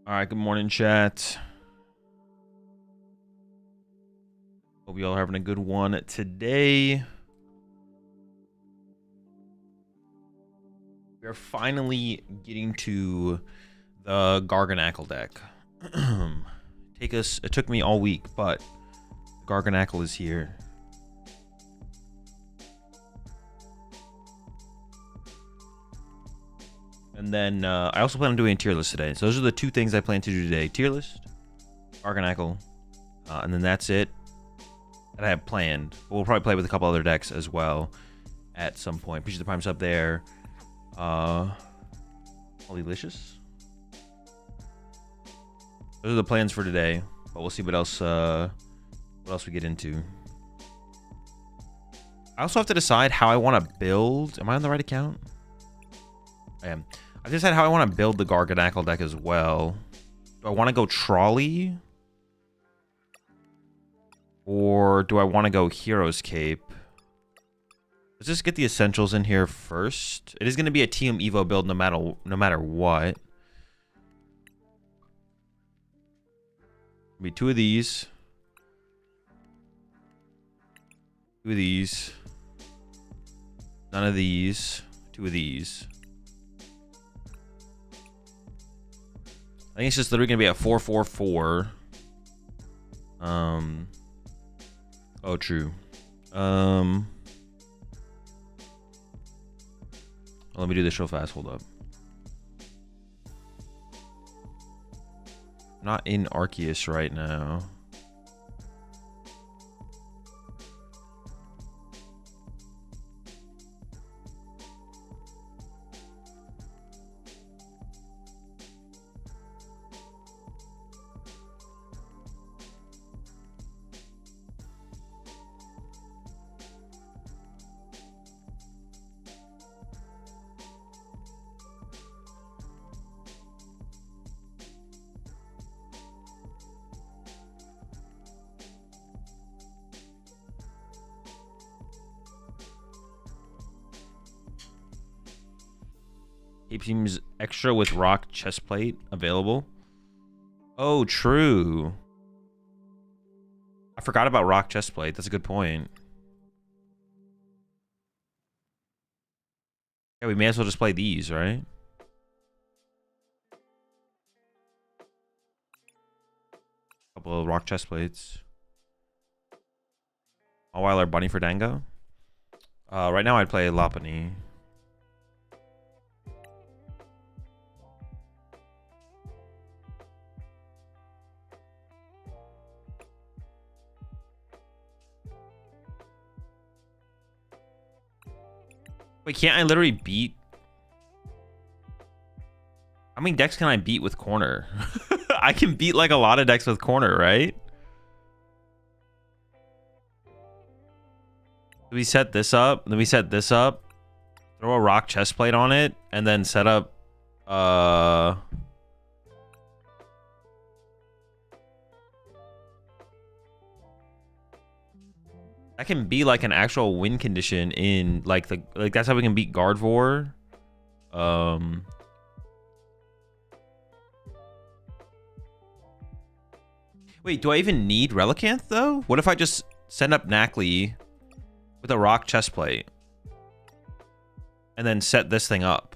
All right, good morning, chat. Hope you all are having a good one today. We are finally getting to the Garganacl deck. It took me all week, but Garganacl is here. And then I also plan on doing a tier list today. So those are the two things I plan to do today. Tier list, Garganacl, and then that's it that I have planned. We'll probably play with a couple other decks as well at some point. Appreciate the Prime sub there. Delicious. Those are the plans for today, but we'll see what else we get into. I also have to decide how I want to build. Am I on the right account? I am. I just decided how I want to build the Garganacl deck as well. Do I want to go Trolley? Or do I want to go Hero's Cape? Let's just get the essentials in here first. It is going to be a Team Evo build no matter what. Be two of these. Two of these. None of these. Two of these. I think it's just literally gonna be a 4-4-4. Oh, true. Let me do this real fast. Hold up. Not in Arceus right now. Cape seems extra with rock chestplate available. Oh, true. I forgot about rock chestplate. That's a good point. Yeah, we may as well just play these, right? Couple of rock chestplates. All while our bunny for Dango. Right now I'd play Lopunny. Wait, can't I literally beat? How many decks can I beat with corner? I can beat like a lot of decks with corner, right? We set this up, then we set this up, throw a rock chestplate on it, and then set up that can be like an actual win condition in like that's how we can beat Gardevoir. Wait, do I even need Relicanth though? What if I just send up Nacli with a rock chestplate and then set this thing up?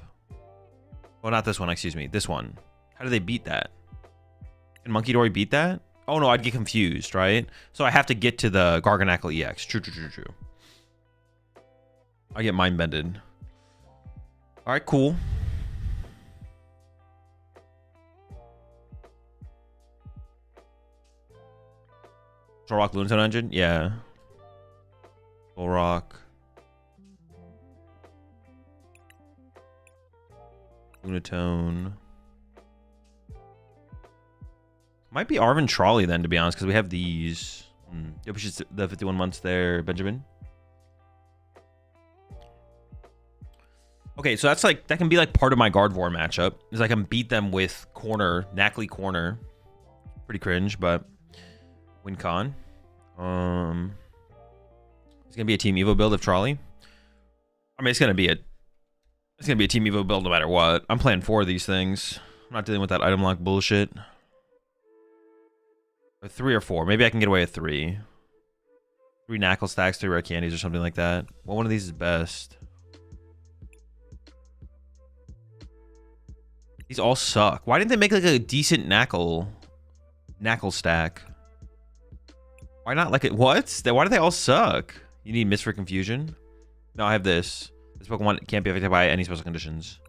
Oh, not this one, excuse me. This one. How do they beat that? Can Monkey Dory beat that? Oh no, I'd get confused, right? So I have to get to the Garganacl EX. True. I get mind bended. All right, cool. Troll Rock Lunatone engine? Yeah. Troll Rock. Lunatone. Might be Arvin Trolley then, to be honest, because we have these. Yep, we should the 51 months there, Benjamin. Okay, so that's like that can be like part of my Gardevoir matchup. Is I can beat them with corner, Nacli corner. Pretty cringe, but win con. It's gonna be a Team Evo build of Trolley. I mean, it's gonna be a Team Evo build no matter what. I'm playing 4 of these things. I'm not dealing with that item lock bullshit. Or 3 or 4. Maybe I can get away with 3. 3 knackle stacks, 3 rare candies, or something like that. Well, one of these is best. These all suck. Why didn't they make like a decent knackle stack? Why not like it? What? Why do they all suck? You need Mist for Confusion? No, I have this. This Pokemon can't be affected by any special conditions.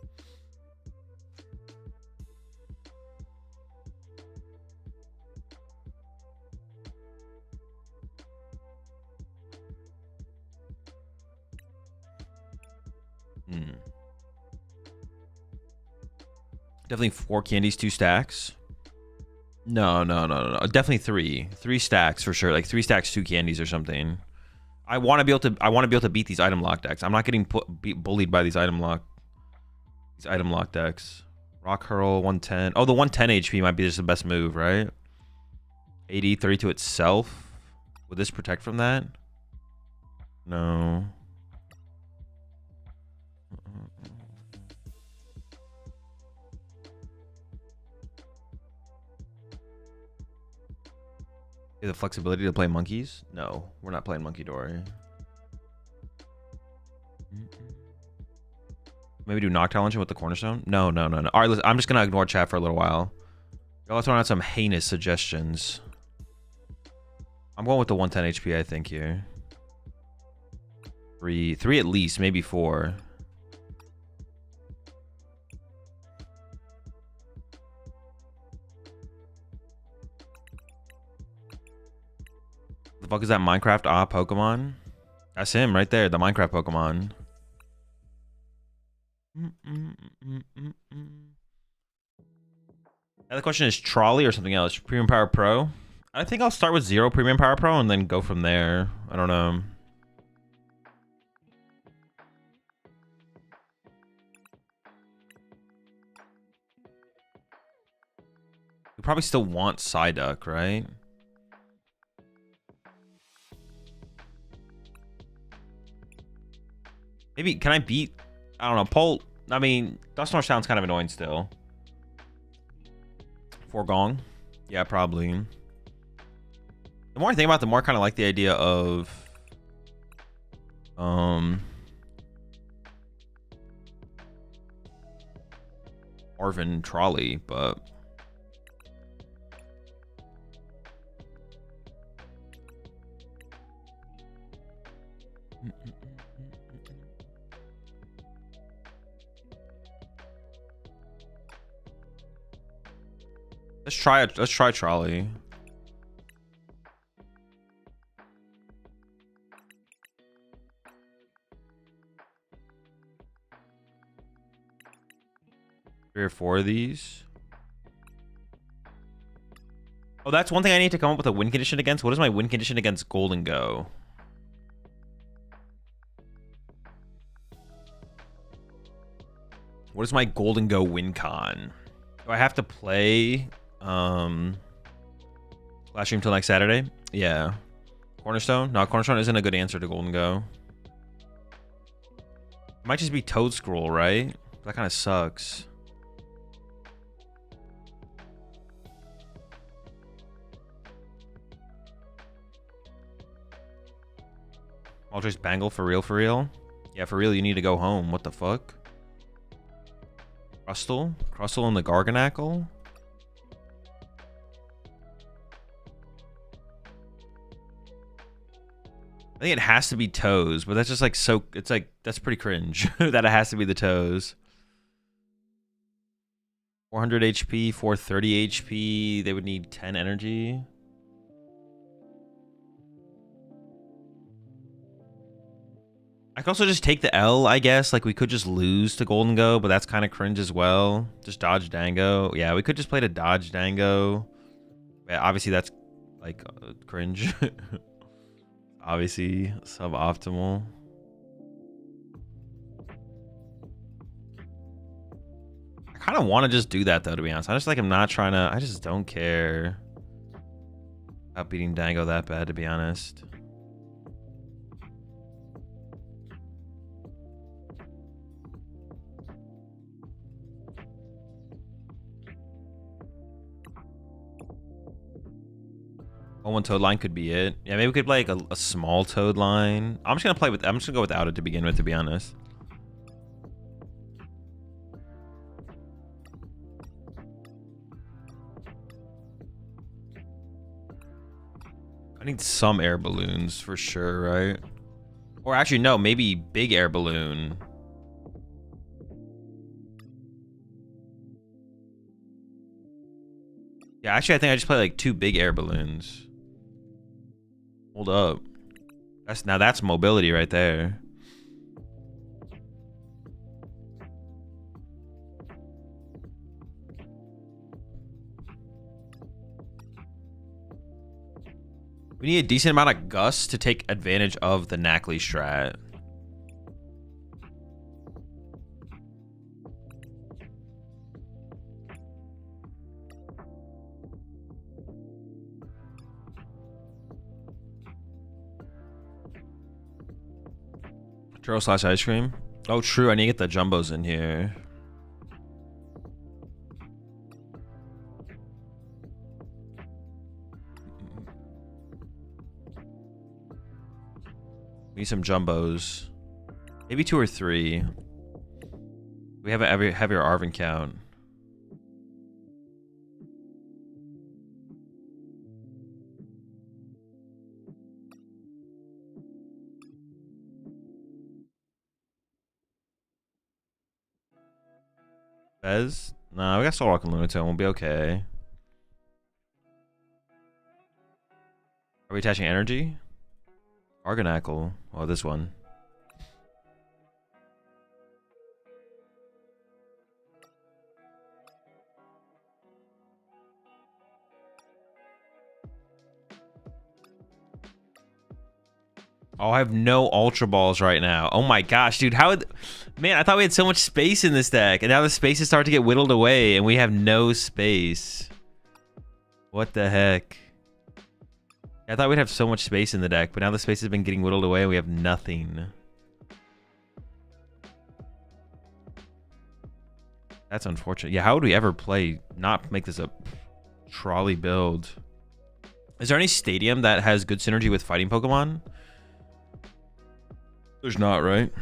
Definitely 4 candies, 2 stacks. No. Definitely 3. 3 stacks for sure. Like 3 stacks, 2 candies or something. I want to be able to beat these item lock decks. I'm not getting bullied by these item lock decks. Rock Hurl 110. Oh, the 110 HP might be just the best move, right? 80, 30 to itself. Would this protect from that? No. The flexibility to play monkeys? No, we're not playing Monkey Dory. Maybe do Noctowl Engine with the Cornerstone? No. All right, listen, I'm just gonna ignore chat for a little while. Y'all throwing out some heinous suggestions. I'm going with the 110 HP, I think, here. 3 at least, maybe 4. The fuck is that Minecraft Pokemon? That's him right there, the Minecraft Pokemon. Now the question is Trolley or something else? Premium Power Pro? I think I'll start with 0 Premium Power Pro and then go from there. I don't know. We probably still want Psyduck, right? Maybe, can I beat, I don't know, Polt? I mean, Dusknoir sounds kind of annoying still. Forgong? Yeah, probably. The more I think about it, the more I kind of like the idea of... Arvin Trolley, but... Let's try Trolley. Three or 4 of these. Oh, that's one thing I need to come up with a win condition against. What is my win condition against Golden Go? What is my Golden Go win con? Do I have to play last stream till next Saturday? Yeah. Cornerstone? No, Cornerstone isn't a good answer to Golden Go. It might just be Toad Scroll, right? That kind of sucks. Moltres Bangle for real, for real? Yeah, for real, you need to go home. What the fuck? Crustle and the Garganacl? I think it has to be Toes, but that's just like so, it's like, that's pretty cringe that it has to be the Toes. 400 HP, 430 HP, they would need 10 energy. I could also just take the L, I guess. Like, we could just lose to Golden Go, but that's kind of cringe as well. Just dodge Dango. Yeah, we could just play to dodge Dango. Yeah, obviously, that's, like, cringe. Obviously, suboptimal. I kind of want to just do that, though, to be honest. I just, like, I'm not trying to... I just don't care about beating Dango that bad, to be honest. Oh, one toad line could be it. Yeah, maybe we could play like a small toad line. I'm just gonna go without it to begin with, to be honest. I need some air balloons for sure, right? Or actually, no, maybe big air balloon. Yeah, actually, I think I just play like 2 big air balloons. Hold up. That's mobility right there. We need a decent amount of gust to take advantage of the Nacli strat. Churro / ice cream. Oh, true. I need to get the jumbos in here. We need some jumbos. Maybe 2 or 3. We have a heavier Arvin count. Fez? Nah, we got Soul Rock and Lunatone. We'll be okay. Are we attaching energy? Garganacl. Oh, this one. Oh, I have no Ultra Balls right now. Oh my gosh, dude. Man, I thought we had so much space in this deck, and now the spaces start to get whittled away, and we have no space. What the heck? I thought we'd have so much space in the deck, but now the space has been getting whittled away, and we have nothing. That's unfortunate. Yeah, how would we ever not make this a trolley build? Is there any stadium that has good synergy with fighting Pokemon? There's not, right?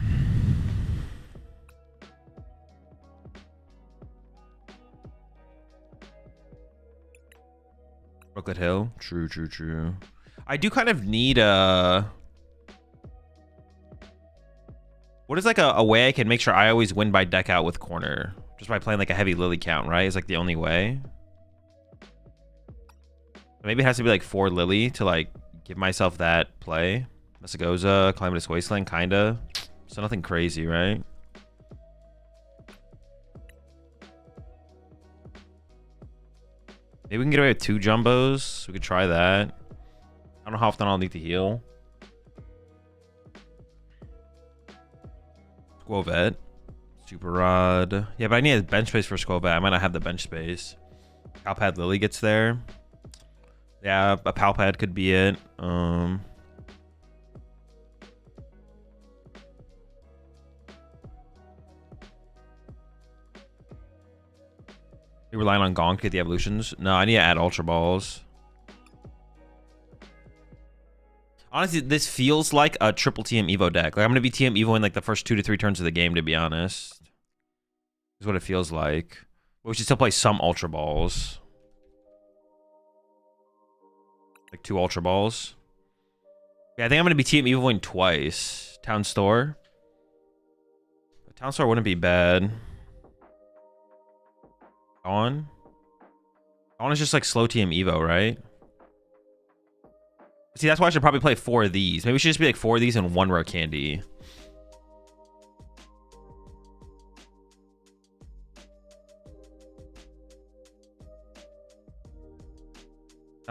Brooklet Hill. True. I do kind of need a... What is like a way I can make sure I always win by deck out with corner? Just by playing like a heavy Lily count, right? Is like the only way. Maybe it has to be like 4 Lily to like give myself that play. Messagoza, Calamitous Wasteland, kinda. So nothing crazy, right? Maybe we can get away with 2 jumbos. We could try that. I don't know how often I'll need to heal. Squovet. Super Rod. Yeah, but I need a bench space for Squovet. I might not have the bench space. Palpad Lily gets there. Yeah, a Palpad could be it. You relying on Gong to get the evolutions? No, I need to add Ultra Balls. Honestly, this feels like a triple TM Evo deck. Like I'm gonna be TM Evoing like the first 2 to 3 turns of the game, to be honest. Is what it feels like. But we should still play some Ultra Balls. Like 2 Ultra Balls. Yeah, I think I'm gonna be TM Evoing twice. Town Store. Town Store wouldn't be bad. On is just like slow TM Evo, right? See, that's why I should probably play 4 of these. Maybe we should just be like 4 of these and 1 rare candy.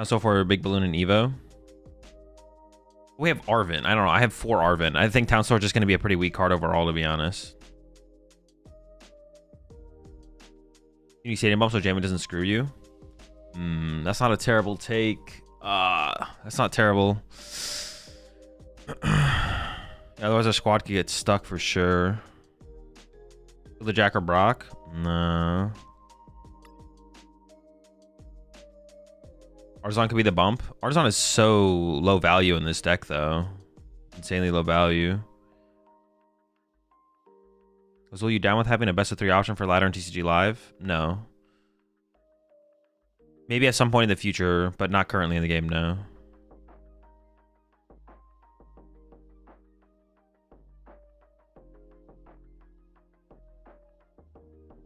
So for Big Balloon and Evo. We have Arvin. I don't know. I have 4 Arvin. I think Town Store is just going to be a pretty weak card overall, to be honest. You Stadium Bump so Jamie doesn't screw you. That's not a terrible take. That's not terrible. Otherwise our squad could get stuck for sure. The Jack or Brock? No. Artisan could be the bump. Artisan is so low value in this deck, though. Insanely low value. Azul, you down with having a best of 3 option for ladder and TCG Live? No. Maybe at some point in the future, but not currently in the game, no.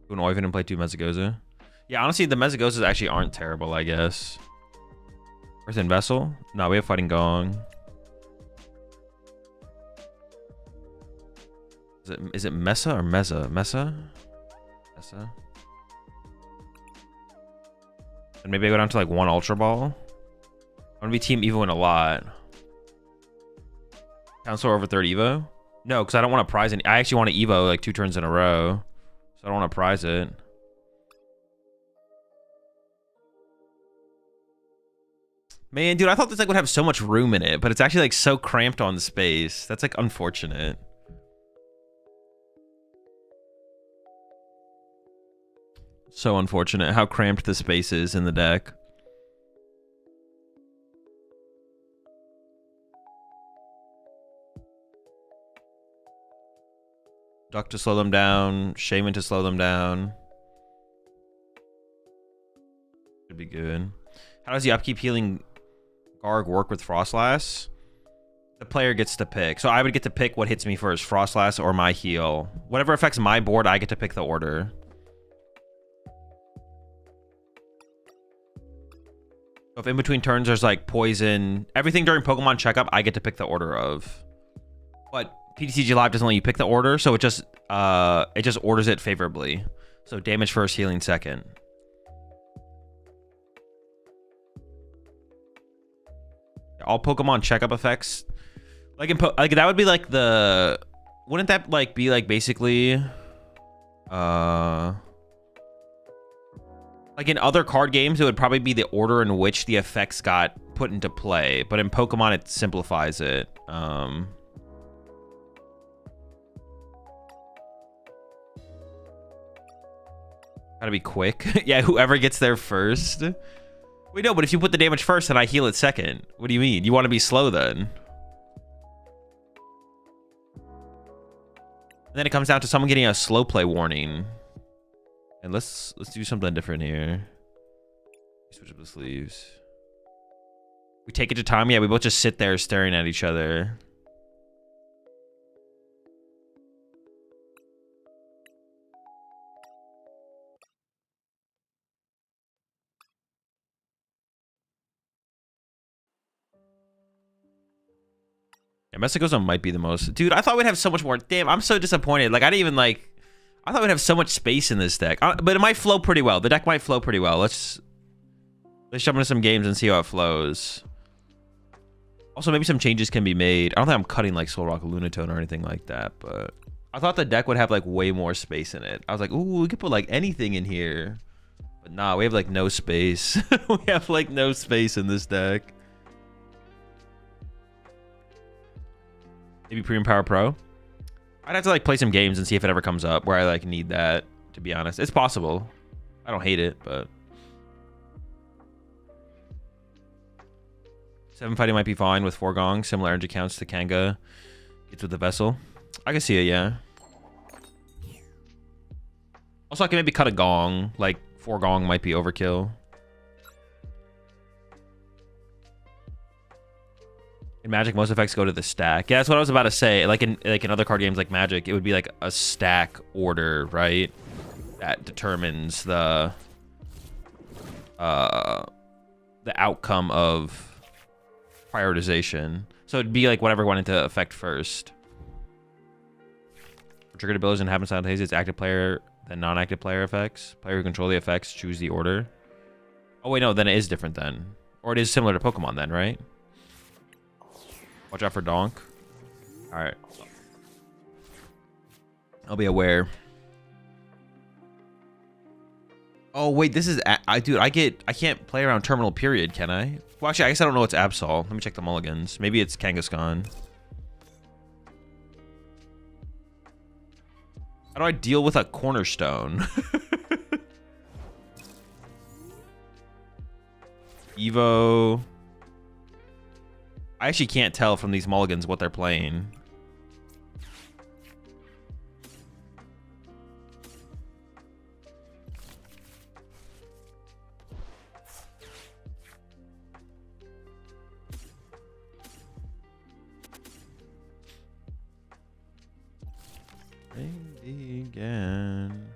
Do an Oivan and play 2 Mezzagoza. Yeah, honestly, the Mezzagozas actually aren't terrible, I guess. Earthen Vessel? No, we have Fighting Gong. Is it Mesa or Meza? Mesa? Mesa? And maybe I go down to like 1 Ultra Ball. I'm gonna be Team Evo in a lot. Counselor over 3rd Evo? No, because I don't want to prize any. I actually want to Evo like 2 turns in a row. So I don't want to prize it. Man, dude, I thought this deck would have so much room in it, but it's actually like so cramped on the space. That's like unfortunate. So unfortunate how cramped the space is in the deck. Duck to slow them down. Shaman to slow them down. Should be good. How does the upkeep healing Garg work with Frostlass? The player gets to pick. So I would get to pick what hits me first, Frostlass or my heal. Whatever affects my board, I get to pick the order. So if in between turns there's like poison, everything during Pokemon checkup, I get to pick the order of. But PTCG Live doesn't let you pick the order, so it just orders it favorably. So damage first, healing second. All Pokemon checkup effects, like that would be like the, wouldn't that like be like basically, like in other card games, it would probably be the order in which the effects got put into play, but in Pokemon it simplifies it. Gotta be quick. Yeah, whoever gets there first. Wait, no, but if you put the damage first and I heal it second, what do you mean? You want to be slow then? And then it comes down to someone getting a slow play warning. And let's do something different here. Switch up the sleeves. We take it to time. Yeah, we both just sit there staring at each other. Yeah, Messagoza might be the most. Dude, I thought we'd have so much more. Damn, I'm so disappointed. Like, I didn't even like. I thought we'd have so much space in this deck. But it might flow pretty well. The deck might flow pretty well. Let's jump into some games and see how it flows. Also, maybe some changes can be made. I don't think I'm cutting like Soul Rock Lunatone or anything like that, but I thought the deck would have like way more space in it. I was like, ooh, we could put like anything in here. But nah, we have like no space. We have like no space in this deck. Maybe Premium Power Pro. I'd have to like play some games and see if it ever comes up where I like need that, to be honest. It's possible. I don't hate it, but 7 fighting might be fine with 4 Gong. Similar energy counts to Kanga. Gets with the Vessel. I can see it, yeah. Also, I can maybe cut a Gong. Like 4 Gong might be overkill. In Magic, most effects go to the stack. Yeah, that's what I was about to say. Like in other card games like Magic, it would be like a stack order, right? That determines the outcome of prioritization. So it'd be like whatever went into effect first. For triggered abilities and happens simultaneously, it's active player then non-active player effects. Player who control the effects choose the order. Oh wait, no, then it is different then, or it is similar to Pokemon then, right? Watch out for Donk. All right. I'll be aware. Oh, wait, this is... dude, I can't play around Terminal Period, can I? Well, actually, I guess I don't know what's Absol. Let me check the mulligans. Maybe it's Kangaskhan. How do I deal with a Cornerstone? Evo. I actually can't tell from these mulligans what they're playing. Again.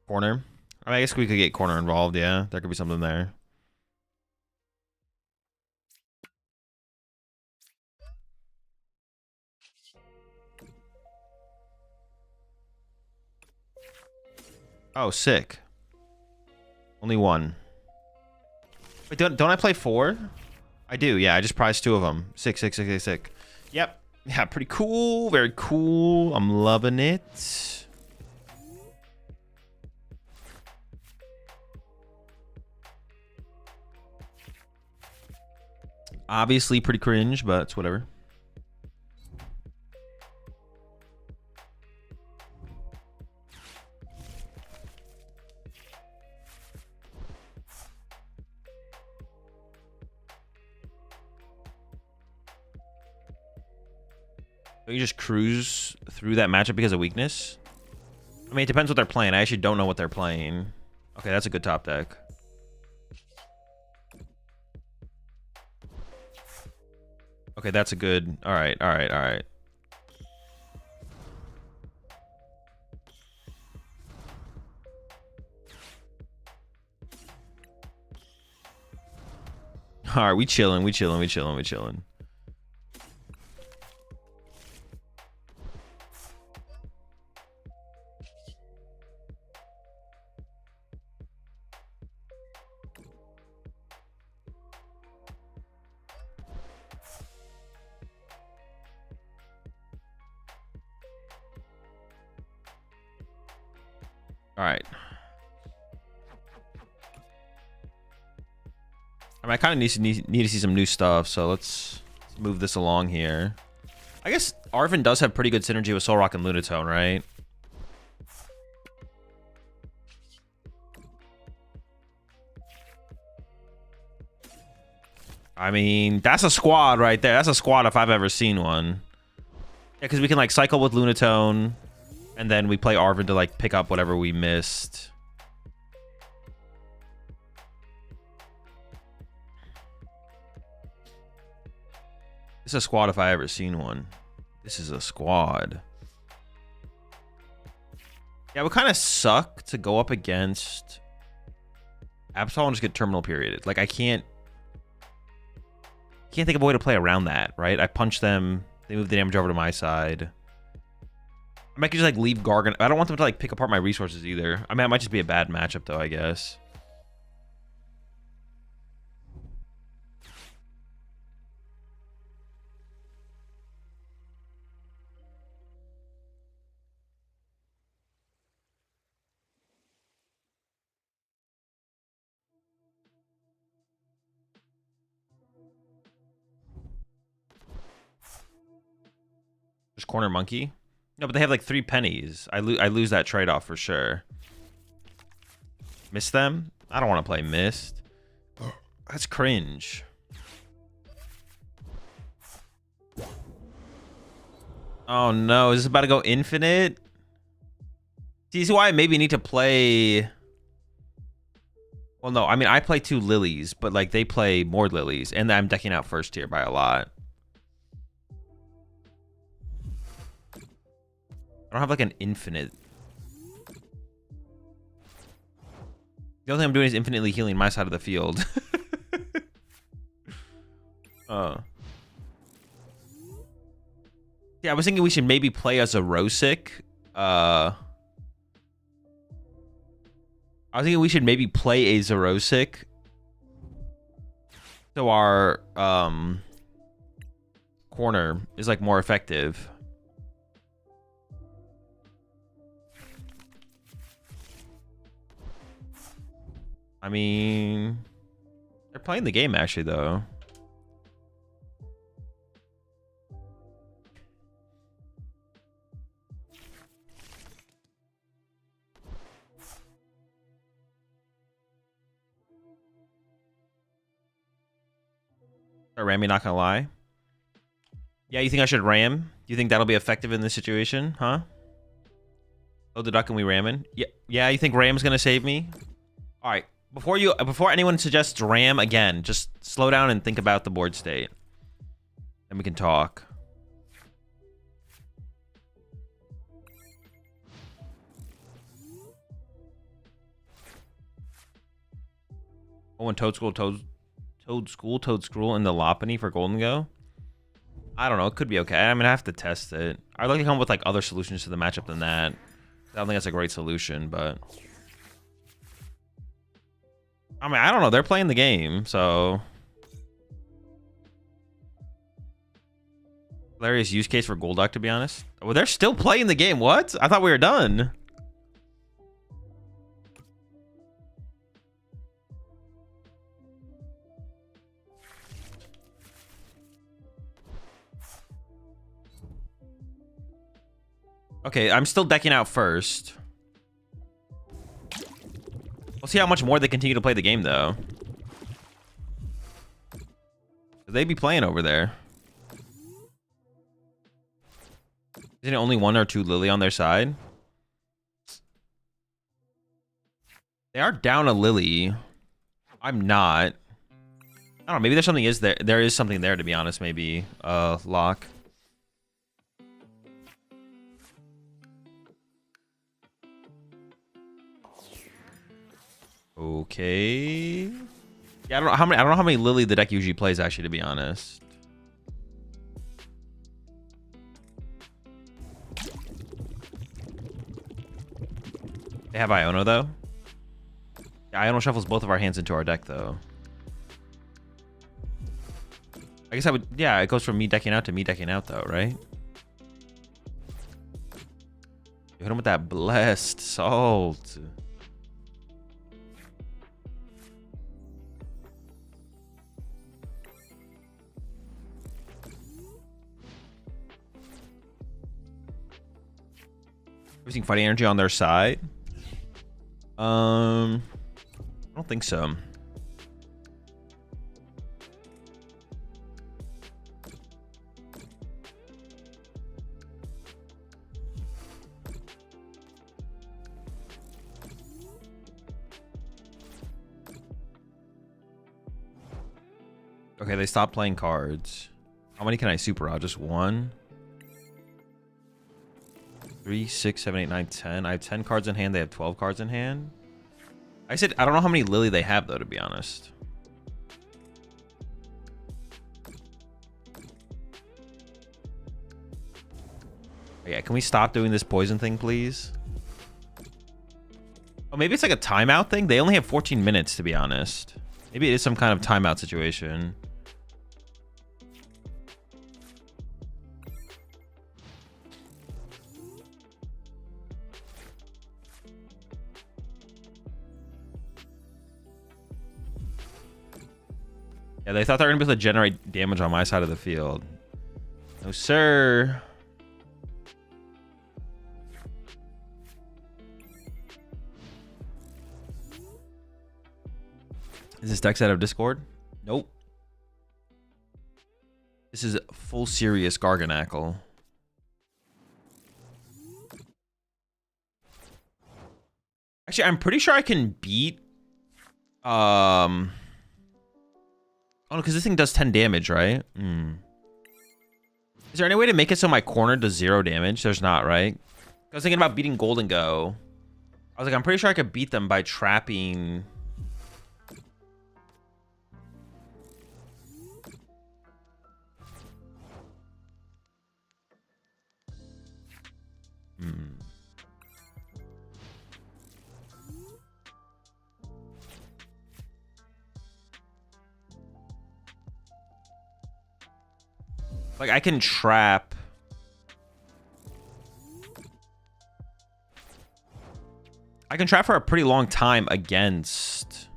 Corner. I mean, I guess we could get corner involved. Yeah, there could be something there. Oh, sick. Only one. Wait, don't I play 4? I do. Yeah, I just prized 2 of them. Sick. Yep. Yeah, pretty cool. Very cool. I'm loving it. Obviously pretty cringe, but it's whatever. Don't you just cruise through that matchup because of weakness? I mean, it depends what they're playing. I actually don't know what they're playing. Okay, that's a good top deck. Okay, that's a good... All right. All right, we chilling. All right. I mean, I kind of need to see some new stuff, so let's move this along here. I guess Arvin does have pretty good synergy with Solrock and Lunatone, right? I mean, that's a squad right there. That's a squad if I've ever seen one. Yeah, because we can like cycle with Lunatone, and then we play Arvin to like pick up whatever we missed. This is a squad if I ever seen one. This is a squad. Yeah, it would kind of suck to go up against Absol and just get terminal period. Like I can't think of a way to play around that, right? I punch them, they move the damage over to my side. I might just like leave Gargan. I don't want them to like pick apart my resources either. I mean, it might just be a bad matchup though, I guess. Just corner monkey. No, but they have like 3 pennies. I lose that trade-off for sure. Miss them? I don't want to play mist. That's cringe. Oh no, is this about to go infinite? See why I maybe need to play... Well, no, I mean, I play 2 lilies, but like they play more lilies, and I'm decking out first tier by a lot. I don't have like an infinite. The only thing I'm doing is infinitely healing my side of the field. Yeah, I was thinking we should maybe play as a Rosic. I was thinking we should maybe play a Zerosic. So our corner is like more effective. I mean, they're playing the game actually though. Rammy, not gonna lie. Yeah, you think I should ram? Do you think that'll be effective in this situation, huh? Oh, the duck and we ramming? Yeah, yeah. You think ram's gonna save me? All right. Before anyone suggests ram again, just slow down and think about the board state, and we can talk. Oh, and Toad Scroll, and the Lopunny for Golden Go. I don't know. It could be okay. I'm gonna have to test it. I'd like to come up with like other solutions to the matchup than that. I don't think that's a great solution, but I mean, I don't know. They're playing the game, so hilarious use case for Golduck, to be honest. Well, they're still playing the game. What? I thought we were done. Okay, I'm still decking out first. We'll see how much more they continue to play the game, though. They be playing over there. Isn't it only 1 or 2 Lily on their side? They are down a Lily. I'm not. I don't know. Maybe there's something there. There is something there, to be honest. Maybe lock. Okay. Yeah, I don't know how many Lily the deck usually plays, actually, to be honest. They have Iono, though. Yeah, Iono shuffles both of our hands into our deck, though. I guess I would... Yeah, it goes from me decking out to me decking out, though, right? You hit him with that Blessed Salt. Using fighting energy on their side? I don't think so. Okay, they stopped playing cards. How many can I super out? Just 1? 3, 6, 7, 8, 9, 10. I have 10 cards in hand. They have 12 cards in hand. I said I don't know how many Lily they have, though, to be honest. Yeah, can we stop doing this poison thing, please? Oh, maybe it's like a timeout thing? They only have 14 minutes, to be honest. Maybe it is some kind of timeout situation. Yeah, they thought they were going to be able to generate damage on my side of the field. No, sir. Is this deck set of Discord? Nope. This is full serious Garganacl. Actually, I'm pretty sure I can beat... Oh, no, because this thing does 10 damage, right? Is there any way to make it so my corner does 0 damage? There's not, right? I was thinking about beating Golden Go. I was like, I'm pretty sure I could beat them by trapping... Like, I can trap. I can trap for a pretty long time against,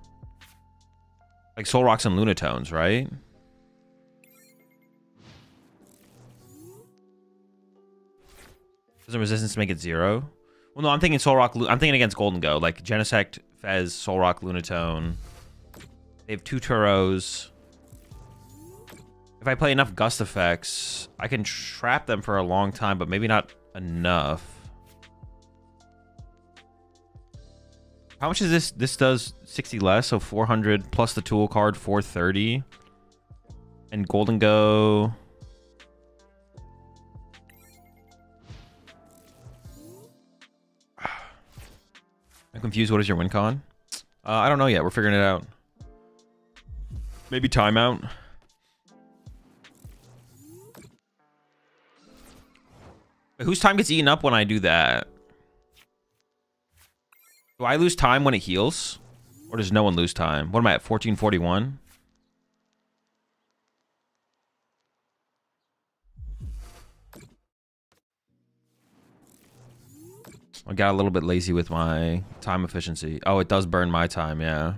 like, Soul Rocks and Lunatones, right? Does the resistance make it 0? Well, no, I'm thinking Soul Rock. I'm thinking against Golden Go, like Genesect, Fez, Soul Rock, Lunatone. They have 2 Turos. If I play enough gust effects, I can trap them for a long time, but maybe not enough. How much is this? This does 60 less, so 400 plus the tool card, 430. And Golden Go. I'm confused. What is your win con? I don't know yet. We're figuring it out. Maybe timeout. Wait, whose time gets eaten up when I do that? Do I lose time when it heals? Or does no one lose time? What am I at? 1441? I got a little bit lazy with my time efficiency. Oh, it does burn my time, yeah.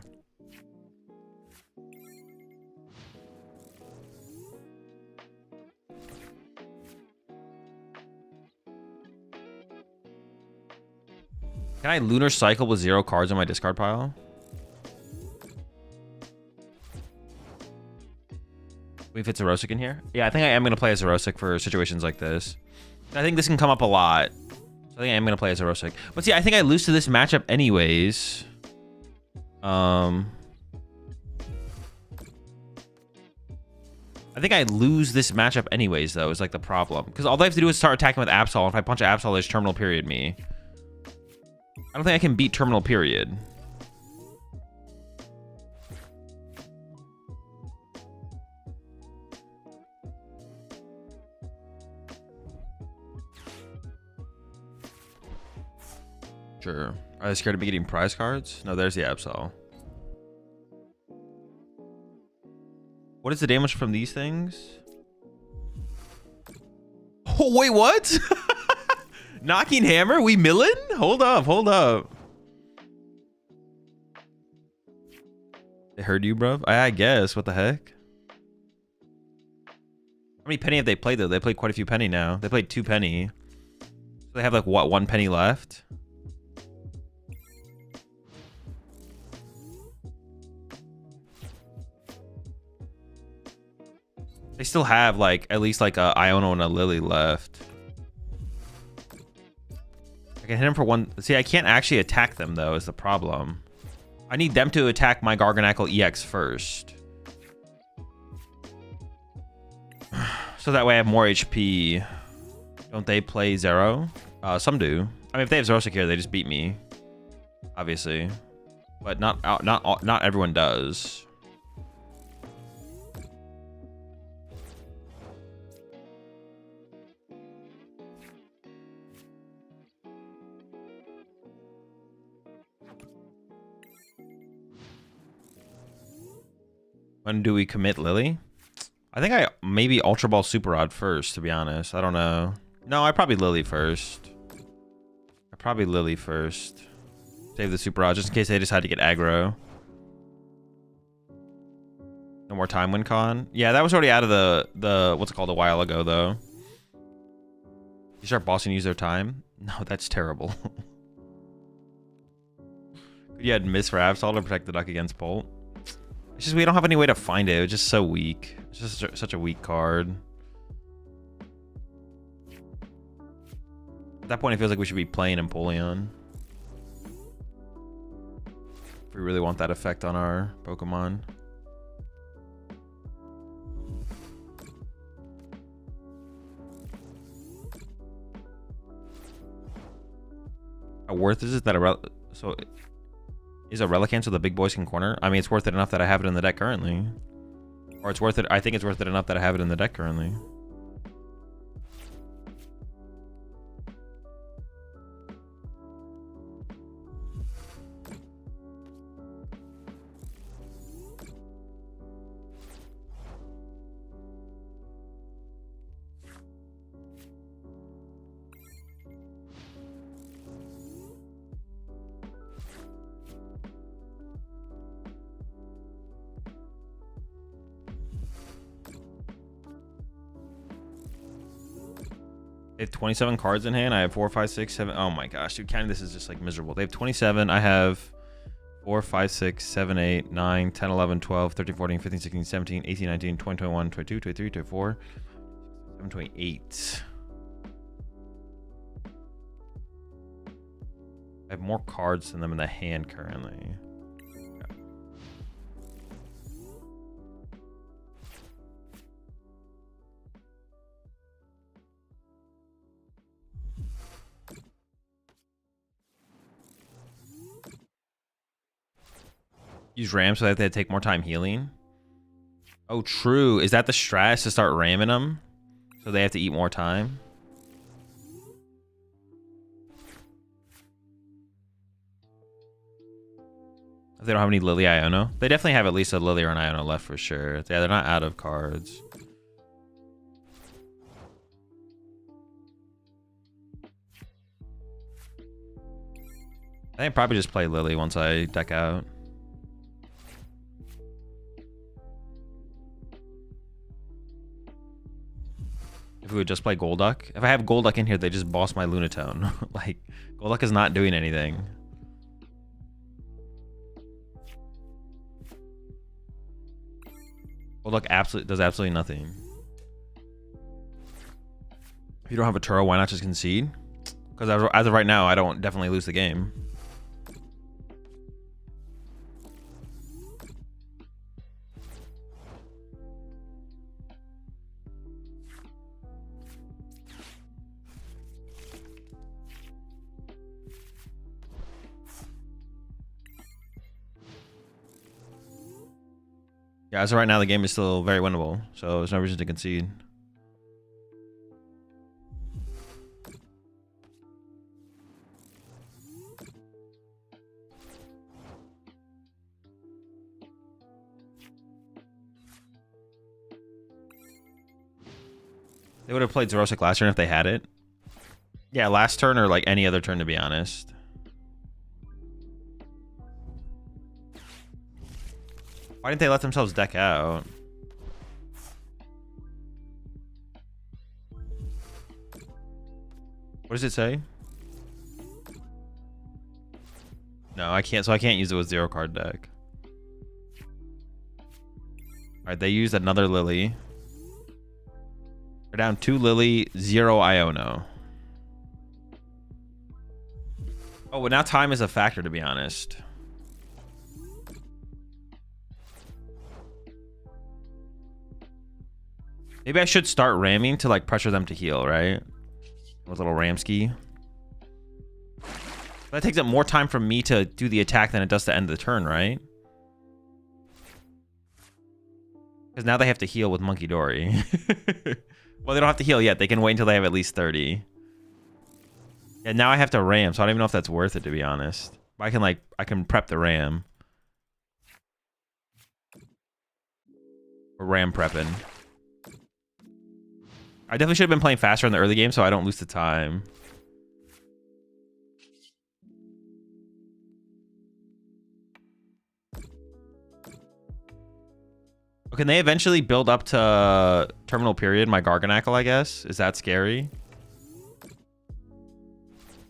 Can I lunar cycle with 0 cards on my discard pile? We fit Zerosic in here? Yeah, I think I am going to play as Zerosic for situations like this. I think this can come up a lot. So I think I am going to play as Zerosic. But see, I think I lose to this matchup anyways. I think I lose this matchup anyways, though, is like the problem. Because all they have to do is start attacking with Absol. If I punch Absol, there's Terminal Period me. I don't think I can beat Terminal Period. Sure. Are they scared of me getting prize cards? No, there's the Absol. What is the damage from these things? Oh, wait, what? Knocking Hammer? We milling? Hold up, hold up. They heard you, bro? I guess. What the heck? How many penny have they played, though? They played quite a few penny now. They played 2 penny. So they have, like, what, 1 penny left? They still have, like, at least, like, a Iono and a Lily left. I can hit him for 1. See, I can't actually attack them, though, is the problem. I need them to attack my Garganacl EX first. So that way I have more HP. Don't they play Zero? Some do. I mean, if they have Zerosic here, they just beat me. Obviously. But not everyone does. When do we commit Lily? I think I maybe Ultra Ball Super Rod first, to be honest. I don't know. No, I probably Lily first. Save the Super Rod just in case they decide to get aggro. No more time win con. Yeah, that was already out of the what's it called a while ago, though. You start bossing use their time? No, that's terrible. You had Miss for Absol to protect the duck against Bolt. It's just we don't have any way to find it. It's just so weak. It's just such a weak card. At that point, it feels like we should be playing Empoleon. If we really want that effect on our Pokemon. How worth is it that is a Relicanth so the big boys can corner? I mean, it's worth it enough that I have it in the deck currently. Or it's worth it. I think it's worth it enough that I have it in the deck currently. They have 27 cards in hand. I have 4, 5, 6, 7. Oh my gosh, dude, counting this is just like miserable. They have 27. I have 4, 5, 6, 7, 8, 9, 10, 11, 12, 13, 14, 15, 16, 17, 18, 19, 20, 21, 22, 23, 24, 27, 28. I have more cards than them in the hand currently. Use ram so that they take more time healing. Oh, true. Is that the strat, to start ramming them so they have to eat more time? If they don't have any Lily Iono. They definitely have at least a Lily or an Iono left for sure. Yeah, they're not out of cards. I think probably just play Lily once I deck out. If we would just play Golduck. If I have Golduck in here, they just boss my Lunatone. Like, Golduck is not doing anything. Golduck does absolutely nothing. If you don't have a Turo, why not just concede? Because as of right now, I don't definitely lose the game. Yeah, as of right now, the game is still very winnable, so there's no reason to concede. They would have played Zerosic last turn if they had it. Yeah, last turn or like any other turn, to be honest. Why didn't they let themselves deck out? What does it say? No, I can't. So I can't use it with 0 card deck. All right, they used another Lily. We're down 2 Lily, 0 Iono. Oh, but now time is a factor, to be honest. Maybe I should start ramming to like pressure them to heal, right? With a little Ramsky. That takes up more time for me to do the attack than it does to end the turn, right? Because now they have to heal with Monkey Dory. Well, they don't have to heal yet. They can wait until they have at least 30. Yeah, now I have to ram, so I don't even know if that's worth it, to be honest. I can prep the ram. Or ram prepping. I definitely should have been playing faster in the early game so I don't lose the time. Oh, can they eventually build up to terminal period, my Garganacl, I guess? Is that scary?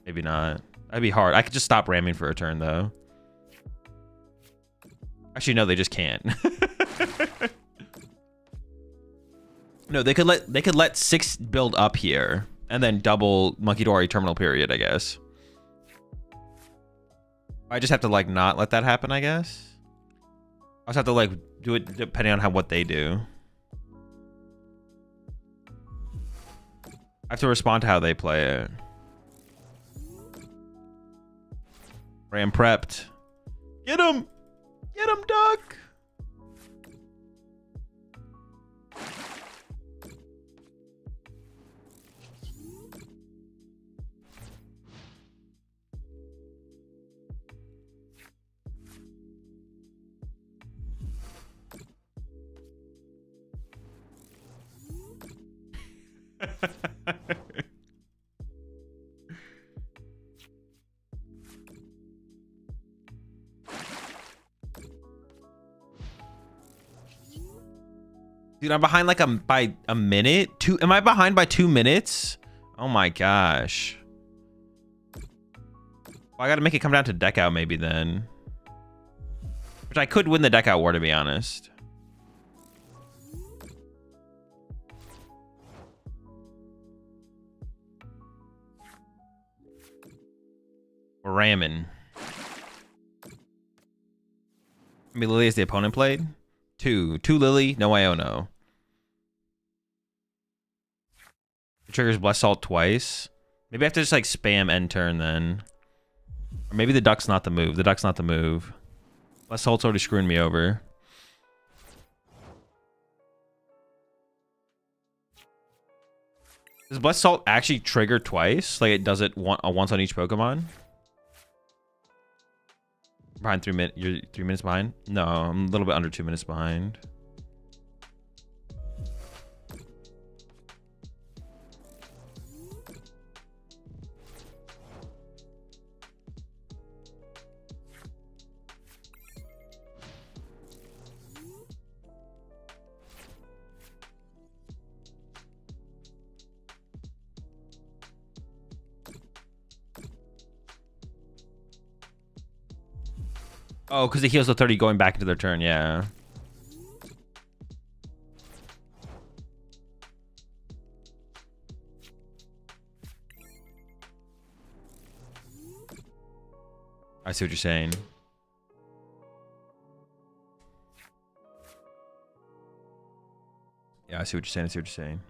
Maybe not. That'd be hard. I could just stop ramming for a turn, though. Actually, no, they just can't. No, they could let 6 build up here and then double Monkey Dory terminal period, I guess. I just have to like not let that happen, I guess. I just have to like do it depending on what they do. I have to respond to how they play it. Ram prepped. Get him! Get him, Duck! Dude, I'm behind like by a minute. Am I behind by 2 minutes? Oh my gosh. Well, I gotta make it come down to deck out maybe then. Which I could win the deck out war, to be honest. Ramming. How many Lily has the opponent played? Two Lily, no Iono. It triggers Bless Salt twice. Maybe I have to just like spam end turn then. Or maybe the duck's not the move. The duck's not the move. Bless Salt's already screwing me over. Does Bless Salt actually trigger twice? Like it does it once on each Pokemon? Behind 3 minutes. You're 3 minutes behind? No, I'm a little bit under 2 minutes behind. Oh, because it heals the 30 going back into their turn, yeah. I see what you're saying. Yeah, I see what you're saying. I see what you're saying.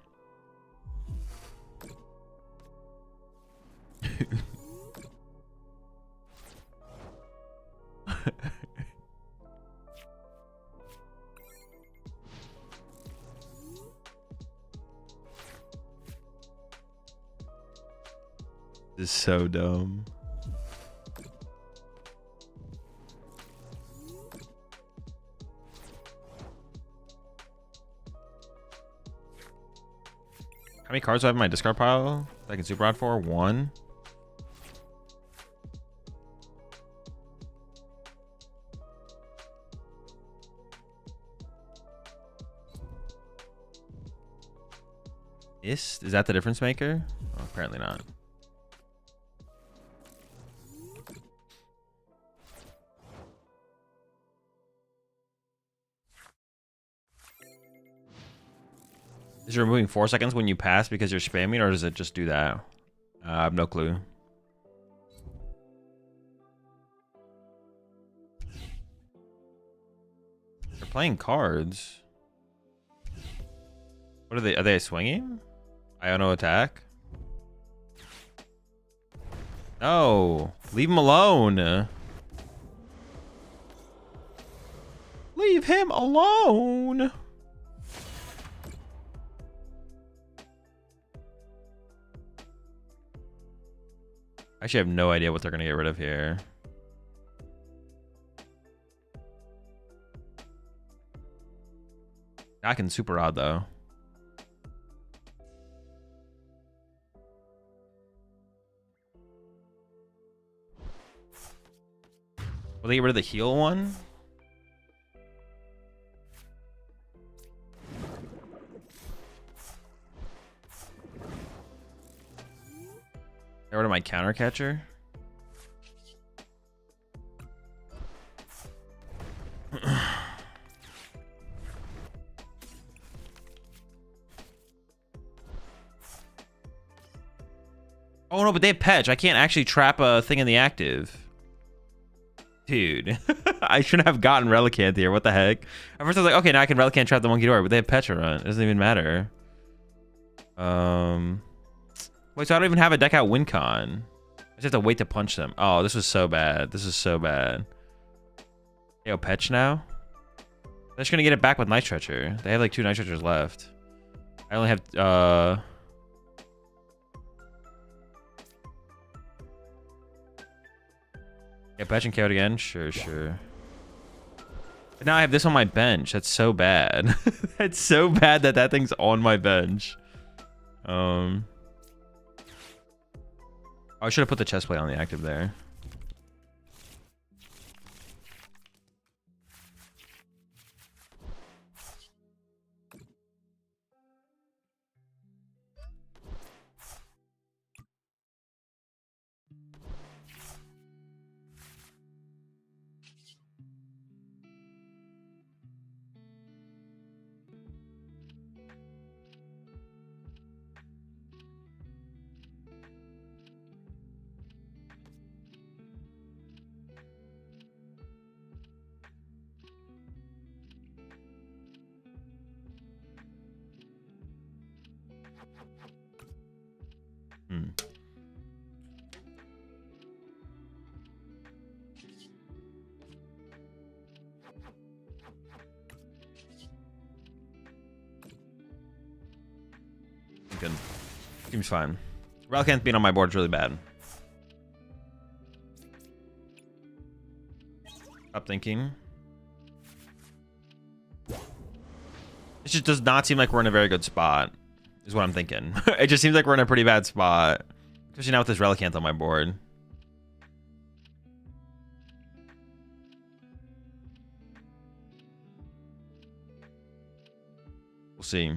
This is so dumb. How many cards do I have in my discard pile that I can super rod for? 1. Is that the difference maker? Oh, apparently not. Is it removing 4 seconds when you pass because you're spamming, or does it just do that? I have no clue. They're playing cards. What are they? Are they swinging? Iono attack? No, leave him alone. Leave him alone. I actually have no idea what they're going to get rid of here. I can super odd though. Will they get rid of the heal one? Get rid of my counter catcher. Oh no, but they have Petch. I can't actually trap a thing in the active. Dude, I shouldn't have gotten Relicanth here. What the heck? At first I was like, okay, now I can Relicanth trap the Monkey Door, but they have Petch run. It doesn't even matter. Wait, so I don't even have a deck out win con. I just have to wait to punch them. Oh, this was so bad. This is so bad. Yo, Petch now? They're just gonna get it back with Night Stretcher. They have like 2 Night Stretchers left. I only have yeah, Petch and KO again? Sure, sure. But now I have this on my bench. That's so bad. That's so bad that that thing's on my bench. I should have put the chest plate on the active there. Hmm. Good. Seems fine. Relicanth being on my board is really bad. Stop thinking. It just does not seem like we're in a very good spot, is what I'm thinking. It just seems like we're in a pretty bad spot. Especially now with this Relicanth on my board. We'll see.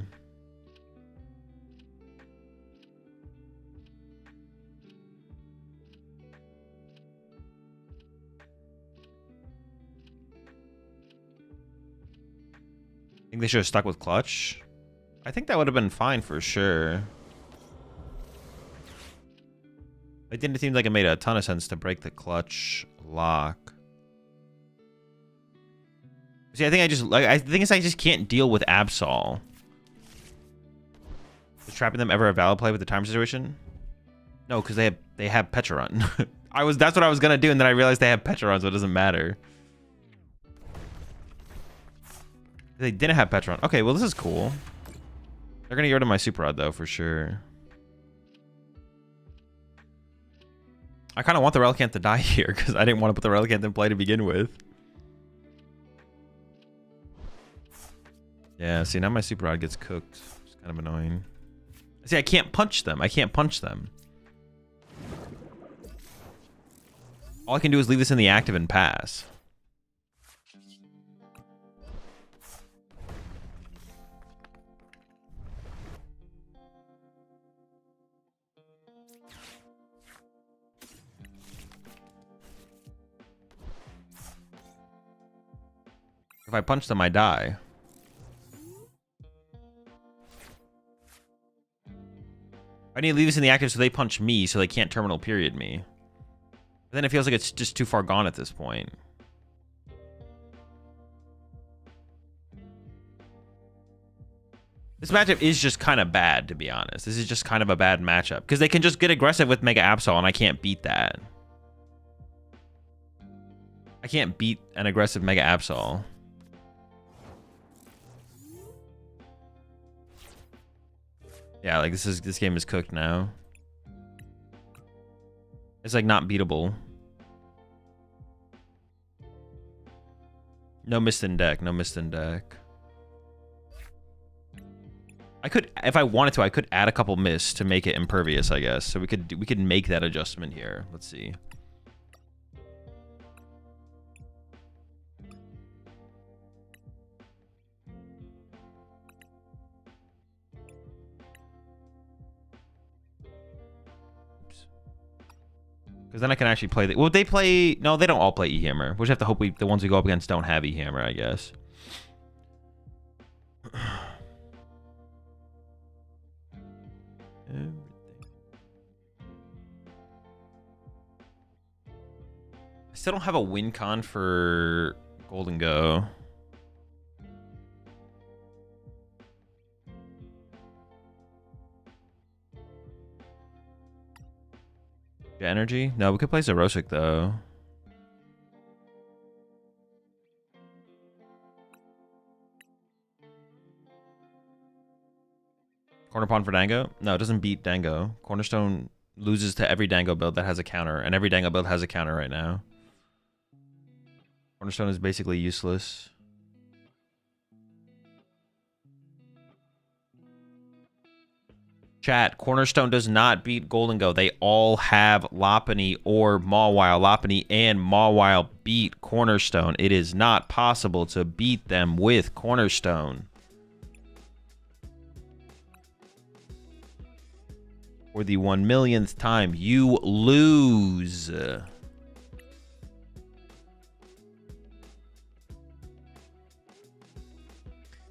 I think they should have stuck with Clutch. I think that would have been fine for sure. It didn't seem like it made a ton of sense to break the Clutch lock. See, I think I just can't deal with Absol. Is trapping them ever a valid play with the time situation? No, because they have Petrarun. That's what I was gonna do, and then I realized they have Petrarun, so it doesn't matter. They didn't have Petrarun. Okay, well this is cool. They're gonna get rid of my Super Rod though, for sure. I kind of want the Relicanth to die here because I didn't want to put the Relicanth in play to begin with. Yeah, see, now my Super Rod gets cooked. It's kind of annoying. See, I can't punch them. I can't punch them. All I can do is leave this in the active and pass. If I punch them, I die. I need to leave this in the active so they punch me so they can't terminal period me. But then it feels like it's just too far gone at this point. This matchup is just kind of bad, to be honest. This is just kind of a bad matchup. Because they can just get aggressive with Mega Absol, and I can't beat that. I can't beat an aggressive Mega Absol. Yeah, like this game is cooked now. It's like not beatable. No mist in deck. No mist in deck. I could, if I wanted to, I could add a couple mists to make it impervious, I guess. So we could make that adjustment here. Let's see. Because then I can actually play the... Well, they play... No, they don't all play E-Hammer. We just have to hope the ones we go up against don't have E-Hammer, I guess. Everything. I still don't have a win con for Golden Go. Energy? No, we could play Zerosic though. Corner Pawn for Dango? No, it doesn't beat Dango. Cornerstone loses to every Dango build that has a counter, and every Dango build has a counter right now. Cornerstone is basically useless. Chat, Cornerstone does not beat Golden Go. They all have Lopunny or Mawile. Lopunny and Mawile beat Cornerstone. It is not possible to beat them with Cornerstone. For the 1,000,000th time, you lose. Now,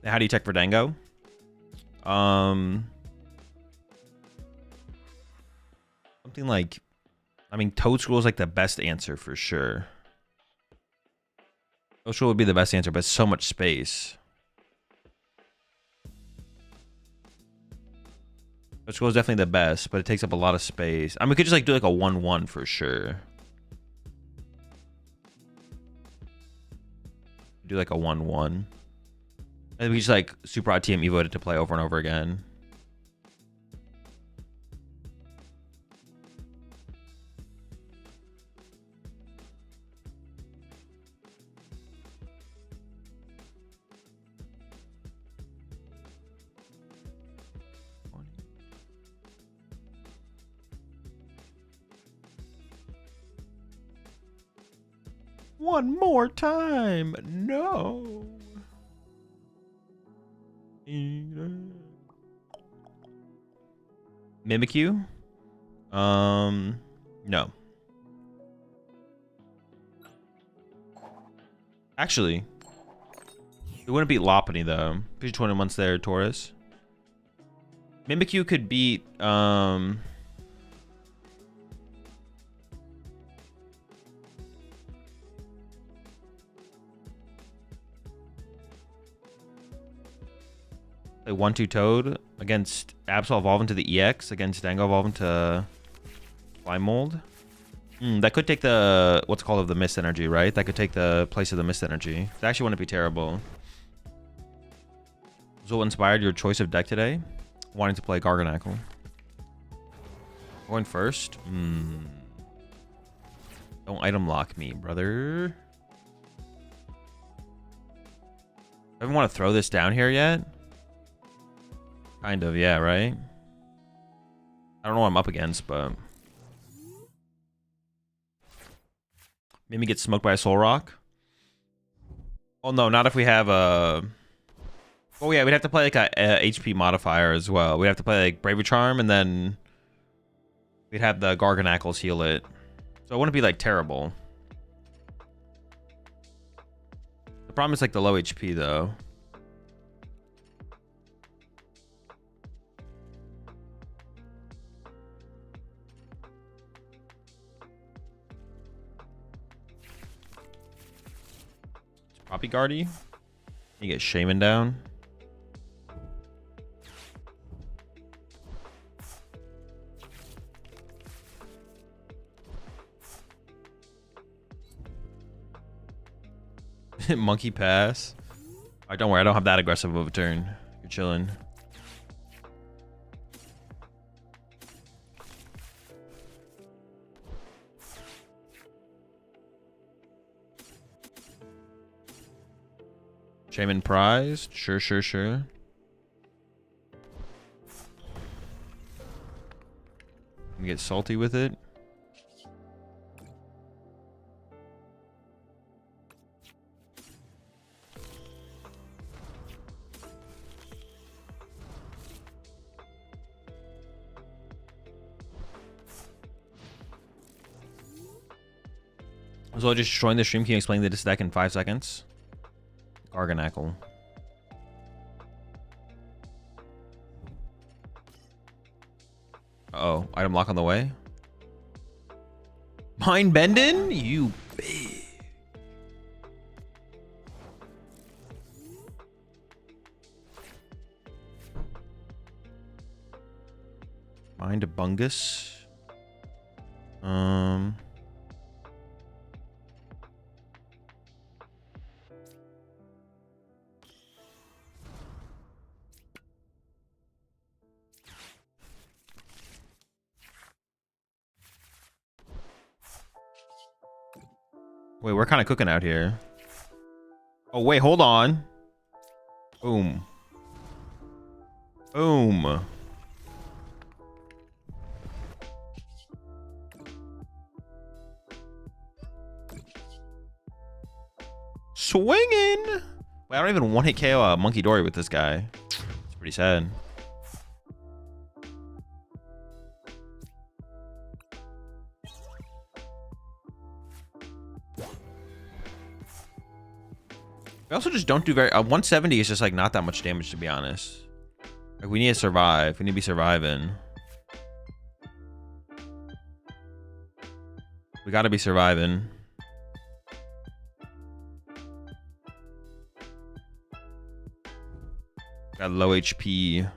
how do you check for Dango? Something like, I mean, Toadscroll is like the best answer for sure. Toadscroll would be the best answer, but it's so much space. Which was definitely the best, but it takes up a lot of space. I mean, we could just like do like a 1/1 for sure. Do like a 1/1. And we just like super odd TM evoed it to play over and over again. One more time. No. Mimikyu? No. Actually, it wouldn't beat Lopunny though. Pidgey 20 months there, Taurus. Mimikyu could beat play 1/2 Toad against Absol evolving to the EX against Dango evolving to Mold. That could take the what's called of the Mist Energy, right? That could take the place of the Mist Energy. That actually wouldn't be terrible. So what inspired your choice of deck today? Wanting to play Garganacl. Going first? Don't item lock me, brother. I don't want to throw this down here yet. Kind of, yeah, right? I don't know what I'm up against, but... Maybe get smoked by a Soul Rock? Oh, no, not if we have a... Oh, yeah, we'd have to play like a HP modifier as well. We'd have to play like Bravery Charm, and then... We'd have the Garganacls heal it. So it wouldn't be like terrible. The problem is like the low HP, though. Poppy Guardy. You get Shaman down. Monkey pass. Alright, don't worry, I don't have that aggressive of a turn. You're chilling. Shaman prized. Sure. Let me get salty with it. So just join the stream. Can you explain this deck in 5 seconds? Garganacl. Uh-oh, item lock on the way. Mind bending? You big. Mind bungus. Wait, we're kind of cooking out here. Oh, wait, hold on. Boom. Boom. Swinging. Wait, I don't even one-hit KO Monkey Dory with this guy. It's pretty sad. We also just don't do very... 170 is just like not that much damage, to be honest. Like, we need to survive. We need to be surviving. We gotta be surviving. Got low HP.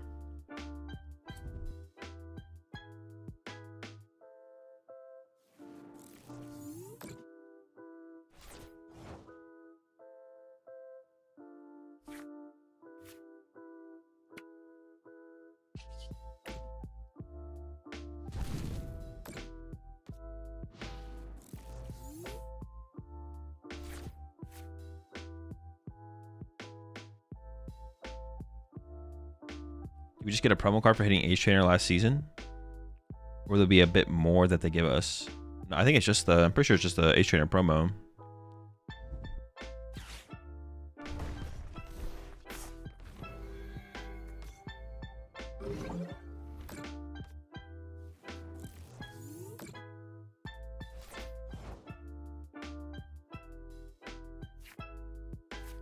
we just get a promo card for hitting Ace Trainer last season? Or there'll be a bit more that they give us? No, I think it's just the, I'm pretty sure it's just the Ace Trainer promo.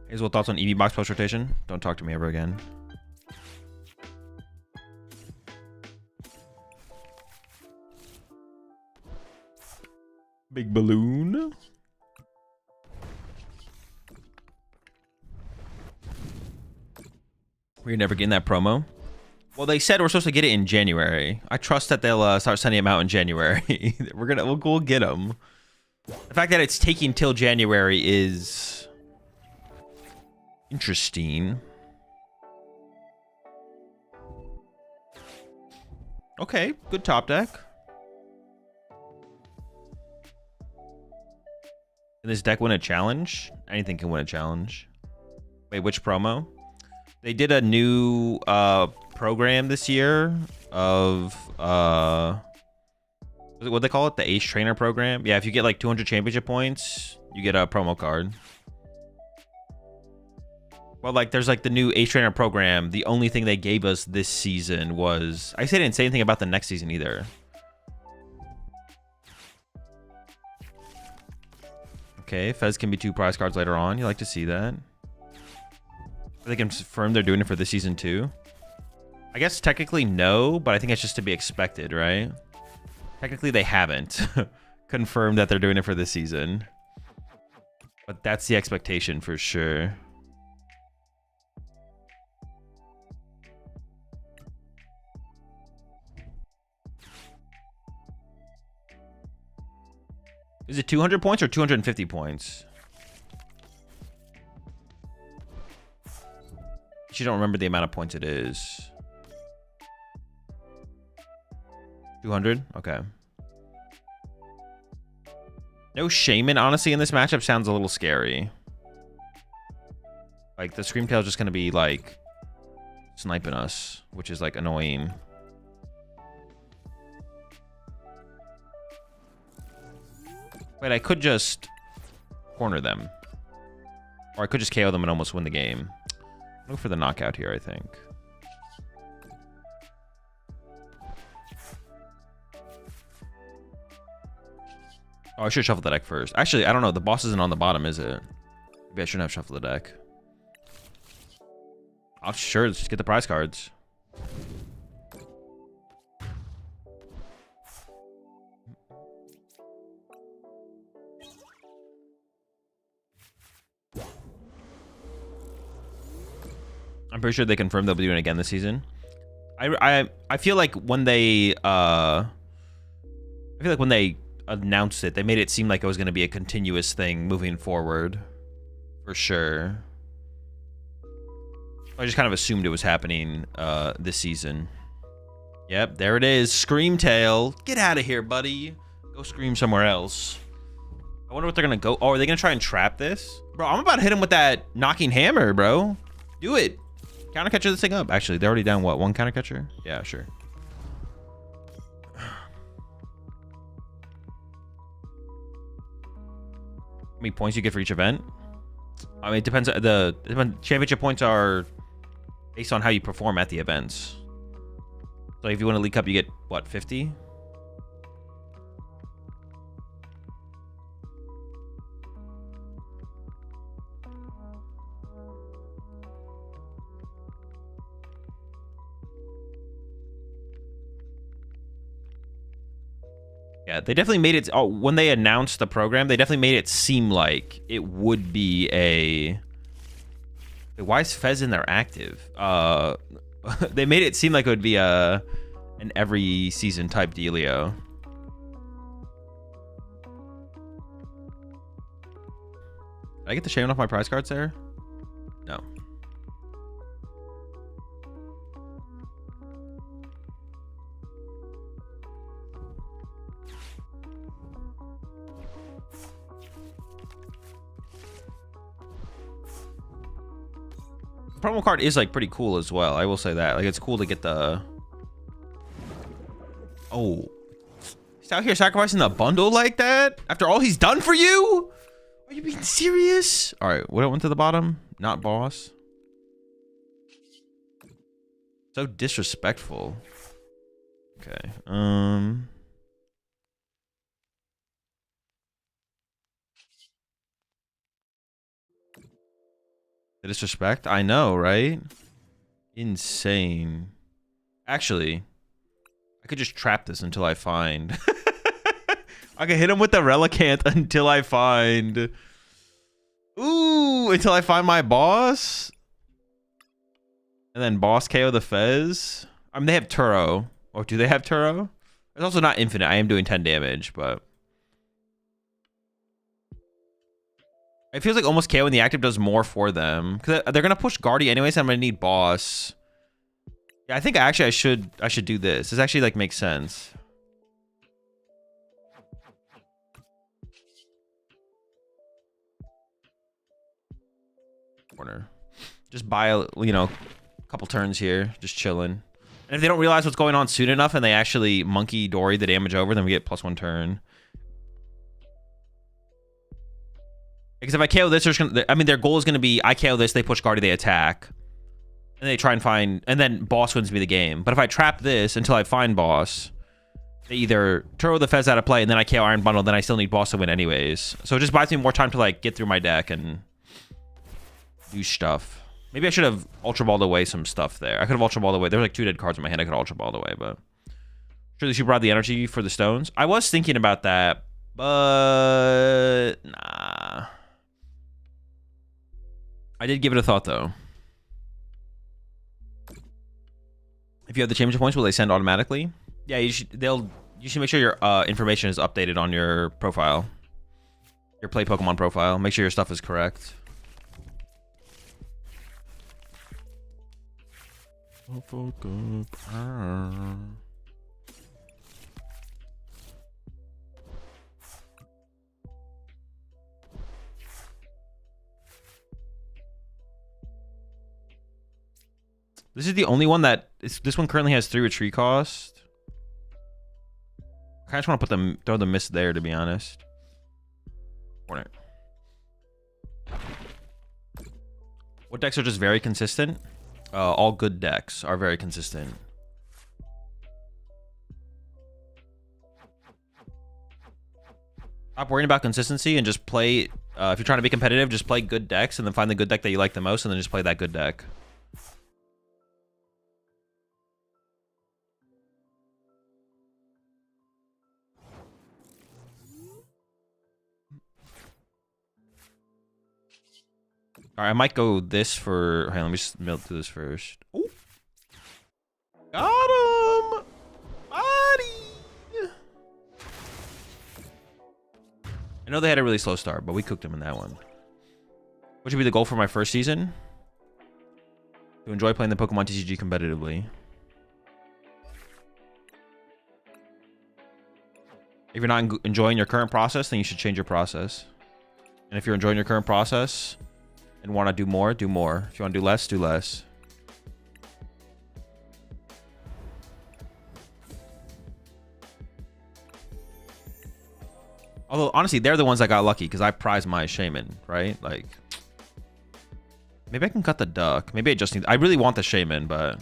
Here's what thoughts on EV box post rotation? Don't talk to me ever again. Big balloon. We're never getting that promo. Well, they said we're supposed to get it in January. I trust that they'll start sending them out in January. We'll get them. The fact that it's taking till January is interesting. Okay, good top deck. Can this deck win a challenge? Anything can win a challenge. Wait, which promo? They did a new program this year of what they call it, the Ace Trainer program. Yeah, if you get like 200 championship points, you get a promo card. Well, like there's like the new Ace Trainer program. The only thing they gave us this season was, I didn't say anything about the next season either. Okay, Fez can be 2 prize cards later on. You like to see that. They confirm they're doing it for this season too. I guess technically no, but I think it's just to be expected, right? Technically they haven't confirmed that they're doing it for this season. But that's the expectation for sure. Is it 200 points or 250 points? You don't remember the amount of points it is. 200? Okay. No Shaman, honestly, in this matchup sounds a little scary. Like, the Screamtail is just going to be, like, sniping us, which is, like, annoying. Wait, I could just corner them. Or I could just KO them and almost win the game. Look for the knockout here, I think. Oh, I should shuffle the deck first. Actually, I don't know. The boss isn't on the bottom, is it? Maybe I shouldn't have shuffled the deck. Oh, sure. Let's just get the prize cards. I'm pretty sure they confirmed they'll be doing it again this season. I feel like when they announced it, they made it seem like it was going to be a continuous thing moving forward, for sure. I just kind of assumed it was happening this season. Yep, there it is. Screamtail. Get out of here, buddy. Go scream somewhere else. I wonder what they're going to go. Oh, are they going to try and trap this? Bro, I'm about to hit him with that knocking hammer, bro. Do it. Counter catcher this thing up. Actually, they're already down, what, 1 counter catcher? Yeah, sure. How many points you get for each event? I mean, it depends. The championship points are based on how you perform at the events. So if you win a League Cup, you get, what, 50? Yeah, they definitely made it. Oh, when they announced the program, they definitely made it seem like it would be a. Why is Fez in there active? They made it seem like it would be an every season type dealio. Did I get the shame off my prize cards there? No. promo card is like pretty cool as well. I will say that. Like it's cool to get the. Oh, he's out here sacrificing the bundle like that after all he's done for you. Are you being serious? All right, what went to the bottom? Not boss. So disrespectful. Okay. The disrespect? I know, right? Insane. Actually, I could just trap this until I find. I can hit him with the Relicanth until I find. Ooh, until I find my boss. And then boss KO the Fez. I mean, they have Turo. Or do they have Turo? It's also not infinite. I am doing 10 damage, but. It feels like almost KO in the active does more for them. Because they're going to push Guardy anyways. I'm going to need boss. Yeah, I think actually I should do this. This actually like makes sense. Corner. Just buy a, you know, couple turns here, just chilling. And if they don't realize what's going on soon enough and they actually monkey Dory the damage over, then we get +1 turn. Because if I KO this, I mean, their goal is going to be I KO this, they push Guardy, they attack. And they try and find, and then boss wins me the game. But if I trap this until I find boss, they either throw the Fez out of play and then I KO Iron Bundle, then I still need boss to win anyways. So it just buys me more time to like get through my deck and do stuff. Maybe I should have Ultra Balled away some stuff there. I could have Ultra Balled away. There were like 2 dead cards in my hand. I could Ultra Balled away, but surely she brought the energy for the stones. I was thinking about that, but nah. I did give it a thought though. If you have the championship points, will they send automatically? Yeah, you should make sure your information is updated on your profile. Your Play Pokemon profile. Make sure your stuff is correct. This is the only one that this one currently has 3 retreat cost. I just want to throw the mist there, to be honest. Corner. What decks are just very consistent? All good decks are very consistent. Stop worrying about consistency and just play. If you're trying to be competitive, just play good decks and then find the good deck that you like the most and then just play that good deck. All right, I might go this for. Hey, let me just melt through this first. Ooh. Got him! Body! I know they had a really slow start, but we cooked them in that one. What should be the goal for my first season? To enjoy playing the Pokemon TCG competitively. If you're not enjoying your current process, then you should change your process. And if you're enjoying your current process and want to do more, do more. If you want to do less, do less. Although, honestly, they're the ones that got lucky because I prize my Shaman, right? Like, maybe I can cut the duck. Maybe I just need... I really want the Shaman, but...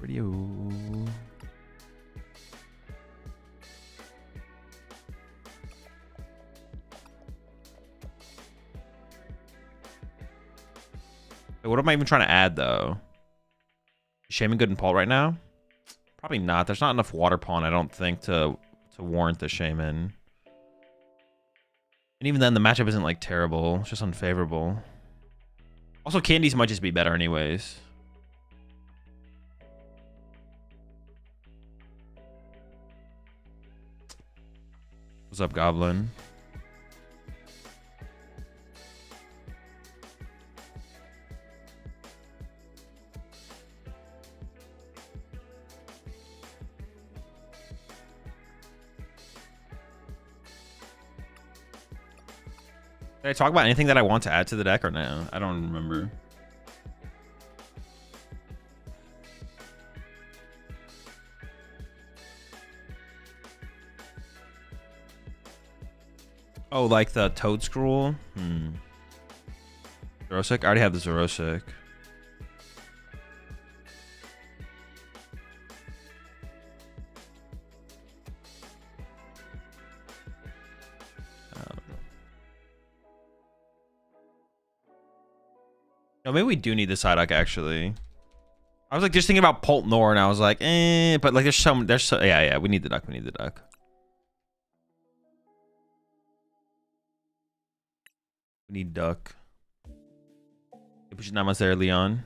Radio. What am I even trying to add, though? Is Shaman good in Paul right now? Probably not. There's not enough Water Pawn, I don't think, to warrant the Shaman. And even then, the matchup isn't, like, terrible. It's just unfavorable. Also, Candies might just be better anyways. What's up, Goblin? Did I talk about anything that I want to add to the deck or no? I don't remember. Oh, like the Toad Scroll? Zerosic? I already have the Zerosic. No, maybe we do need the Psyduck, actually. I was like just thinking about Poltnor, and I was like, but like yeah, we need the duck, we need the duck. We need duck. You push Namas there, Leon.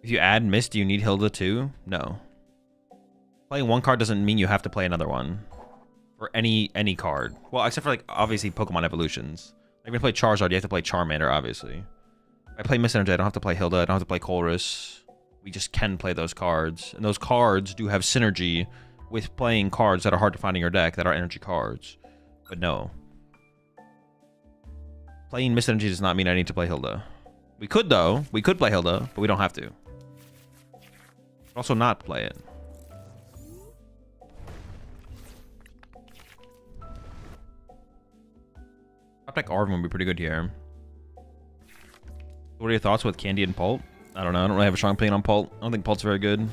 If you add Mist, do you need Hilda too? No. Playing one card doesn't mean you have to play another one. For any card. Well, except for like obviously Pokemon evolutions. Like when I play Charizard, you have to play Charmander, obviously. If I play Mist Energy, I don't have to play Hilda, I don't have to play Colress. We just can play those cards. And those cards do have synergy with playing cards that are hard to find in your deck that are energy cards. But no. Playing Mist Energy does not mean I need to play Hilda. We could though. We could play Hilda, but we don't have to. Also not play it. Top deck Arvin would be pretty good here. What are your thoughts with Candy and Pult? I don't know. I don't really have a strong opinion on Pult. I don't think Pult's very good.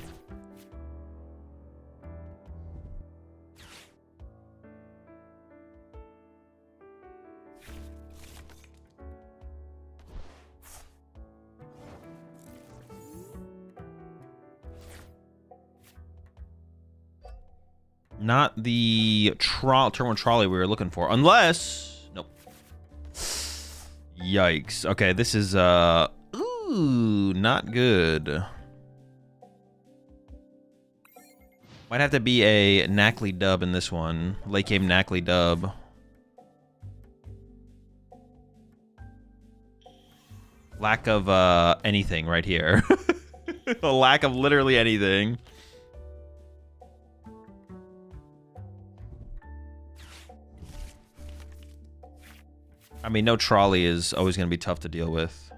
Not the turn one trolley we were looking for. Unless... Nope. Yikes. Okay, this is... Ooh, not good. Might have to be a Knackley dub in this one. Late game Knackley dub. Lack of anything right here. A lack of literally anything. I mean, no trolley is always going to be tough to deal with.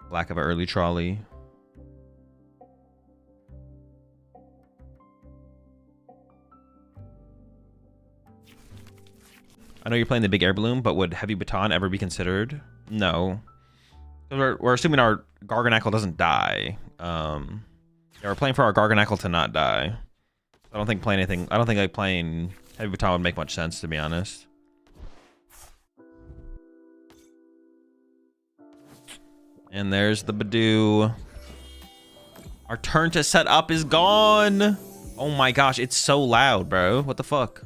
Lack of an early trolley. I know you're playing the big air balloon, but would Heavy Baton ever be considered? No. We're assuming our Garganacl doesn't die. Yeah, we're playing for our Garganacl to not die. I don't think playing anything... I don't think like playing Heavy Baton would make much sense, to be honest. And there's the Badoo. Our turn to set up is gone. Oh my gosh, it's so loud, bro. What the fuck?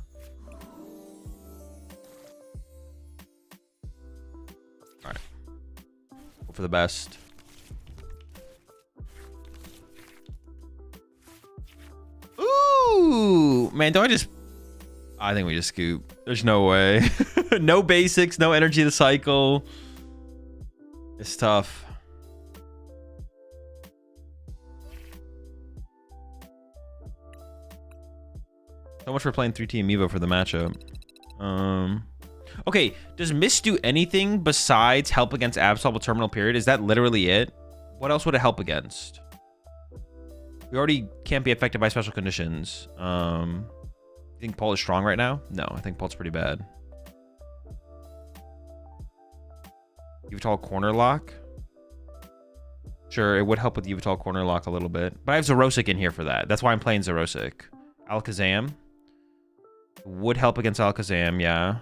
All right. Hope for the best. Ooh, man, do I just... I think we just scoop. There's no way. No basics, no energy to cycle. It's tough. So much for playing 3T Amiibo for the matchup. Okay, does Mist do anything besides help against Absolute Terminal Period? Is that literally it? What else would it help against? We already can't be affected by special conditions. You think Paul is strong right now? No, I think Paul's pretty bad. Yveltal Corner Lock? Sure, it would help with Yveltal Corner Lock a little bit. But I have Zerosic in here for that. That's why I'm playing Zerosic. Alakazam. Would help against Alakazam, yeah.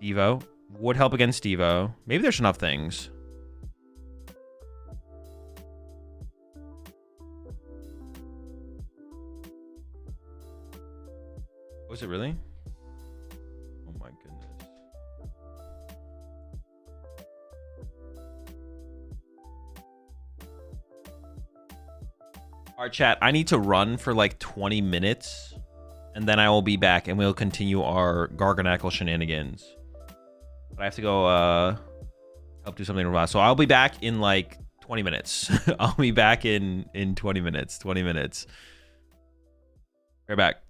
Devo. Would help against Devo. Maybe there's enough things. Was it really? Oh my goodness. All right, chat. I need to run for like 20 minutes. And then I will be back and we'll continue our Garganacl shenanigans. But I have to go help do something real fast. So I'll be back in like 20 minutes. I'll be back in 20 minutes. 20 minutes. Right back.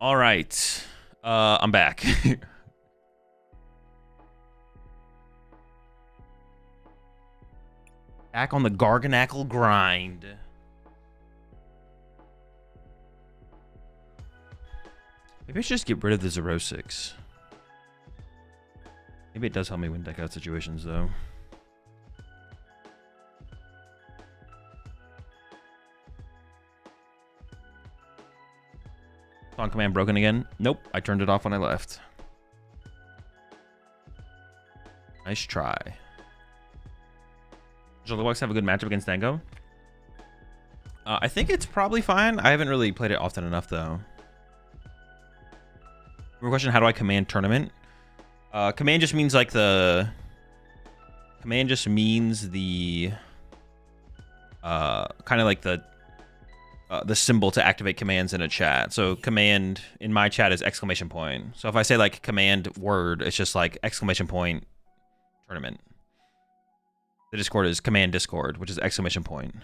All right. I'm back. Back on the Garganacl grind. Maybe I should just get rid of the 0-6. Maybe it does help me win deck out situations, though. Song command broken again? Nope, I turned it off when I left. Nice try. Does the Bucks have a good matchup against Dango? I think it's probably fine. I haven't really played it often enough, though. Question, how do I command tournament? Command just means like the... Command just means the... kind of like the symbol to activate commands in a chat. So command in my chat is exclamation point. So if I say like command word, it's just like exclamation point tournament. The Discord is command Discord, which is exclamation point.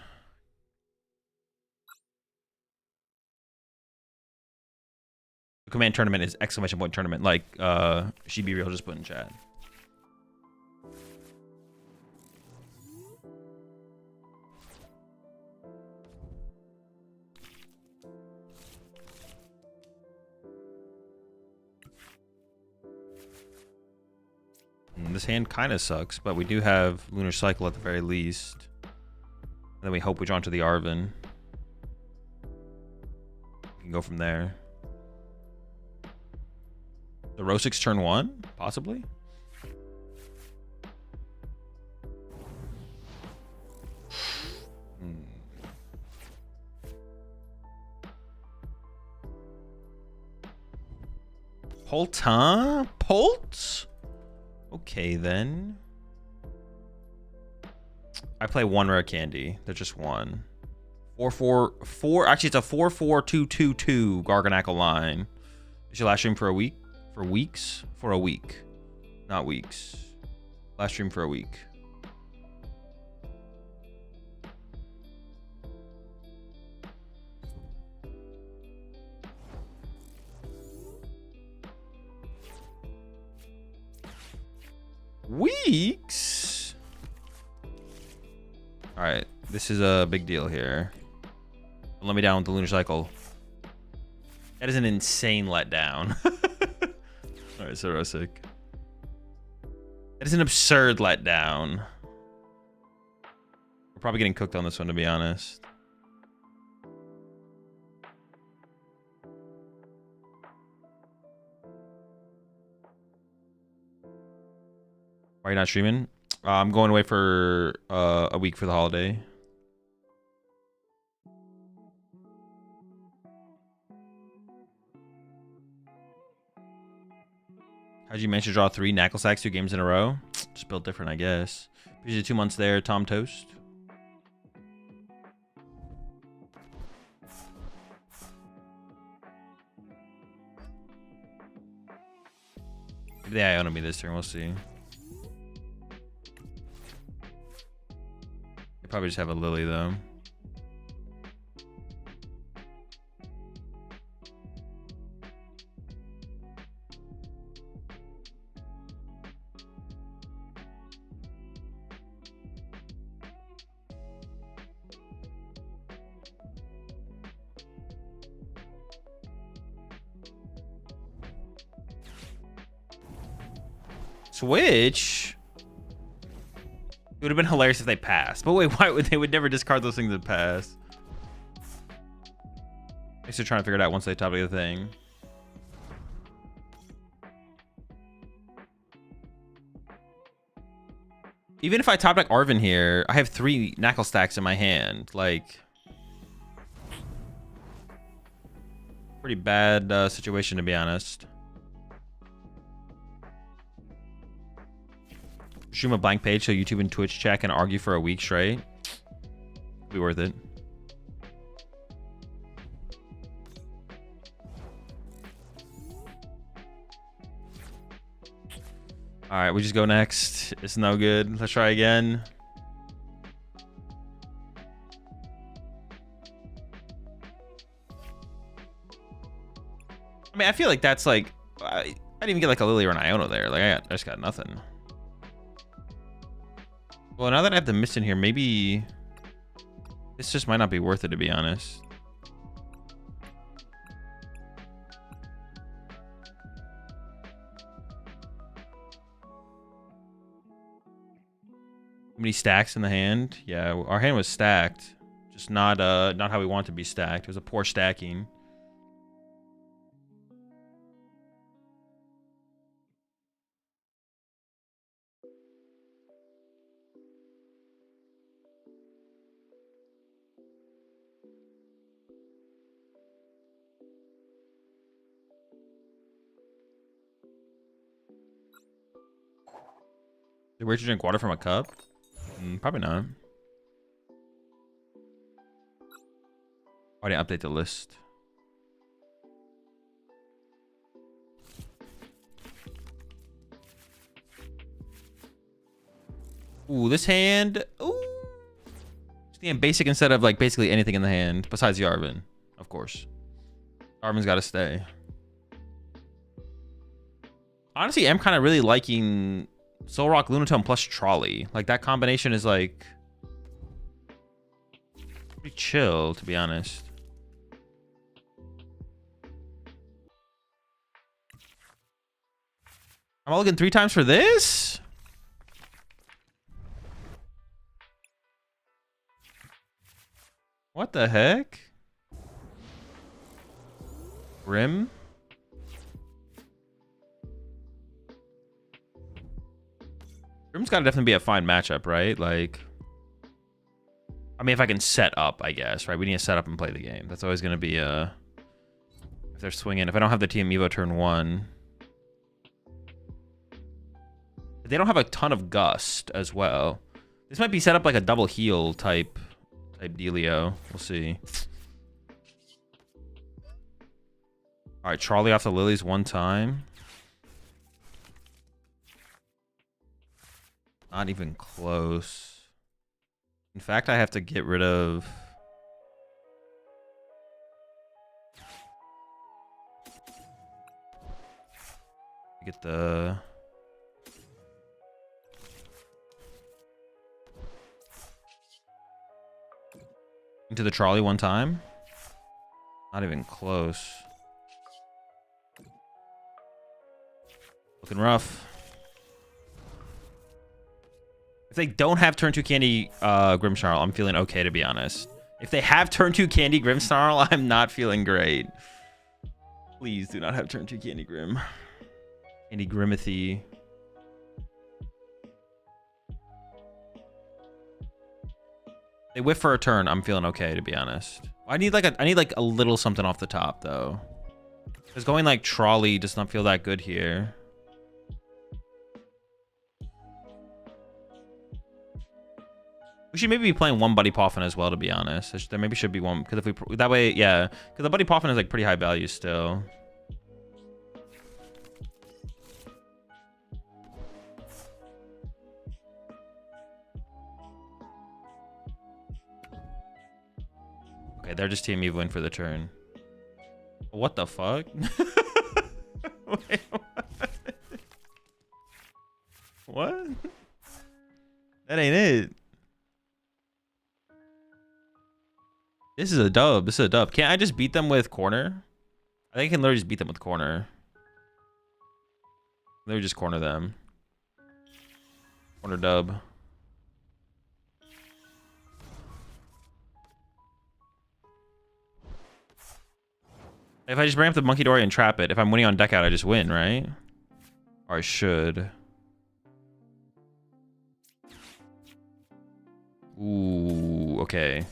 The command tournament is exclamation point tournament, like She Be Real just put in chat. This hand kind of sucks, but we do have Lunar Cycle at the very least. And then we hope we draw into the Arvin. We can go from there. The Rosix turn 1? Possibly? Polt, huh? Polt? Okay, then. I play one rare candy. There's just one. 4-4-4. Actually, it's a 4-4-2-2-2 Garganacl line. Is your last stream for a week? For weeks? For a week. Not weeks. Last stream for a week. Weeks? Alright, this is a big deal here. Let me down with the Lunar Cycle. That is an insane letdown. Alright, so Rosic. That is an absurd letdown. We're probably getting cooked on this one, to be honest. Why are you not streaming? I'm going away for a week for the holiday. How'd you manage to draw 3 Knackle Sacks 2 games in a row? Just built different, I guess. Appreciate 2 months there, Tom Toast. Maybe they Iona me this turn, we'll see. They probably just have a Lily, though. Switch? It would have been hilarious if they passed. But wait, why would they would never discard those things that pass? I guess they're trying to figure it out once they top the thing. Even if I top deck Arvin here, I have 3 Knackle stacks in my hand. Like, pretty bad situation, to be honest. Stream a blank page so YouTube and Twitch chat can argue for a week straight. Be worth it. All right, we just go next. It's no good. Let's try again. I mean, I feel like that's like I didn't even get like a Lily or an Iona there. Like I just got nothing. Well, now that I have the mist in here, maybe this just might not be worth it, to be honest. How many stacks in the hand? Yeah, our hand was stacked, just not how we want to be stacked. It was a poor stacking. Did we drink water from a cup? Probably not. Why didn't I update the list? Ooh, this hand. Ooh. Stand basic instead of like basically anything in the hand besides Yarvin, of course. Yarvin's got to stay. Honestly, I'm kind of really liking Soul Rock, Lunatone plus Trolley. Like that combination is like pretty chill, to be honest. I'm looking 3 times for this. What the heck? Grim? Grim's gotta definitely be a fine matchup, right? Like, I mean, if I can set up, I guess, right? We need to set up and play the game. That's always gonna be if they're swinging. If I don't have the Team Evo turn 1. They don't have a ton of gust as well. This might be set up like a double heal type dealio. We'll see. All right, Trolley off the Lilies 1 time. Not even close. In fact, I have to get rid of... Get the... Into the Trolley 1 time. Not even close. Looking rough. If they don't have turn 2 Candy Grimmsnarl, I'm feeling okay, to be honest. If they have turn 2 Candy Grimmsnarl, I'm not feeling great. Please do not have turn 2 Candy Grim. Candy Grimmothy. They whiff for a turn, I'm feeling okay, to be honest. I need like a little something off the top though. Because going like Trolley does not feel that good here. We should maybe be playing 1 Buddy Poffin as well, to be honest. There maybe should be 1, because if we that way, yeah, because the Buddy Poffin is like pretty high value still. Okay, they're just Team Evo in for the turn. What the fuck? Wait, what? That ain't it. This is a dub. This is a dub. Can't I just beat them with corner? I think I can literally just beat them with corner. Literally just corner them. Corner dub. If I just bring up the Monkey Dory and trap it, if I'm winning on deck out, I just win, right? Or I should. Ooh, okay.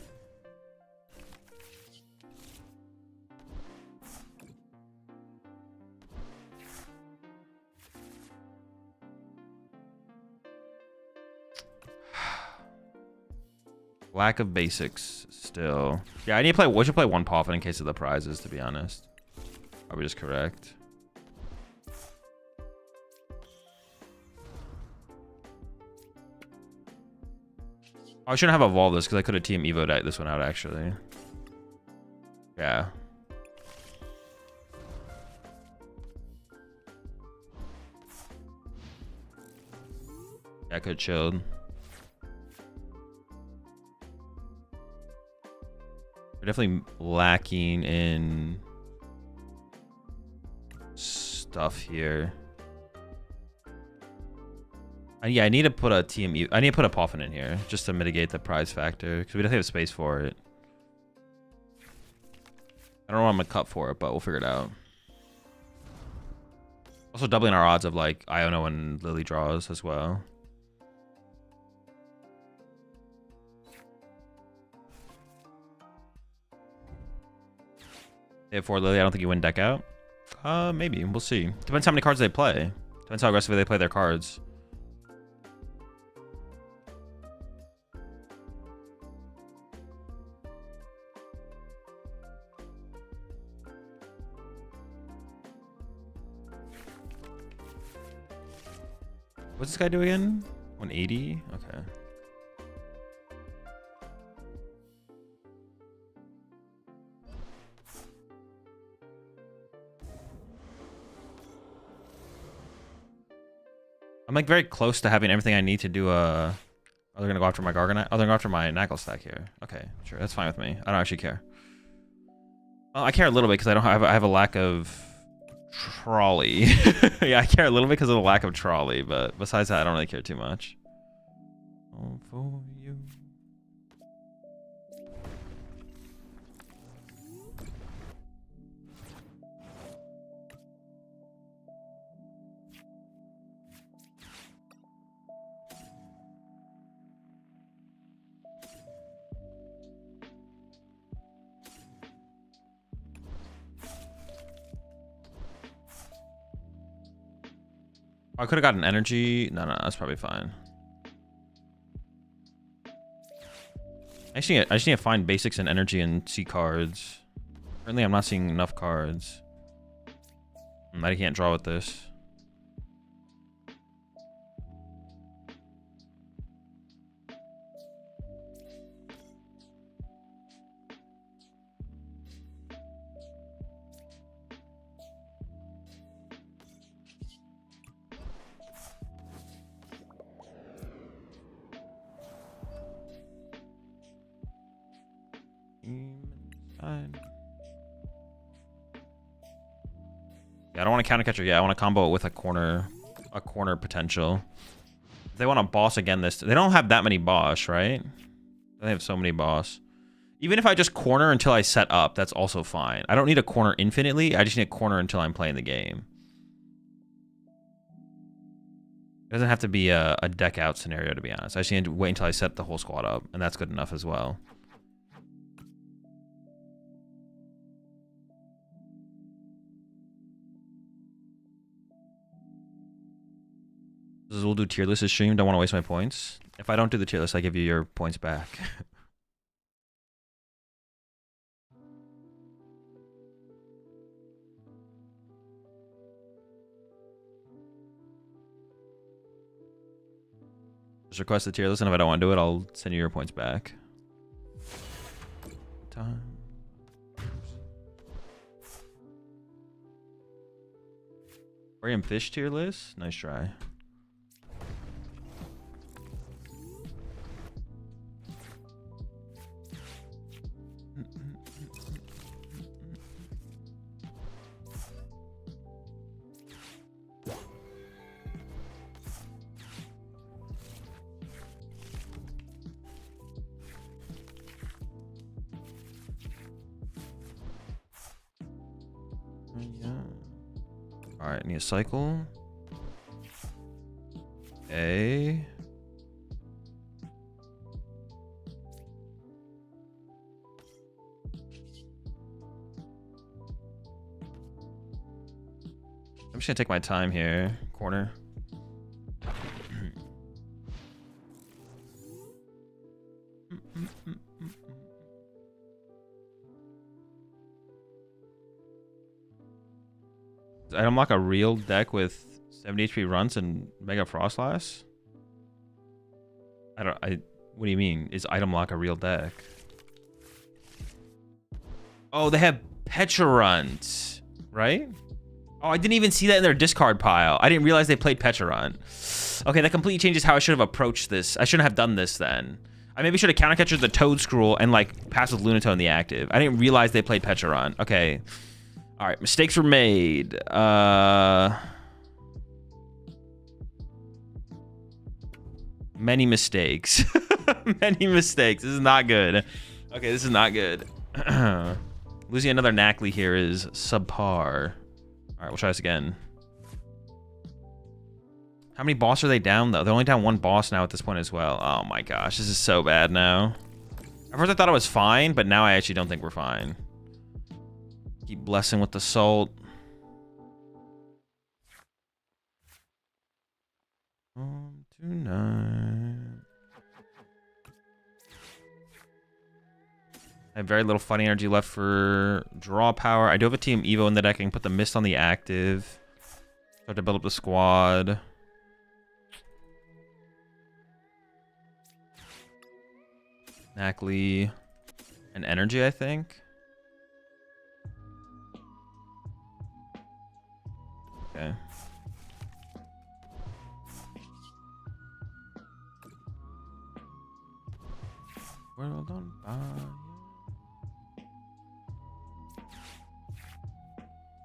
Lack of basics still. Yeah, I need to play. We should play 1 Poffin in case of the prizes, to be honest. Are we just correct? Oh, I shouldn't have evolved this because I could have Team Evo'd this one out actually. Yeah. I could have chilled. We're definitely lacking in stuff here. Yeah, I need to put a TME. I need to put a Poffin in here just to mitigate the prize factor because we don't have space for it. I don't know what I'm gonna cut for it, but we'll figure it out. Also doubling our odds of like Iono and Lily draws as well. They have 4 Lily. I don't think you win deck out. Maybe. We'll see. Depends how many cards they play. Depends how aggressively they play their cards. What's this guy do again? 180? Okay. I'm like very close to having everything I need to do a... Oh, they're gonna go after my Garganacl? Oh, they're gonna go after my Knuckle stack here. Okay, sure, that's fine with me. I don't actually care. Well, I care a little bit because I have a lack of trolley. Yeah, I care a little bit because of the lack of trolley, but besides that, I don't really care too much. All for you. I could have gotten energy. No, that's probably fine. I just need to find basics and energy and see cards. Currently, I'm not seeing enough cards. I can't draw with this. Yeah, I don't want to counter catcher. Yeah, I want to combo it with a corner potential. If they want to boss again this, they don't have that many boss, right? They have so many boss. Even if I just corner until I set up, that's also fine. I don't need a corner infinitely. I just need a corner until I'm playing the game. It doesn't have to be a deck out scenario, to be honest. I just need to wait until I set the whole squad up, and that's good enough as well. We'll do tier list this stream. Don't want to waste my points. If I don't do the tier list, I give you your points back. Just request the tier list, and if I don't want to do it, I'll send you your points back. Time. Aquarium fish tier list? Nice try. Alright, need a cycle. A. I'm just gonna take my time here. Corner. Does item lock a real deck with 70 HP runs and Mega Frostlass? What do you mean? Is item lock a real deck? Oh, they have Petra runs, right? Oh, I didn't even see that in their discard pile. I didn't realize they played Pecharon. Okay, that completely changes how I should have approached this. I shouldn't have done this then. I maybe should have countercatchered the Toad Scroll and like passed with Lunatone in the active. I didn't realize they played Pecharon. Okay. All right, mistakes were made. Many mistakes. Many mistakes. This is not good. Okay, this is not good. Losing another Nacli here is subpar. All right, we'll try this again. How many boss are they down, though? They're only down one boss now at this point as well. Oh, my gosh. This is so bad now. At first, I thought I was fine, but now I actually don't think we're fine. Keep blessing with the salt. 1, 2, 9. I have very little fighting energy left for draw power. I do have a Team Evo in the deck. I can put the Mist on the active. Start to build up the squad. Nacli and energy, I think. Okay. World on fire.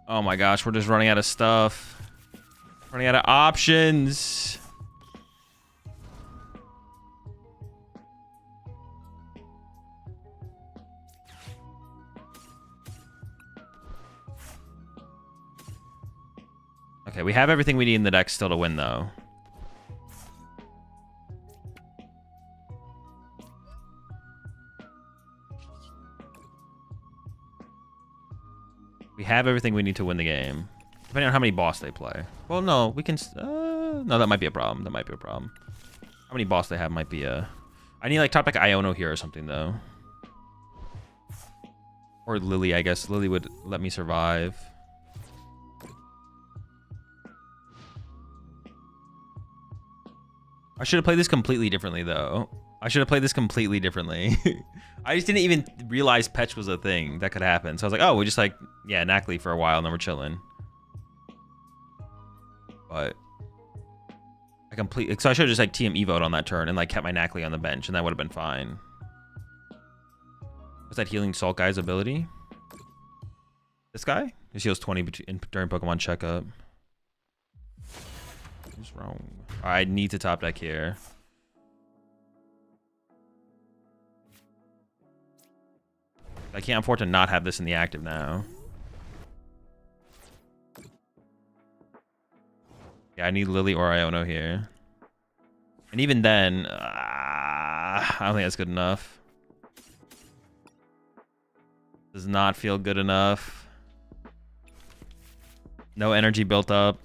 Oh my gosh, we're just running out of stuff. Running out of options. Okay, we have everything we need in the deck still to win, though. We have everything we need to win the game. Depending on how many boss they play. Well, no, we can... no, that might be a problem. That might be a problem. How many boss they have might be a... I need, like, top deck Iono here or something, though. Or Lily, I guess. Lily would let me survive. I should have played this completely differently, though. I should have played this completely differently. I just didn't even realize Petch was a thing that could happen. So I was like, oh, we just like, yeah, Nacli for a while, and then we're chilling. But so I should have just like TM Evo'd on that turn and like kept my Nacli on the bench, and that would have been fine. Was that Healing Salt guy's ability? This guy? This heals 20 during Pokemon checkup. What's wrong? I need to top deck here. I can't afford to not have this in the active now. Yeah, I need Lily or Iono here. And even then, I don't think that's good enough. Does not feel good enough. No energy built up.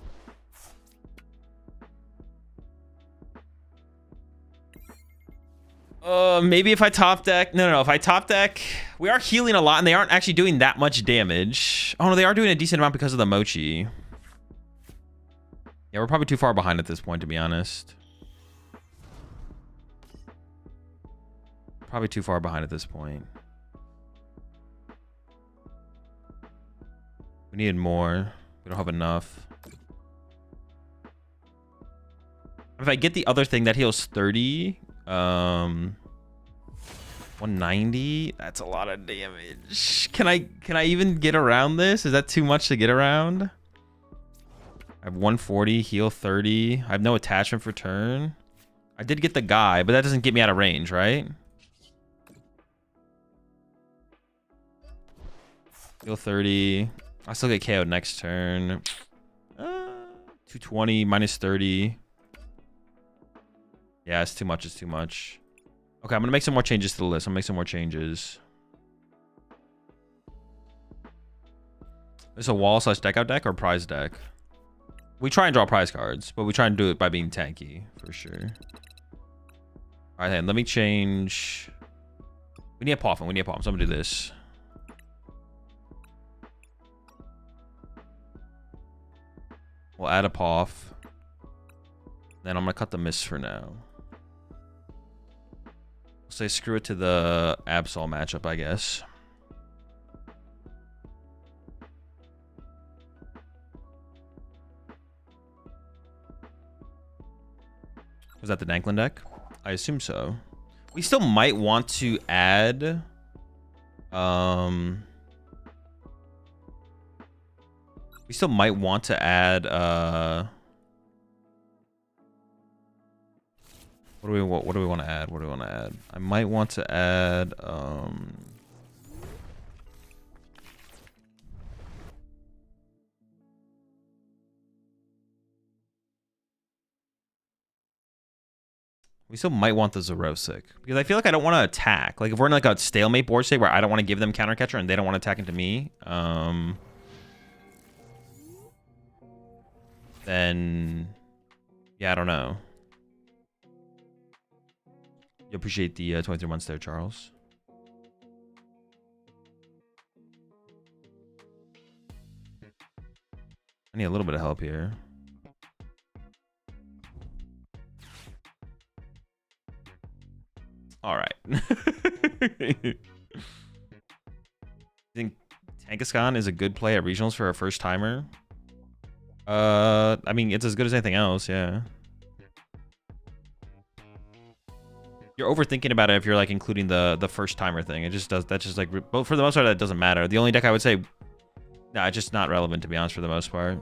Maybe if I top deck... No. If I top deck... We are healing a lot, and they aren't actually doing that much damage. Oh, no, they are doing a decent amount because of the Mochi. Yeah, we're probably too far behind at this point, to be honest. Probably too far behind at this point. We needed more. We don't have enough. If I get the other thing that heals 30... 190, that's a lot of damage. Can I even get around this? Is that too much to get around? I have 140, heal 30. I have no attachment for turn. I did get the guy, but that doesn't get me out of range, right? Heal 30. I still get KO'd next turn. 220 minus 30. Yeah, it's too much. It's too much. Okay, I'm going to make some more changes to the list. I'm going to make some more changes. Is this a wall / deck out deck or prize deck? We try and draw prize cards, but we try and do it by being tanky, for sure. All right, then, let me change. We need a Poffin. We need a Poffin. So I'm going to do this. We'll add a Poff. Then I'm going to cut the Mist for now. Say screw it to the Absol matchup, I guess. Was that the Danklin deck? I assume so. We still might want to add... we still might want to add... What do we want to add? What do we want to add? I might want to add... We still might want the Zerosic. Because I feel like I don't want to attack. Like, if we're in like a stalemate board state where I don't want to give them counter catcher and they don't want to attack into me, then... yeah, I don't know. You appreciate the 23 months there, Charles. I need a little bit of help here. All right. I think Tankaskhan is a good play at regionals for a first timer. I mean, it's as good as anything else, yeah. You're overthinking about it if you're like including the first timer thing. It just does, that's just like, but for the most part, that doesn't matter. The only deck I would say, nah, it's just not relevant to be honest for the most part.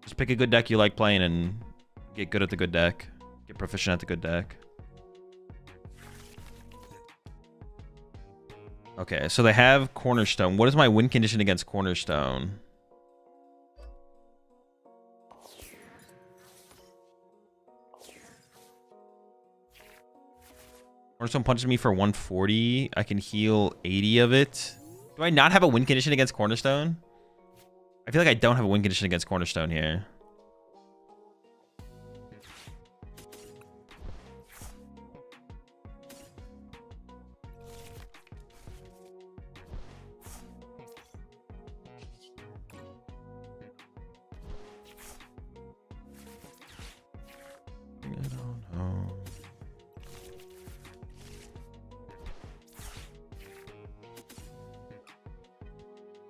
Just pick a good deck you like playing and get good at the good deck. Get proficient at the good deck. Okay, so they have Cornerstone. What is my win condition against Cornerstone? Cornerstone punches me for 140. I can heal 80 of it. Do I not have a win condition against Cornerstone? I feel like I don't have a win condition against Cornerstone here. I don't know.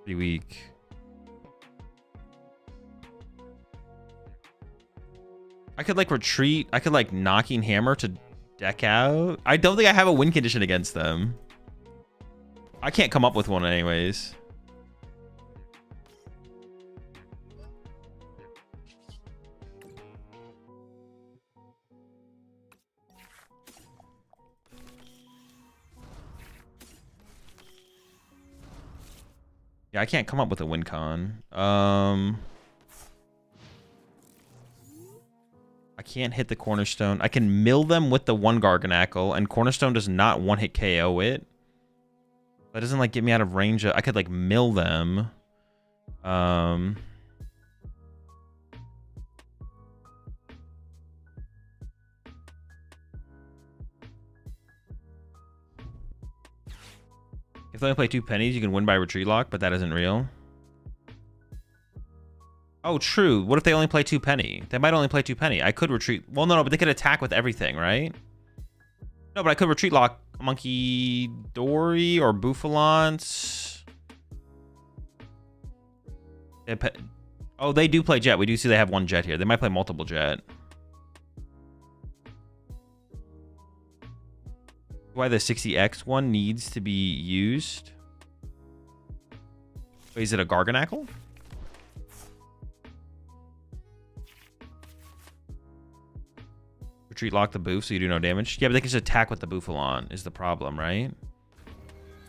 Pretty weak. I could like retreat. I could like Knocking Hammer to deck out. I don't think I have a win condition against them. I can't come up with one anyways. Yeah, I can't come up with a win con. I can't hit the Cornerstone. I can mill them with the one Garganacl, and Cornerstone does not one-hit KO it. That doesn't like get me out of range. I could like mill them. If they only play 2 pennies, you can win by retreat lock, but that isn't real. Oh, true. What if they only play 2 penny? They might only play 2 penny. I could retreat. Well, no, but they could attack with everything, right? No, but I could retreat lock Monkey Dory or Bouffalance. Oh, they do play jet. We do see they have 1 jet here. They might play multiple jet. Why the 60x one needs to be used? Wait, is it a Garganacl? Retreat lock the boof so you do no damage. Yeah, but they can just attack with the Bouffalon is the problem, right?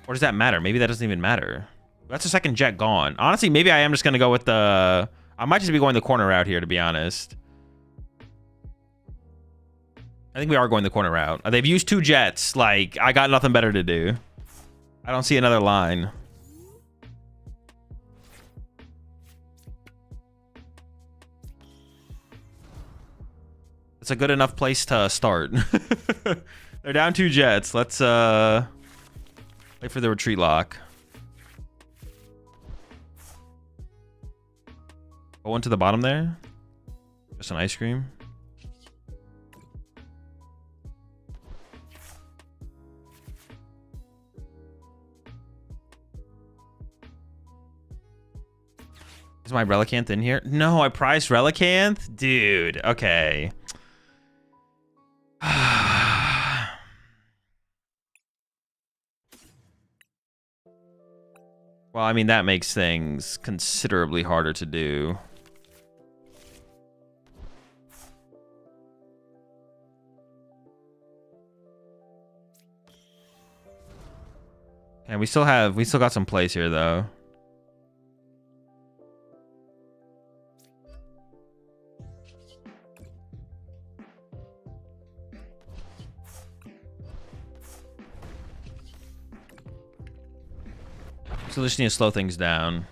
Or does that matter? Maybe that doesn't even matter. That's the second jet gone. Honestly, maybe I am just going to go with the... I might just be going the corner route here, to be honest. I think we are going the corner route. They've used 2 jets. Like, I got nothing better to do. I don't see another line. It's a good enough place to start. They're down 2 jets. Let's wait for the retreat lock. Go one to the bottom there. Just an ice cream. Is my Relicanth in here? No, I priced Relicanth? Dude, okay. Well, I mean, that makes things considerably harder to do. And we still got some plays here though. So we just need to slow things down.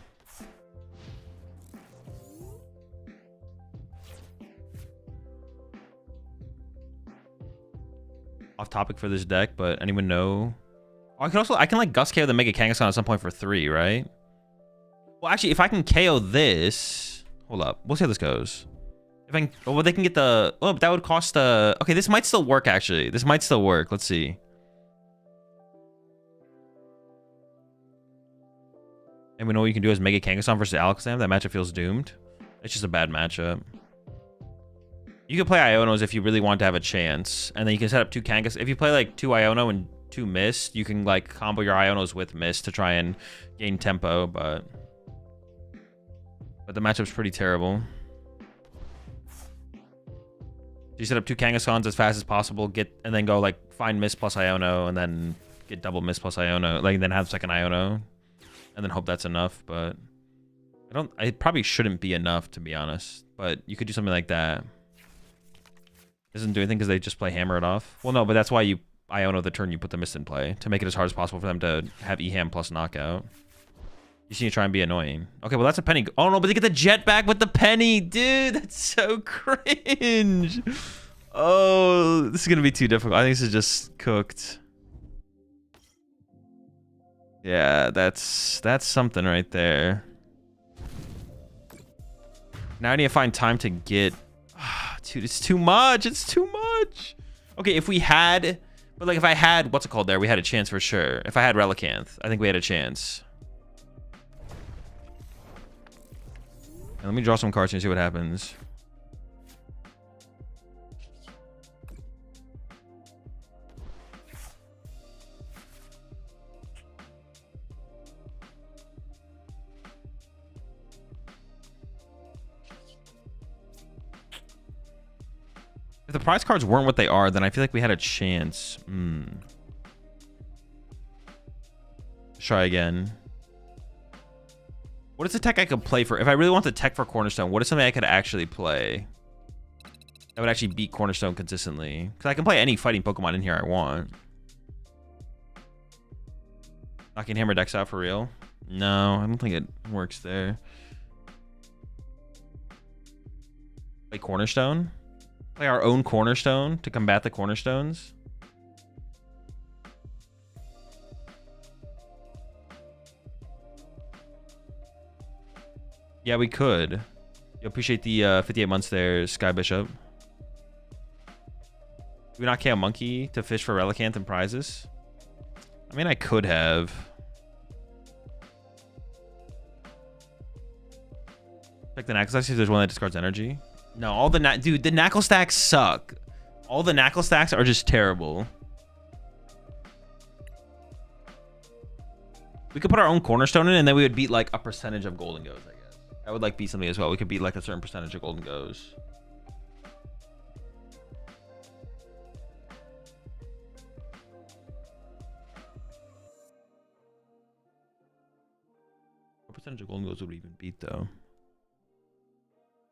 Off topic for this deck, but anyone know? Oh, I can like Gust KO the Mega Kangaskhan at some point for 3, right? Well, actually, if I can KO this, hold up, we'll see how this goes. If I can, well, they can get the, oh, that would cost okay, this might still work actually. This might still work. Let's see. And we know what you can do as Mega Kangaskhan versus Alakazam. That matchup feels doomed. It's just a bad matchup. You can play Ionos if you really want to have a chance. And then you can set up 2 Kangaskhan. If you play like 2 Iono and 2 Mist, you can like combo your Ionos with Mist to try and gain tempo, but the matchup's pretty terrible. You set up 2 Kangaskhan's as fast as possible, and then go like find Mist plus Iono, and then get double Mist plus Iono, like then have second Iono. And then hope that's enough, but it probably shouldn't be enough, to be honest. But you could do something like that. Doesn't do anything because they just play hammer it off. Well, no, but that's why you Iono the turn you put the Mist in play, to make it as hard as possible for them to have EHAM plus knockout. You just need to try and be annoying. Okay, well that's a penny. Oh no, but they get the jet back with the penny, dude. That's so cringe. Oh, this is gonna be too difficult. I think this is just cooked. Yeah, that's something right there. Now I need to find time to get... dude, it's too much. It's too much. Okay, if we had... But like if I had... What's it called there? We had a chance for sure. If I had Relicanth, I think we had a chance. And let me draw some cards and see what happens. If the prize cards weren't what they are, then I feel like we had a chance. Let's try again. What is the tech I could play for? If I really want the tech for Cornerstone, what is something I could actually play that would actually beat Cornerstone consistently? Because I can play any fighting Pokemon in here I want. Knocking Hammer decks out for real? No, I don't think it works there. Play Cornerstone? Play our own Cornerstone to combat the Cornerstones? Yeah, we could. You appreciate the 58 months there, Sky Bishop. Do we not KO Monkey to fish for Relicanth and prizes? I mean, I could have. Check the Knackle stacks if there's one that discards energy. No, all the dude, the Knackle stacks suck. All the Knackle stacks are just terrible. We could put our own Cornerstone in, and then we would beat like a percentage of Golden Goes, I guess. That would like be something as well. We could beat like a certain percentage of Golden Goes. What percentage of Golden Goes would we even beat though?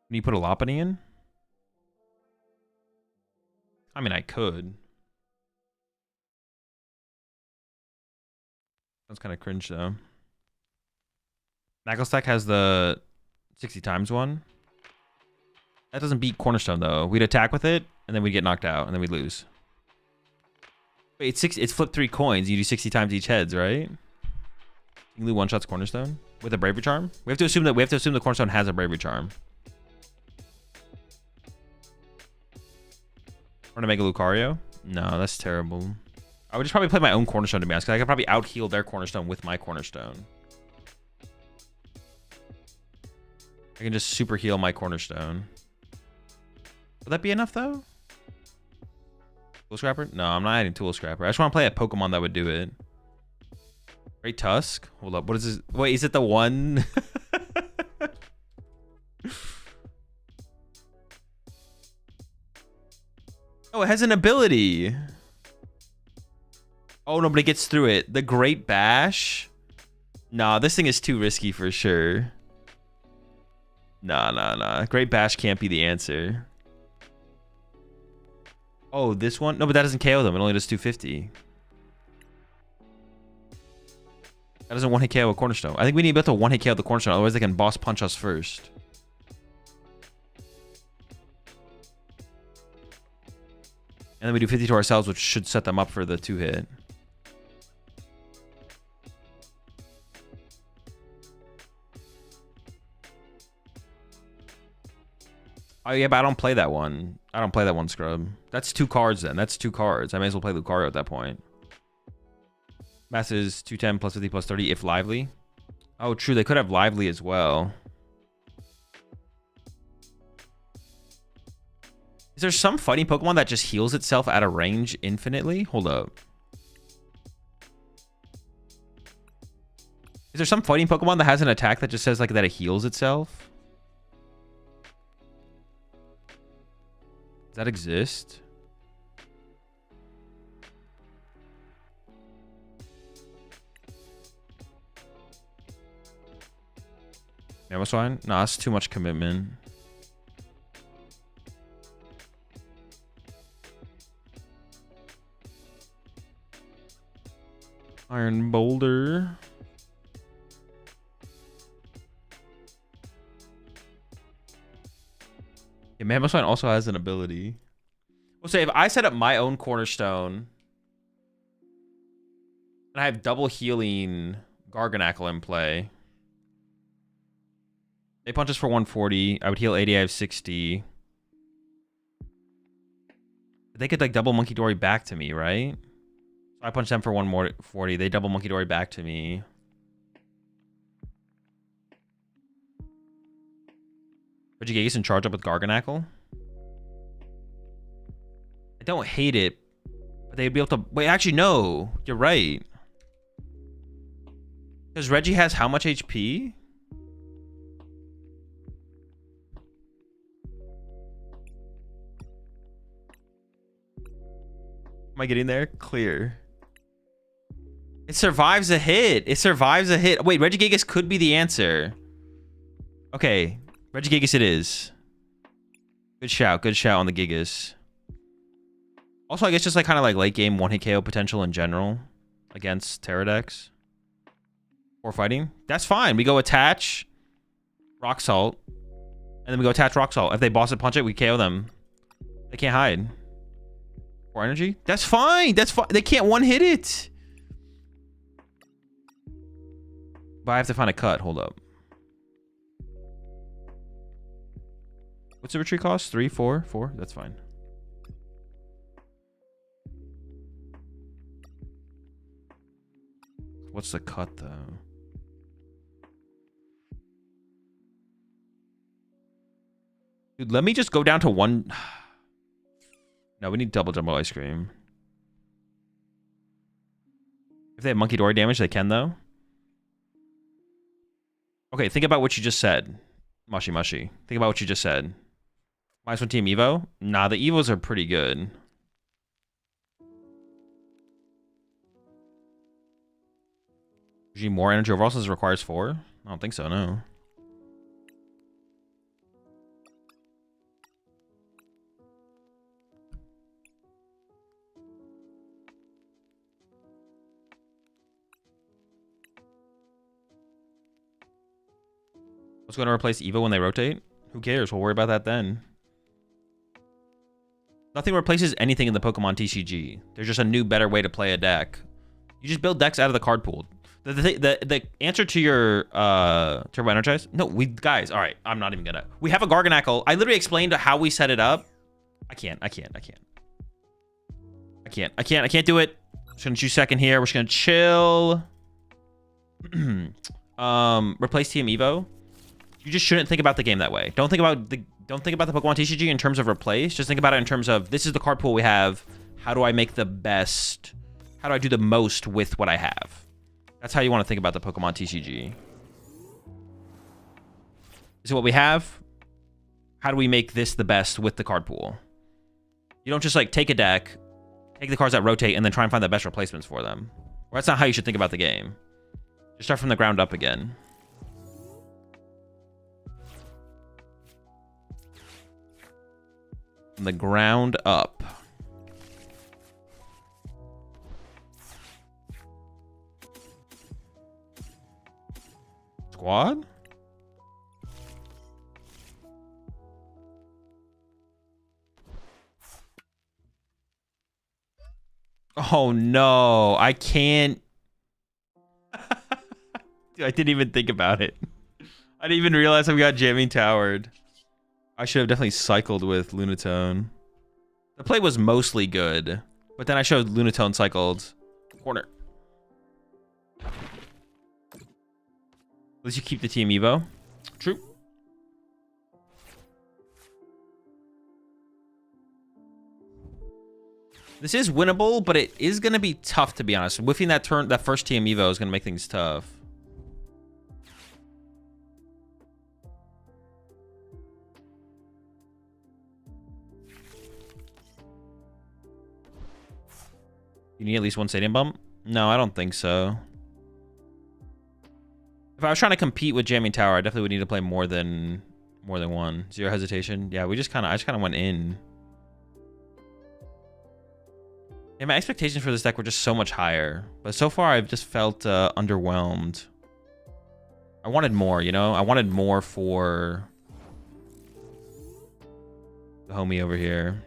Can you put a Lopunny in? I mean, I could. That's kind of cringe though. Knackle stack has the 60 times one. That doesn't beat Cornerstone though. We'd attack with it, and then we'd get knocked out, and then we'd lose. Wait, it's flip 3 coins. You do 60 times each heads, right? You can one shots Cornerstone with a Bravery Charm. We have to assume the Cornerstone has a Bravery Charm. Or to make a Lucario? No, that's terrible. I would just probably play my own Cornerstone to be honest, because I could probably out-heal their Cornerstone with my Cornerstone. I can just super heal my cornerstone. Would that be enough though? Tool Scrapper? No, I'm not adding Tool Scrapper. I just want to play a Pokemon that would do it. Great Tusk? Hold up. What is this? Wait, is it the one? Oh, it has an ability. Oh, nobody gets through it. The Great Bash? Nah, this thing is too risky for sure. Nah. Great Bash can't be the answer. Oh, this one? No, but that doesn't KO them. It only does 250. That doesn't one-hit KO a Cornerstone. I think we need to be able to one-hit KO the Cornerstone. Otherwise, they can boss punch us first. And then we do 50 to ourselves, which should set them up for the 2-hit. Oh, yeah, but I don't play that one. I don't play that one, Scrub. That's 2 cards, then. That's 2 cards. I may as well play Lucario at that point. Mass is 210 plus 50 plus 30 if lively. Oh, true. They could have lively as well. Is there some fighting Pokemon that just heals itself out of range infinitely? Hold up. Is there some fighting Pokemon that has an attack that just says like that it heals itself? Does that exist? Mamoswine? Nah, that's too much commitment. Iron Boulder. Yeah, Mamoswine also has an ability. We'll say if I set up my own Cornerstone and I have double healing Garganacl in play. They punch us for 140. I would heal 80. I have 60. They could like double Monkey Dory back to me, right? So I punch them for 140. They double Monkey Dory back to me. Regigigas and charge up with Garganacl. I don't hate it, but they'd be able to. Wait, actually, no. You're right. Because Reggie has how much HP? Am I getting there? Clear. It survives a hit. It survives a hit. Wait, Regigigas could be the answer. Okay. Regigigas it is. Good shout. Good shout on the Gigas. Also, I guess just like kind of like late game one-hit KO potential in general against Terradex. Or fighting. That's fine. We go attach Rock Salt. And then we go attach Rock Salt. If they boss it, punch it, we KO them. They can't hide. Or energy? That's fine. That's fine. They can't one-hit it. But I have to find a cut. Hold up. What's the retreat cost? 3, 4, 4? That's fine. What's the cut, though? Dude, let me just go down to 1... No, we need double jumbo ice cream. If they have Monkey Dory damage, they can, though. Okay, think about what you just said. Mushy. Think about what you just said. -1 team Evo? Nah, the Evos are pretty good. Usually more energy overall since it requires 4? I don't think so, no. What's going to replace Evo when they rotate? Who cares? We'll worry about that then. Nothing replaces anything in the Pokemon TCG. There's just a new, better way to play a deck. You just build decks out of the card pool. The answer to your Turbo Energize? No, guys, all right, I'm not even gonna. We have a Garganacl. I literally explained how we set it up. I can't do it. Just gonna choose second here. We're just gonna chill. Replace Team Evo. you just shouldn't think about the game that way. Don't think about the Pokemon TCG in terms of replace. Just think about it in terms of, this is the card pool we have. How do I make the best? How do I do the most with what I have? That's how you want to think about the Pokemon TCG. This is what we have. How do we make this the best with the card pool? You don't just like take a deck, take the cards that rotate, and then try and find the best replacements for them. Or that's not how you should think about the game. Just start from the ground up again. From the ground up. Squad? Oh no, I can't. Dude, I didn't even think about it. I didn't even realize I got jamming towered. I should have definitely cycled with Lunatone. The play was mostly good, but then I showed Lunatone cycled corner. At least you keep the Team Evo. True. This is winnable, but it is going to be tough, to be honest. Whiffing that first Team Evo is going to make things tough. You need at least one stadium bump? No, I don't think so. If I was trying to compete with Jamming Tower, I definitely would need to play more than one. Zero hesitation. Yeah, I just kind of went in. Yeah, my expectations for this deck were just so much higher. But so far, I've just felt underwhelmed. I wanted more, you know? I wanted more for the homie over here.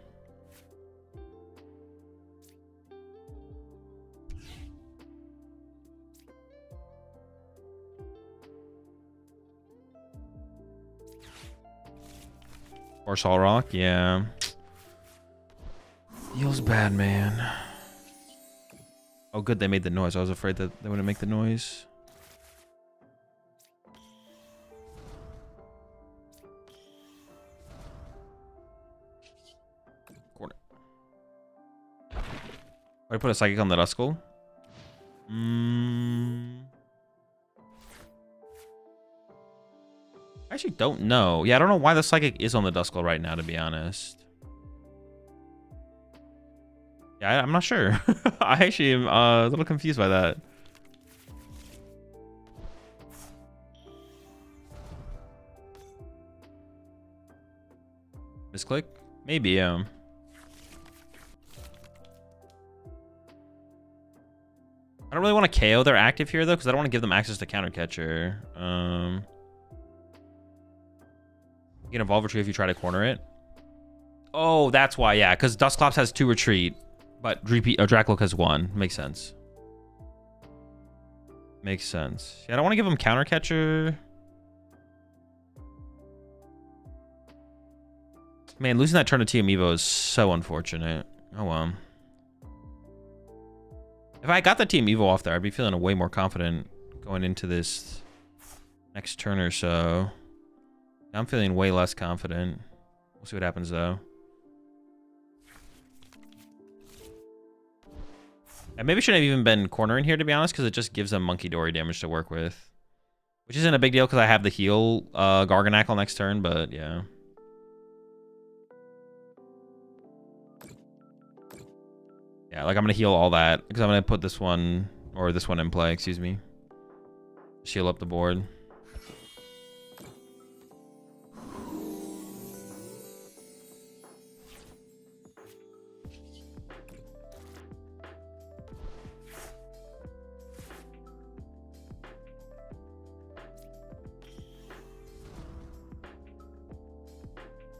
Or Sol Rock, yeah. Feels bad, man. Oh, good, they made the noise. I was afraid that they wouldn't make the noise. Corner. Why put a Psychic on the Duskull? I actually don't know. Yeah, I don't know why the Psychic is on the Duskull right now, to be honest. Yeah, I'm not sure. I actually am a little confused by that. Misclick? Maybe, I don't really want to KO their active here, though, because I don't want to give them access to Counter Catcher. You can Evolve Retreat if you try to corner it. Oh, that's why, yeah, because Dusclops has 2 retreat, but Dracloak has 1. Makes sense. Makes sense. Yeah, I don't want to give him Counter Catcher. Man, losing that turn to Team Evo is so unfortunate. Oh, well. If I got the Team Evo off there, I'd be feeling way more confident going into this next turn or so. Now I'm feeling way less confident. We'll see what happens, though. I maybe shouldn't have even been cornering here, to be honest, because it just gives them Monkey Dory damage to work with. Which isn't a big deal, because I have the heal Garganacl next turn, but yeah. Yeah, like I'm going to heal all that, because I'm going to put this one, or this one in play, excuse me. Heal up the board.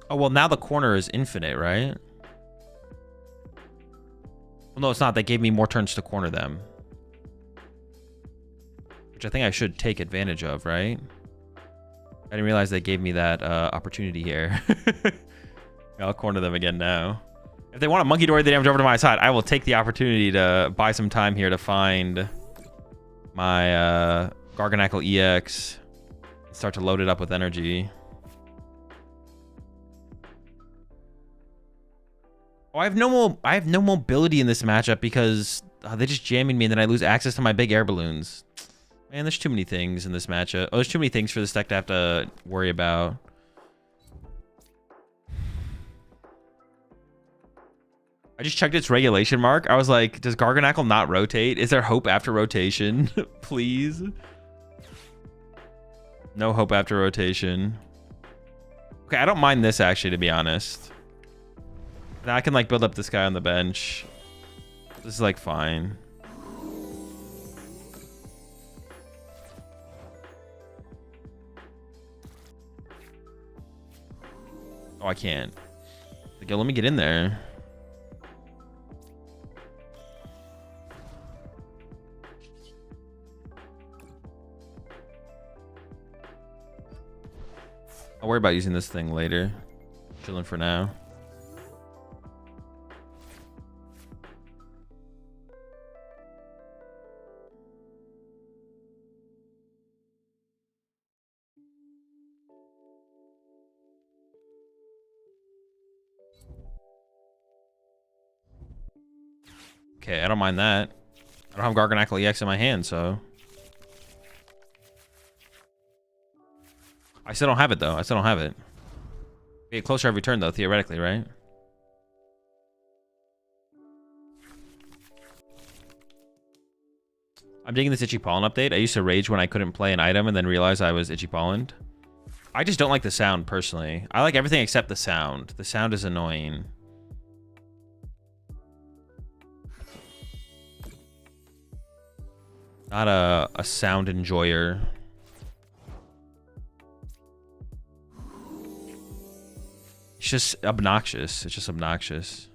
Oh, well, now the corner is infinite, right? Well, no, it's not. They gave me more turns to corner them. Which I think I should take advantage of, right? I didn't realize they gave me that opportunity here. I'll corner them again now. If they want to Monkey Dory the damage over to my side, I will take the opportunity to buy some time here to find my Garganacl EX Start to load it up with energy. Oh, I have no mobility in this matchup because they just jamming me and then I lose access to my big air balloons. Man, there's too many things in this matchup. Oh, there's too many things for this deck to have to worry about. I just checked its regulation mark. I was like, does Garganacl not rotate? Is there hope after rotation? Please. No hope after rotation. Okay, I don't mind this actually, to be honest. Now I can like build up this guy on the bench. This is like fine. Oh, I can't. Like, yo, let me get in there. I'll worry about using this thing later. Chilling for now. Okay, I don't mind that. I don't have Garganacl EX in my hand, so... I still don't have it, though. I still don't have it. Get closer every turn, though, theoretically, right? I'm digging this Itchy Pollen update. I used to rage when I couldn't play an item and then realize I was Itchy Pollened. I just don't like the sound, personally. I like everything except the sound. The sound is annoying. Not a sound enjoyer. It's just obnoxious. It's just obnoxious.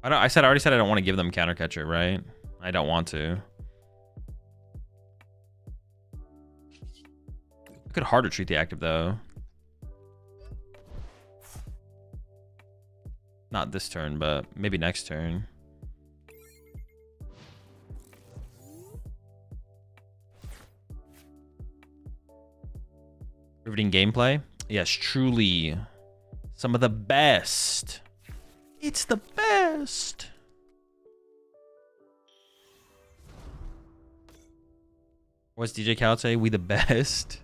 I already said I don't want to give them counter catcher, right? I don't want to. I could harder treat the active though. Not this turn, but maybe next turn. Riveting gameplay. Yes, truly. Some of the best. It's the best. What's DJ Khaled say? We the best.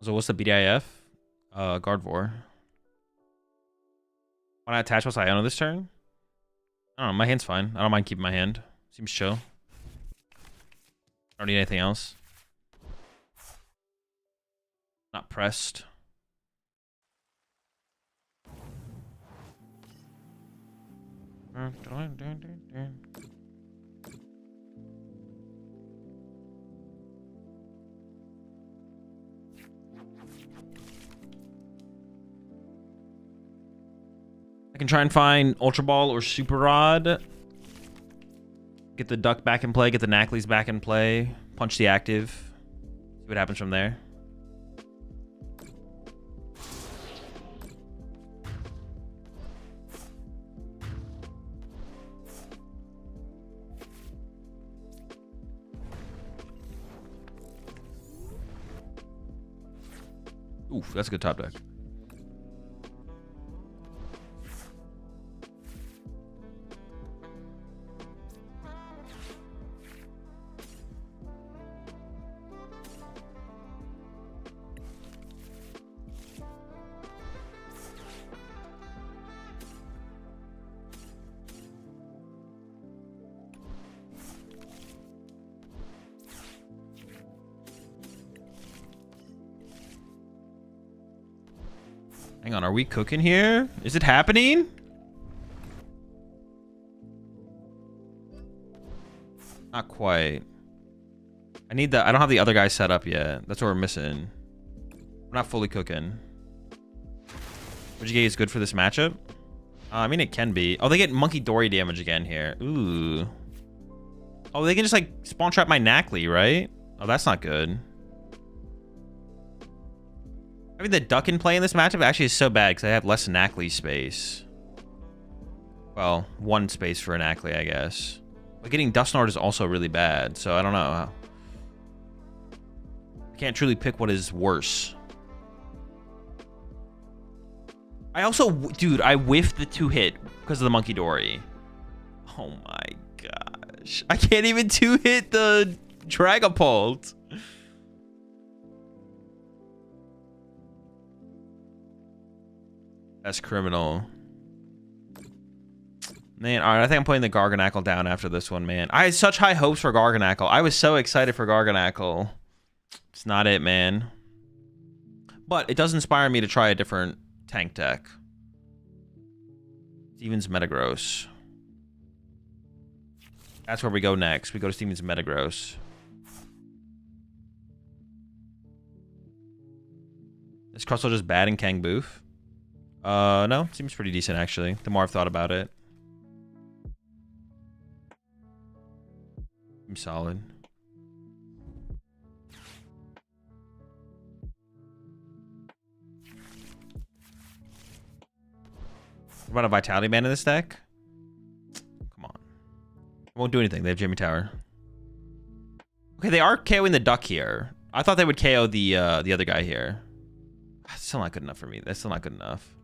So what's the BDIF? Gardevoir. Why not attach Iono this turn? I don't know. My hand's fine. I don't mind keeping my hand. Seems chill. I don't need anything else. Not pressed. I can try and find Ultra Ball or Super Rod. Get the Duck back in play. Get the Naclies back in play. Punch the active. See what happens from there. Oof, that's a good top deck. Hang on, are we cooking here? Is it happening? Not quite. I need the... I don't have the other guy set up yet. That's what we're missing. We're not fully cooking. AzulGG is good for this matchup? I mean, it can be. Oh, they get Monkey Dory damage again here. Ooh. Oh, they can just, like, spawn trap my Nacli, right? Oh, that's not good. I mean, the duck in play in this matchup actually is so bad because I have less Nacli space. Well, one space for an Nacli, I guess. But getting Dusknoir is also really bad, so I don't know. I can't truly pick what is worse. I also, dude, I whiffed the 2-hit because of the Monkey Dory. Oh my gosh. I can't even 2-hit the Dragapult. That's criminal. Man, all right, I think I'm putting the Garganacl down after this one, man. I had such high hopes for Garganacl. I was so excited for Garganacl. It's not it, man. But it does inspire me to try a different tank deck. Steven's Metagross. That's where we go next. We go to Steven's Metagross. Is Crustle just bad in Kangboof? No. Seems pretty decent, actually. The more I've thought about it. Seems solid. What about a Vitality Band in this deck? Come on. Won't do anything. They have Jimmy Tower. Okay, they are KOing the duck here. I thought they would KO the other guy here. That's still not good enough for me. That's still not good enough.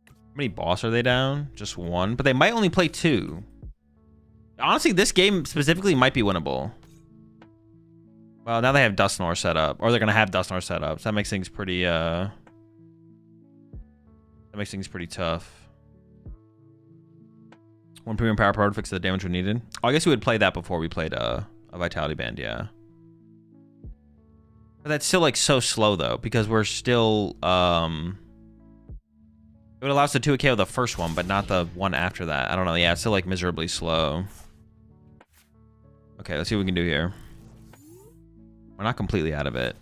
How many boss are they down? Just one? But they might only play 2. Honestly, this game specifically might be winnable. Well, now they have Dusknoir set up. Or they're going to have Dusknoir set up. So that makes things pretty, that makes things pretty tough. One premium power to fix the damage we needed. Oh, I guess we would play that before we played a Vitality Band, yeah. But that's still, like, so slow, though. Because we're still, it would allow us to 2 KO the first one, but not the one after that. I don't know. Yeah, it's still, like, miserably slow. Okay, let's see what we can do here. We're not completely out of it.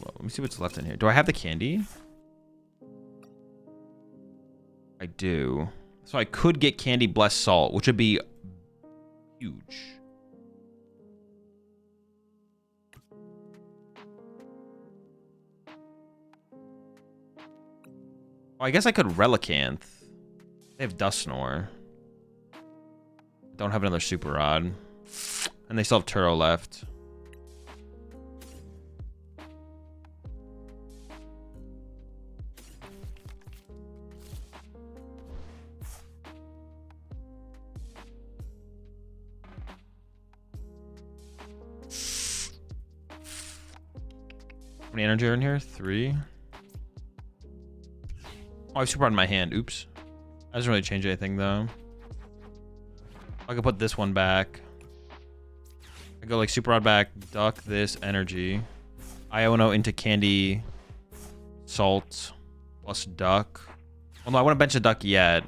Let me see what's left in here. Do I have the candy? I do. So I could get Candy Bless Salt, which would be huge. Oh, I guess I could Relicanth. They have Dusknoir. Don't have another Super Rod. And they still have Turo left. How many energy are in here? 3. Oh, I have Super Rod in my hand. Oops. That doesn't really change anything, though. I could put this one back. I go like Super Rod back, duck this energy. Iono into Candy Salt plus duck. Well, no, I want to bench a duck yet.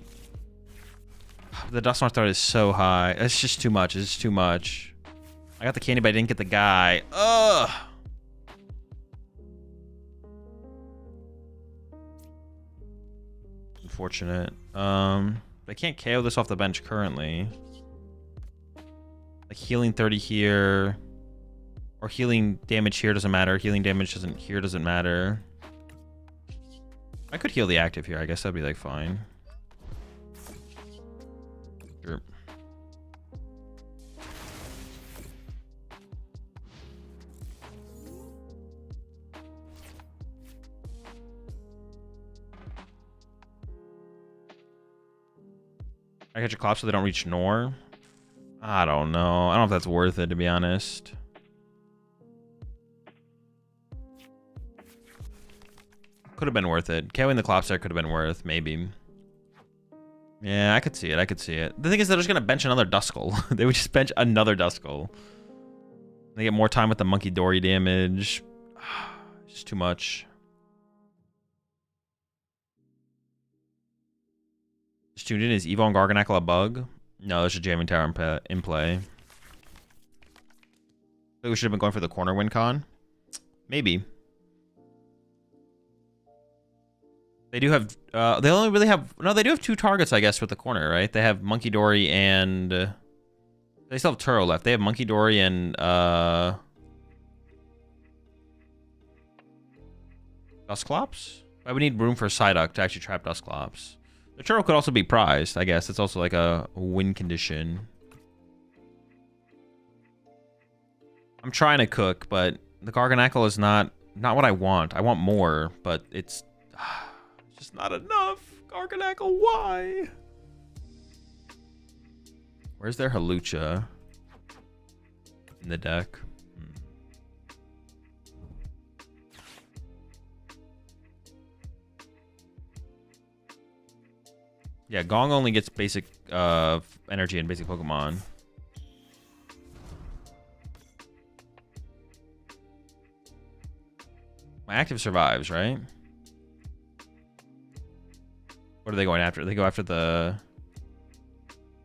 The Dusknoir threat is so high. It's just too much. It's just too much. I got the candy, but I didn't get the guy. Ugh. Unfortunate. They can't KO this off the bench currently. Like healing 30 here, or healing damage here doesn't matter. Healing damage doesn't matter. I could heal the active here. I guess that'd be like fine. Sure. I catch a Clop so they don't reach Nor. I don't know. I don't know if that's worth it, to be honest. Could have been worth it. KOing the Clop there could have been worth, maybe. Yeah, I could see it. I could see it. The thing is, they're just going to bench another Duskull. They would just bench another Duskull. They get more time with the Monkey Dory damage. It's just too much. Just tuned in. Is Evo and Garganacl a bug? No, there's a Jamming Tower in play. I think we should have been going for the corner win con. Maybe. They do have... they only really have... No, they do have 2 targets, I guess, with the corner, right? They have Monkey Dory and... they still have Turo left. They have Monkey Dory and... Dusclops? I would need room for Psyduck to actually trap Dusclops. The Turo could also be prized, I guess. It's also like a win condition. I'm trying to cook, but the Garganacl is not what I want. I want more, but it's just not enough. Garganacl, why? Where's their Halucha in the deck? Yeah, Gong only gets basic energy and basic Pokemon. My active survives, right? What are they going after? They go after the...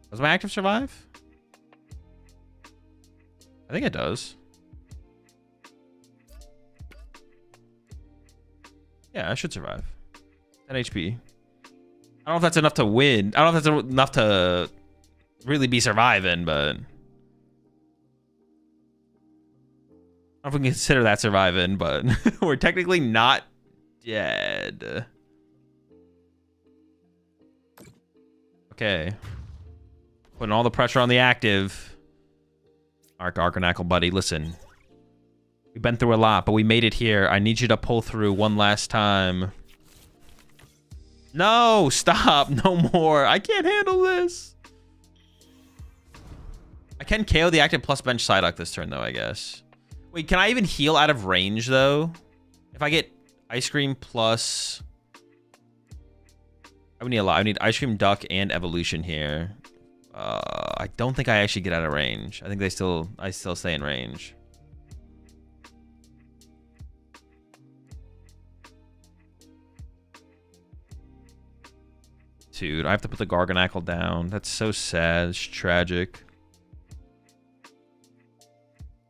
Does my active survive? I think it does. Yeah, I should survive. 10 HP. I don't know if that's enough to win. I don't know if that's enough to really be surviving, but... I don't know if we can consider that surviving, but we're technically not dead. Okay. Putting all the pressure on the active. Our Garganacl buddy, listen. We've been through a lot, but we made it here. I need you to pull through one last time. No, stop. No more. I can't handle this. I can KO the active plus bench Psyduck this turn, though, I guess. Wait, can I even heal out of range, though? If I get Ice Cream plus... I would need a lot. I need Ice Cream, Duck, and Evolution here. I don't think I actually get out of range. I think I still stay in range. Dude, I have to put the Garganacl down. That's so sad. It's tragic.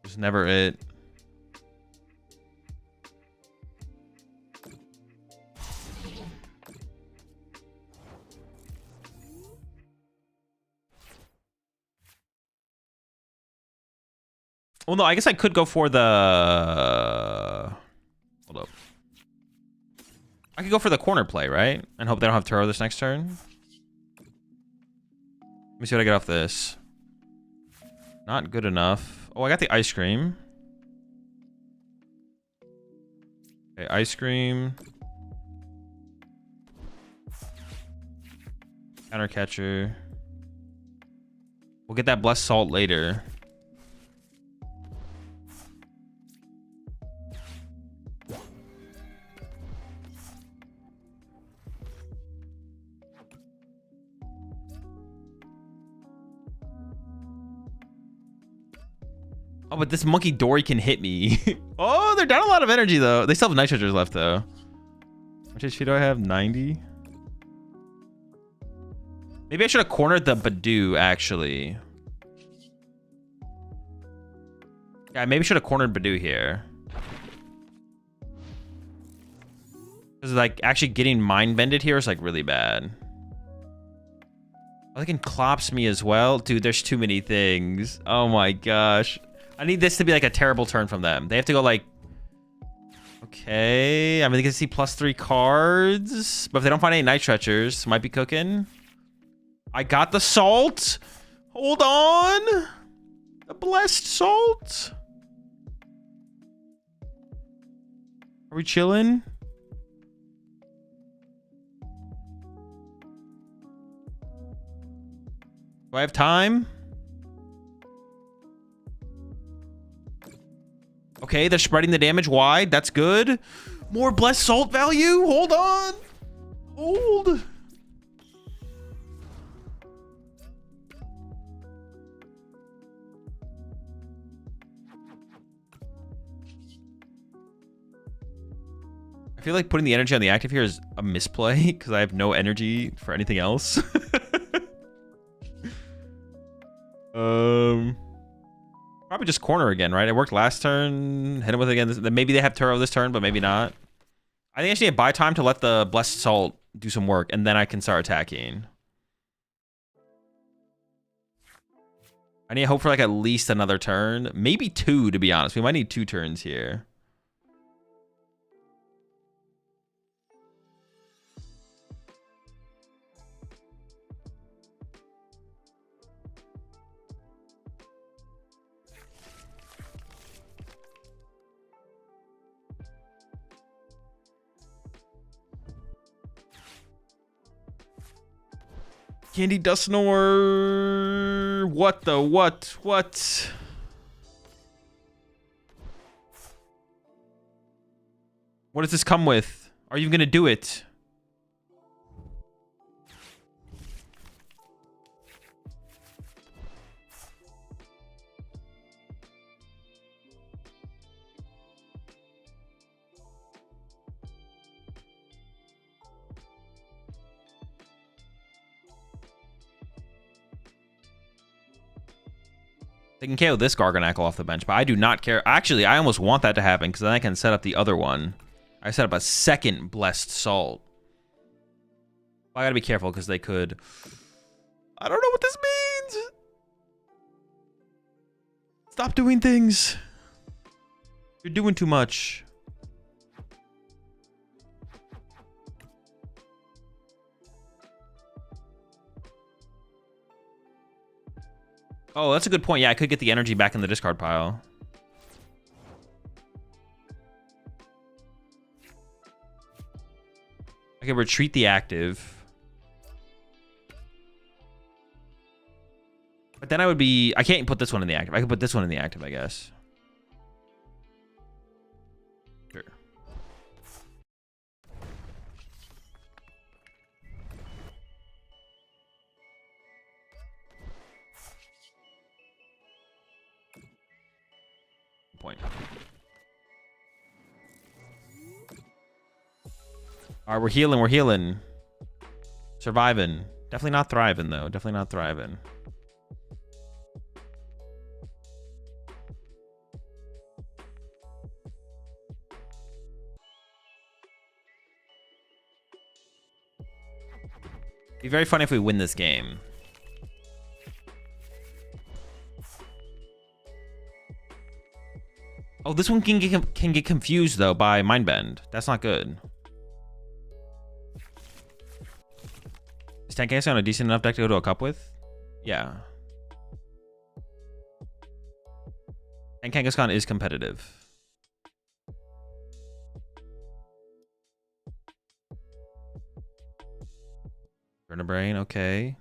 It's never it. Well, no, I guess I could go for the... Hold up. I could go for the corner play, right? And hope they don't have Turo this next turn. Let me see what I get off this. Not good enough. Oh, I got the Ice Cream. Okay, Ice Cream. Counter Catcher. We'll get that Blessed Salt later. Oh, but this Monkey Dory can hit me. Oh, they're down a lot of energy, though. They still have Nitrogens left, though. How much HP do I have? 90? Maybe I should have cornered the Badoo, actually. Yeah, maybe I should have cornered Badoo here. Because, like, actually getting mind-bended here is, like, really bad. Oh, they can Clops me as well. Dude, there's too many things. Oh, my gosh. I need this to be like a terrible turn from them. They have to go like... Okay. I mean, they can see +3 cards. But if they don't find any Night Stretchers, might be cooking. I got the Salt. Hold on. The Blessed Salt. Are we chilling? Do I have time? Okay, they're spreading the damage wide. That's good. More Blessed Salt value. Hold on. Hold. feel like putting the energy on the active here is a misplay because I have no energy for anything else. Probably just corner again, right? It worked last turn. Hit him with it again. Maybe they have Turo this turn, but maybe not. I think I just need to buy time to let the Blessed Salt do some work, and then I can start attacking. I need to hope for like at least another turn. Maybe 2, to be honest. We might need 2 turns here. Candy Dusknoir. What the what? What? What does this come with? Are you gonna do it? They can KO this Garganacl off the bench, but I do not care. Actually, I almost want that to happen because then I can set up the other one. I set up a second Blessed Salt. I gotta be careful because they could... I don't know what this means! Stop doing things! You're doing too much. Oh, that's a good point. Yeah, I could get the energy back in the discard pile. I can retreat the active. But then I would be... I can't put this one in the active. I can put this one in the active, I guess. Sure. Point. All right, we're healing. We're healing. Surviving. Definitely not thriving, though. Definitely not thriving. It'd be very funny if we win this game. Oh, this one can get confused, though, by Mindbend. That's not good. Is Kangaskhan a decent enough deck to go to a cup with? Yeah. And Kangaskhan is competitive. Burn a Brain, okay.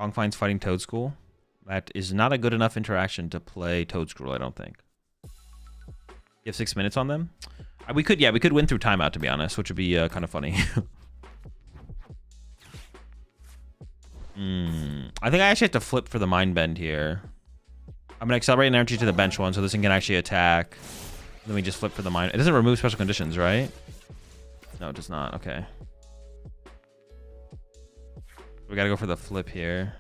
Wrong finds fighting Toadschool. That is not a good enough interaction to play Toadschool, I don't think. You have 6 minutes on them? We could win through timeout, to be honest, which would be kind of funny. I think I actually have to flip for the Mind Bend here. I'm gonna accelerate an energy to the bench one, so this thing can actually attack. Then we just flip for the Mind. It doesn't remove special conditions, right? No, it does not. Okay. We gotta go for the flip here.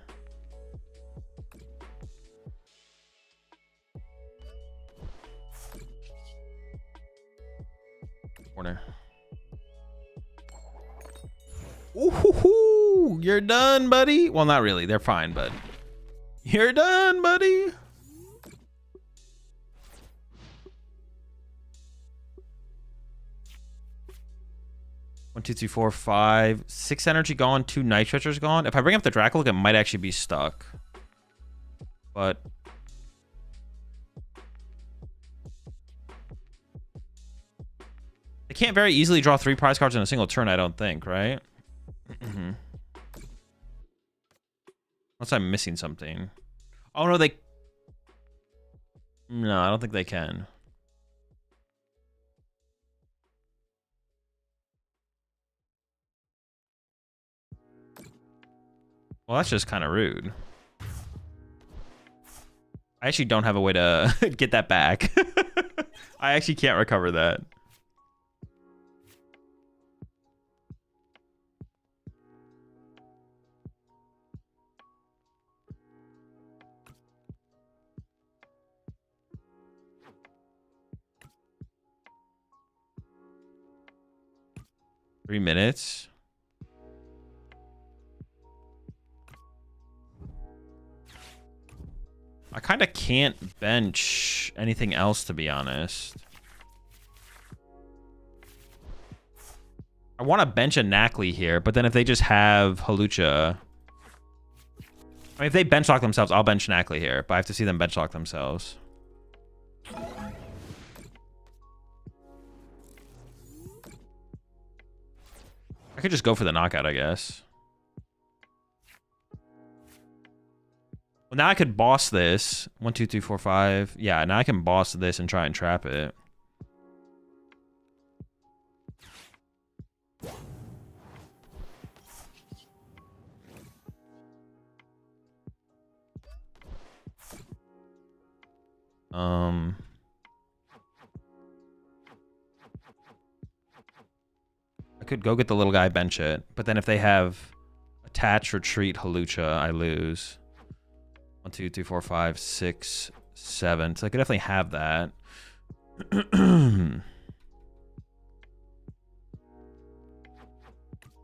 Corner. Ooh, you're done, buddy. Well, not really. They're fine, but you're done, buddy. One, two, three, four, five, 6 energy gone, 2 Night Stretchers gone. If I bring up the Draco, it might actually be stuck. But they can't very easily draw 3 prize cards in a single turn, I don't think, right? Unless I'm missing something. Oh, no, they... No, I don't think they can. Well, that's just kind of rude. I actually don't have a way to get that back. I actually can't recover that. $3 minutes. I kind of can't bench anything else, to be honest. I want to bench a Nacli here, but then if they just have Hawlucha... I mean, if they bench lock themselves, I'll bench Nacli here, but I have to see them bench lock themselves. I could just go for the knockout, I guess. Well, now I could boss this. 1, 2, 3, 4, 5. Yeah, now I can boss this and try and trap it. I could go get the little guy, bench it, but then if they have attach, retreat, Hawlucha, I lose. 1, 2, 3, 4, 5, 6, 7. So I could definitely have that.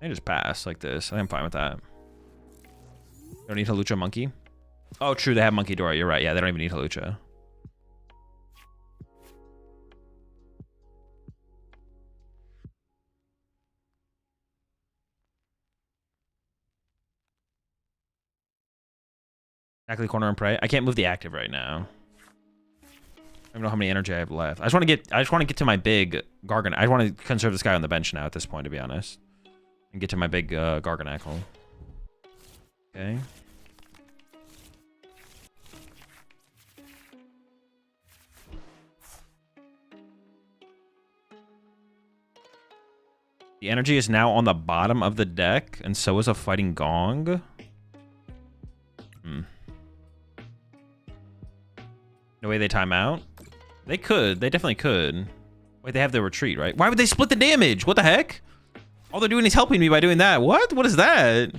I just pass like this. I'm fine with that. Don't need Hawlucha Monkey. Oh, true. They have Monkey Dora. You're right. Yeah, they don't even need Hawlucha. Exactly, corner and pray. I can't move the active right now. I don't know how many energy I have left. I just want to get to my big Garganacl. I want to conserve this guy on the bench now at this point, to be honest. And get to my big Garganacl. Okay. The energy is now on the bottom of the deck, and so is a Fighting Gong. No way they time out? They could. They definitely could. Wait, they have the retreat, right? Why would they split the damage? What the heck? All they're doing is helping me by doing that. What? What is that?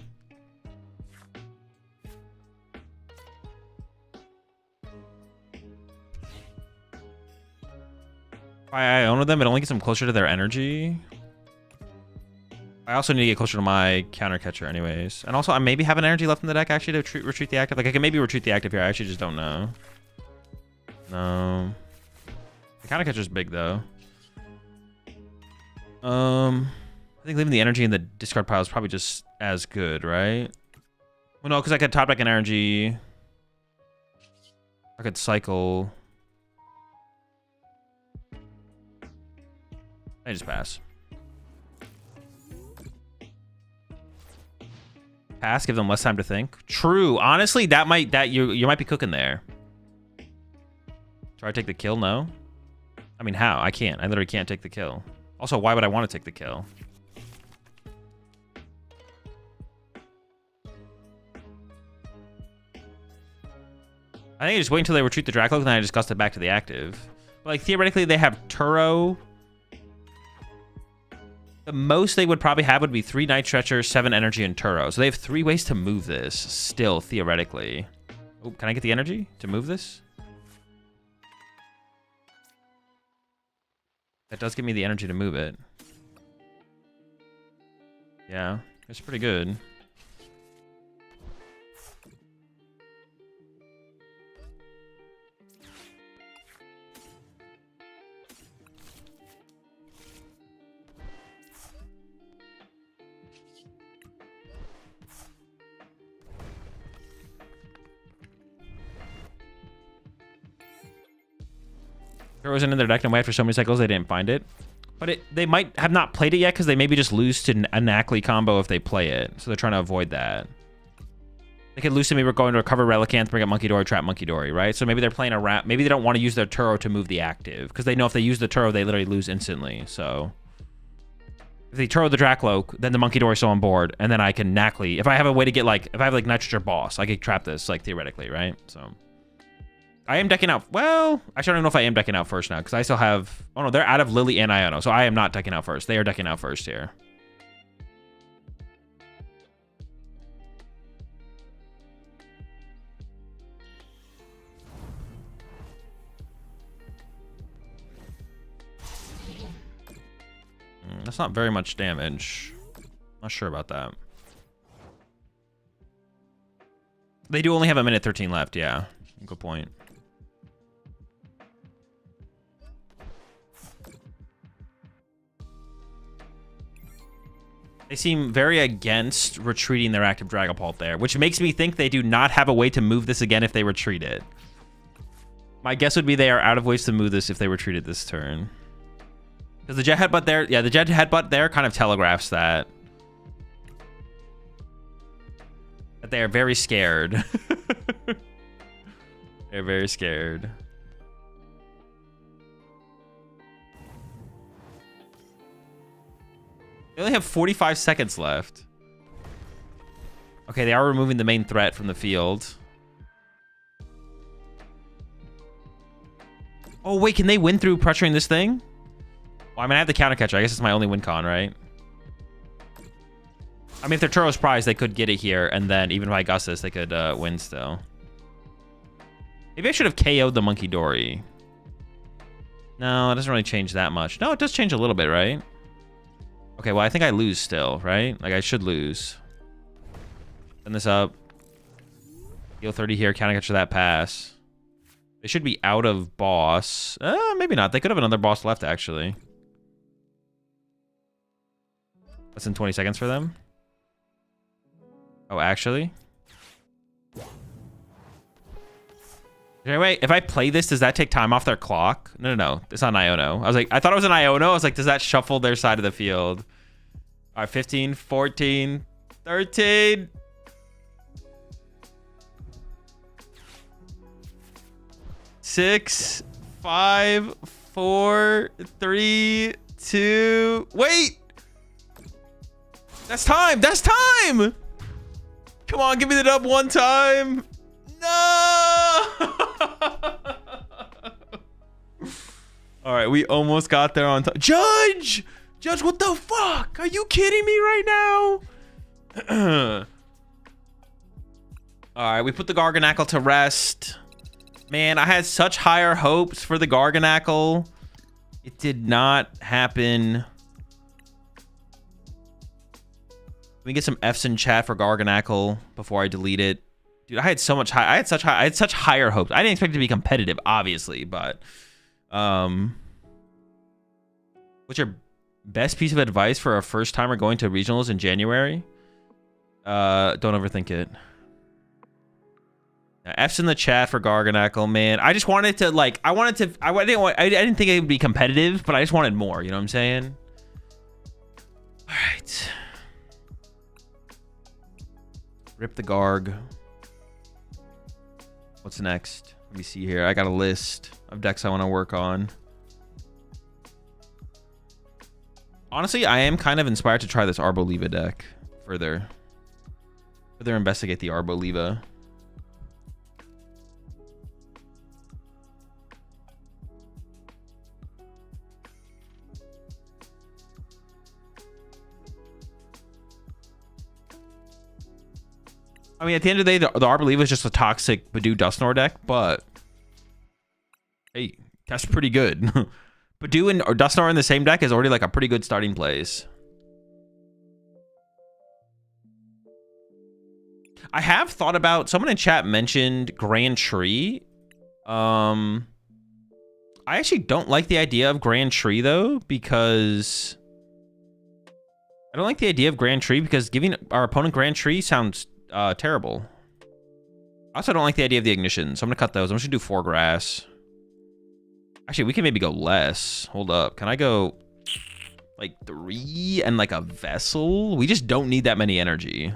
I own them. It only gets them closer to their energy. I also need to get closer to my counter catcher anyways. And also, I maybe have an energy left in the deck actually to retreat the active. Like, I can maybe retreat the active here. I actually just don't know. No. The counter catcher's big, though. I think leaving the energy in the discard pile is probably just as good, right? Well, no, because I could top deck an energy. I could cycle. I just pass. Pass, give them less time to think. True. Honestly, you might be cooking there. Try to take the kill? No. I mean, how? I can't. I literally can't take the kill. Also, why would I want to take the kill? I think I just wait until they retreat the Dracloak, and then I just gust it back to the active. But, like, theoretically, they have Turo. The most they would probably have would be 3 Night Stretcher, 7 energy, and Turo. So they have 3 ways to move this, still, theoretically. Oh, can I get the energy to move this? That does give me the energy to move it. Yeah, it's pretty good. There wasn't in their deck and wait for so many cycles they didn't find it. But they might have not played it yet because they maybe just lose to a Nacli combo if they play it. So they're trying to avoid that. They could lose to me. We're going to recover Relicanth, bring up Monkey Dory, trap Monkey Dory, right? So maybe they're playing around. Maybe they don't want to use their Turo to move the active because they know if they use the Turo, they literally lose instantly. So if they Turo the Dracloak, then the Monkey Dory is still on board, and then I can Nacli. If I have a way to get like, if I have like Nitrogen Boss, I could trap this like theoretically, right? So I am decking out. Well, actually, I don't know if I am decking out first now because I still have. Oh no, they're out of Lily and Iono, so I am not decking out first. They are decking out first here. That's not very much damage. Not sure about that. They do only have a minute 13 left. Yeah, good point. They seem very against retreating their active Dragapult there, which makes me think they do not have a way to move this again if they retreat it. My guess would be they are out of ways to move this if they retreated this turn. Because the Jet Headbutt there, yeah, the Jet Headbutt there kind of telegraphs that. That they are very scared. They're very scared. They only have 45 seconds left. Okay, they are removing the main threat from the field. Oh, wait, can they win through pressuring this thing? Well, I mean, I have the counter catcher. I guess it's my only win con, right? I mean, if they're Turo's Prize, they could get it here, and then even if I Gustus, they could win still. Maybe I should have KO'd the Monkey Dory. No, it doesn't really change that much. No, it does change a little bit, right? Okay, well, I think I lose still, right? Like, I should lose. Send this up. Heal 30 here, counter catcher that pass. They should be out of boss. Maybe not. They could have another boss left, actually. Less than 20 seconds for them. Oh, actually? Okay, wait. If I play this, does that take time off their clock? No, no, no. It's not an Iono. I was like, I thought it was an Iono. I was like, does that shuffle their side of the field? All right, 15, 14, 13. Six, 5, 4, 3, 2. Wait! That's time! That's time! Come on, give me the dub one time. No! All right, we almost got there on time. Judge! Judge, what the fuck? Are you kidding me right now? All right, we put the Garganacl to rest. Man, I had such higher hopes for the Garganacl. It did not happen. Let me get some F's in chat for Garganacl before I delete it. Dude, I had such higher hopes. I didn't expect it to be competitive, obviously, but what's your best piece of advice for a first timer going to regionals in January? Don't overthink it. F's in the chat for Garganacl, man. I just wanted to like I didn't think it would be competitive, but I just wanted more, you know what I'm saying? All right. Rip the Garg. What's next? Let me see here. I got a list of decks I want to work on. Honestly, I am kind of inspired to try this Arboliva deck further. Further investigate the Arboliva. I mean, at the end of the day, the Arboliva is just a toxic Badoo Dusknoir deck, but hey, that's pretty good. Badoo and Dusknoir in the same deck is already like a pretty good starting place. I have thought about, someone in chat mentioned Grand Tree. I actually don't like the idea of Grand Tree though, because I don't like the idea of Grand Tree because giving our opponent Grand Tree sounds terrible. I also don't like the idea of the ignition, so I'm gonna cut those. I'm just gonna do 4 grass. Actually, we can maybe go less. Hold up. Can I go like 3 and like a vessel? We just don't need that many energy.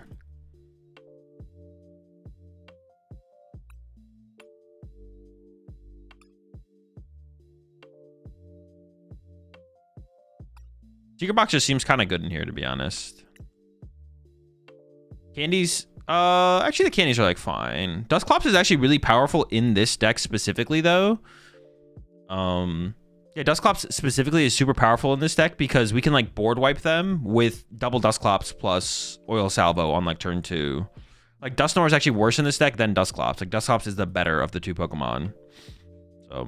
Secret Box just seems kind of good in here, to be honest. Candy's Actually, the candies are like fine. Dusclops is actually really powerful in this deck specifically, though. Yeah, Dusclops specifically is super powerful in this deck because we can like board wipe them with double Dusclops plus Oil Salvo on like turn 2. Like Dusknoir is actually worse in this deck than Dusclops. Like Dusclops is the better of the 2 Pokemon. So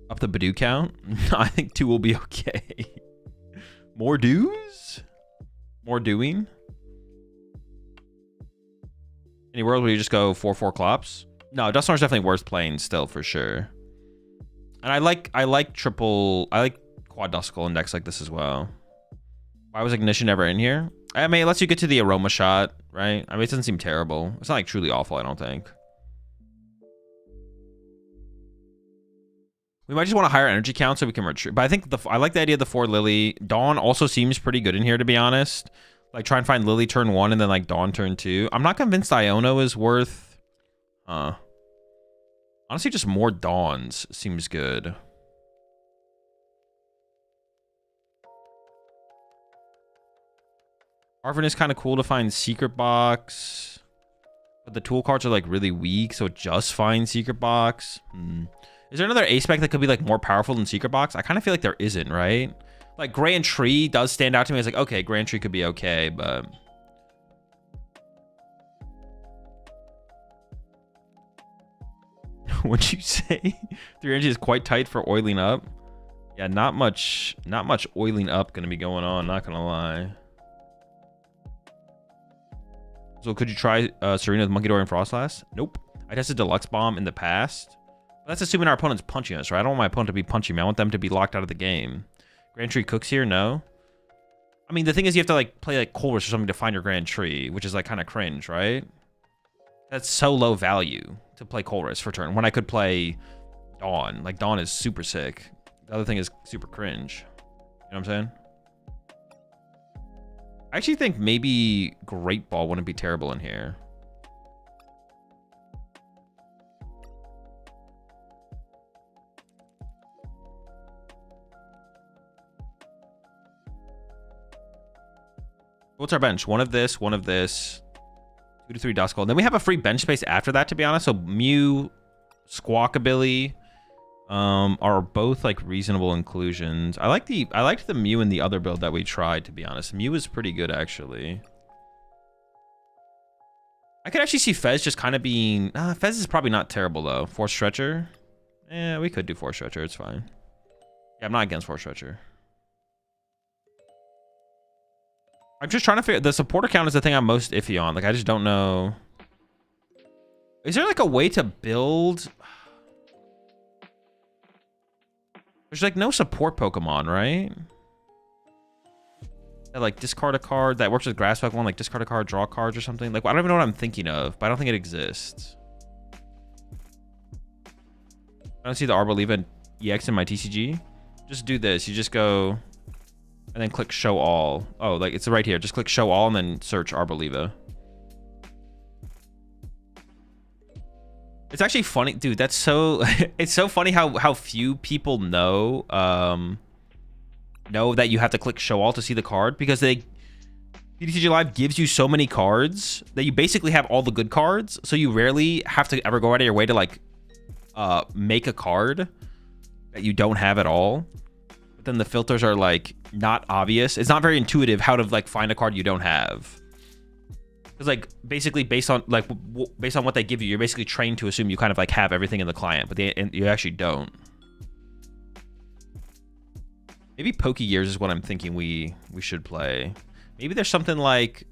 up the Badoo count. I think 2 will be okay. More doos? More doing? Any world where you just go 4/4 Clops? No, Dusknoir is definitely worth playing still for sure. And I like quad Duskull in decks like this as well. Why was Ignition never in here? I mean, it lets you get to the Aroma Shot, right? I mean, it doesn't seem terrible. It's not like truly awful, I don't think. We might just want a higher energy count so we can retreat. But I think I like the idea of the 4 Lily. Dawn also seems pretty good in here, to be honest. Like, try and find Lily turn 1 and then, like, Dawn turn 2. I'm not convinced Iono is worth... Honestly, just more Dawns seems good. Arvin is kind of cool to find Secret Box. But the tool cards are, like, really weak, so just find Secret Box. Is there another ace spec that could be, like, more powerful than Secret Box? I kind of feel like there isn't, right? Like, Grand Tree does stand out to me. It's like, okay, Grand Tree could be okay, but... What'd you say? 3 energy is quite tight for oiling up. Yeah, not much oiling up gonna be going on, not gonna lie. So could you try Serena with Monkey Door and Frostlass? Nope. I tested Deluxe Bomb in the past. That's assuming our opponent's punching us, right? I don't want my opponent to be punching me. I want them to be locked out of the game. Grand Tree cooks here? No. I mean, the thing is you have to like play like Colress or something to find your Grand Tree, which is like kind of cringe, right? That's so low value to play Colress for turn when I could play Dawn. Like, Dawn is super sick. The other thing is super cringe. You know what I'm saying? I actually think maybe Great Ball wouldn't be terrible in here. What's our bench? One of this, 2 to 3 Duskull. And then we have a free bench space after that, to be honest. So Mew, Squawkabilly are both like reasonable inclusions. I liked the Mew in the other build that we tried, to be honest. Mew is pretty good, actually. I could actually see Fez just kind of being... Fez is probably not terrible, though. Force Stretcher? Yeah, we could do Force Stretcher. It's fine. Yeah, I'm not against Force Stretcher. I'm just trying to figure... The supporter count is the thing I'm most iffy on. Like, I just don't know... Is there, like, a way to build... There's, like, no support Pokemon, right? That, like, discard a card that works with Grass Pokemon, like, discard a card, draw cards or something. Like, I don't even know what I'm thinking of, but I don't think it exists. I don't see the Arboliva EX in my TCG. Just do this. You just go... And then click show all. Oh, like it's right here. Just click show all and then search Arboliva. It's actually funny, dude. That's so it's so funny how few people know that you have to click show all to see the card, because PTCG Live gives you so many cards that you basically have all the good cards, so you rarely have to ever go out of your way to like make a card that you don't have at all. But then the filters are like not obvious. It's not very intuitive how to like find a card you don't have. Because like basically based on what they give you, you're basically trained to assume you kind of like have everything in the client, but you actually don't. Maybe Pokegears is what I'm thinking we should play. Maybe there's something like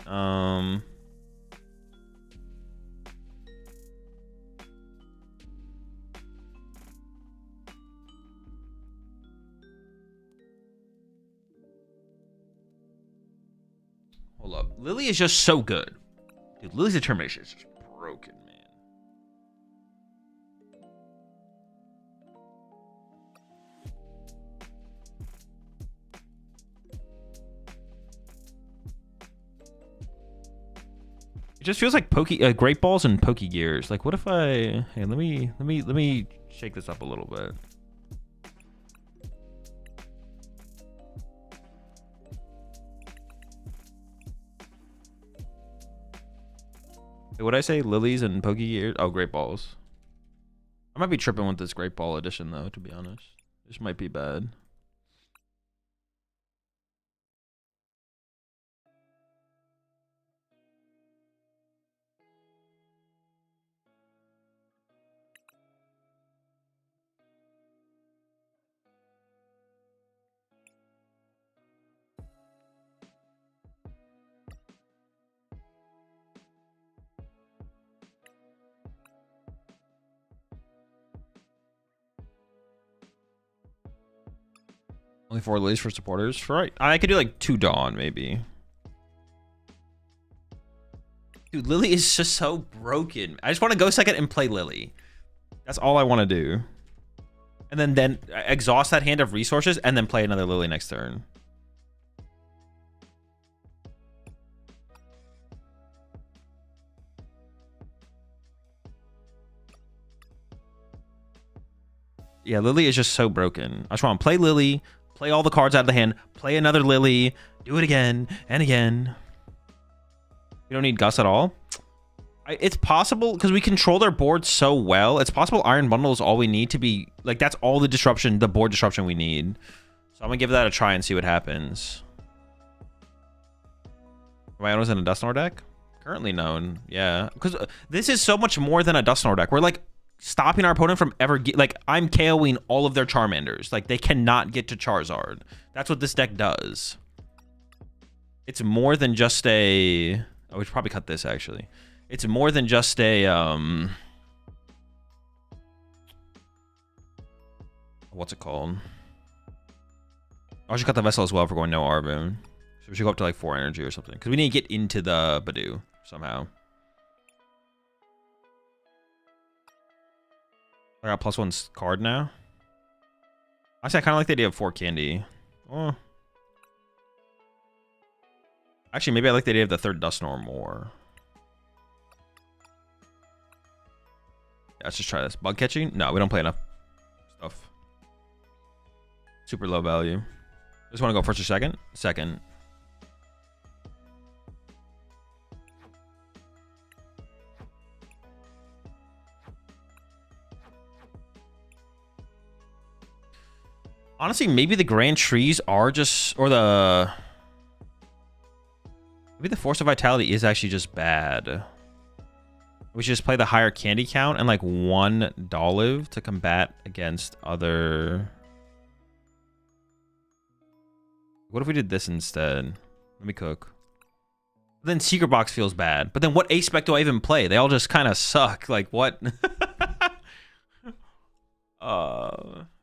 hold up. Lily is just so good. Dude, Lily's determination is just broken, man. It just feels like Great Balls and Pokegears. Like, what if I... Hey, let me shake this up a little bit. Wait, what'd I say? Lilies and Poke Gears? Oh, Great Balls. I might be tripping with this Great Ball edition, though, to be honest. This might be bad. Only 4 Lilies for supporters? Right. I could do like 2 Dawn, maybe. Dude, Lily is just so broken. I just want to go second and play Lily. That's all I want to do. And then exhaust that hand of resources and then play another Lily next turn. Yeah, Lily is just so broken. I just want to play Lily, play all the cards out of the hand, play another Lily, do it again and again. You don't need Gus at all. It's possible because we control their board so well. It's possible Iron Bundle is all we need to be like, that's all the disruption, the board disruption we need. So I'm gonna give that a try and see what happens. Rhino's in a Dusknoir deck? Currently known, yeah. Because this is so much more than a Dusknoir deck. We're like stopping our opponent from ever like I'm KOing all of their Charmanders. Like they cannot get to Charizard. That's what this deck does. It's more than just a. Oh, we should probably cut this actually. It's more than just a what's it called? I should cut the Vessel as well if we're going no Arboon. So we should go up to like 4 energy or something. Because we need to get into the Badoo somehow. I got +1 card now. Actually, I kind of like the idea of 4 candy. Oh. Actually, maybe I like the idea of the 3rd Dusknoir more. Yeah, let's just try this. Bug catching? No, we don't play enough stuff. Super low value. Just want to go first or second? Second. Honestly, maybe the Grand Trees are just, or the, maybe the Force of Vitality is actually just bad. We should just play the higher candy count and like 1 Dolive to combat against other. What if we did this instead? Let me cook. Then Secret Box feels bad. But then what ace spec do I even play? They all just kind of suck. Like what?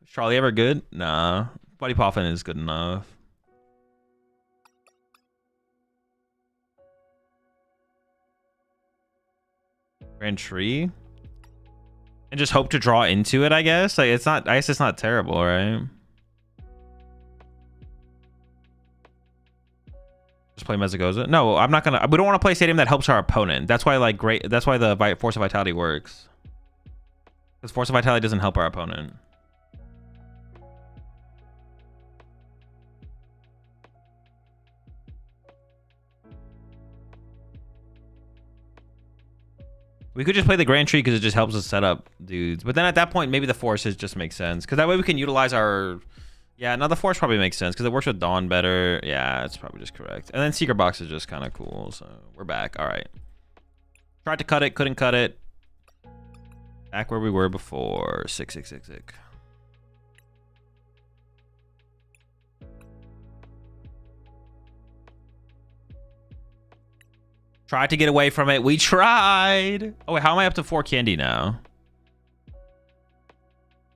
Charlie ever good? Nah. Buddy Poffin is good enough. Grand Tree? And just hope to draw into it, I guess. Like it's not, I guess it's not terrible, right? Just play Mezagoza? No, I'm not gonna, we don't want to play Stadium that helps our opponent. That's why like that's why the Force of Vitality works. Because Force of Vitality doesn't help our opponent. We could just play the Grand Tree because it just helps us set up dudes. But then at that point, maybe the Forces just make sense. Because that way we can utilize our... Yeah, no, the Force probably makes sense because it works with Dawn better. Yeah, it's probably just correct. And then Secret Box is just kind of cool. So we're back. All right. Tried to cut it. Couldn't cut it. Back where we were before. Sick. Tried to get away from it. We tried. Oh, wait. How am I up to 4 candy now?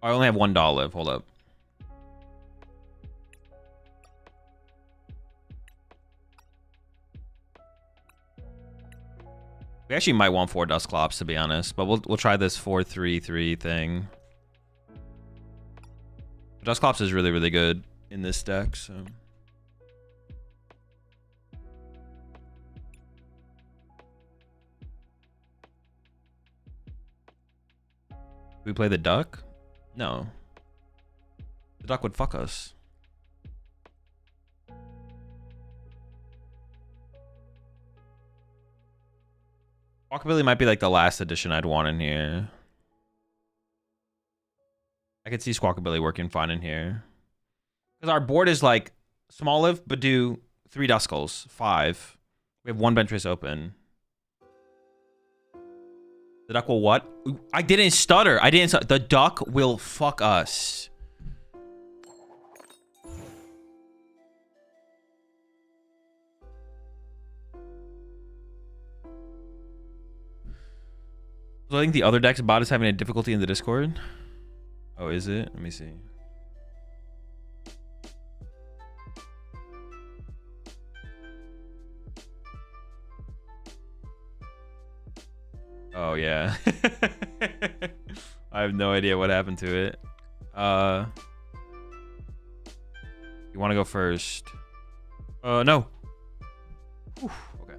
I only have 1 Dolive. Hold up. We actually might want 4 Dusclops, to be honest. But we'll try this 4-3-3 thing. Dusclops is really, really good in this deck, so... We play the duck? No. The duck would fuck us. Oh, Squawkabilly might be like the last addition I'd want in here. I could see Squawkabilly working fine in here. Because our board is like small live, but do 3 Duskulls, 5. We have 1 bench race open. The duck will what? I didn't stutter. I didn't stutter. The duck will fuck us. So I think the other deck's bot is having a difficulty in the Discord. Oh, is it? Let me see. Oh, yeah. I have no idea what happened to it. You want to go first? No. Whew, okay.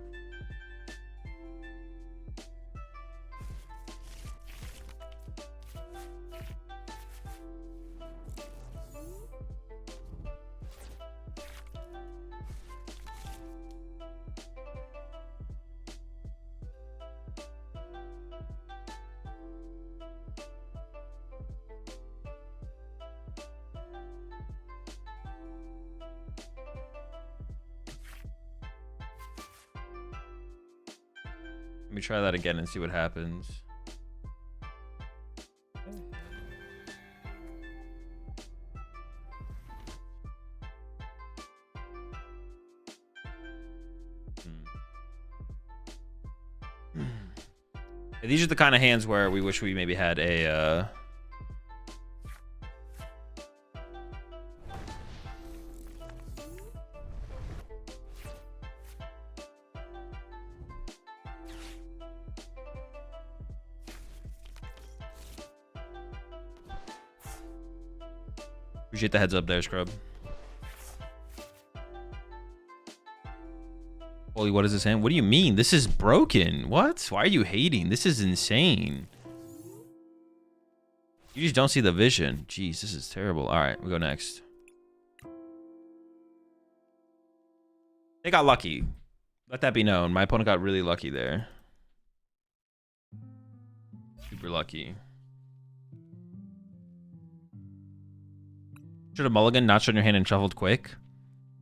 Let me try that again and see what happens. These are the kind of hands where we wish we maybe had a Appreciate the heads up there, Scrub. Holy, what is this hand? What do you mean? This is broken. What? Why are you hating? This is insane. You just don't see the vision. Jeez, this is terrible. All right, we go next. They got lucky. Let that be known. My opponent got really lucky there. Super lucky. Should have mulligan, not shown your hand and shuffled quick.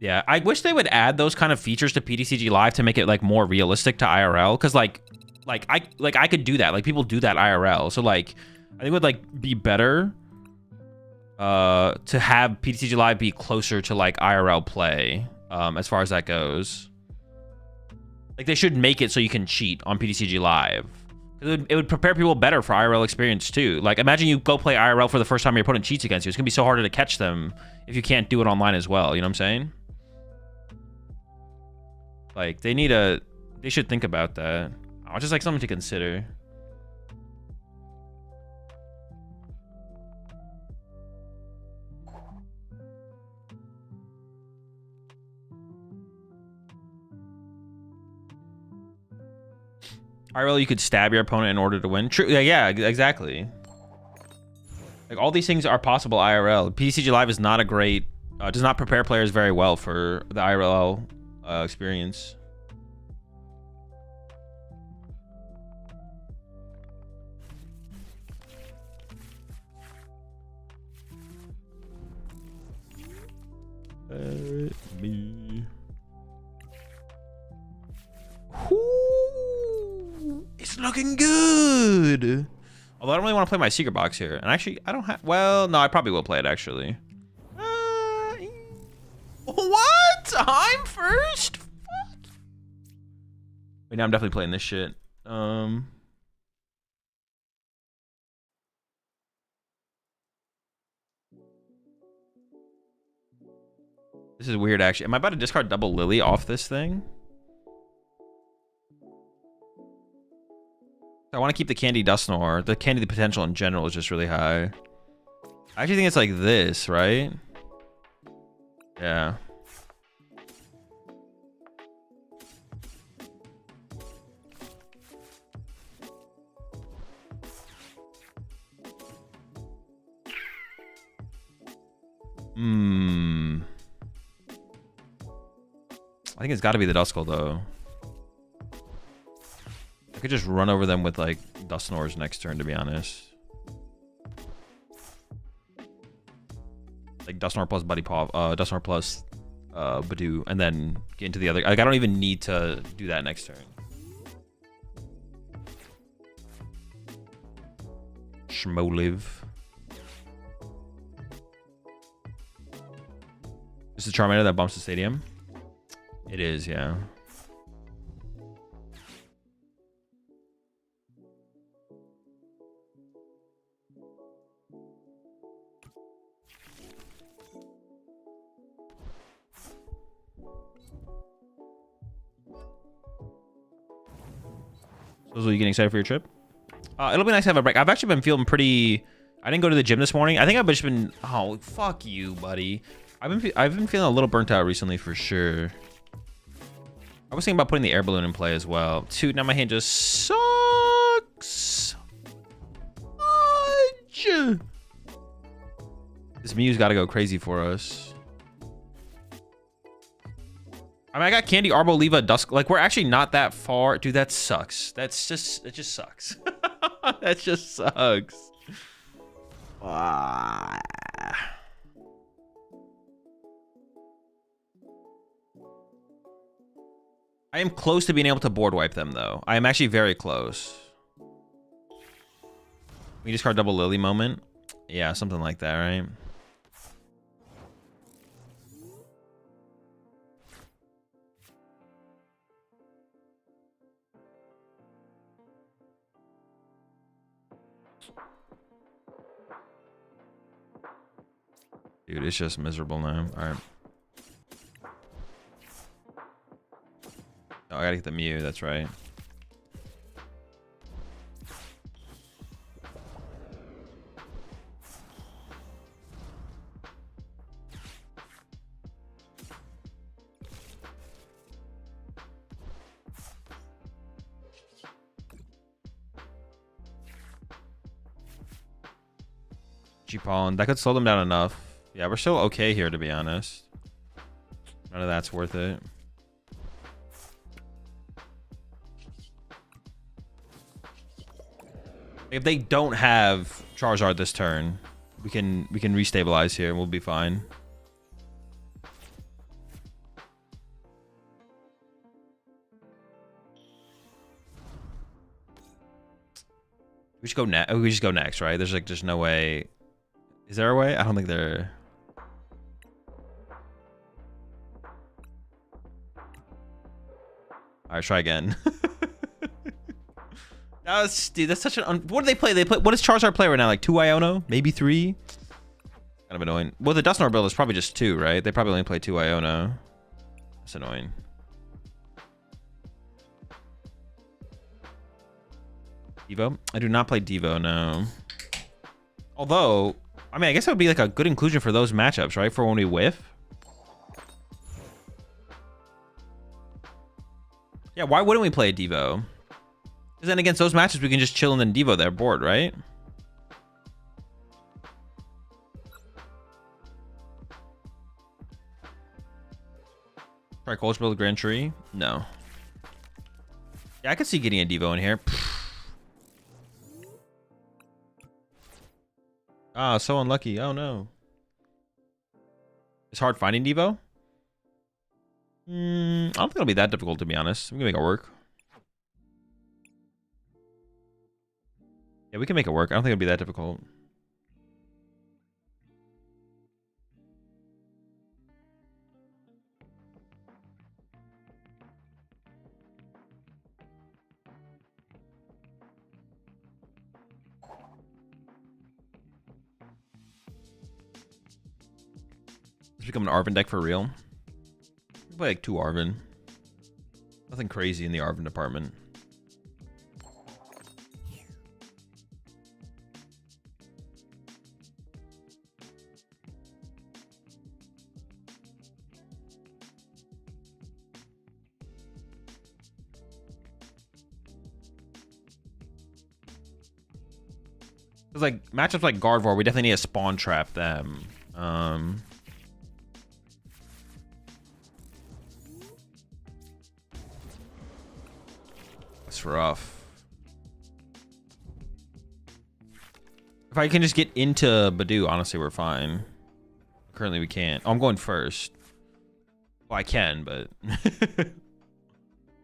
Yeah, I wish they would add those kind of features to PTCG Live to make it like more realistic to IRL. Cause like I could do that. Like people do that IRL. So like I think it would like be better to have PTCG Live be closer to like IRL play as far as that goes. Like they should make it so you can cheat on PTCG Live. It would prepare people better for IRL experience too. Like imagine you go play IRL for the first time your opponent cheats against you. It's gonna be so harder to catch them if you can't do it online as well. You know what I'm saying? Like they should think about that. Oh, just like something to consider. IRL, you could stab your opponent in order to win. True. Yeah, exactly. Like all these things are possible IRL. PTCG Live is not a great, does not prepare players very well for the IRL experience. Me. It's looking good. Although I don't really want to play my secret box here. And actually, I don't have... Well, no, I probably will play it, actually. What? I'm first? Fuck. Wait, now I'm definitely playing this shit. This is weird, actually. Am I about to discard double Lily off this thing? I want to keep the Candy Dusknoir. The Candy potential in general is just really high. I actually think it's like this, right? Yeah. I think it's got to be the Duskull, though. could just run over them with like Dusknoirs next turn, to be honest. Like Dusknoir plus Buddy Paw, Dusknoir plus Badoo, and then get into the other. Like I don't even need to do that next turn. Schmoliv. This is the Charmander that bumps the stadium. It is, yeah. So are you getting excited for your trip? It'll be nice to have a break. I've actually been feeling pretty... I didn't go to the gym this morning. I think I've just been... Oh, fuck you, buddy. I've been feeling a little burnt out recently for sure. I was thinking about putting the air balloon in play as well. Dude, now my hand just sucks. Fudge. This Mew's got to go crazy for us. I mean, I got Candy, Arboliva, Dusk. Like, we're actually not that far. Dude, that sucks. It just sucks. That just sucks. I am close to being able to board wipe them, though. I am actually very close. We discard double Lily moment. Yeah, something like that, right? Dude, it's just miserable now. All right. Oh, I gotta get the Mew. That's right. G-Pollen. That could slow them down enough. Yeah, we're still okay here, to be honest. None of that's worth it. If they don't have Charizard this turn, we can restabilize here and we'll be fine. We should go next. We just go next, right? There's like just no way. Is there a way? I don't think there. All right, try again. Dude, that's such an... What do they play? What does Charizard play right now? Like 2 Iono? Maybe 3? Kind of annoying. Well, the Dusknoir build is probably just 2, right? They probably only play 2 Iono. That's annoying. Devo? I do not play Devo, no. Although, I mean, I guess that would be like a good inclusion for those matchups, right? For when we whiff. Yeah, why wouldn't we play a Devo? Because then against those matches, we can just chill and then Devo their board, right? Try Cold Spell the Grand Tree? No. Yeah, I could see getting a Devo in here. Ah, so unlucky. Oh, no. It's hard finding Devo? I don't think it'll be that difficult, to be honest. We can make it work. Yeah, we can make it work. I don't think it'll be that difficult. Let's become an Arven deck for real. We play like 2 Arven. Nothing crazy in the Arven department. Because like matchups like Gardevoir, we definitely need to spawn trap them. That's rough. If I can just get into Badoo, honestly, we're fine. Currently, we can't. Oh, I'm going first. Well, I can, but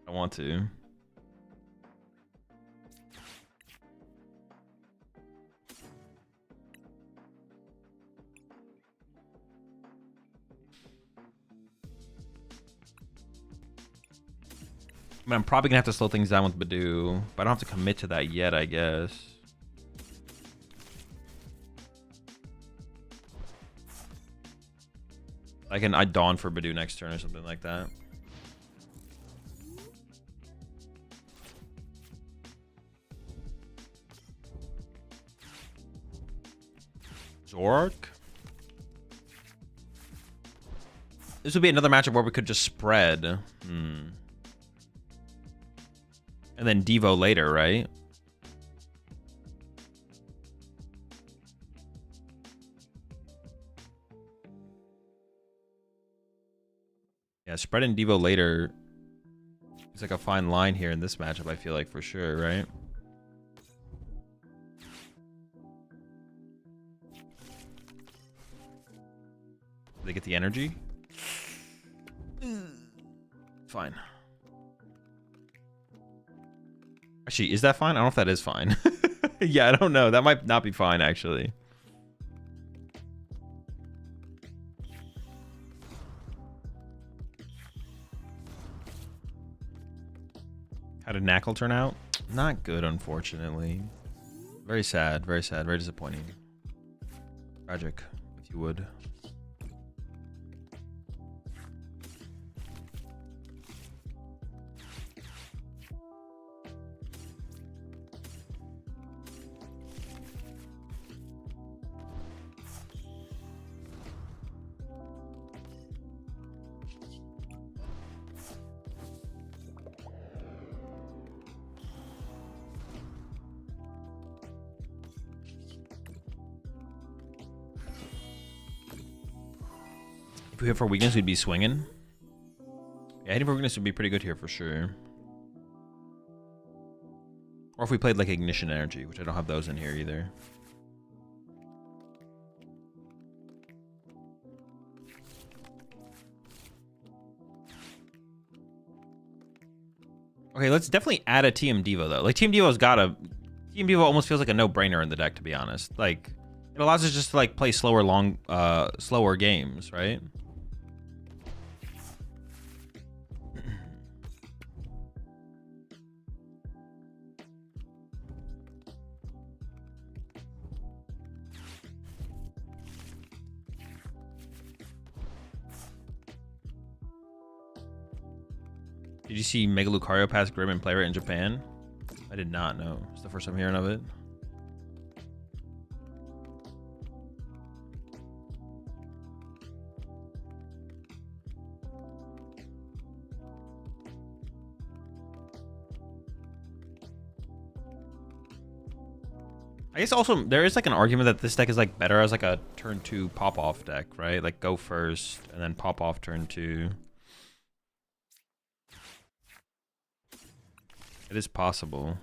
I want to. I mean, I'm probably gonna have to slow things down with Badoo, but I don't have to commit to that yet, I guess. I'd Dawn for Badoo next turn or something like that. Zork. This would be another matchup where we could just spread. And then Devo later, right? Yeah, spread and Devo later. It's like a fine line here in this matchup, I feel like, for sure, right? They get the energy? Fine. Actually, is that fine? I don't know if that is fine. Yeah, I don't know. That might not be fine, actually. How did Knackle turn out? Not good, unfortunately. Very sad, very disappointing. Tragic, if you would. If we hit for weakness, we'd be swinging. Yeah, hitting for weakness would be pretty good here for sure. Or if we played like Ignition Energy, which I don't have those in here either. Okay, let's definitely add a TM Devo though. Like TM Devo's got a... TM Devo almost feels like a no-brainer in the deck, to be honest. Like, it allows us just to like play slower games, right? Did you see Mega Lucario pass Grim and play it in Japan? I did not know. It's the first time hearing of it. I guess also there is like an argument that this deck is like better as like a turn 2 pop-off deck, right? Like go first and then pop off turn 2. It is possible.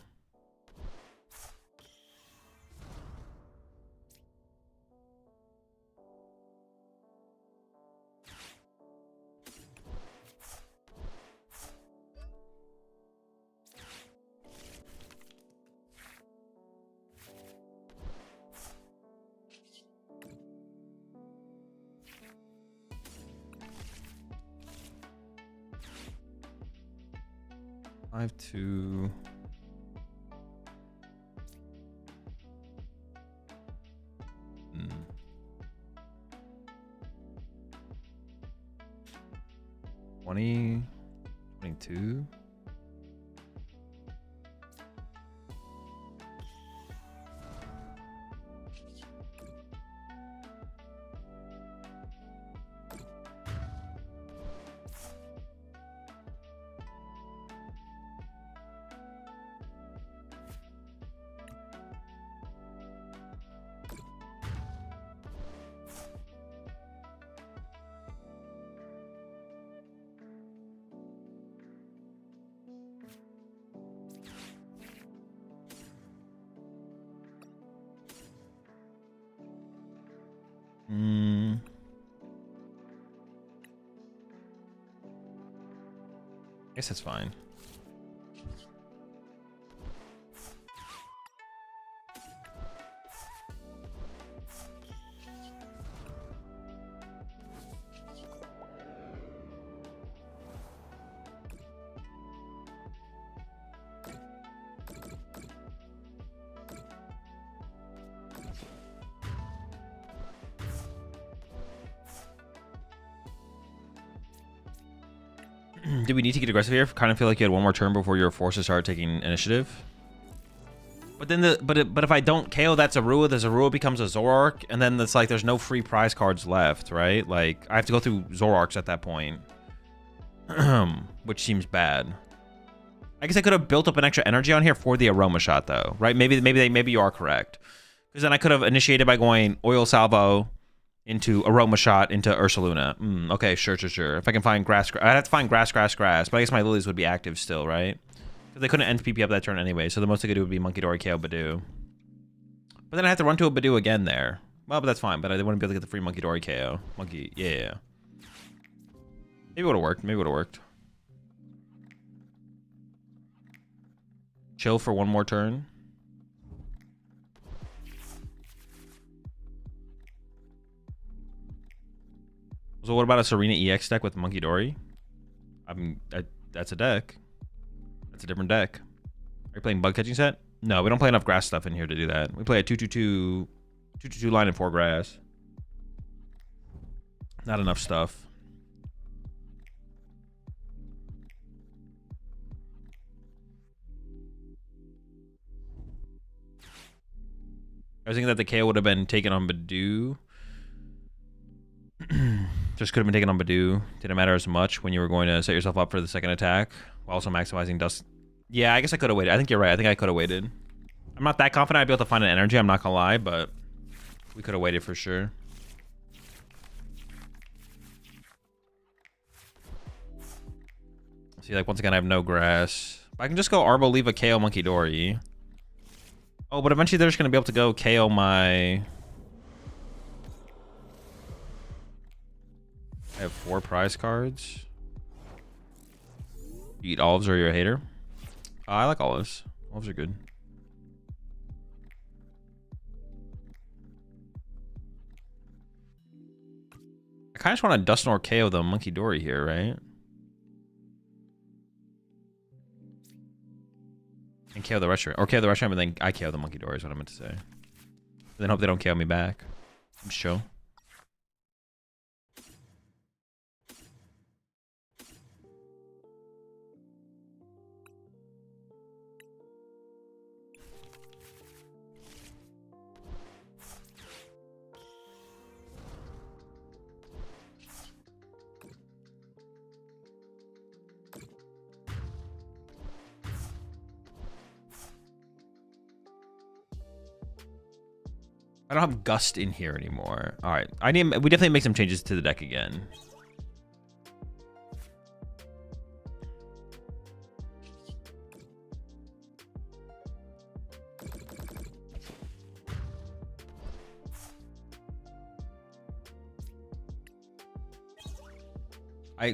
I have to... $20, $22. guess that's fine. Did we need to get aggressive here? Kind of feel like you had one more turn before you were forced to start taking initiative. But then but if I don't KO that Zorua, the Zorua becomes a Zoroark, and then it's like there's no free prize cards left, right? Like I have to go through Zoroarks at that point, which seems bad. I guess I could have built up an extra energy on here for the Aroma Shot though, right? Maybe you are correct, because then I could have initiated by going Oil Salvo into Aroma Shot into Ursaluna. Okay, sure. If I can find grass, I'd have to find grass. But I guess my lilies would be active still, right? Because they couldn't end PP up that turn anyway, so the most they could do would be Monkey Dory, KO Badoo. But then I have to run to a Badoo again there. Well, but that's fine, but I wouldn't be able to get the free Monkey Dory KO. Yeah. Maybe it would have worked. Chill for one more turn. So what about a Serena EX deck with Monkey Dory? That's a deck. That's a different deck. Are you playing bug catching set? No, we don't play enough grass stuff in here to do that. We play a 2/2/2 line and 4 grass. Not enough stuff. I was thinking that the KO would have been taken on Badoo. Just could have been taken on Badoo. Didn't matter as much when you were going to set yourself up for the second attack while also maximizing dust. Yeah, I guess I could have waited. I think you're right. I think I could have waited. I'm not that confident I'd be able to find an energy. I'm not gonna lie, but we could have waited for sure. See, like once again, I have no grass. I can just go Arboliva, KO Monkey Dory. Oh, but eventually they're just gonna be able to go KO my. I have 4 prize cards. You eat olives or you're a hater? I like olives. Olives are good. I kind of just want to Dusknoir KO the Monkey Dory here, right? And KO the restaurant. Or KO the restaurant, but then I KO the Monkey Dory is what I meant to say. And then hope they don't KO me back. I'm just chill. I don't have Gust in here anymore. All right, we definitely make some changes to the deck again.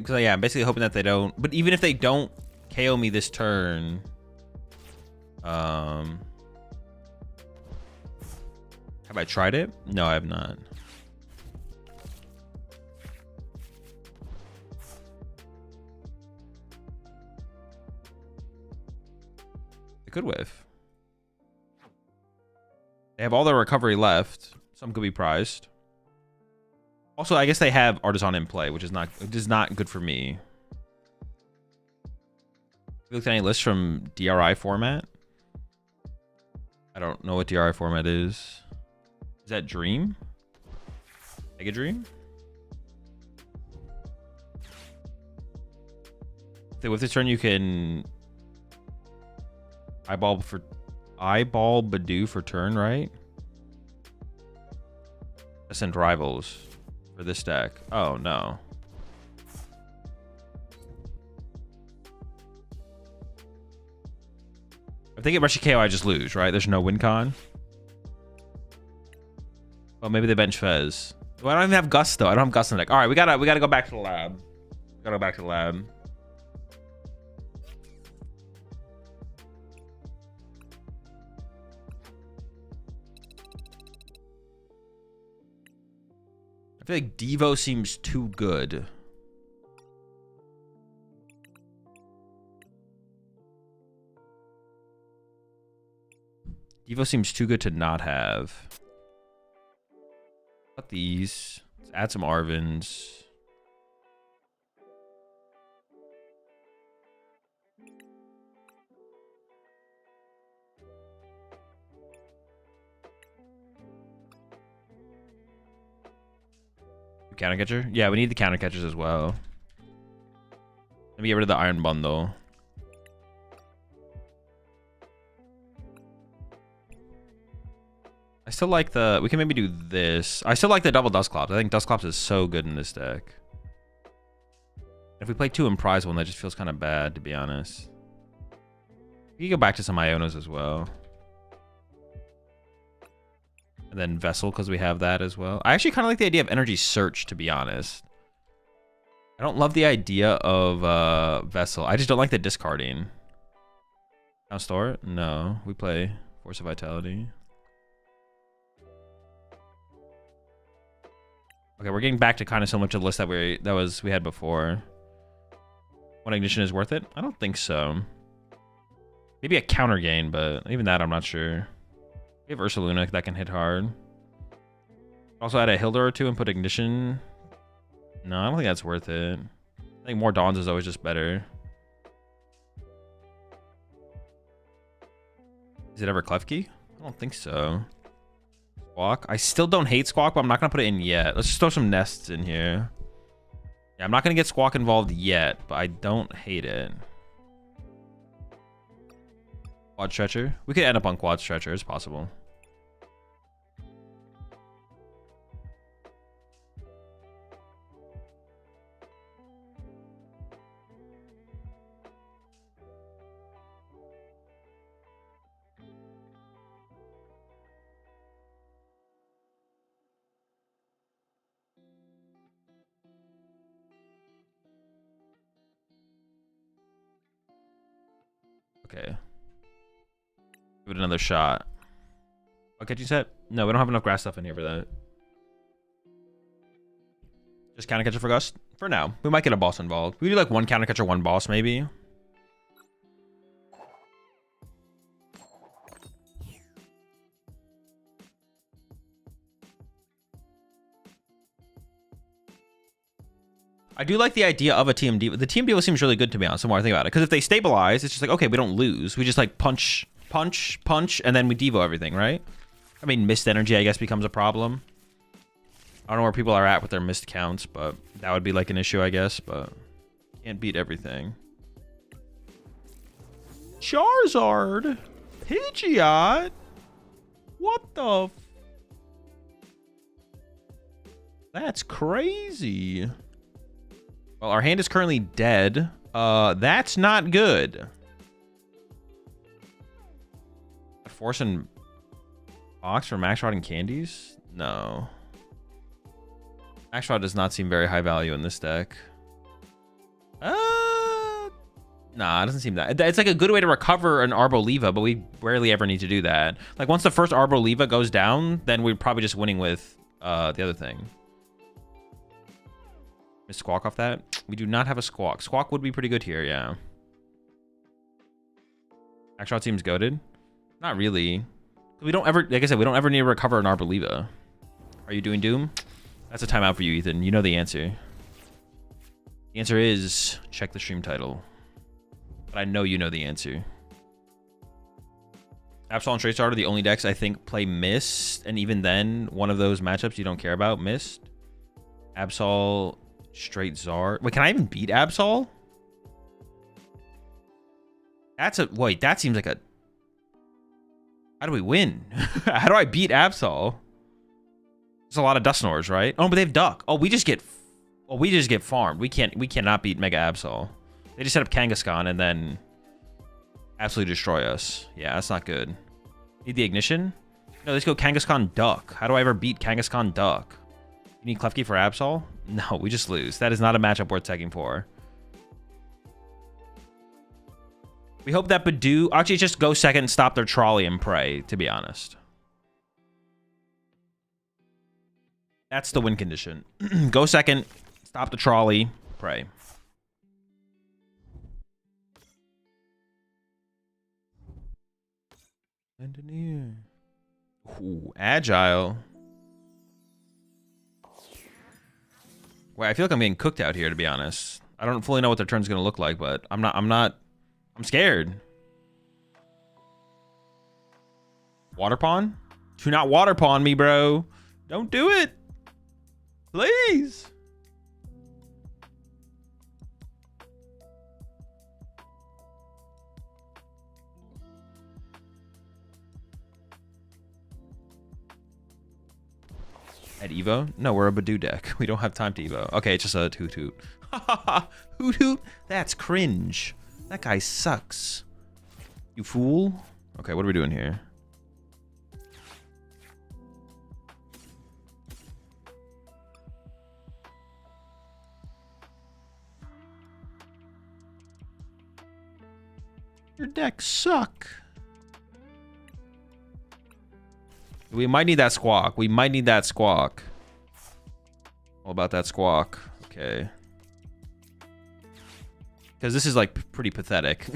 So yeah, I'm basically hoping that they don't. But even if they don't KO me this turn, have I tried it? No, I have not. They could whiff. They have all their recovery left. Some could be prized. Also, I guess they have Artisan in play, which is not good for me. You looked at any lists from DRI format? I don't know what DRI format is. Is that Dream? Mega Dream? So with this turn, you can eyeball Badoo for turn, right? Ascend Rivals for this deck. Oh no. If they get Rush KO, I just lose, right? There's no win con. Well, maybe they bench Fez. Well, I don't even have Gust though. I don't have Gust in the deck. All right, we gotta go back to the lab. Gotta go back to the lab. I feel like Devo seems too good. Devo seems too good to not have. Got these. Let's add some Arvins. Counter catcher? Yeah, we need the counter catchers as well. Let me get rid of the iron bundle. I still like the... We can maybe do this. I still like the double Dustclops. I think Dustclops is so good in this deck. If we play 2 and prize 1, that just feels kind of bad, to be honest. We can go back to some Ionos as well. And then Vessel, because we have that as well. I actually kind of like the idea of Energy Search, to be honest. I don't love the idea of Vessel. I just don't like the discarding. Now store it? No. We play Force of Vitality. Okay, we're getting back to kind of similar to the list that we had before. One Ignition is worth it? I don't think so. Maybe a counter gain, but even that I'm not sure. We have Ursaluna that can hit hard. Also add a Hilda or 2 and put Ignition. No, I don't think that's worth it. I think more Dawns is always just better. Is it ever Klefki? I don't think so. Squawk? I still don't hate Squawk, but I'm not going to put it in yet. Let's just throw some nests in here. Yeah, I'm not going to get Squawk involved yet, but I don't hate it. Quad Stretcher? We could end up on Quad Stretcher. It's possible. Okay. Give it another shot. Okay, you said? No, we don't have enough grass stuff in here for that. Just counter catcher for Gust? For now. We might get a boss involved. We do like 1 counter catcher, 1 boss maybe. I do like the idea of a TMD. The TMD seems really good to me, honest, the more I think about it. Because if they stabilize, it's just like, okay, we don't lose. We just like punch, and then we Devo everything, right? I mean, mist energy, I guess, becomes a problem. I don't know where people are at with their mist counts, but that would be like an issue, I guess. But can't beat everything. Charizard? Pidgeot? What the... That's crazy. Well, our hand is currently dead. That's not good. Force and box for Max Rod and candies? No. Max Rod does not seem very high value in this deck. Nah, it doesn't seem that. It's like a good way to recover an Arboliva, but we rarely ever need to do that. Like once the first Arboliva goes down, then we're probably just winning with the other thing. Miss Squawk off that? We do not have a Squawk. Squawk would be pretty good here, yeah. Max Rod seems goated. Not really. We don't ever, like I said, we don't ever need to recover an Arboliva. Are you doing Doom? That's a timeout for you, Ethan. You know the answer. The answer is check the stream title. But I know you know the answer. Absol and Straight Star are the only decks I think play Mist, and even then, one of those matchups you don't care about, Mist. Absol, Straight Zard. Wait, can I even beat Absol? That's a... Wait, that seems like a... How do we win? How do I beat Absol? There's a lot of Dusknors, right? Oh, but they have Duck. Oh, we just get... Oh, we just get farmed. We cannot beat Mega Absol. They just set up Kangaskhan and then absolutely destroy us. Yeah, that's not good. Need the Ignition? No, let's go Kangaskhan Duck. How do I ever beat Kangaskhan Duck? You need Klefki for Absol? No, we just lose. That is not a matchup worth taking for. We hope that Badoo... Actually, just go second and stop their trolley and pray, to be honest. That's the win condition. Go second. Stop the trolley. Pray. Engineer. Ooh, agile. Wait, I feel like I'm getting cooked out here, to be honest. I don't fully know what their turn's gonna look like, but I'm scared. Water pawn? Do not water pawn me, bro. Don't do it. Please. At Evo? No, we're a Badoo deck. We don't have time to Evo. Okay, it's just a hoot hoot. Hoot hoot? That's cringe. That guy sucks. You fool. Okay, what are we doing here? Your decks suck. We might need that squawk. We might need that squawk. All about that squawk. Okay. Because this is like pretty pathetic.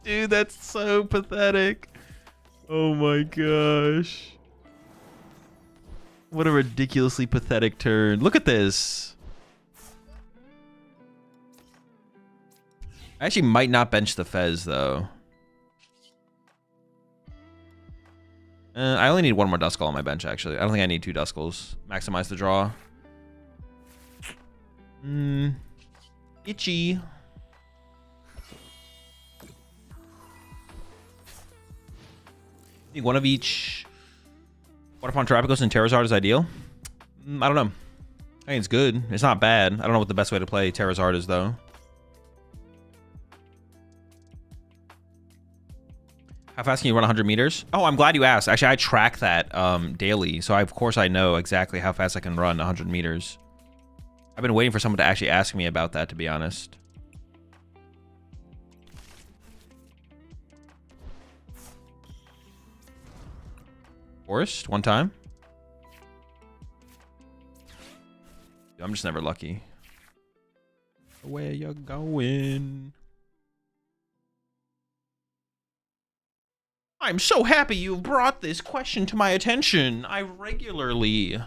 Dude, that's so pathetic. Oh my gosh. What a ridiculously pathetic turn. Look at this. I actually might not bench the Fez though. I only need one more Duskull on my bench, actually. I don't think I need 2 Duskulls. Maximize the draw. Itchy. I think one of each. Water Pawn Terrapagos and Terrazard is ideal. I don't know. I think it's good. It's not bad. I don't know what the best way to play Terrazard is, though. How fast can you run 100 meters? Oh, I'm glad you asked. Actually, I track that daily, so of course I know exactly how fast I can run 100 meters. I've been waiting for someone to actually ask me about that, to be honest. Forest, one time. I'm just never lucky. Where you going? I'm so happy you brought this question to my attention. I regularly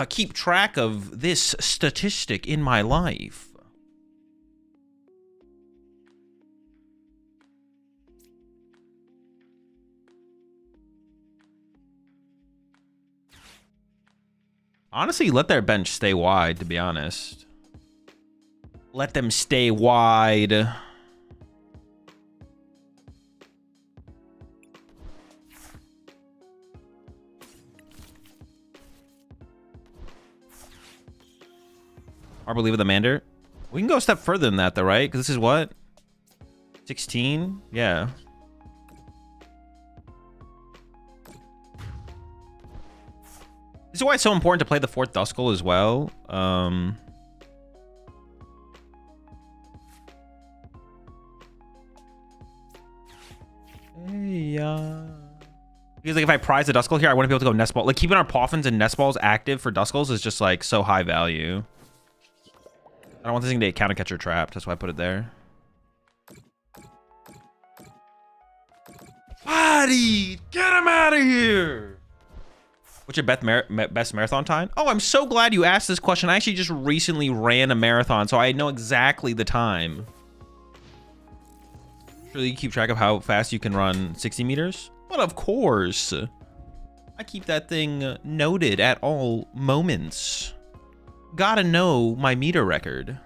keep track of this statistic in my life. Honestly, let their bench stay wide, to be honest. Let them stay wide. Arboliva the Mander. We can go a step further than that, though, right? Because this is what? 16? Yeah. This is why it's so important to play the 4th Duskull as well. Because like if I prize the Duskull here, I want to be able to go nest ball. Like keeping our Poffins and nest balls active for Duskulls is just like so high value. I don't want this thing to counter catcher trapped. That's why I put it there. Body, get him out of here. What's your best marathon time? Oh, I'm so glad you asked this question. I actually just recently ran a marathon, so I know exactly the time. Surely you keep track of how fast you can run 60 meters? But of course. I keep that thing noted at all moments. Gotta know my meter record.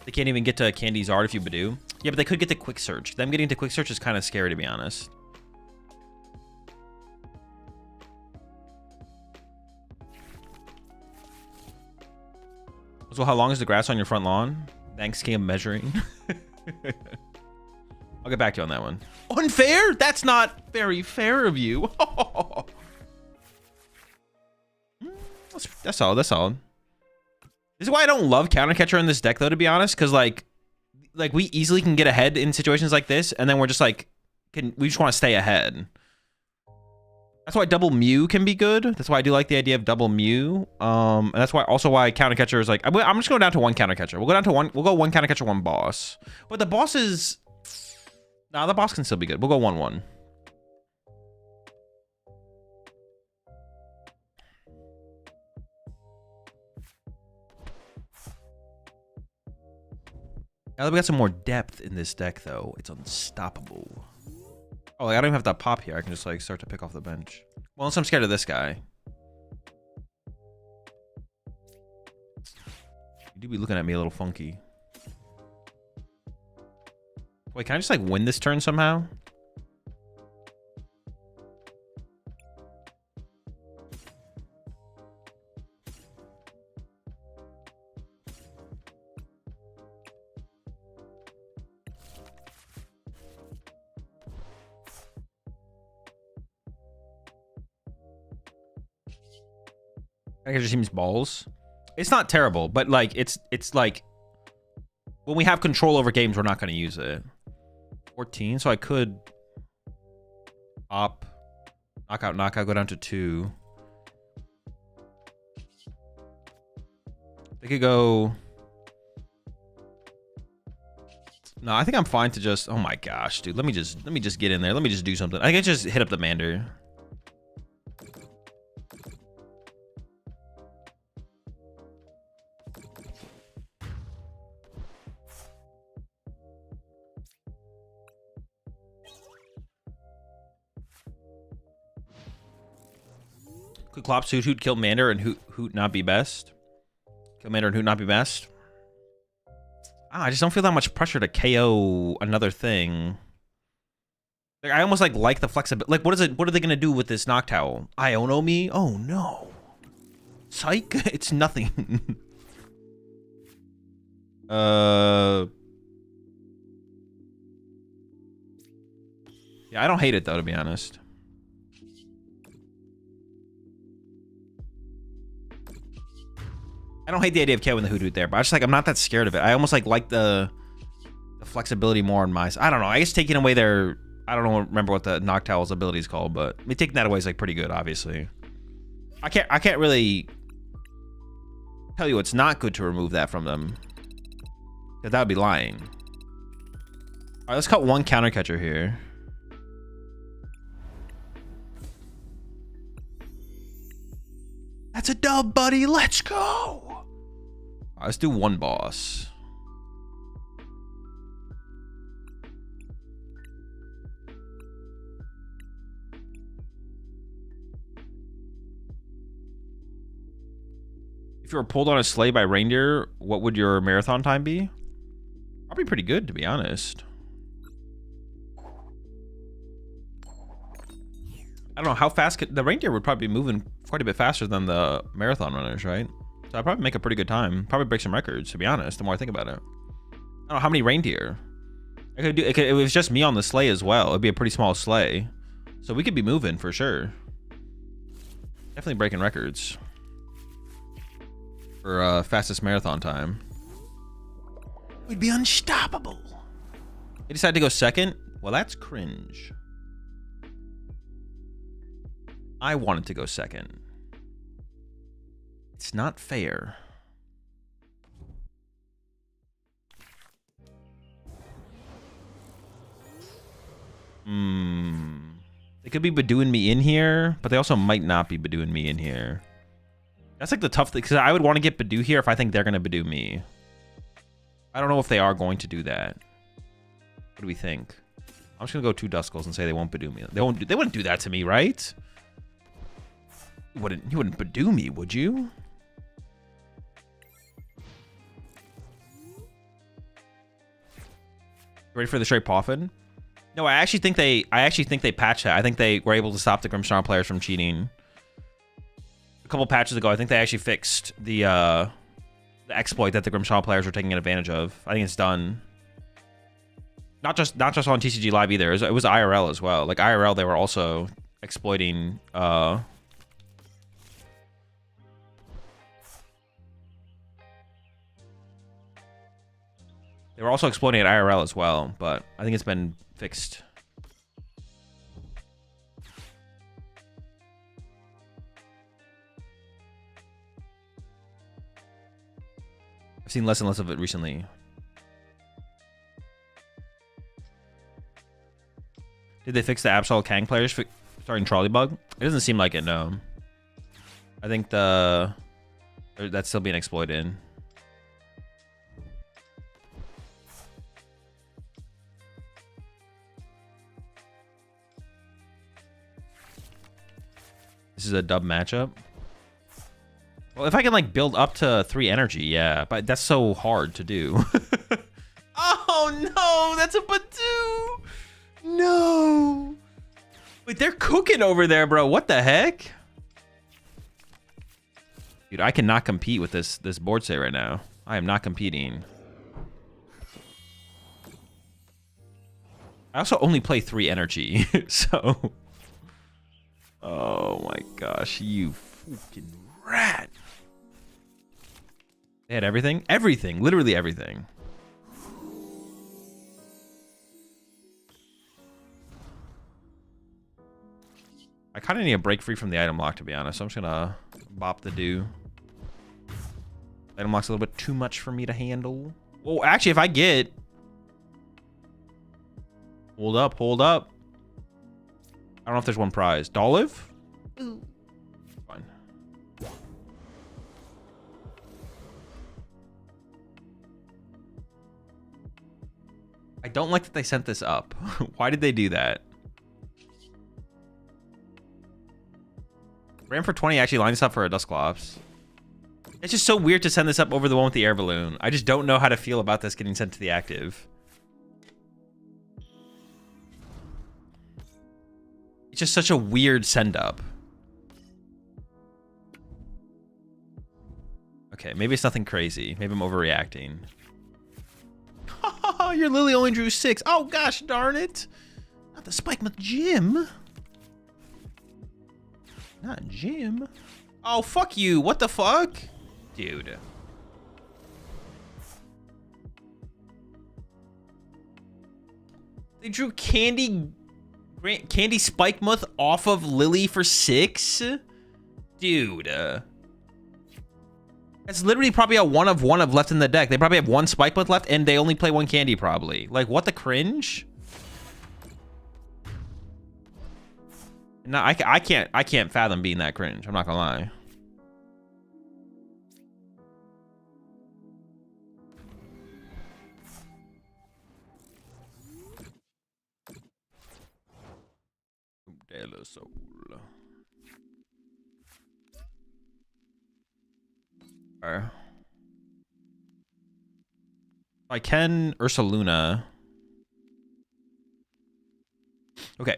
They can't even get to Candy's Art if you Badoo. Yeah, but they could get to Quick Search. Them getting to Quick Search is kind of scary, to be honest. So how long is the grass on your front lawn? Thanks, King of Measuring. I'll get back to you on that one. Unfair? That's not very fair of you. That's solid. That's solid. This is why I don't love Counter Catcher in this deck, though, to be honest, because like like we easily can get ahead in situations like this, and then we're just like, we just want to stay ahead. That's why double Mew can be good. That's why I do like the idea of double Mew. And that's why counter catcher is like, I'm just going down to one counter catcher. We'll go one counter catcher, one boss. But the boss is, nah, the boss can still be good. We'll go 1-1. Now that we got some more depth in this deck, though, it's unstoppable. Oh, like, I don't even have to pop here. I can just like start to pick off the bench. Well, unless I'm scared of this guy. You do be looking at me a little funky. Wait, can I just like win this turn somehow? I just seems balls. It's not terrible, but like it's like when we have control over games, we're not going to use it. 14, so I could pop, knockout, go down to 2. They could go. No, I think I'm fine to just. Oh my gosh, dude. Let me just get in there. Let me just do something. I can just hit up the Mander. Could Clop suit Hoot kill Mander and Hoot not be best? Kill Mander and Hoot not be best? I just don't feel that much pressure to KO another thing. Like, I almost like the flexibility. Like, what are they gonna do with this Noctowl? Iono me? Oh no. Psych? It's nothing. Yeah, I don't hate it though, to be honest. I don't hate the idea of KOing the Hoot there, but I just like, I'm not that scared of it. I almost like the flexibility more on my side. I don't know. I guess taking away their, I don't know, remember what the Noctowl's ability is called, but I mean, taking that away is like pretty good, obviously. I can't really tell you it's not good to remove that from them, because that would be lying. All right, let's cut one counter catcher here. That's a dub, buddy. Let's go. All right, let's do one boss. If you were pulled on a sleigh by reindeer, what would your marathon time be? Probably pretty good, to be honest. I don't know how fast the reindeer would probably be moving quite a bit faster than the marathon runners, right? So I'd probably make a pretty good time. Probably break some records, to be honest, the more I think about it. I don't know how many reindeer. I could do it. It was just me on the sleigh as well. It'd be a pretty small sleigh. So we could be moving for sure. Definitely breaking records for fastest marathon time. We'd be unstoppable. They decided to go second? Well, that's cringe. I wanted to go second. It's not fair. They could be Badooing me in here, but they also might not be Badooing me in here. That's like the tough thing, because I would want to get Badoo here if I think they're going to Badoo me. I don't know if they are going to do that. What do we think? I'm just going to go 2 Duskulls and say they won't Badoo me. They wouldn't do that to me, right? You wouldn't Badoo me, would you? Ready for the straight Poffin? No, I actually think they patched that. I think they were able to stop the Grimmsnarl players from cheating. A couple patches ago, I think they actually fixed the exploit that the Grimmsnarl players were taking advantage of. I think it's done. Not just on TCG Live either. It was IRL as well. Like IRL, they were also exploiting They were also exploding at IRL as well, but I think it's been fixed. I've seen less and less of it recently. Did they fix the Absol Kang players starting trolley bug? It doesn't seem like it, no. I think that's still being exploited. This is a dub matchup. Well, if I can like build up to 3 energy, yeah, but that's so hard to do. Oh no, that's a Badu. No. Wait, they're cooking over there, bro. What the heck? Dude, I cannot compete with this board state right now. I am not competing. I also only play 3 energy, so. Oh my gosh, you fucking rat. They had everything? Everything, literally everything. I kind of need a break free from the item lock, to be honest. So I'm just gonna bop the do. Item lock's a little bit too much for me to handle. Well, actually, if I get... Hold up, hold up. I don't know if there's one prize. Dolive? Fine. I don't like that they sent this up. Why did they do that? Ran for 20 actually lines up for a Dusclops. It's just so weird to send this up over the one with the air balloon. I just don't know how to feel about this getting sent to the active. It's just such a weird send up. Okay, maybe it's nothing crazy. Maybe I'm overreacting. Your Lily only drew 6. Oh gosh, darn it. Not the Spikemuth Gym. Not Jim. Oh, fuck you. What the fuck? Dude. They drew Candy Spikemuth off of Lily for 6? Dude. That's literally probably a 1 of left in the deck. They probably have 1 Spikemuth left and they only play 1 Candy probably. Like, what the cringe? No, I can't fathom being that cringe. I'm not gonna lie. I can Ursaluna. Okay.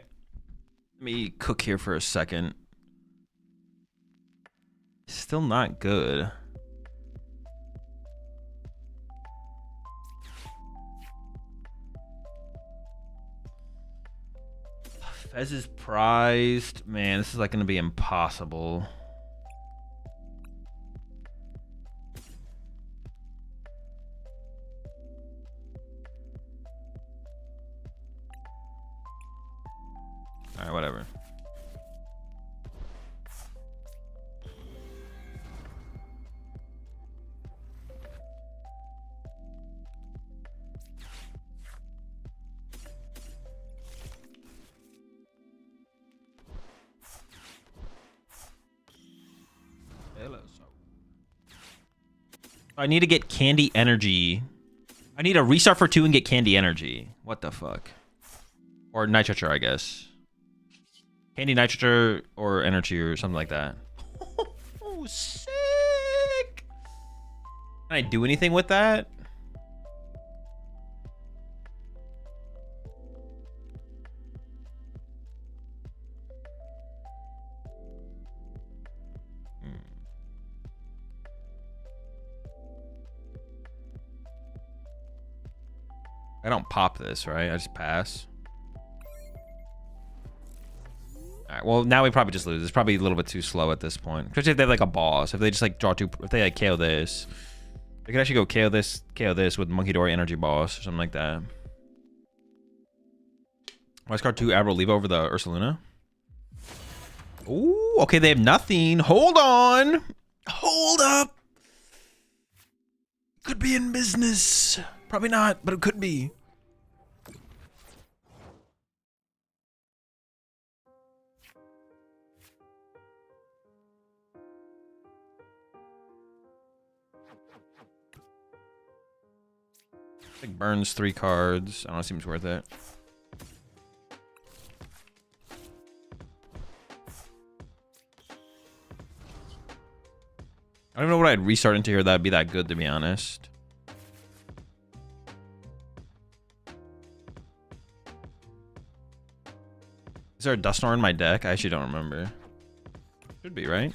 Let me cook here for a second. Still not good. Fez is prized. Man, this is like going to be impossible. All right, whatever. I need to get Candy Energy. I need a restart for 2 and get Candy Energy. What the fuck? Or Nitroture, I guess. Candy Nitroture or Energy or something like that. Oh, sick! Can I do anything with that? I don't pop this, right? I just pass. Alright, well, now we probably just lose. It's probably a little bit too slow at this point. Especially if they have like a boss. If they just like draw 2, if they like KO this. I could actually go KO this with Monkey Dory Energy Boss or something like that. Wise card 2 Arboliva over the Ursaluna. Ooh, okay, they have nothing. Hold on. Hold up. Could be in business. Probably not, but it could be. I think burns 3 cards. I don't know, it seems worth it. I don't even know what I'd restart into here that'd be that good, to be honest. Is there a Dusknoir in my deck? I actually don't remember. Should be, right?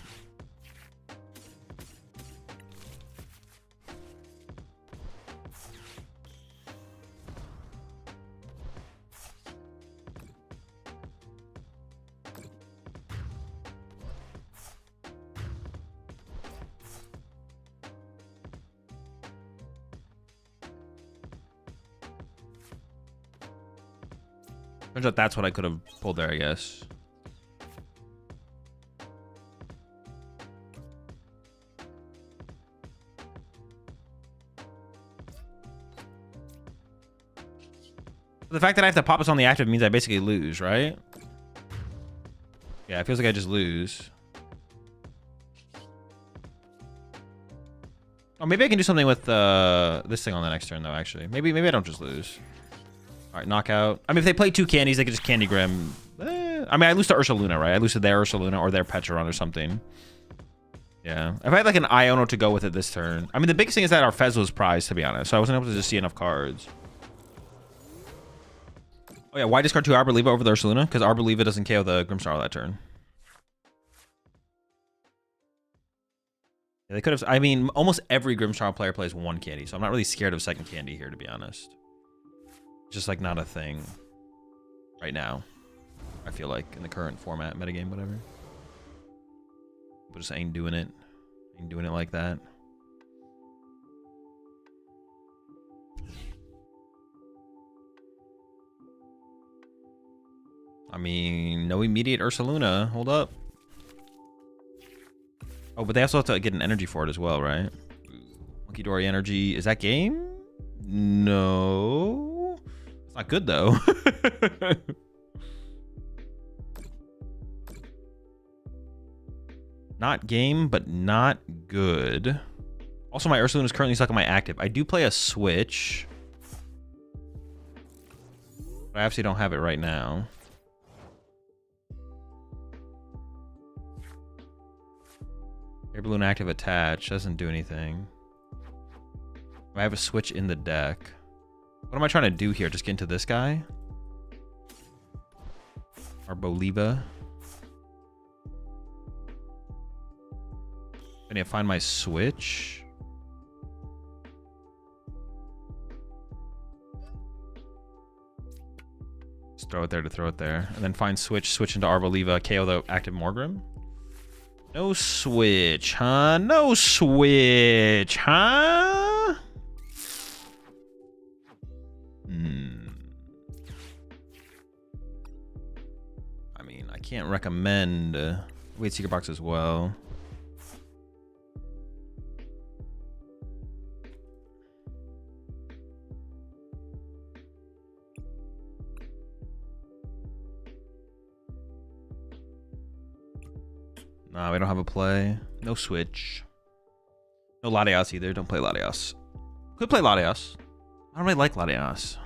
Turns out that's what I could have pulled there, I guess. The fact that I have to pop this on the active means I basically lose, right? Yeah, it feels like I just lose. Oh, maybe I can do something with this thing on the next turn, though, actually. Maybe I don't just lose. All right, knockout. I mean, if they play 2 candies, they could just Candy Grim. I mean, I lose to Ursaluna, right? I lose to their Ursaluna or their Petron or something. Yeah. If I had like an Iono to go with it this turn. I mean, the biggest thing is that our Fez was prized, to be honest. So I wasn't able to just see enough cards. Oh, yeah. Why discard 2 Arboliva over the Ursaluna? Because Arboliva doesn't KO the Grimstar that turn. Yeah, they could have. I mean, almost every Grimstar player plays 1 candy. So I'm not really scared of second candy here, to be honest. Just like not a thing right now. I feel like in the current format, metagame, whatever. But just ain't doing it. Ain't doing it like that. I mean, no immediate Ursaluna. Hold up. Oh, but they also have to get an energy for it as well, right? Monkey Dory energy. Is that game? No. It's not good, though. Not game, but not good. Also, my Ursaluna is currently stuck on my active. I do play a switch. But I actually don't have it right now. Air Balloon active attach. Doesn't do anything. I have a switch in the deck. What am I trying to do here? Just get into this guy? Arboliva. I need to find my switch. Just throw it there to throw it there. And then find switch into Arboliva, KO the active Morgrim. No switch, huh? No switch, huh? I mean, I can't recommend Wait Secret Box as well. Nah, we don't have a play. No switch. No Latias either. Don't play Latias. Could play Latias. I don't really like Latias.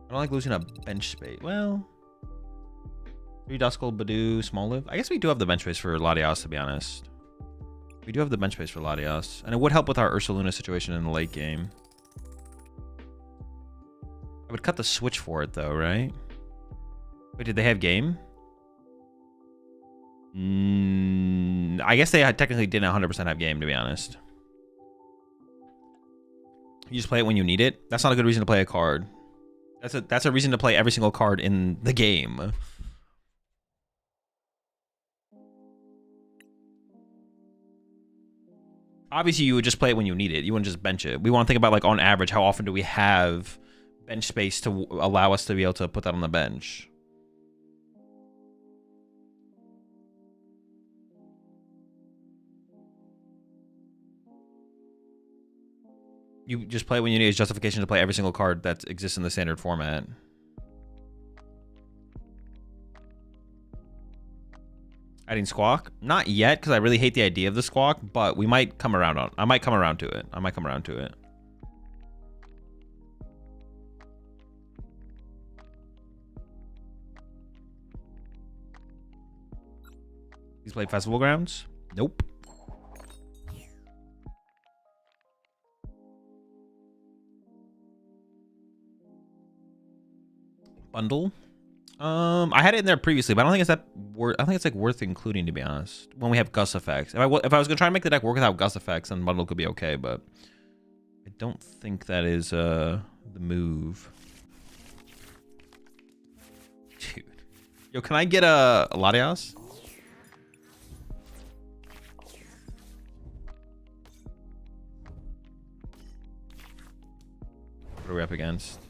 I don't like losing a bench space. Well, 3 Duskull, Badoo, Small Live. I guess we do have the bench space for Latias, to be honest. We do have the bench space for Latias. And it would help with our Ursaluna situation in the late game. I would cut the switch for it, though, right? Wait, did they have game? I guess they technically didn't 100% have game, to be honest. You just play it when you need it. That's not a good reason to play a card. That's a reason to play every single card in the game. obviously you would just play it when you need it. You wouldn't just bench it. We want to think about, like, on average, how often do we have bench space to allow us to be able to put that on the bench? You just play it when you need. It's justification to play every single card that exists in the standard format. Adding Squawk? Not yet, because I really hate the idea of the Squawk, but we might come around on. I might come around to it. I might come around to it. He's played Festival Grounds? Nope. Bundle? I had it in there previously, but I don't think it's that worth. I think it's like worth including, to be honest. When we have Gust effects, if I was gonna try and make the deck work without Gust effects, then bundle could be okay. But I don't think that is the move. Dude, yo, can I get a Latias? What are we up against?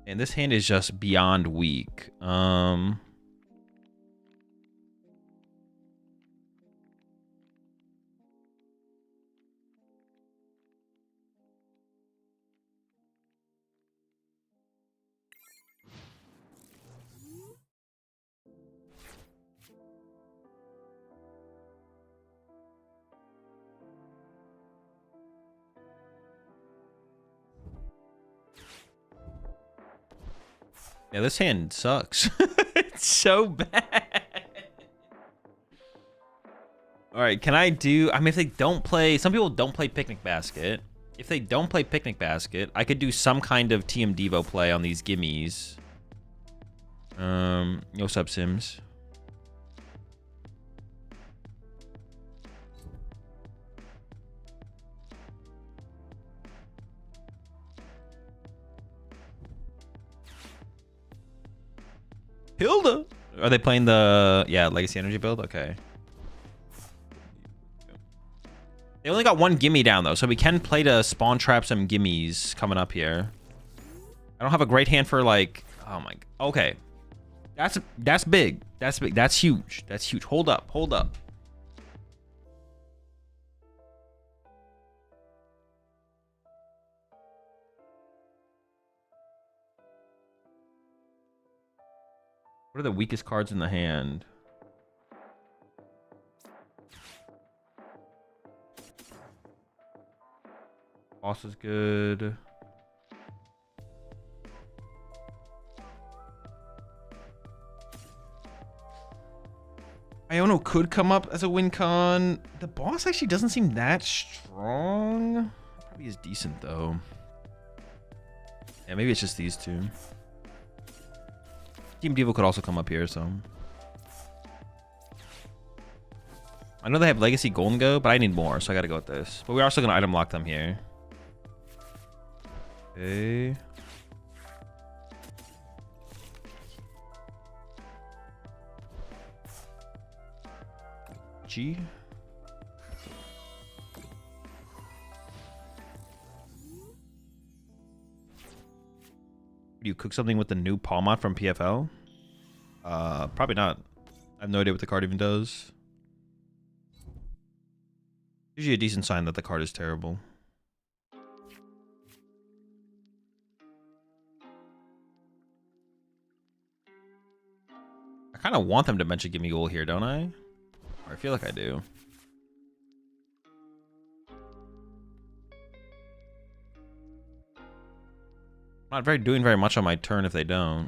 And this hand is just beyond weak. Yeah, this hand sucks. It's so bad. All right, can I do... I mean, if they don't play... Some people don't play Picnic Basket. If they don't play Picnic Basket, I could do some kind of TM Devo play on these gimmies. No sub-sims. Hilda. Are they playing the Legacy Energy build? Okay. They only got one gimme down though, so we can play to spawn trap some gimmies coming up here. I don't have a great hand for like, oh my, okay. That's big. That's big. That's huge. That's huge. Hold up. Hold up. What are the weakest cards in the hand? Boss is good. Iono could come up as a win con. The boss actually doesn't seem that strong. Probably is decent though. Yeah, maybe it's just these two. Team Devo could also come up here, so. I know they have Legacy Golden Go, but I need more, so I gotta go with this. But we're also gonna item lock them here. Okay. G. Do you cook something with the new Palmot from PFL? Probably not. I have no idea what the card even does. Usually a decent sign that the card is terrible. I kind of want them to mention Gimme Goal here, don't I? Or I feel like I do. Not doing very much on my turn if they don't.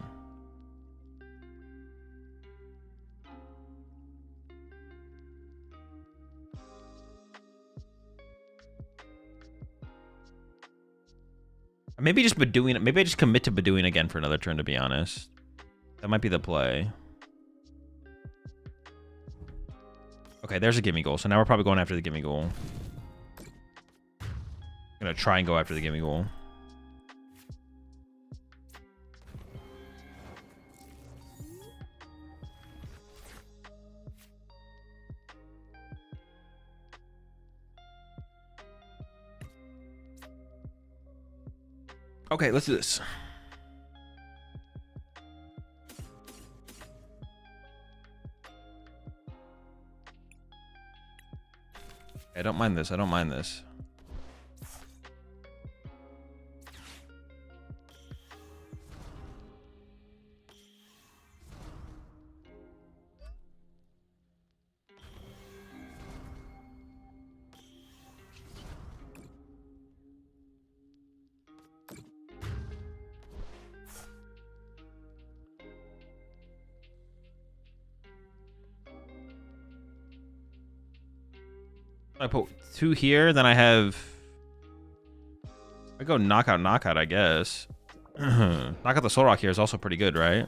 Maybe just Bedouin. Maybe I just commit to Bedouin again for another turn, to be honest. That might be the play. Okay, there's a gimme goal. So now we're probably going after the gimme goal. gonna try and go after the gimme goal. Okay, let's do this. I don't mind this. I don't mind this. I put 2 here, then I have... I go knockout, knockout, I guess. Knockout the Soul Rock here is also pretty good, right?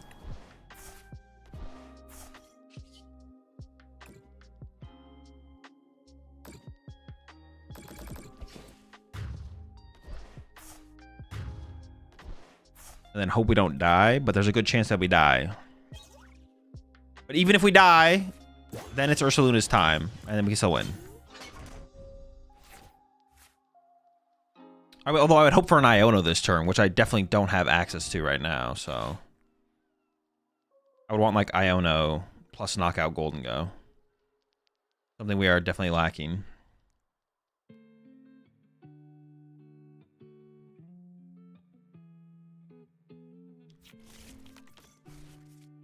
And then hope we don't die, but there's a good chance that we die. But even if we die, then it's Ursaluna's time, and then we can still win. Although I would hope for an Iono this turn, which I definitely don't have access to right now, so... I would want, like, Iono plus knockout Golden Go. Something we are definitely lacking.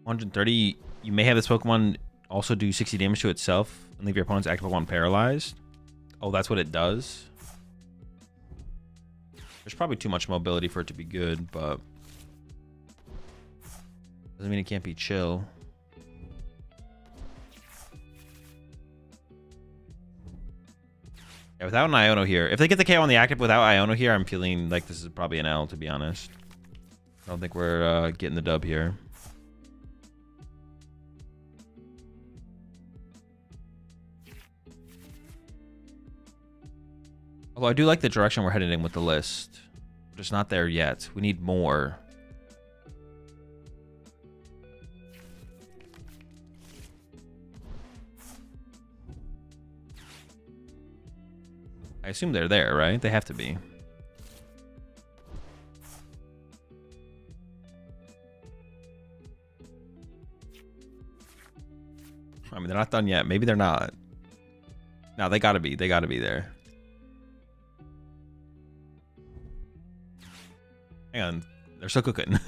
$130. You may have this Pokemon also do 60 damage to itself and leave your opponent's active Pokemon paralyzed. Oh, that's what it does? There's probably too much mobility for it to be good, but doesn't mean it can't be chill. Yeah, without an Iono here. If they get the KO on the active without Iono here, I'm feeling like this is probably an L, to be honest. I don't think we're getting the dub here. Although I do like the direction we're headed in with the list. We're just not there yet. We need more. I assume they're there, right? They have to be. I mean, they're not done yet. Maybe they're not. No, they gotta be. They gotta be there. Hang on, they're still cooking.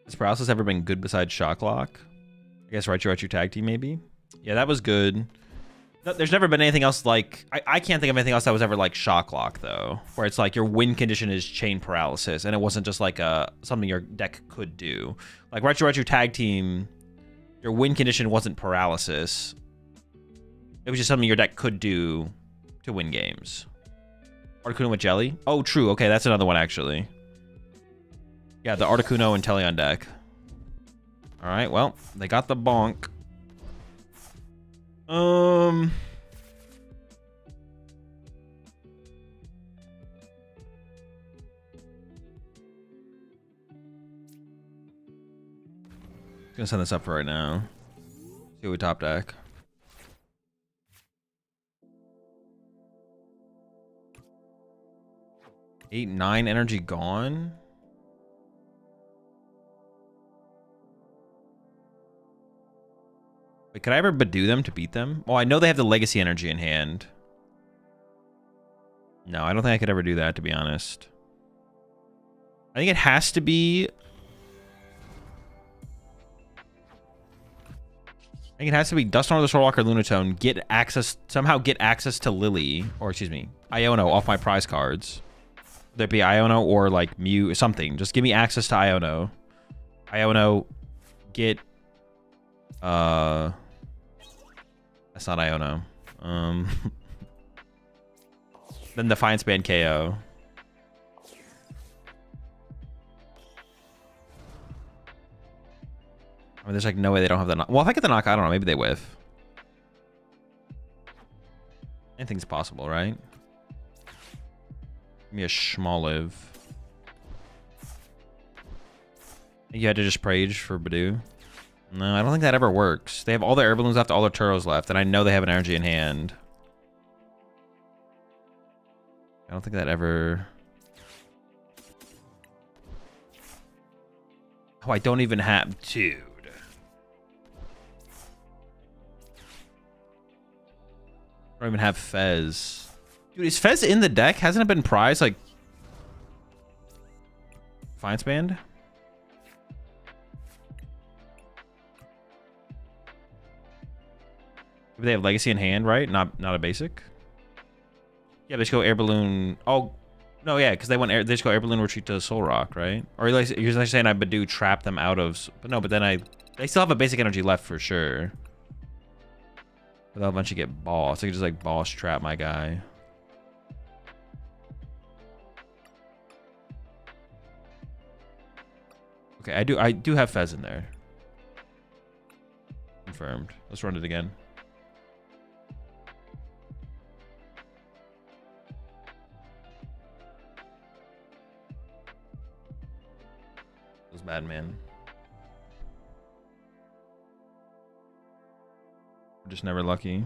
Has paralysis ever been good besides Shock Lock? I guess Raichu Tag Team, maybe? Yeah, that was good. There's never been anything else like... I can't think of anything else that was ever like Shock Lock, though. Where it's like your win condition is Chain Paralysis, and it wasn't just like something your deck could do. Like Raichu Tag Team, your win condition wasn't Paralysis. It was just something your deck could do to win games. Articuno with Jelly? Oh, true. Okay, that's another one, actually. Yeah, the Articuno and Teleon deck. Alright, well, they got the bonk. Gonna send this up for right now. See what we top deck. 8, 9 energy gone. Wait, could I ever Badoo them to beat them? Well, I know they have the Legacy energy in hand. No, I don't think I could ever do that, to be honest. I think it has to be... I think it has to be Dusknoir, the Soul Walker, Lunatone, get access, somehow get access to Lily, or excuse me, Iono off my prize cards. Whether it be Iono or like Mew or something. Just give me access to Iono. Iono, get... That's not Iono. Then Defiance Band KO. I mean, there's like no way they don't have the knock. Well, if I get the knock, I don't know. Maybe they whiff. Anything's possible, right? Give me a Schmoliv. You had to just Prage for Badoo. No, I don't think that ever works. They have all their air balloons left, all their Turos left, and I know they have an energy in hand. I don't think that ever... Oh, I don't even have... Dude. I don't even have Fez. Dude, is Fez in the deck? Hasn't it been prized, like... Defiance Band? Maybe they have Legacy in hand, right? Not a basic? Yeah, they just go Air Balloon... Oh, no, yeah, because they want air... They just go Air Balloon Retreat to Soul Rock, right? Or you're like saying I Badoo trap them out of... But no, but then they still have a basic energy left for sure. But they'll eventually get boss. I could just like boss trap my guy. Okay, I do have Fez in there. Confirmed. Let's run it again. It was Madman. We're just never lucky.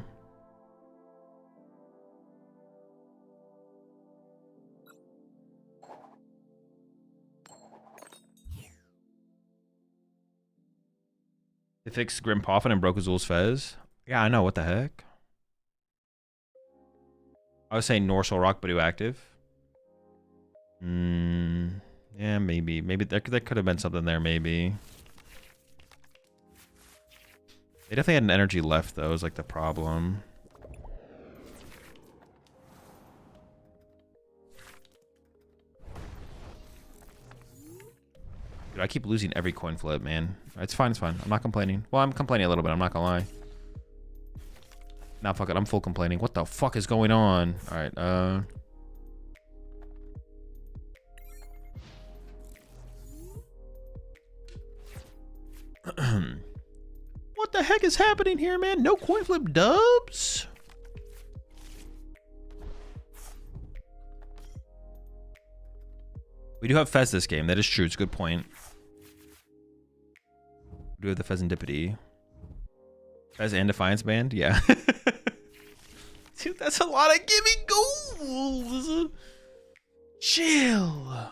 They fixed Grim Poffin and broke Azul's Fez. Yeah, I know. What the heck? I was saying North Rock Badoo active. Yeah, maybe. Maybe there could have been something there, maybe. They definitely had an energy left, though, is like the problem. Dude, I keep losing every coin flip, man. It's fine, it's fine. I'm not complaining. Well, I'm complaining a little bit, I'm not gonna lie. Nah, fuck it, I'm full complaining. What the fuck is going on? Alright, what the heck is happening here, man? No coin flip dubs? We do have Fez this game. That is true. It's a good point. We do have the Fezandipity. Fez and Defiance Band? Yeah. Dude, that's a lot of gimme goals. Chill.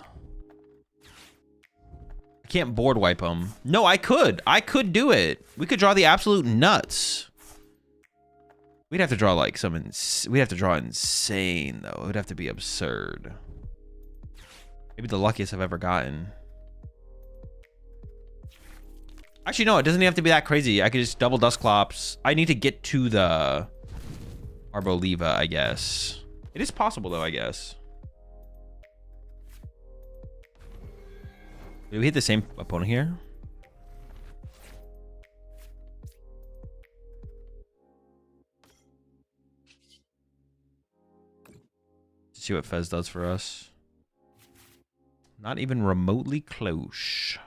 I can't board wipe them. No, I could. I could do it. We could draw the absolute nuts. We'd have to draw like some... We'd have to draw insane, though. It would have to be absurd. Maybe the luckiest I've ever gotten. Actually, no, it doesn't even have to be that crazy. I could just double Dusclops. I need to get to the Arboliva, I guess. It is possible, though, I guess. Did we hit the same opponent here? Let's see what Fez does for us. Not even remotely close.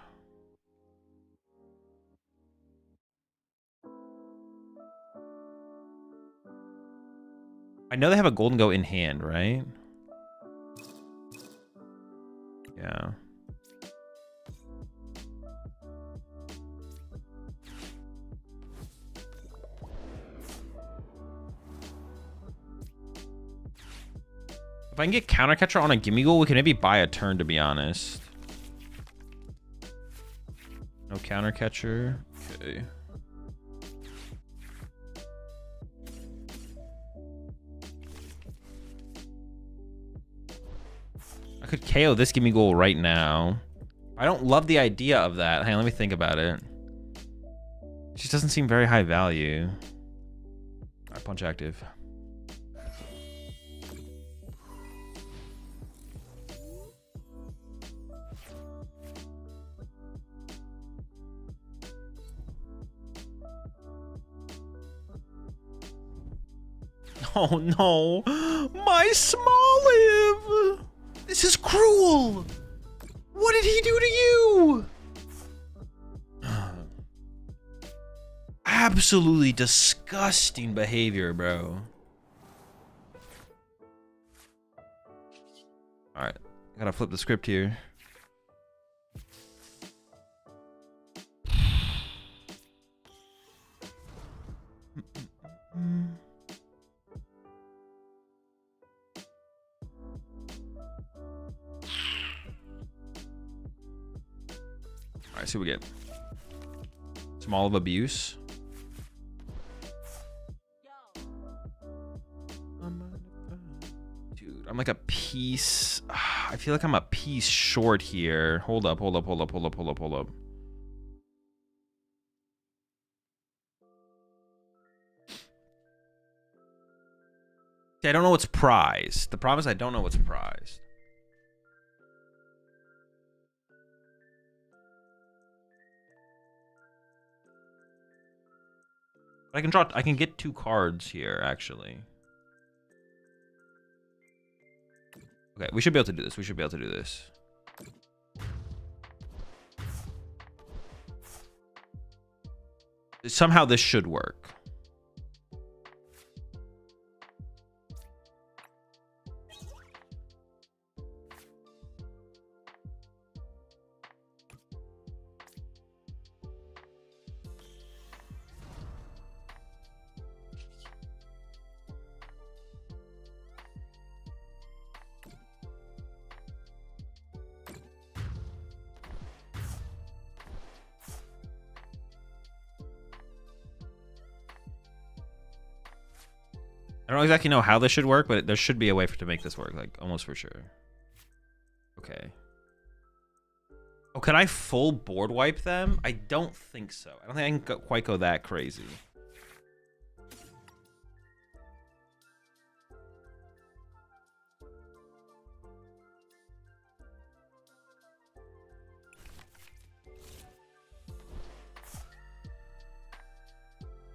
I know they have a Golden Go in hand, right? Yeah. If I can get Counter Catcher on a Gimme Goal, we can maybe buy a turn, to be honest. No Counter Catcher. Okay. I could KO this Gimme Goal right now. I don't love the idea of that. Hang on, let me think about it. It just doesn't seem very high value. All right, punch active. Oh no, my Smoliv! This is cruel! What did he do to you? absolutely disgusting behavior, bro. Alright, gotta flip the script here. Alright, see what we get. Small of abuse. Dude, I'm like a piece. I feel like I'm a piece short here. Hold up. See, I don't know what's prized. The problem is I don't know what's prized. I can get 2 cards here, actually. Okay, we should be able to do this. Somehow this should work. I don't exactly know how this should work, but there should be a way to make this work, like, almost for sure. Okay. Oh, can I full board wipe them? I don't think so. I don't think I can quite go that crazy.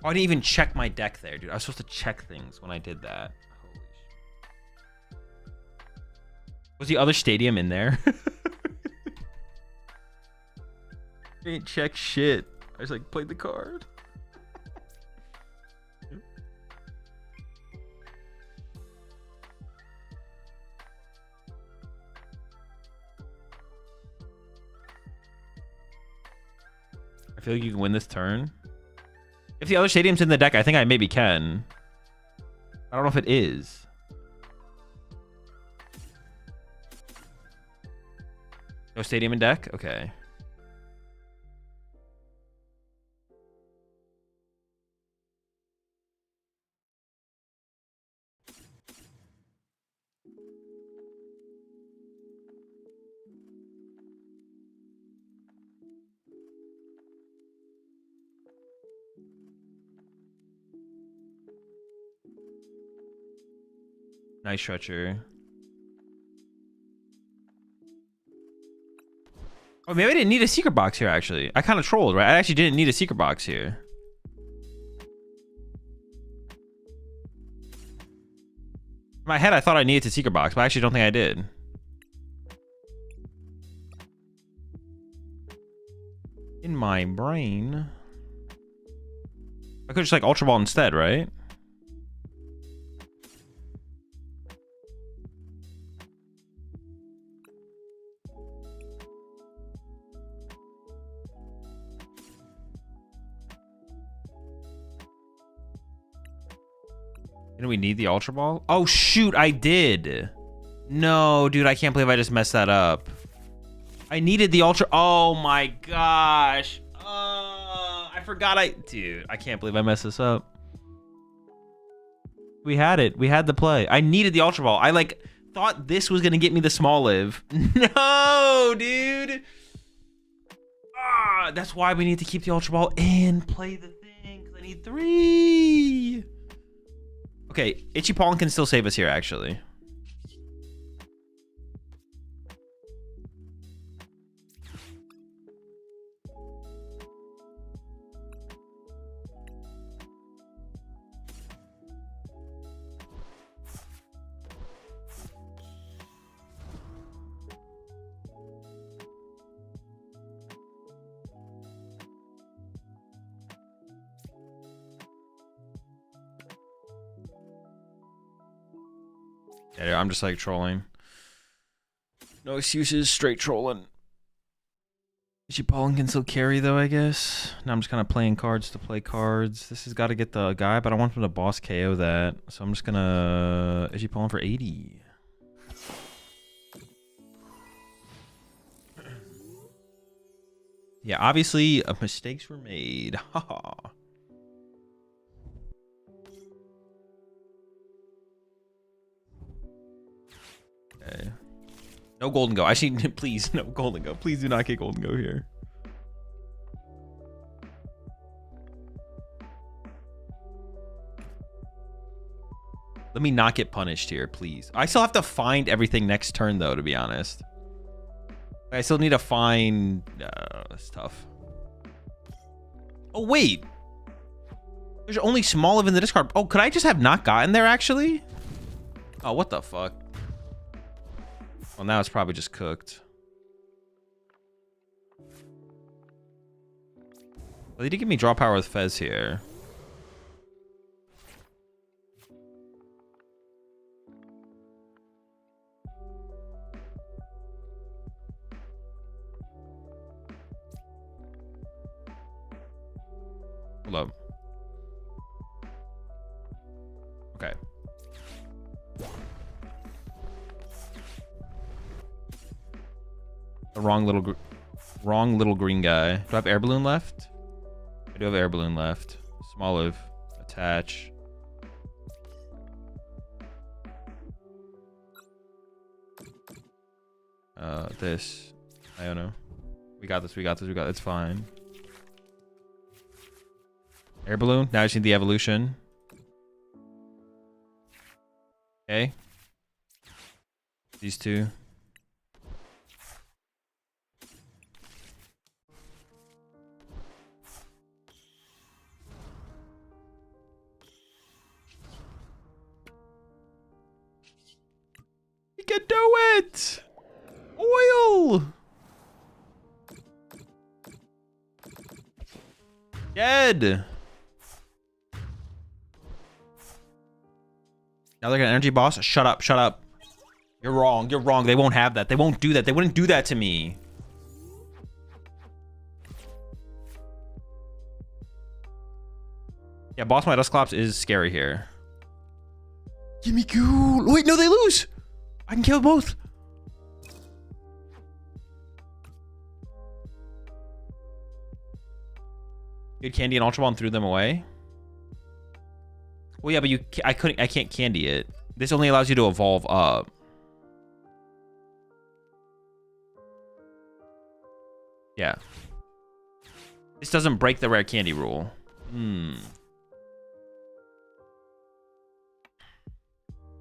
Oh, I didn't even check my deck there, dude. I was supposed to check things when I did that. Holy shit. Was the other stadium in there? I didn't check shit. I just like played the card. I feel like you can win this turn. If the other stadium's in the deck, I think I maybe can. I don't know if it is. No stadium in deck? Okay. Nice stretcher. Oh, maybe I didn't need a secret box here, actually. I kind of trolled, right? I actually didn't need a secret box here. In my head, I thought I needed a secret box, but I actually don't think I did. In my brain. I could just like Ultra Ball instead, right? Didn't we need the Ultra Ball? Oh, shoot, I did. No, dude, I can't believe I just messed that up. I needed the Ultra... Oh, my gosh. I forgot Dude, I can't believe I messed this up. We had it. We had the play. I needed the Ultra Ball. I, like, thought this was going to get me the small live. No, dude. That's why we need to keep the Ultra Ball and play the thing, because I need 3. Okay, Itchy Pollen can still save us here, actually. Yeah, I'm just like trolling. No excuses, straight trolling. Pollen can still carry though, I guess. Now I'm just kind of playing cards to play cards. This has got to get the guy, but I want him to boss KO that. So I'm just gonna Pollen for 80. Yeah, obviously mistakes were made. Haha. Okay. No golden go. I see. Please, no golden go. Please do not get golden go here. Let me not get punished here, please. I still have to find everything next turn, though, to be honest. I still need to find... it's tough. Oh, wait. There's only Smoliv in the discard. Oh, could I just have not gotten there, actually? Oh, what the fuck? Well, now it's probably just cooked. Well, they did give me draw power with Fez here. Hold up. Okay. The wrong little green guy. Do I have air balloon left? I do have air balloon left. Smoliv. Attach. This. I don't know. We got this. We got this. We got. It's fine. Air balloon. Now I just need the evolution. Okay. These two. We can do it! Oil! Dead! Now they're gonna energy boss? Shut up, shut up. You're wrong, you're wrong. They won't have that. They won't do that. They wouldn't do that to me. Yeah, boss my Dusclops is scary here. Give me cool. Wait, no, they lose. I can kill both. Good candy and Ultra Ball and threw them away. Well, yeah, but I can't candy it. This only allows you to evolve up. Yeah. This doesn't break the rare candy rule.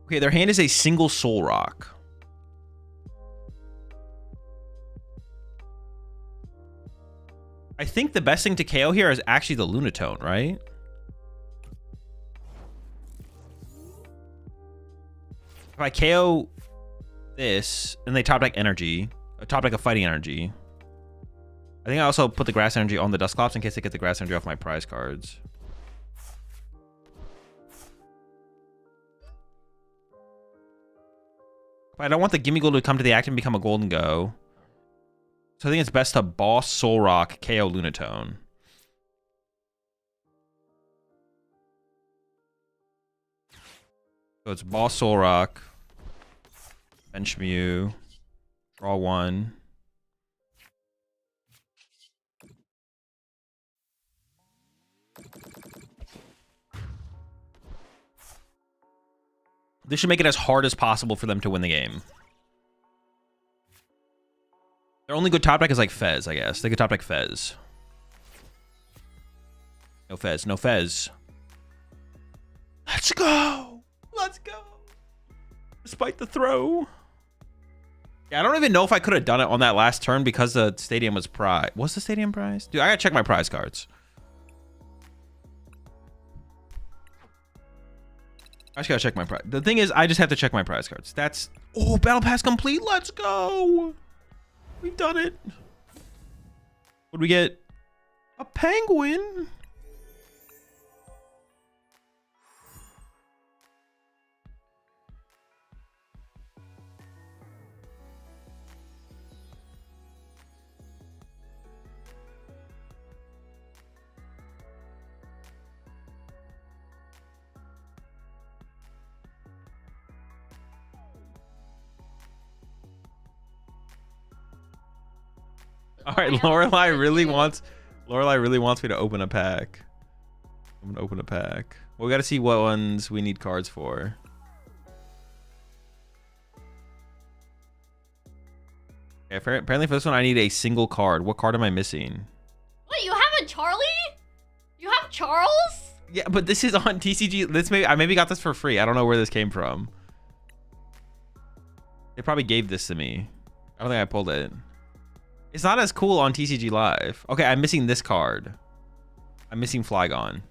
Okay, their hand is a single soul rock. I think the best thing to KO here is actually the Lunatone, right? If I KO this and they top deck energy, top deck a fighting energy. I think I also put the grass energy on the Dusclops in case I get the grass energy off my prize cards. But I don't want the Gimme Gold to come to the active and become a Golden Go. So I think it's best to boss Soul Rock, KO Lunatone. So it's boss Soul Rock, bench Mew, draw one. This should make it as hard as possible for them to win the game. Their only good top deck is like Fez, I guess. They could top deck Fez. No Fez, no Fez. Let's go! Let's go! Despite the throw. Yeah, I don't even know if I could have done it on that last turn because the stadium was prize. What's the stadium prize? Dude, I gotta check my prize cards. I just gotta check my prize. The thing is, I just have to check my prize cards. That's... Oh, battle pass complete. Let's go! We've done it. What'd we get? A penguin? All right, Lorelai really wants me to open a pack. I'm gonna open a pack. Well, we gotta see what ones we need cards for. Okay, apparently for this one I need a single card. What card am I missing? What, you have a Charlie? You have Charles? Yeah, but this is on TCG. I maybe got this for free. I don't know where this came from. They probably gave this to me. I don't think I pulled it. It's not as cool on TCG Live. Okay, I'm missing this card. I'm missing Flygon.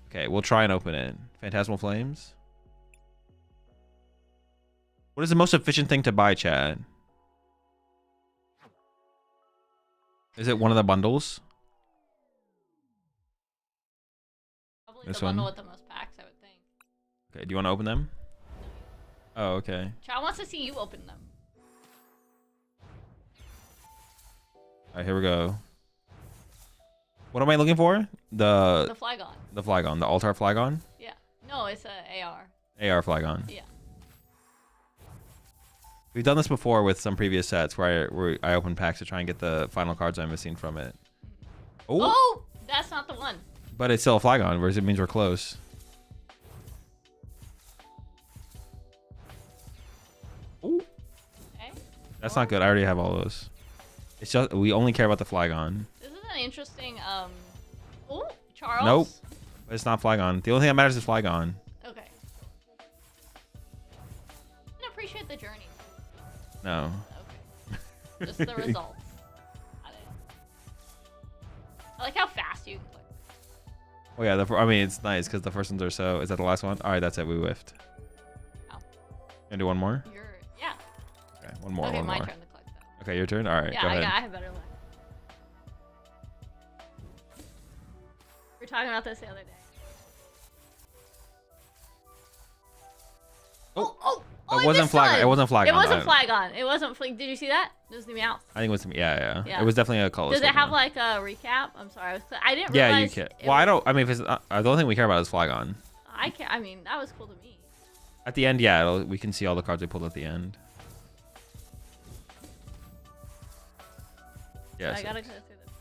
Okay, we'll try and open it. Phantasmal Flames. What is the most efficient thing to buy, chat? Is it one of the bundles? Probably This the bundle one? with the most packs, I would think. Okay, do you want to open them? Oh, okay. Chad wants to see you open them. All right, here we go. What am I looking for? The Flygon. The Flygon. The Altar Flygon? Yeah. No, it's a AR. AR Flygon. Yeah. We've done this before with some previous sets where I open packs to try and get the final cards I'm missing from it. Oh, that's not the one. But it's still a Flygon, whereas it means we're close. Oh. Okay. That's not good. I already have all those. It's just we only care about the Flygon. This is an interesting. Oh, Charles. Nope. But it's not Flygon. The only thing that matters is Flygon. Okay. I can appreciate the journey. No. Okay. Just the results. Got it. I like how fast you can click. Oh yeah, I mean it's nice because the first ones are so. Is that the last one? All right, that's it. We whiffed. Oh. Gonna do one more? Yeah. Okay, one more. Okay, one my more. turn to click though. Okay, your turn. All right, Yeah, go ahead. I have better luck. We were talking about this the other day. Oh, it wasn't Flygon. It wasn't Flygon. It wasn't Flygon. It wasn't. Did you see that? It was the Meowth. I think it was. Yeah. Yeah. It was definitely a color. Does it have like a recap? I'm sorry. I didn't Yeah, realize. you can. Well, I don't. I mean, if it's the only thing we care about is Flygon. I can't. I mean, that was cool to me. At the end, yeah, we can see all the cards we pulled at the end. Yeah. So I gotta go through this.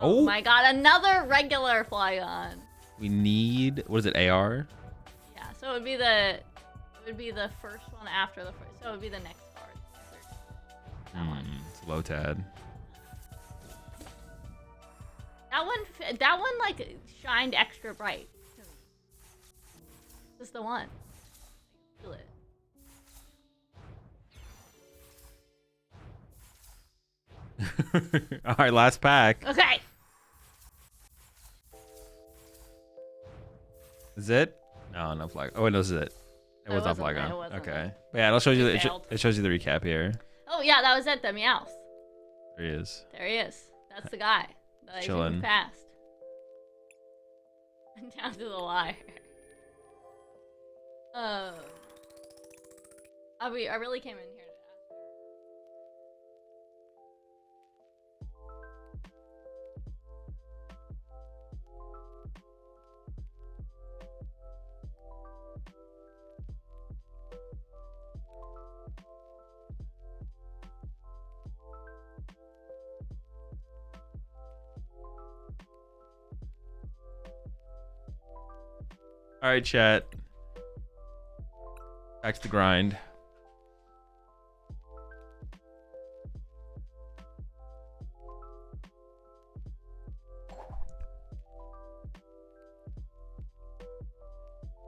Oh my god, another regular Flygon. We need. What is it? AR. Yeah. So it would be the first one after the first. So it would be the next card. That one. It's Lotad. That one like shined extra bright to me. This is the one. Feel it. All right, last pack. Okay. Is it? No, no flag. Oh, wait, no, this is it. It was not Flygon. It wasn't. Okay. But yeah, it shows you. It It shows you the recap here. Oh yeah, that was it. The Meowth. There he is. There he is. That's the guy that I zoomed past. And down to the liar. I really came in here to ask. All right, chat. Back to the grind.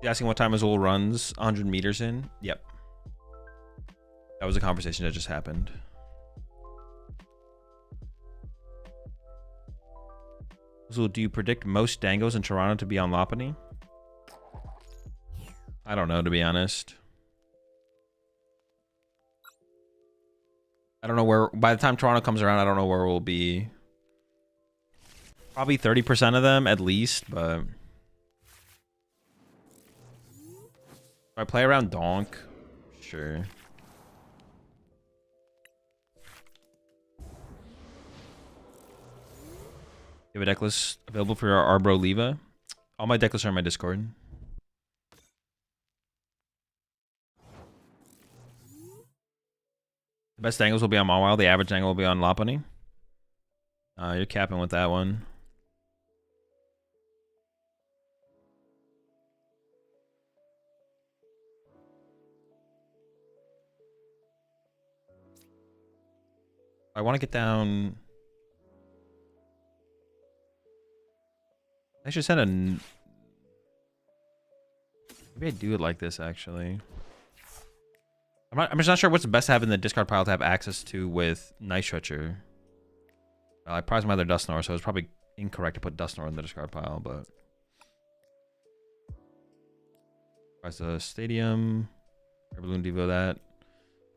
You asking what time Azul runs 100 meters in? Yep. That was a conversation that just happened. Azul, do you predict most dangos in Toronto to be on Lopunny? I don't know, to be honest. I don't know where, by the time Toronto comes around, I don't know where we'll be. Probably 30% of them at least, but if I play around Donk, sure. You have a deck list available for your Arboliva? All my deck lists are in my Discord. best angles will be on Mawile. The average angle will be on Lopunny. You're capping with that one. I want to get down. I should send a. Maybe I do it like this actually. I'm just not sure what's the best to have in the discard pile to have access to with Night Stretcher. I prized my other Dusknoir, so it's probably incorrect to put Dusknoir in the discard pile, but. Prize the Stadium. Air Balloon Devo that.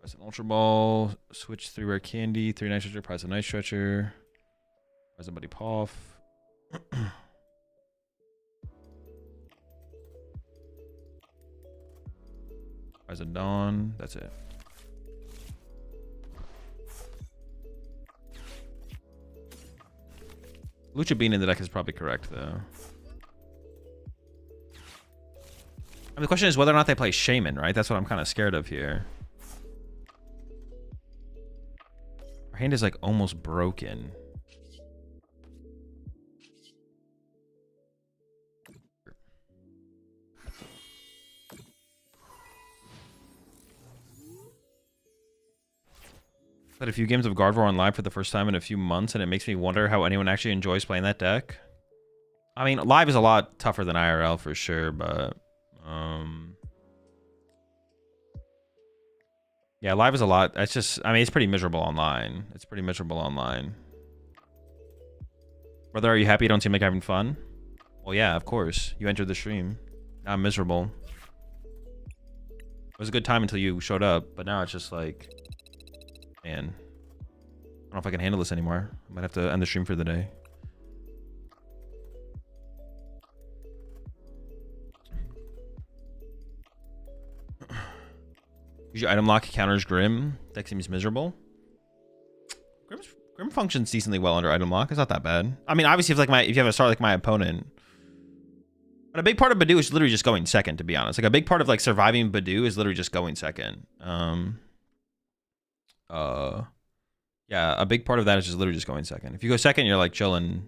Prize an Ultra Ball. Switch 3 Rare Candy. 3 Night Stretcher. Prize a Night Stretcher. Prize a Buddy Poff. Prize a Dawn. That's it. Lucha Bean in the deck is probably correct, though. I mean, the question is whether or not they play Shaman, right? That's what I'm kind of scared of here. Our hand is like almost broken. Played a few games of Gardevoir on live for the first time in a few months, and it makes me wonder how anyone actually enjoys playing that deck. I mean, live is a lot tougher than IRL for sure, but yeah, live is a lot. It's just, I mean, it's pretty miserable online. It's pretty miserable online. Brother, are you happy you don't seem like having fun? Well, yeah, of course. You entered the stream. Now I'm miserable. It was a good time until you showed up, but now it's just like, man, I don't know if I can handle this anymore. I might have to end the stream for the day. Use your item lock counters Grim. Deck seems miserable. Grim functions decently well under item lock. It's not that bad. I mean, obviously, if you have a start like my opponent. But a big part of Badoo is literally just going second, to be honest. Like a big part of like surviving Badoo is literally just going second. Yeah, a big part of that is just literally just going second. If you go second, you're like chilling.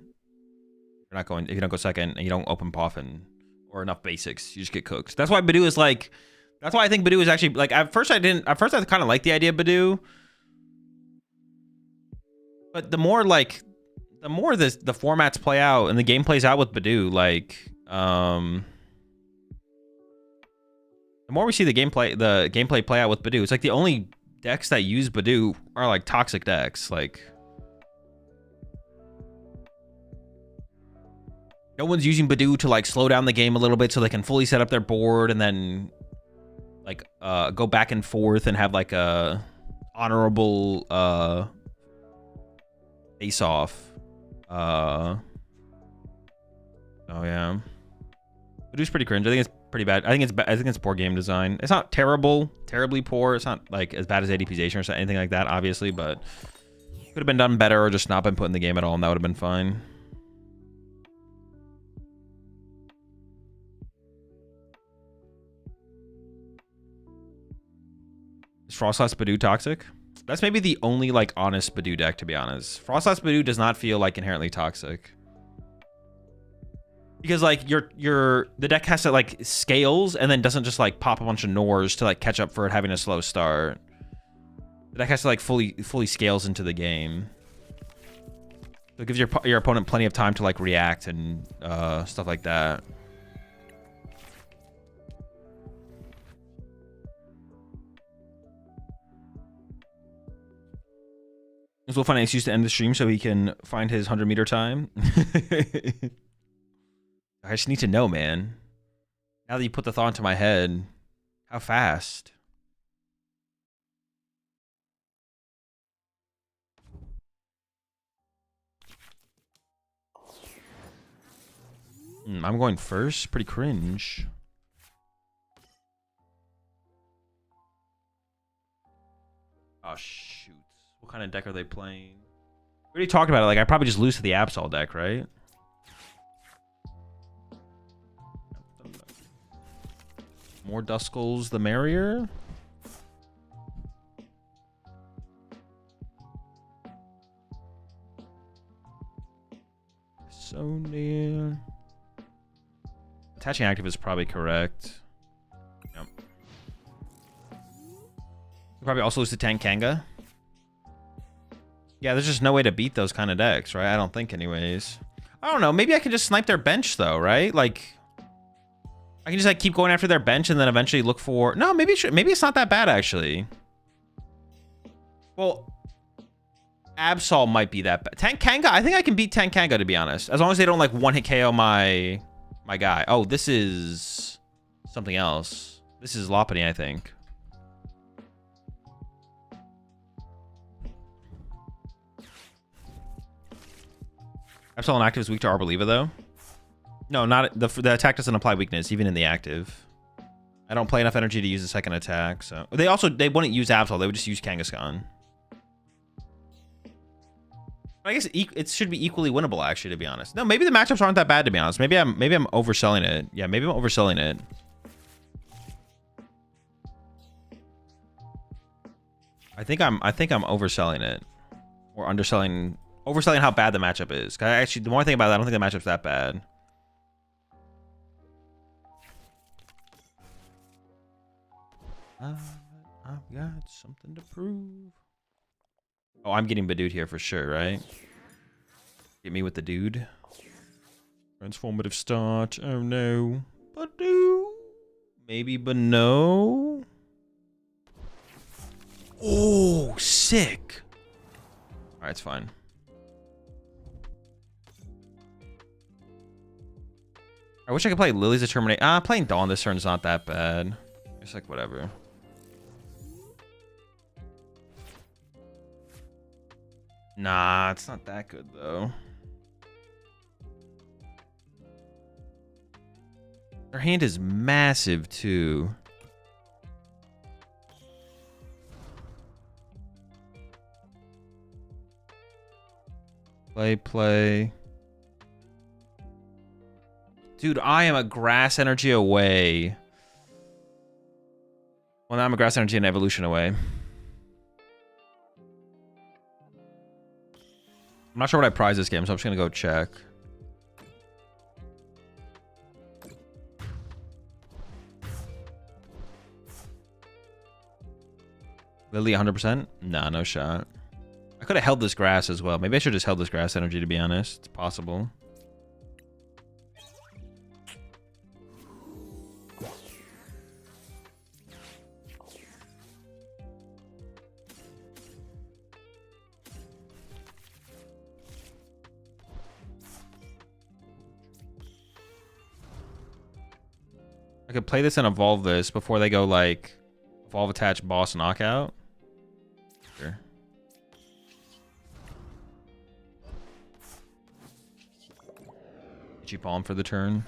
You're not going. If you don't go second and you don't open Poffin or enough basics, you just get cooked. That's why Badoo is like. That's why I think Badoo is actually like. At first I kind of liked the idea of Badoo, but the more the formats play out and the game plays out with Badoo, like the more we see the gameplay play out with Badoo, it's like the only decks that use Badoo are like toxic decks. Like no one's using Badoo to like slow down the game a little bit so they can fully set up their board and then like go back and forth and have like a honorable face off. Oh yeah, Badoo's pretty cringe. I think it's pretty bad. I think it's poor game design. It's not terribly poor. It's not like as bad as ADPization or anything like that, obviously, but could have been done better or just not been put in the game at all, and that would have been fine. Is Frostlass Badoo toxic? That's maybe the only like honest Badoo deck, to be honest. Frostlass Badoo does not feel like inherently toxic. Because like the deck has to like scales and then doesn't just like pop a bunch of Nors to like catch up for it having a slow start. The deck has to like fully scales into the game. So it gives your opponent plenty of time to like react and stuff like that. We'll find an excuse to end the stream so he can find his 100-meter time. I just need to know, man. Now that you put the thought into my head, how fast? I'm going first. Pretty cringe. Oh, shoot. What kind of deck are they playing? We already talked about it. Like, I probably just lose to the Absol deck, right? More Duskulls, the merrier. so near. Attaching active is probably correct. Yep. We'll probably also lose to Tankanga. Yeah, there's just no way to beat those kind of decks, right? I don't think anyways. I don't know. Maybe I can just snipe their bench though, right? Like, I can just like keep going after their bench and then eventually look for... No, maybe it's not that bad actually. Well, Absol might be that bad. Tankanga, I think I can beat Tankanga to be honest. As long as they don't like one-hit KO my guy. Oh, this is something else. This is Lopunny, I think. Absol and active is weak to Arboliva though. No, not the attack doesn't apply weakness even in the active. I don't play enough energy to use the second attack, so they wouldn't use Absol, they would just use Kangaskhan. I guess it should be equally winnable, actually, to be honest. No, maybe the matchups aren't that bad, to be honest. Maybe I'm overselling it. Yeah, maybe I'm overselling it. I think I'm overselling it, or overselling how bad the matchup is. 'Cause actually, the more I think about it, I don't think the matchup's that bad. I've got something to prove. Oh, I'm getting Badooed here for sure, right? Get me with the dude. Transformative start. Oh no. Badoo. Maybe, but no. Oh, sick. Alright, it's fine. I wish I could play Lily's Determinate. Playing Dawn this turn is not that bad. It's like whatever. Nah, it's not that good though. Their hand is massive too. Play. Dude, I am a grass energy away. Well, now I'm a grass energy and evolution away. I'm not sure what I prize this game, so I'm just gonna go check. Lily 100%? Nah, no shot. I could have held this grass as well. Maybe I should have just held this grass energy, to be honest. It's possible. I could play this and evolve this before they go like evolve, attach, boss, knockout. Sure. Itchy palm for the turn.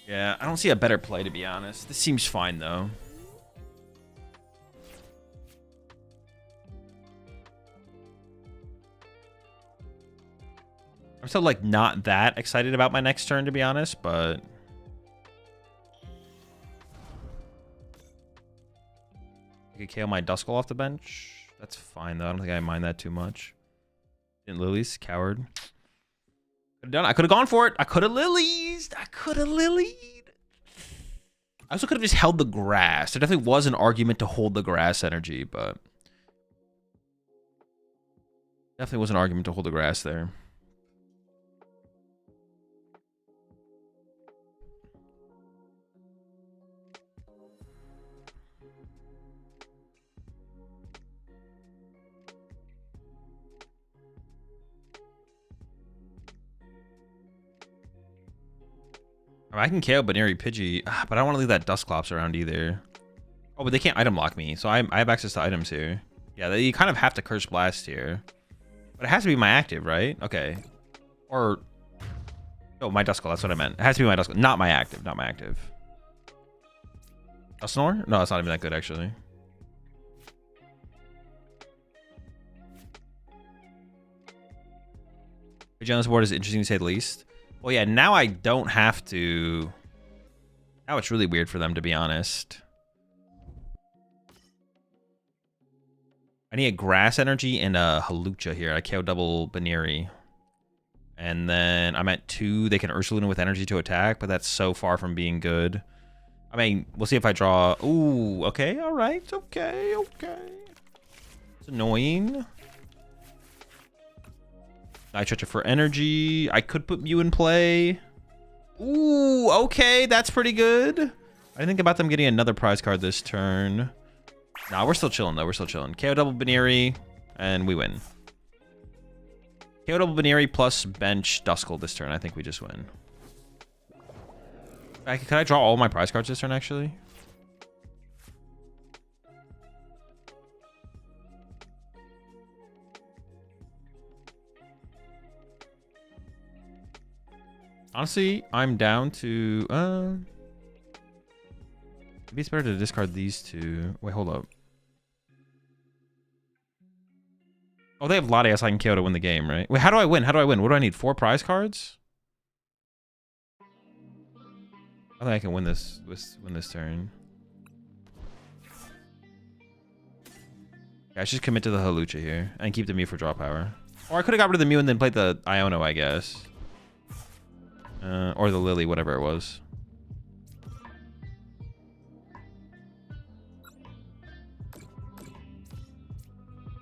Yeah, I don't see a better play, to be honest. This seems fine though. I'm still like not that excited about my next turn, to be honest, but I could KO my Duskull off the bench. That's fine though. I don't think I mind that too much. Didn't Lilies, coward. Could have done it. I could have gone for it. I could have Lilies. I could have Lilied. I also could have just held the grass. There definitely was an argument to hold the grass energy, but definitely was an argument to hold the grass there. I can KO Baneri Pidgey, but I don't want to leave that Dusclops around either. Oh, but they can't item lock me, so I have access to items here. Yeah, you kind of have to Curse Blast here. But it has to be my active, right? Okay. Or... Oh, my Duskull, that's what I meant. It has to be my Duskull, not my active, not my active. Dusknoir? No, that's not even that good, actually. Pidgey on this board is interesting to say the least. Well, yeah, now I don't have to... Now it's really weird for them, to be honest. I need a Grass Energy and a Halucha here. I KO double Baneri. And then I'm at 2. They can Ursaluna with energy to attack, but that's so far from being good. I mean, we'll see if I draw. Ooh, okay, all right, okay. It's annoying. Nitrocha for energy. I could put Mew in play. Ooh, okay, that's pretty good. I think about them getting another prize card this turn. Nah, we're still chilling, though. We're still chilling. KO double Baneri, and we win. KO double Baneri plus bench Duskull this turn. I think we just win. Can I draw all my prize cards this turn, actually? Honestly, I'm down to... maybe it's better to discard these two. Wait, hold up. Oh, they have Latias I can KO to win the game, right? Wait, how do I win? How do I win? What do I need? 4 prize cards? I think I can win this turn. Yeah, I should just commit to the Hawlucha here and keep the Mew for draw power. Or I could have got rid of the Mew and then played the Iono, I guess. Or the Lily, whatever it was.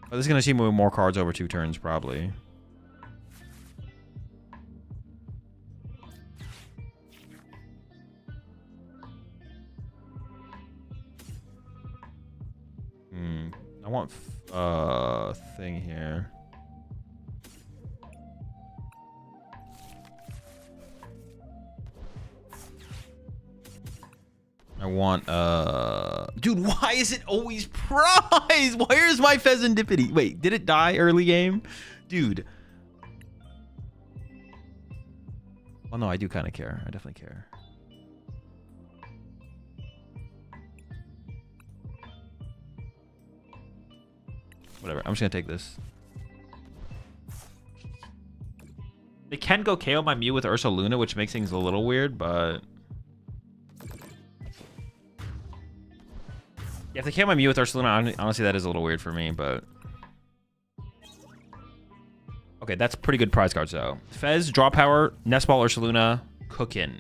But this is going to see me with more cards over 2 turns, probably. I want thing here. I want dude, why is it always prize? Where's my Pheasantipity? Wait, did it die early game? Dude. Well, no, I do kind of care. I definitely care. Whatever, I'm just gonna take this. They can go KO my Mew with Ursaluna, which makes things a little weird, but... Yeah, if they KO my Mew with Ursaluna, honestly, that is a little weird for me, but... Okay, that's pretty good prize cards, though. Fez, Draw Power, Nest Ball, Ursaluna, Cookin.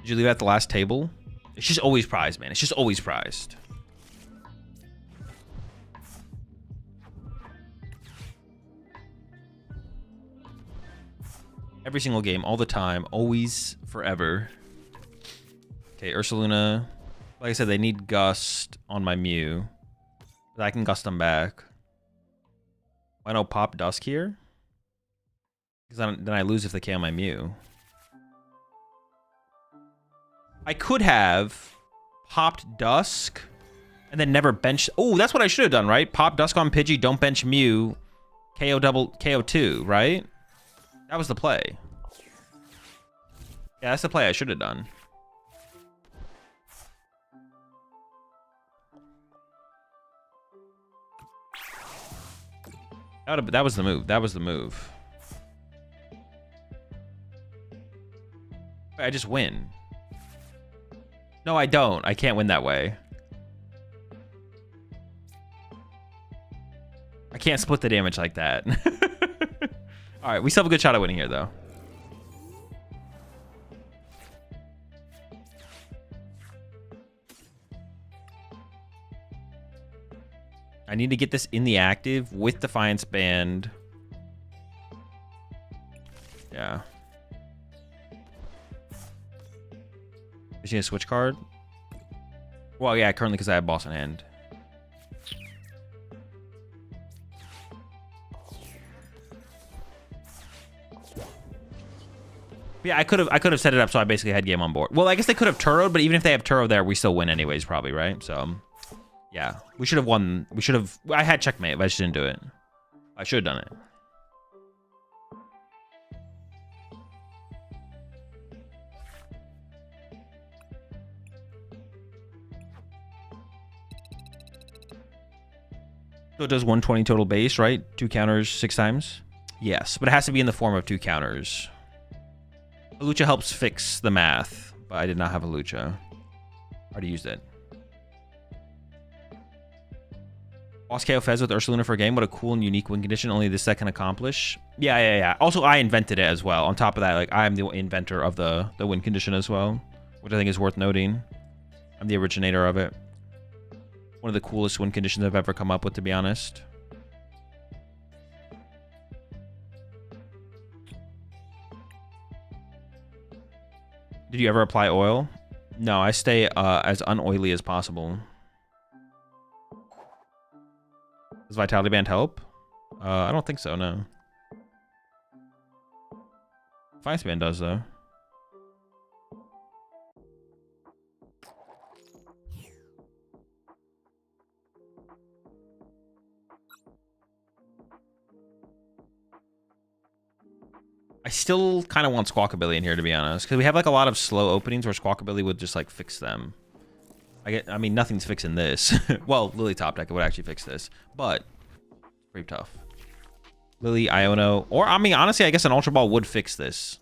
Did you leave it at the last table? It's just always prized, man. It's just always prized. Every single game, all the time, always, forever. Okay, Ursaluna. Like I said, they need Gust on my Mew. But I can Gust them back. Why don't pop Dusk here? Because then I lose if they KO my Mew. I could have popped Dusk and then never bench. Oh, that's what I should have done, right? Pop Dusk on Pidgey, don't bench Mew. KO 2, right? That was the play. Yeah, that's the play I should have done. That was the move. That was the move. I just win. No, I don't. I can't win that way. I can't split the damage like that. All right, we still have a good shot at winning here, though. I need to get this in the active with Defiance Band. Yeah. Is she a switch card? Well, yeah, currently because I have Boss in hand. Yeah, I could have set it up so I basically had game on board. Well, I guess they could have Turo'd, but even if they have Turo there, we still win anyways, probably, right? So, yeah, we should have won. We should have. I had checkmate, but I just didn't do it. I should have done it. So it does 120 total base, right? 2 counters 6 times. Yes, but it has to be in the form of 2 counters. Hawlucha helps fix the math, but I did not have Hawlucha. Already used it. Boss KO Fez with Ursaluna for a game. What a cool and unique win condition. Only this set can accomplish. Yeah. Also, I invented it as well. On top of that, like I am the inventor of the win condition as well, which I think is worth noting. I'm the originator of it. One of the coolest win conditions I've ever come up with, to be honest. Did you ever apply oil? No, I stay as unoily as possible. Does Vitality Band help? I don't think so, no. Defiance Band does, though. I still kind of want Squawkabilly in here, to be honest, because we have like a lot of slow openings where Squawkabilly would just like fix them. I mean, nothing's fixing this. Well, Lily top deck would actually fix this, but pretty tough. Lily, Iono, or I mean, honestly, I guess an Ultra Ball would fix this.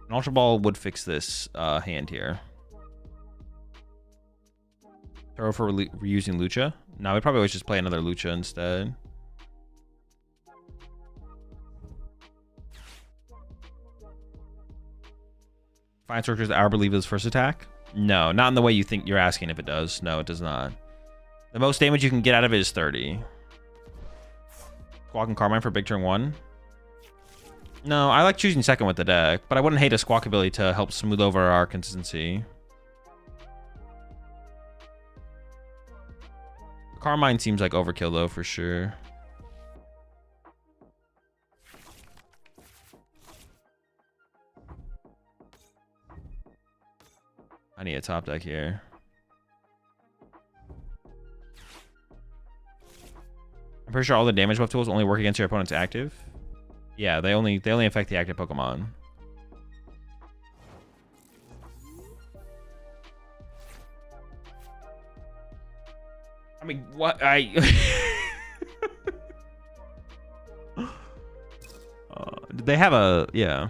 An Ultra Ball would fix this hand here. Throw for reusing Lucha. No, we'd probably always just play another Lucha instead. Fine Structures Arboliva's first attack? No, not in the way you think you're asking if it does. No, it does not. The most damage you can get out of it is 30. Squawk and Carmine for big turn 1. No, I like choosing second with the deck, but I wouldn't hate a Squawkabilly to help smooth over our consistency. Carmine seems like overkill though, for sure. I need a top deck here. I'm pretty sure all the damage buff tools only work against your opponent's active. Yeah, they only affect the active Pokemon. I mean, what did they have a yeah.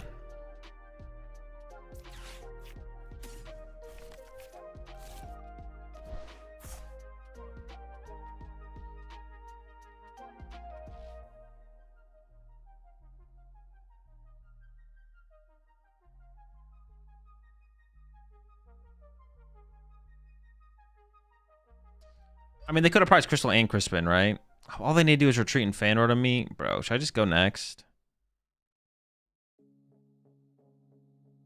I mean, they could have priced Crystal and Crispin, right? All they need to do is retreat and fan order me. Bro, should I just go next?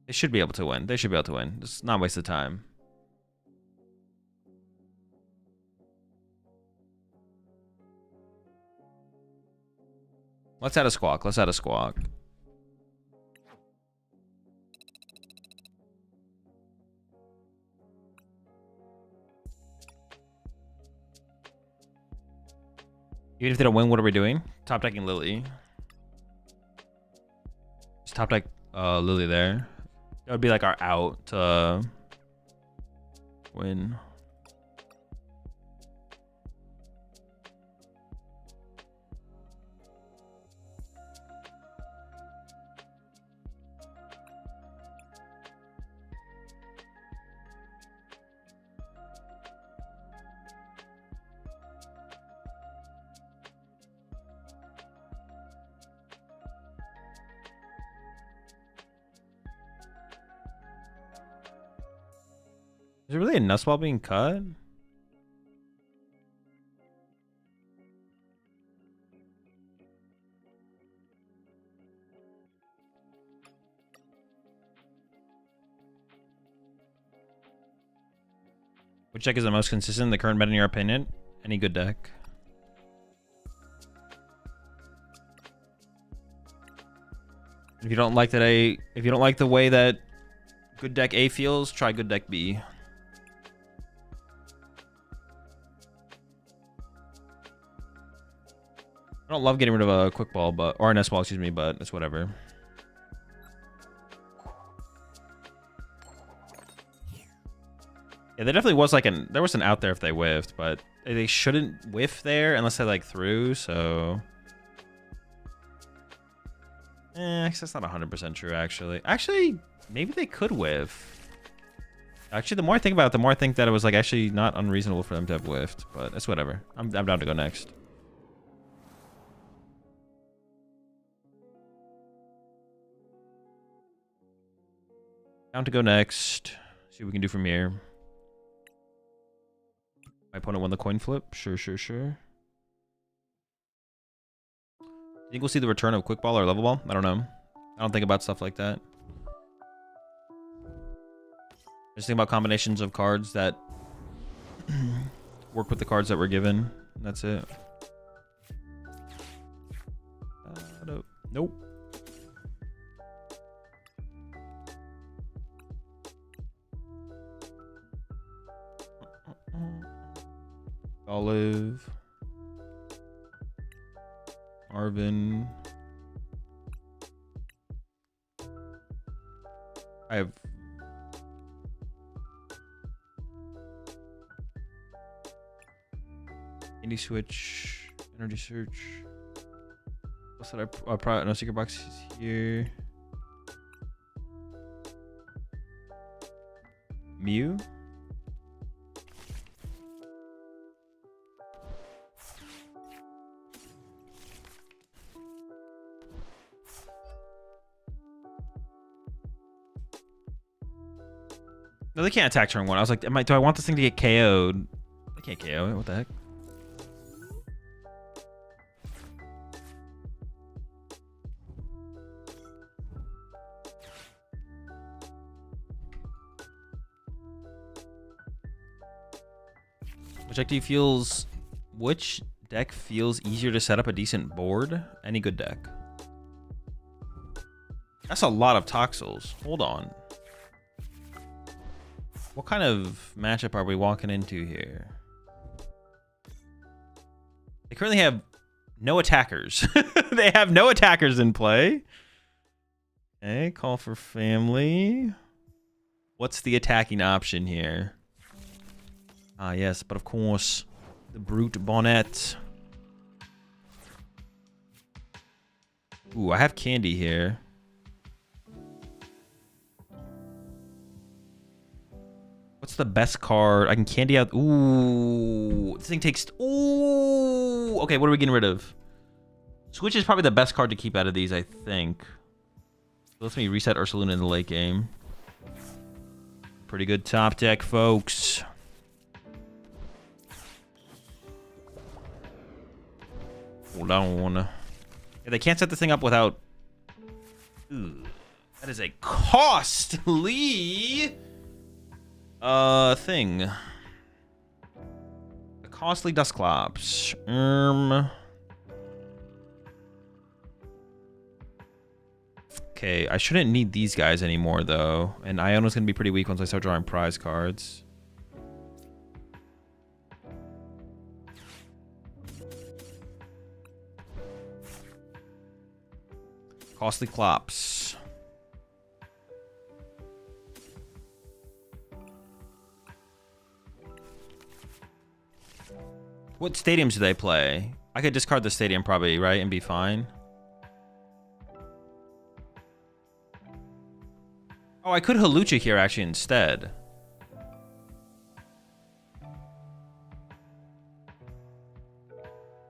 They should be able to win. They should be able to win. Just not waste the time. Let's add a Squawk. Let's add a Squawk. Even if they don't win, what are we doing? Top decking Lily. Just top deck Lily there. That would be like our out to win. Is there really a Nuzlocke being cut? Which deck is the most consistent in the current meta in your opinion? Any good deck? If you don't like that if you don't like the way that good deck A feels, try good deck B. I don't love getting rid of a quick ball, or an S ball, excuse me, but it's whatever. Yeah, there definitely was like there was an out there if they whiffed, but they shouldn't whiff there unless they like threw, so. I guess that's not 100% true, actually. Actually, maybe they could whiff. Actually, the more I think about it, the more I think that it was like actually not unreasonable for them to have whiffed, but it's whatever. I'm down to go next. Down to go next. See what we can do from here. My opponent won the coin flip. Sure. You think we'll see the return of quick ball or level ball? I don't know. I don't think about stuff like that. Just think about combinations of cards that work with the cards that were given. That's it. Nope. Olive. Arvin. I have Indie Switch, Energy Search. What's that? No secret box is here. Mew. No, they can't attack turn 1. I was like, do I want this thing to get KO'd? I can't KO it. What the heck? Which deck feels easier to set up a decent board? Any good deck. That's a lot of Toxels. Hold on. What kind of matchup are we walking into here? They currently have no attackers. They have no attackers in play. Okay, call for family. What's the attacking option here? Ah, yes, but of course, the Brute Bonnet. Ooh, I have Candy here. What's the best card? I can Candy out. Ooh, this thing takes. Ooh, okay. What are we getting rid of? Switch is probably the best card to keep out of these, I think. Let me reset Ursaluna in the late game. Pretty good top deck, folks. Hold on. Yeah, they can't set this thing up without. Ooh, that is a costly. Thing. The costly Dusclops. Okay, I shouldn't need these guys anymore though. And Iono's gonna be pretty weak once I start drawing prize cards. Costly Clops. What stadiums do they play? I could discard the stadium probably, right? And be fine. Oh, I could Halucha here actually instead.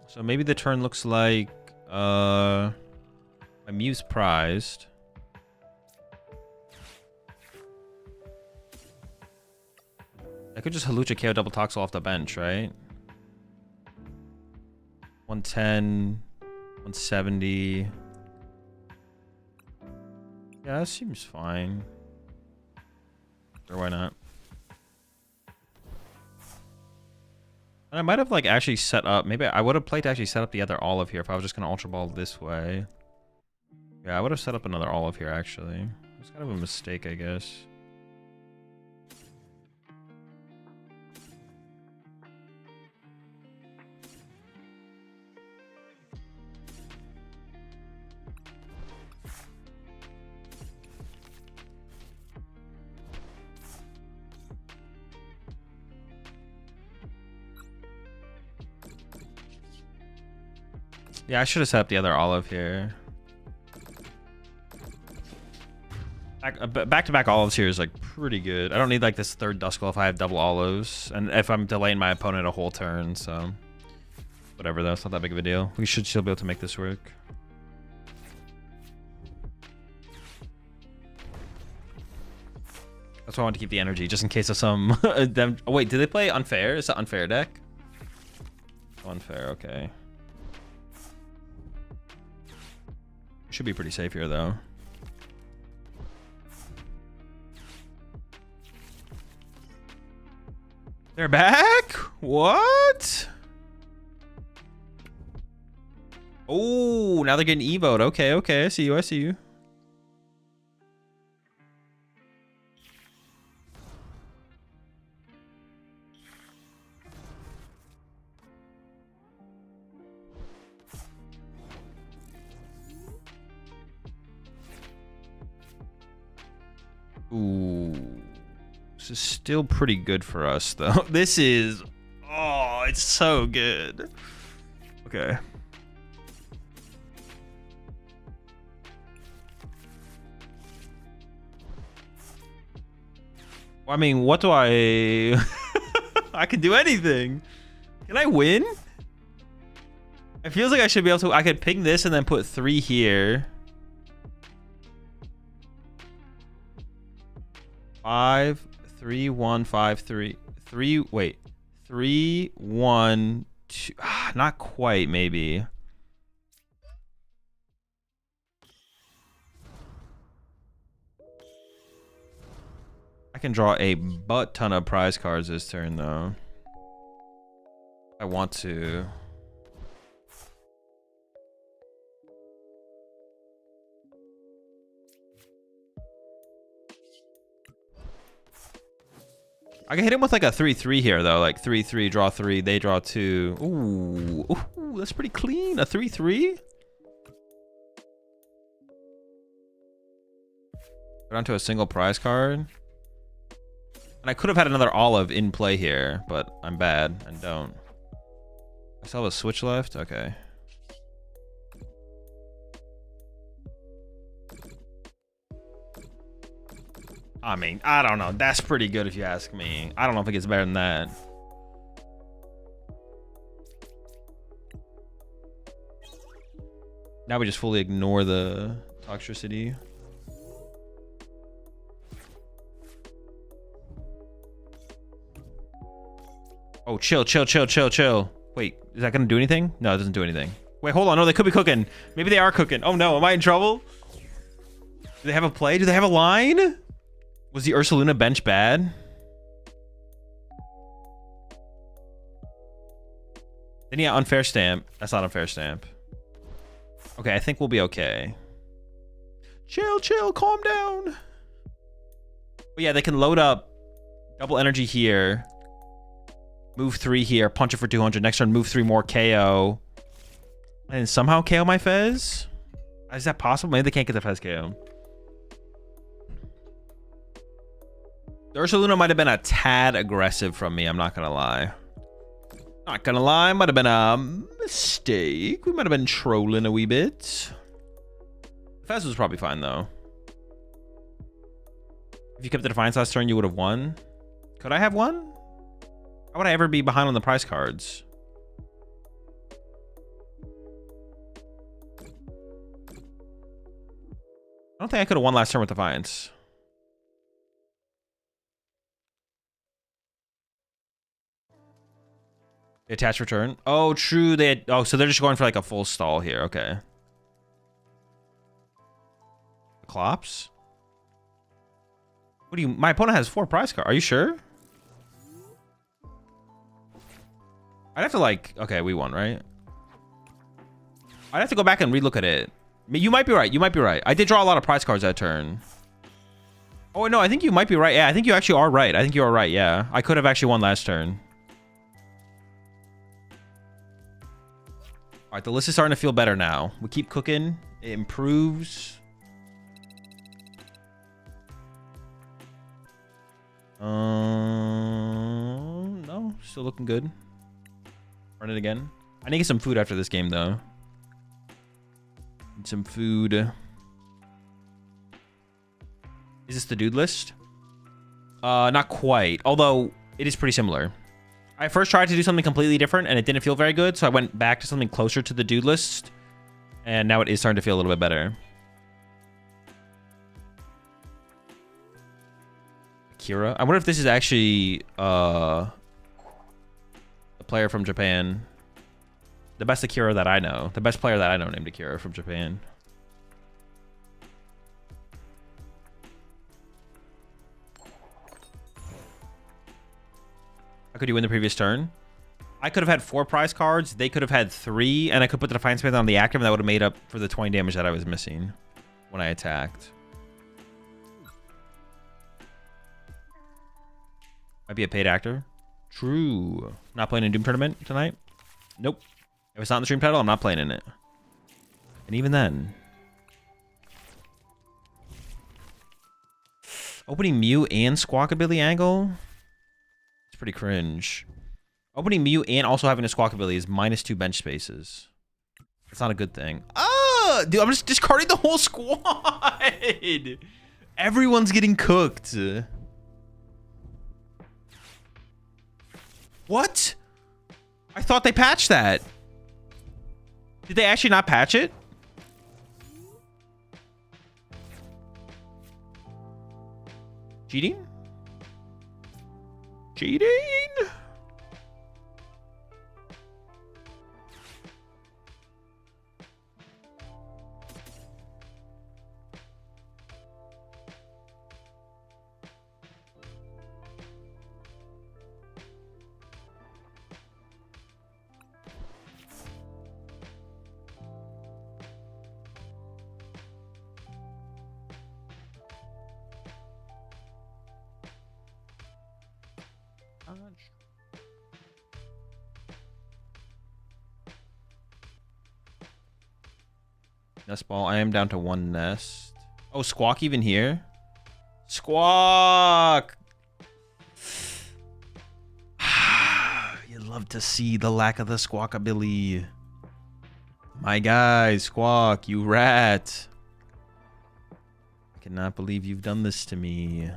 So maybe the turn looks like my Mew's prized. I could just Halucha KO double Toxel off the bench, right? 110, 170. Yeah, that seems fine. Or why not? And I might have like actually set up. Maybe I would have played to actually set up the other olive here if I was just gonna Ultra Ball this way. Yeah, I would have set up another olive here actually. It's kind of a mistake, I guess. Yeah, I should have set up the other olive here. Back-to-back olives here is like pretty good. I don't need like this third Duskull if I have double olives, and if I'm delaying my opponent a whole turn, so whatever though, it's not that big of a deal. We should still be able to make this work. That's why I want to keep the energy, just in case of some them. Oh wait, did they play unfair? Is that unfair deck? Unfair, okay. Should be pretty safe here though. They're back? What? Oh, now they're getting evoed. Okay, okay, I see you, I see you. Ooh. This is still pretty good for us, though. This is... Oh, it's so good. Okay. Well, I mean, what do I... I can do anything. Can I win? It feels like I should be able to... I could ping this and then put 3 here. 5, 3, 1, 5, 3, 3. Wait, 3, 1, 2. Not quite, maybe. I can draw a butt ton of prize cards this turn, though. I want to. I can hit him with like a 3-3 here though, like 3-3, draw 3, they draw 2. Ooh, ooh, that's pretty clean. A 3-3. Go down to a single prize card. And I could have had another olive in play here, but I'm bad and don't. I still have a switch left. Okay. I mean, I don't know. That's pretty good if you ask me. I don't know if it gets better than that. Now we just fully ignore the toxicity. Oh, chill, chill, chill, chill, chill. Wait, is that gonna do anything? No, it doesn't do anything. Wait, hold on. No, they could be cooking. Maybe they are cooking. Oh no, am I in trouble? Do they have a play? Do they have a line? Was the Ursaluna bench bad? Then yeah, unfair stamp. That's not unfair stamp. Okay, I think we'll be okay. Chill, chill, calm down. But yeah, they can load up double energy here. Move 3 here, punch it for 200. Next turn, move 3 more, KO. And somehow KO my Fez? Is that possible? Maybe they can't get the Fez KO. The Ursaluna might have been a tad aggressive from me, I'm not gonna lie. Not gonna lie, might have been a mistake. We might have been trolling a wee bit. Fez was probably fine though. If you kept the Defiance last turn, you would have won. Could I have won? How would I ever be behind on the prize cards? I don't think I could have won last turn with Defiance. They attach return. Oh, true. They had, oh, so they're just going for like a full stall here. Okay. Clops? What do you... My opponent has 4 prize cards. Are you sure? I'd have to like... Okay, we won, right? I'd have to go back and relook at it. You might be right. You might be right. I did draw a lot of prize cards that turn. Oh, no. I think you might be right. Yeah, I think you actually are right. I think you are right. Yeah. I could have actually won last turn. All right, the list is starting to feel better now. We keep cooking. It improves. No, still looking good. Run it again. I need to get some food after this game, though. Need some food. Is this the dude list? Not quite. Although, it is pretty similar. I first tried to do something completely different, and it didn't feel very good, so I went back to something closer to the dude list. And now it is starting to feel a little bit better. Akira? I wonder if this is actually, a player from Japan. The best Akira that I know. The best player that I know named Akira from Japan. How could you win the previous turn? I could have had 4 prize cards. They could have had 3. And I could put the Defiance Smith on the active. And that would have made up for the 20 damage that I was missing when I attacked. Might be a paid actor. True. Not playing in Doom Tournament tonight? Nope. If it's not in the stream title, I'm not playing in it. And even then. Opening Mew and Squawkabilly angle? It's pretty cringe. Opening Mew and also having a Squawkabilly is -2 bench spaces. It's not a good thing. Oh, dude, I'm just discarding the whole squad. Everyone's getting cooked. What? I thought they patched that. Did they actually not patch it? Cheating? Cheating? Nest ball. I am down to 1 nest. Oh, Squawk even here? Squawk! You'd love to see the lack of the Squawkabilly. My guy, Squawk, you rat. I cannot believe you've done this to me.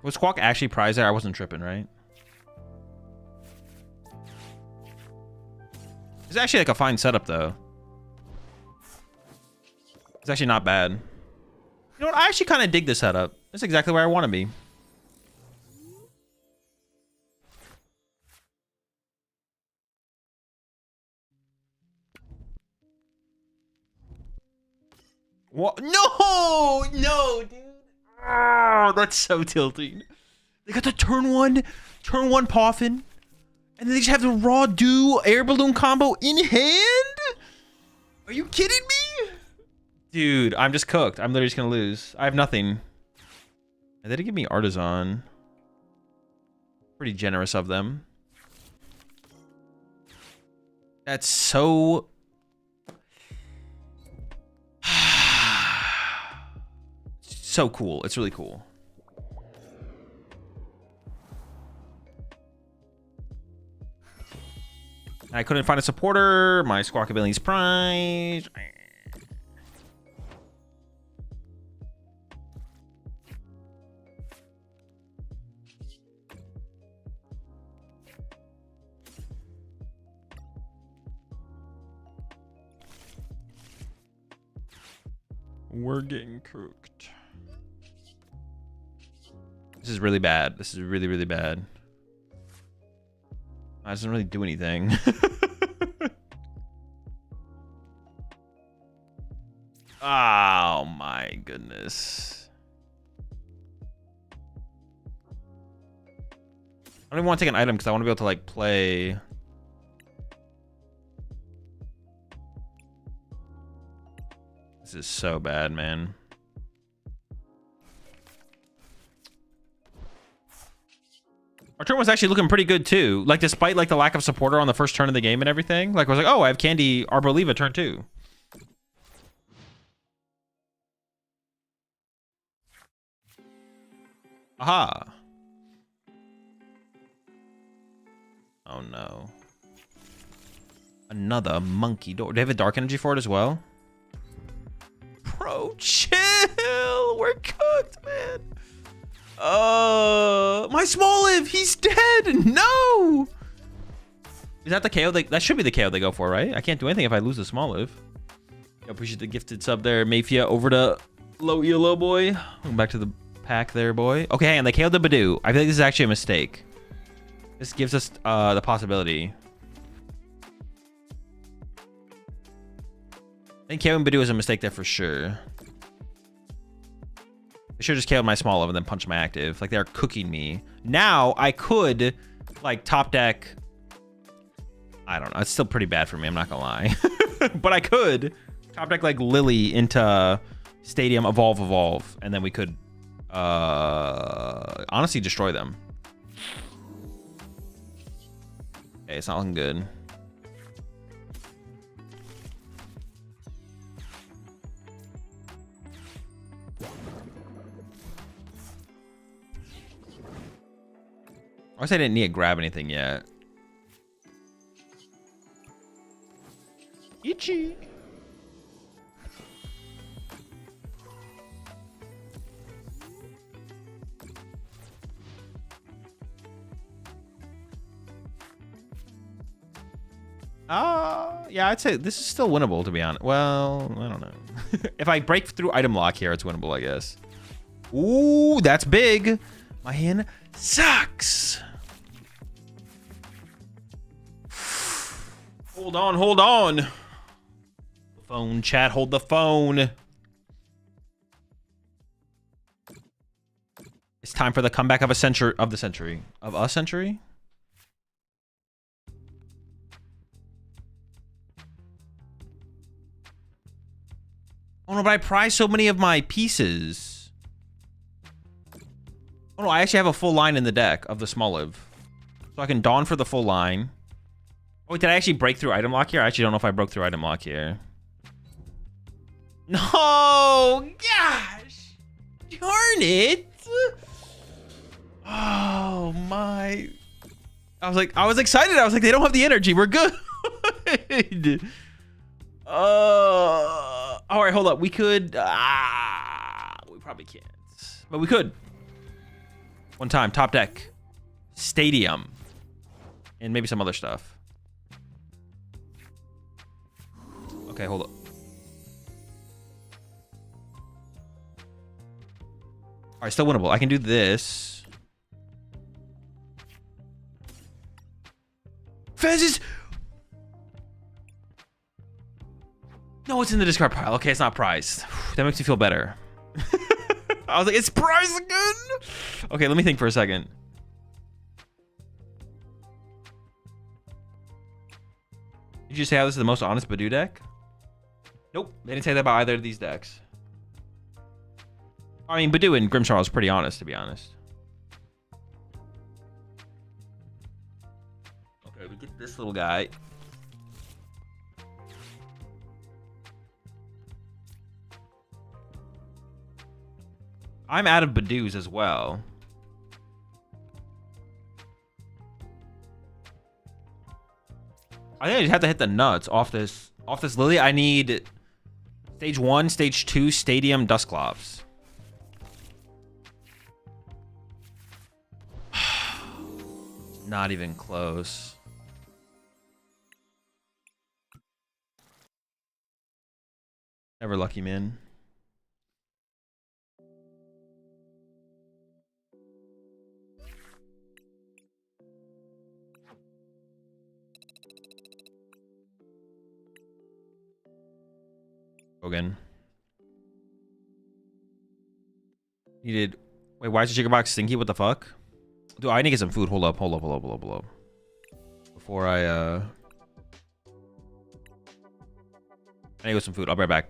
Was Squawk actually prized there? I wasn't tripping, right? It's actually like a fine setup, though. It's actually not bad. You know what? I actually kind of dig this setup. That's exactly where I want to be. What? No! No, dude. Oh, that's so tilting. They got the turn one Poffin. And then they just have the raw do air balloon combo in hand? Are you kidding me? Dude, I'm just cooked. I'm literally just gonna lose. I have nothing. And they did give me Artisan. Pretty generous of them. That's so... so cool. It's really cool. I couldn't find a supporter. My Squawkabilly's prize. We're getting cooked. This is really bad. This is really, really bad. It doesn't really do anything. Oh my goodness. I don't even want to take an item because I want to be able to like play. This is so bad, man. Our turn was actually looking pretty good too. Like despite like the lack of supporter on the first turn of the game and everything. Like I was like, oh, I have Candy Arboliva turn 2. Aha. Oh no. Another monkey door. Do they have a dark energy for it as well? Bro, chill. We're cooked, man. My Smoliv, he's dead. No. Is that the KO? That should be the KO they go for, right? I can't do anything if I lose the Smoliv. I appreciate the gifted sub there, Mafia. Over to low elo boy. Welcome back to the pack there, boy. Okay, hang on. They KO'd the Badoo. I feel like this is actually a mistake. This gives us the possibility. I think KOing Badoo is a mistake there for sure. I should have just KO'd my Smoliv and then punched my active. Like, they're cooking me. Now, I could, like, top deck... I don't know. It's still pretty bad for me. I'm not gonna lie. But I could top deck, like, Lily into Stadium, Evolve. And then we could, honestly destroy them. Okay, it's not looking good. I guess I didn't need to grab anything yet. Itchy. Yeah, I'd say this is still winnable, to be honest. Well, I don't know. If I break through item lock here, it's winnable, I guess. Ooh, that's big. My hand sucks. Hold on. Phone chat, hold the phone. It's time for the comeback of a century. Of a century? Oh no, but I prize so many of my pieces. Oh no, I actually have a full line in the deck of the Smoliv. So I can Dawn for the full line. Oh, wait, did I actually break through item lock here? I actually don't know if I broke through item lock here. No! Gosh! Darn it! Oh my... I was excited. I was like, they don't have the energy. We're good. All right, hold up. We could... we probably can't. But we could. One time, top deck. Stadium. And maybe some other stuff. Okay, hold up. All right, still winnable. I can do this. Fezes! No, it's in the discard pile. Okay, it's not prized. That makes me feel better. I was like, it's prized again? Okay, let me think for a second. Did you say how this is the most honest Badoo deck? Nope, they didn't say that about either of these decks. I mean, Badoo and Grimmsnarl is pretty honest, to be honest. Okay, we get this little guy. I'm out of Badoos as well. I think I just have to hit the nuts off this Lily. I need stage 1, stage 2, Stadium, Dusclops. Not even close. Never lucky, man. Again. Needed. Wait, why is the chicken box stinky? What the fuck? Dude, I need to get some food. Hold up. Before I need to get some food. I'll be right back.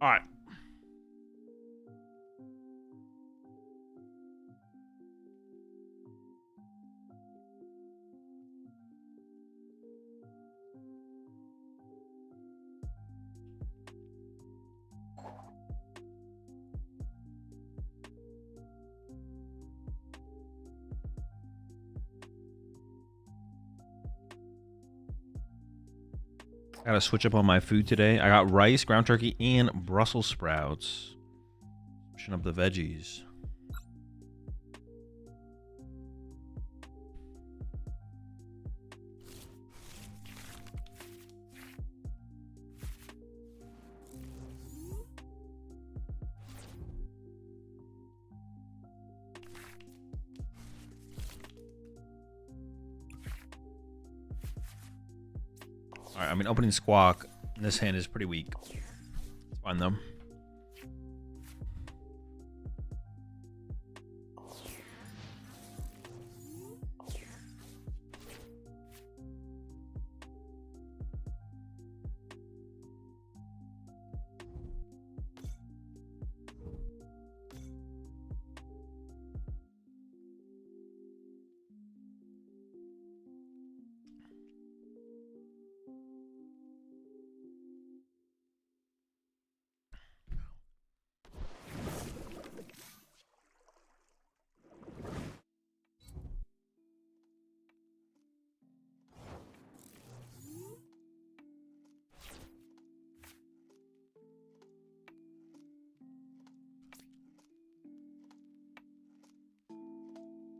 All right. Gotta switch up on my food today. I got rice, ground turkey, and Brussels sprouts. Switching up the veggies. Alright, I mean, opening Squawk in this hand is pretty weak. It's fine, though.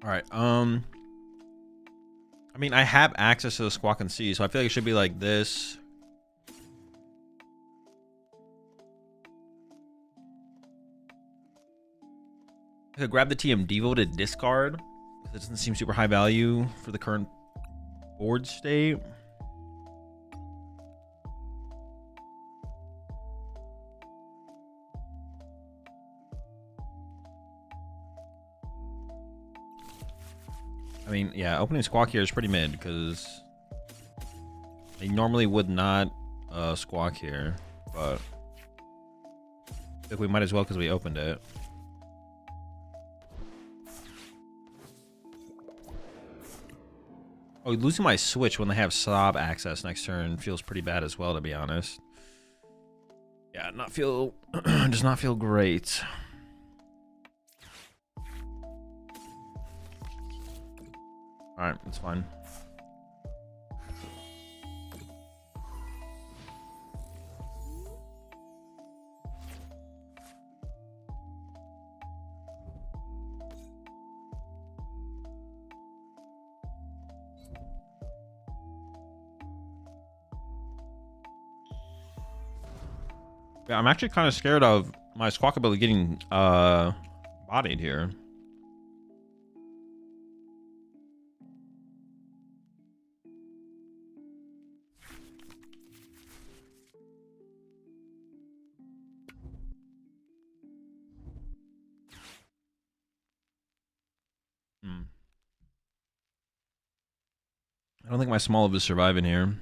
All right. I mean, I have access to the Squawk and See, so I feel like it should be like this. I could grab the TM Devo to discard. It doesn't seem super high value for the current board state. I mean, yeah, opening Squawk here is pretty mid because I normally would not Squawk here, but I think we might as well because we opened it. Oh, losing my Switch when they have Sob access next turn feels pretty bad as well, to be honest. Yeah, does not feel great. Alright, that's fine. Yeah, I'm actually kind of scared of my Squawk ability getting bodied here. I don't think my small is surviving here.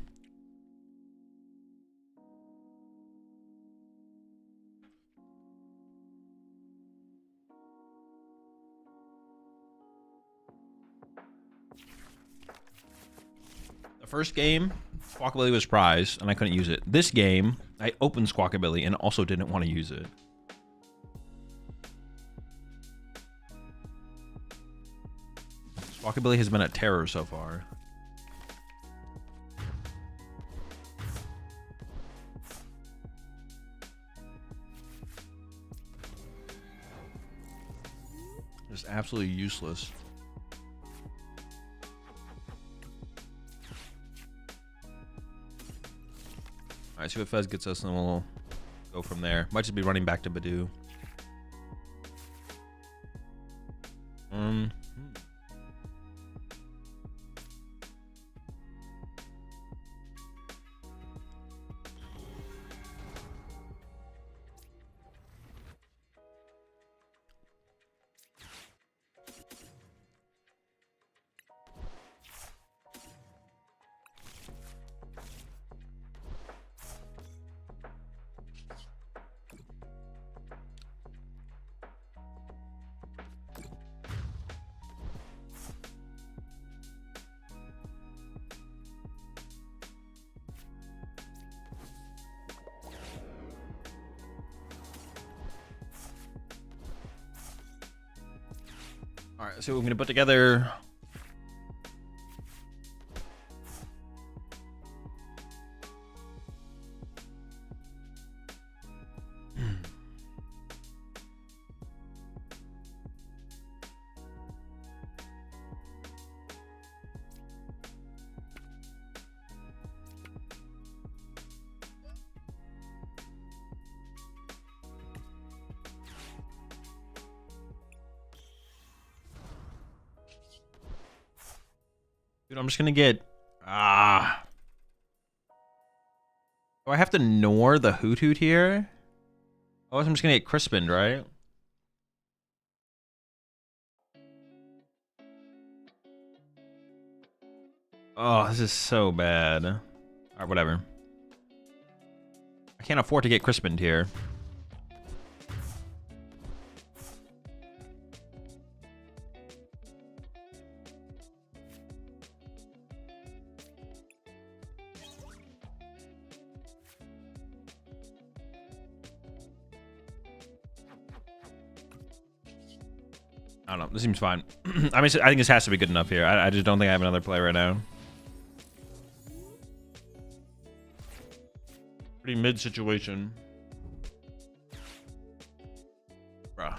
The first game, Squawkabilly was prized, and I couldn't use it. This game, I opened Squawkabilly and also didn't want to use it. Squawkabilly has been a terror so far. Just absolutely useless. Alright, see what Fez gets us, and then we'll go from there. Might just be running back to Badoo. All right, so we're gonna put together. Dude, I'm just gonna get Do I have to ignore the Hoot Hoot here? Oh, I'm just gonna get Crispined, right? Oh, this is so bad. Alright, whatever. I can't afford to get Crispined here. I don't know. This seems fine. I mean, I think this has to be good enough here. I just don't think I have another play right now. Pretty mid situation. Bruh.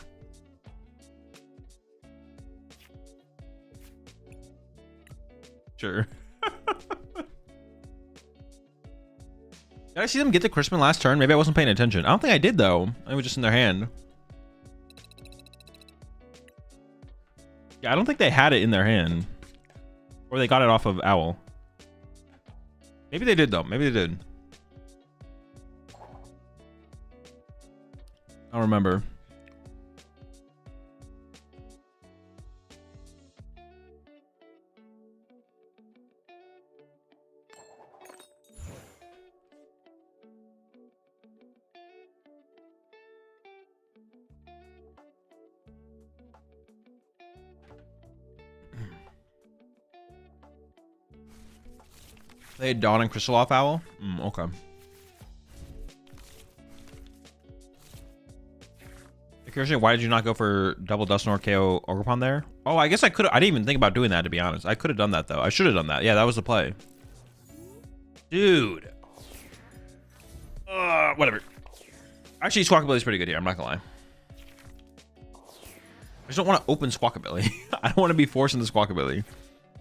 Sure. Did I see them get the Crispin last turn? Maybe I wasn't paying attention. I don't think I did, though. It was just in their hand. Yeah, I don't think they had it in their hand. Or they got it off of Owl. Maybe they did, though. Maybe they did. I don't remember. They had Dawn and Crystal off Owl? Okay. Curiosity, why did you not go for double Dust Nor KO Ogerpon there? Oh, I guess I could. I didn't even think about doing that, to be honest. I could have done that, though. I should have done that. Yeah, that was the play. Dude. Whatever. Actually, Squawkabilly is pretty good here. I'm not gonna lie. I just don't want to open Squawkabilly. I don't want to be forcing the Squawkabilly.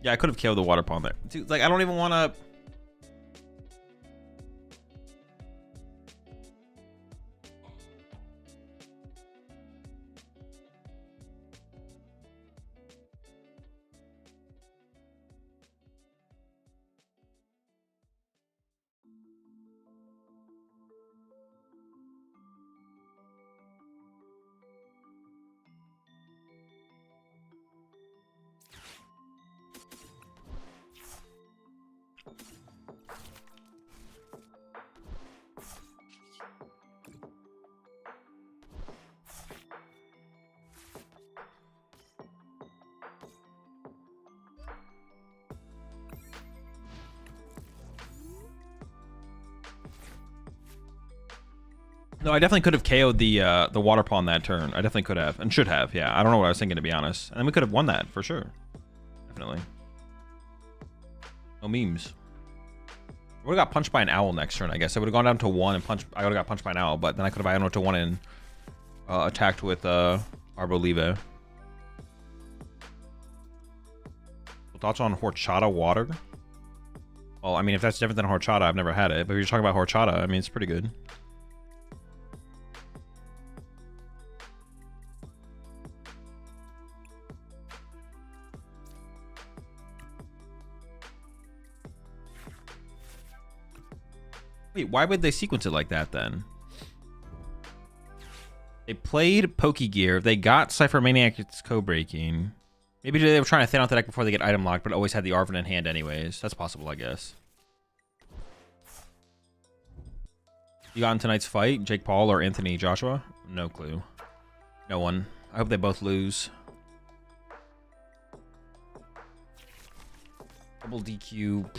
Yeah, I could have killed the Water Pond there. Dude, like, I don't even want to... No, I definitely could have KO'd the Water Pond that turn. I definitely could have and should have. Yeah, I don't know what I was thinking, to be honest. And then we could have won that for sure. Definitely. No memes. I would have got punched by an owl next turn, I guess. I would have gone down to 1 and punched. I would have got punched by an owl, but then I could have INO to 1 and attacked with Arboliva. Thoughts on Horchata water? Well, I mean, if that's different than Horchata, I've never had it. But if you're talking about Horchata, I mean, it's pretty good. Wait, why would they sequence it like that then? They played Pokegear. They got Cypher Maniac. It's co-breaking. Maybe they were trying to thin out the deck before they get item locked, but always had the Arven in hand anyways. That's possible, I guess. You got in tonight's fight? Jake Paul or Anthony Joshua? No clue. No one. I hope they both lose. Double DQ.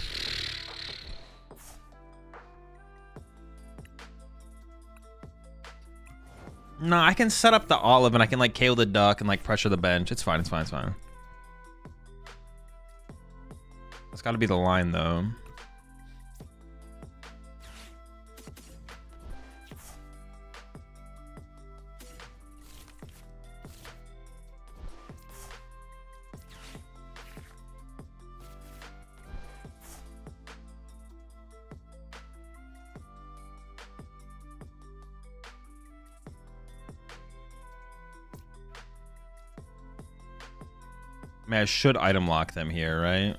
No, I can set up the olive and I can like KO the duck and like pressure the bench. It's fine, it's fine, it's fine. That's gotta be the line though. I mean, I should item lock them here, right?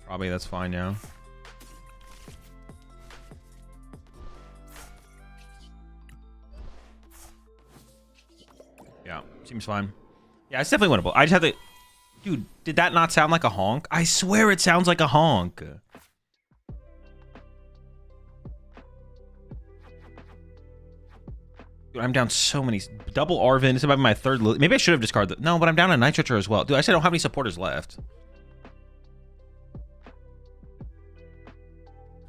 Probably that's fine now. Yeah, seems fine. Yeah, it's definitely winnable. I just have to... Dude, did that not sound like a honk? I swear it sounds like a honk. Dude, I'm down so many. Double Arvin. It's about my third. Maybe I should have discarded that. No, but I'm down a Nitroture as well. Dude, I said I don't have any supporters left.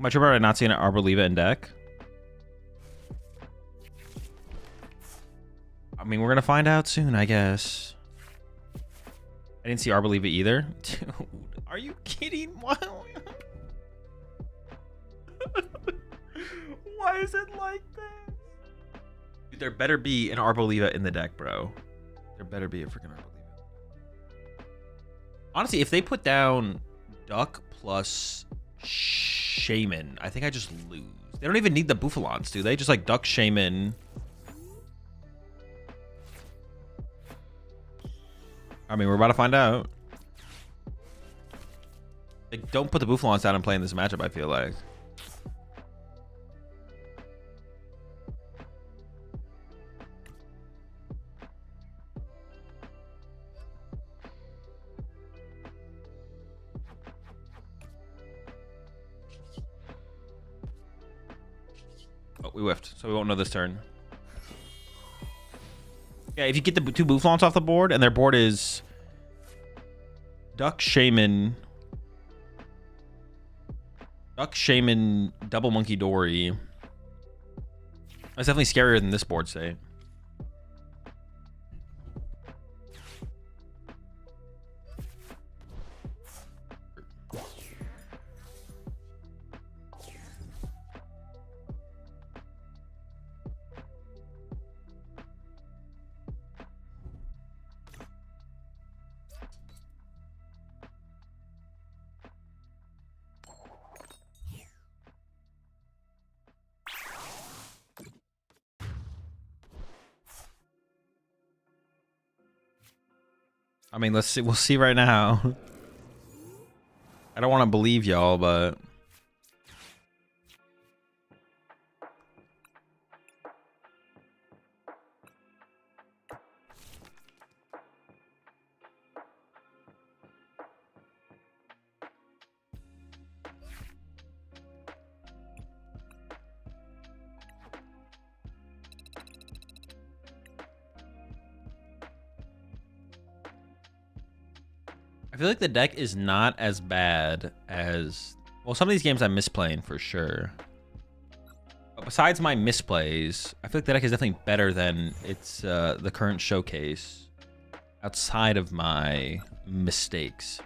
Am I sure about not seeing an Arboliva in deck? I mean, we're going to find out soon, I guess. I didn't see Arboliva either. Dude, are you kidding? Why is it like this? Dude, there better be an Arboliva in the deck, bro. There better be a freaking Arboliva. Honestly, if they put down Duck plus Shaman, I think I just lose. They don't even need the Bouffalons, do they? Just like Duck, Shaman. I mean, we're about to find out. Like, don't put the Bouffalons down and play in this matchup, I feel like. Oh, we whiffed, so we won't know this turn. Yeah, if you get the two Bouffalons off the board, and their board is Duck, Shaman, Double Monkey Dory. That's definitely scarier than this board state. I mean, let's see. We'll see right now. I don't want to believe y'all, but I feel like the deck is not as bad as... Well, some of these games I'm misplaying for sure. But besides my misplays, I feel like the deck is definitely better than its the current showcase. Outside of my mistakes.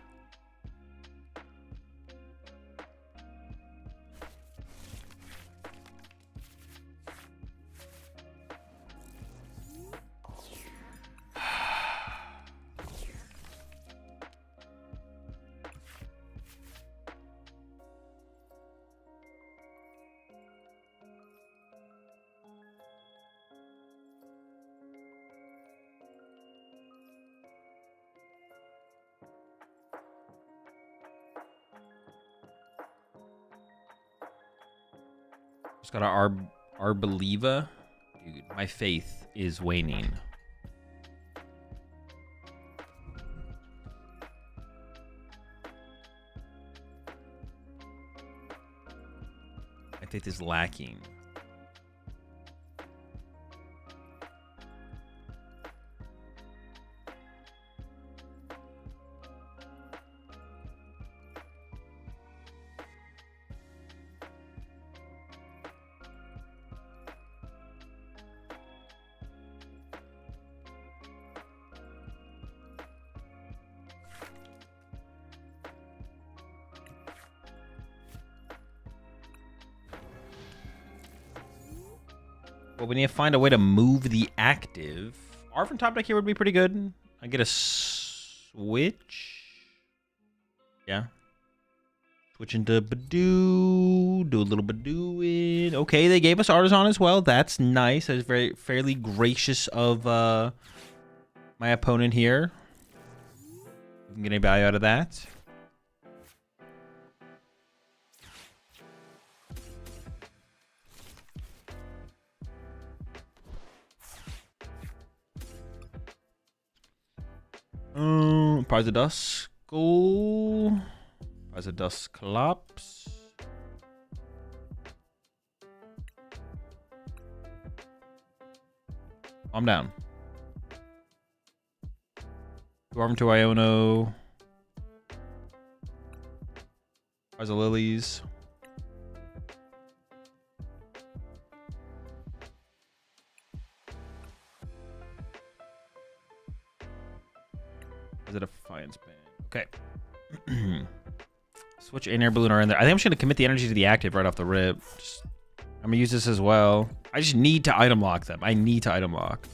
Just got a Arboliva. Dude, my faith is waning. My faith is lacking. Well, we need to find a way to move the active. Arvin top deck here would be pretty good. I get a switch. Yeah. Switch into Badoo. Do a little Badooing. Okay, they gave us Artisan as well. That's nice. That's very fairly gracious of my opponent here. We can get any value out of that. Prize of Dusk. Go. Prize of Dusk collapse. I'm down. Dwarven to Iono. Prize of Lilies. Is it a Defiance Band? Okay. Switch in air balloon are in there. I think I'm just gonna commit the energy to the active right off the rip. I'm gonna use this as well. I just need to item lock them. I need to item lock.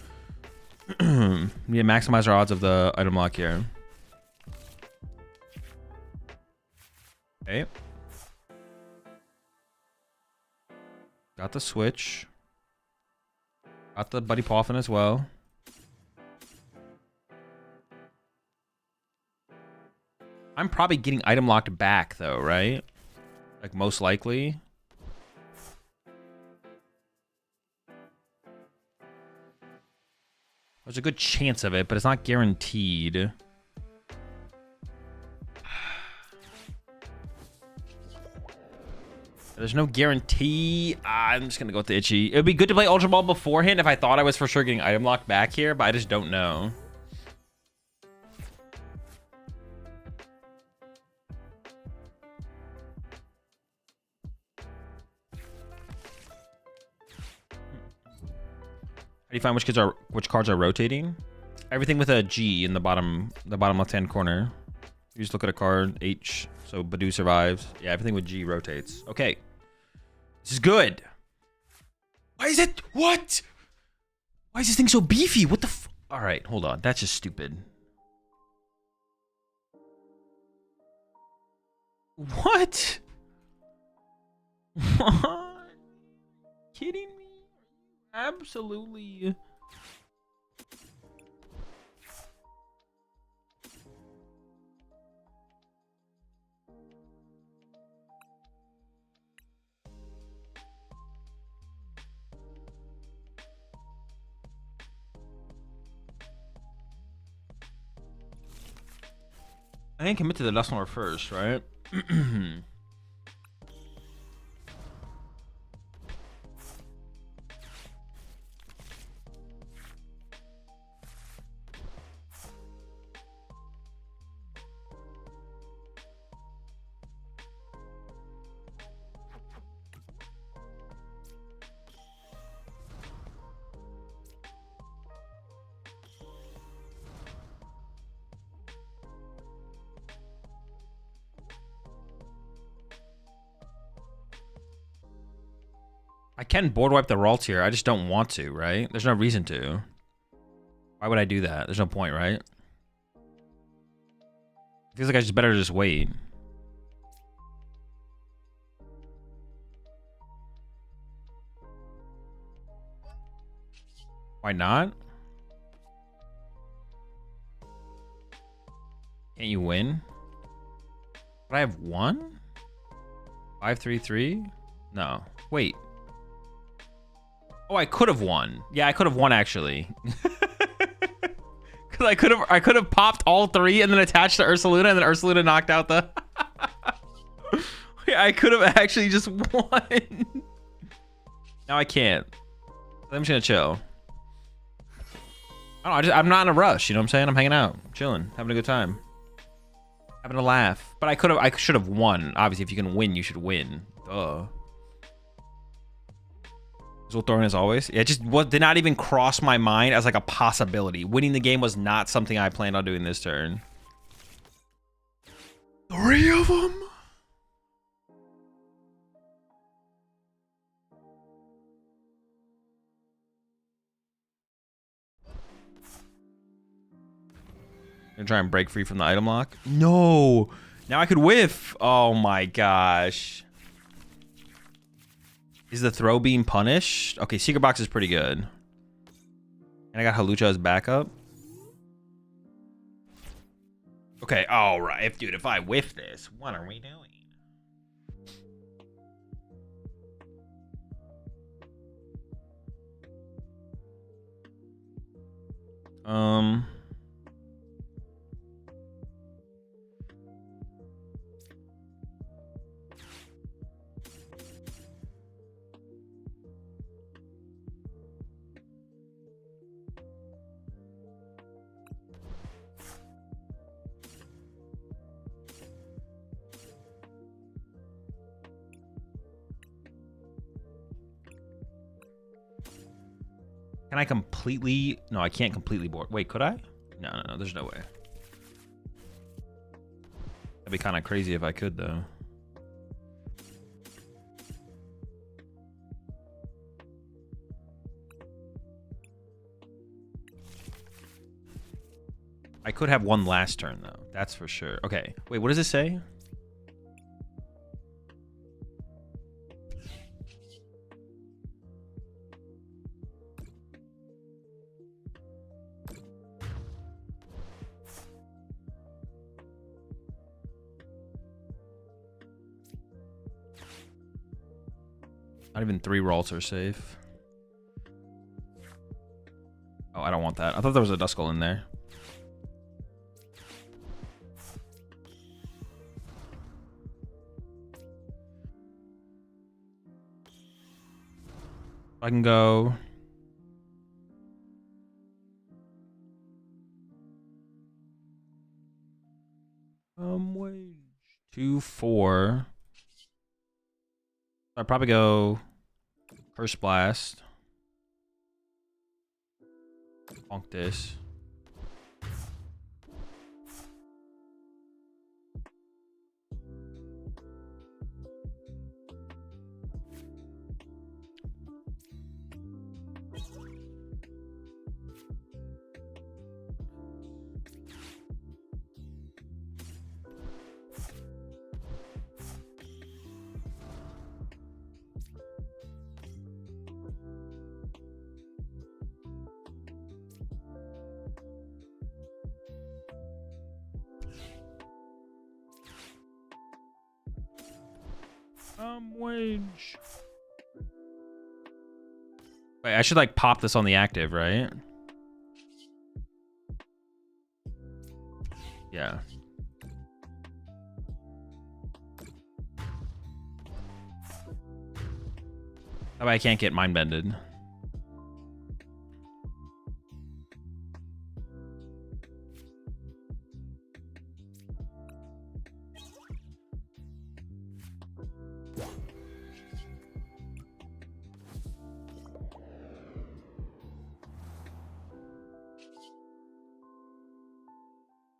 We need to maximize our odds of the item lock here. Okay. Got the switch. Got the Buddy Poffin as well. I'm probably getting item locked back though, right? Like most likely. There's a good chance of it, but it's not guaranteed. There's no guarantee. I'm just gonna go with the itchy. It would be good to play Ultra Ball beforehand if I thought I was for sure getting item locked back here, but I just don't know. How do you find which cards are rotating? Everything with a G in the bottom left-hand corner. You just look at a card, H, so Badoo survives. Yeah, everything with G rotates. Okay. This is good. Why is it? What? Why is this thing so beefy? What the f? All right, hold on. That's just stupid. What? What? Kidding me? Absolutely. I think commit to the Dusknoir first, right? I can board wipe the Ralt here. I just don't want to, right? There's no reason to. Why would I do that? There's no point, right? It feels like I just better just wait. Why not? Can't you win? But I have one? 5-3-3? No. Wait. Oh, I could have won. Yeah, I could have won actually. Cause I could have popped all three and then attached to Ursaluna and then Ursaluna knocked out the yeah, I could have actually just won. Now I can't. I'm just gonna chill. I don't know, I'm not in a rush, you know what I'm saying? I'm hanging out, chilling, having a good time. Having a laugh. But I should have won. Obviously, if you can win, you should win. Duh. Zulthorn as always. Yeah, it just did not even cross my mind as like a possibility. Winning the game was not something I planned on doing this turn. 3 of them? Gonna try and break free from the item lock. No! Now I could whiff! Oh my gosh. Is the throw being punished? Okay, Secret Box is pretty good. And I got Halucha as backup. Okay, alright. Dude, if I whiff this, what are we doing? Can I completely... No, I can't completely board. Wait, could I? No, there's no way. That'd be kind of crazy if I could, though. I could have one last turn, though. That's for sure. Okay. Wait, what does it say? Not even 3 Ralts are safe. Oh, I don't want that. I thought there was a Duskull in there. I can go... wage 2-4. I'd probably go Curse Blast. Bonk this. Wage. Wait, I should like pop this on the active, right? Yeah. That way I can't get mind bended.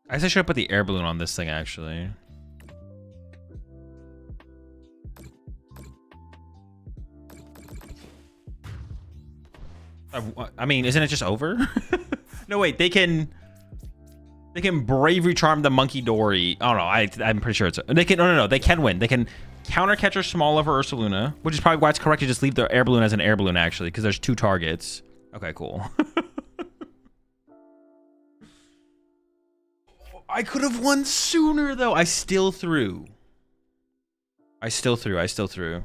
I guess I should have put the air balloon on this thing, actually. I mean, isn't it just over? No, wait, they can bravery charm the monkey Dory. Oh no, I'm pretty sure it's they can. No, they can win. They can counter catcher small for Ursaluna, which is probably why it's correct to just leave the air balloon as an air balloon, actually, because there's 2 targets. Okay, cool. I could have won sooner, though. I still threw. I still threw.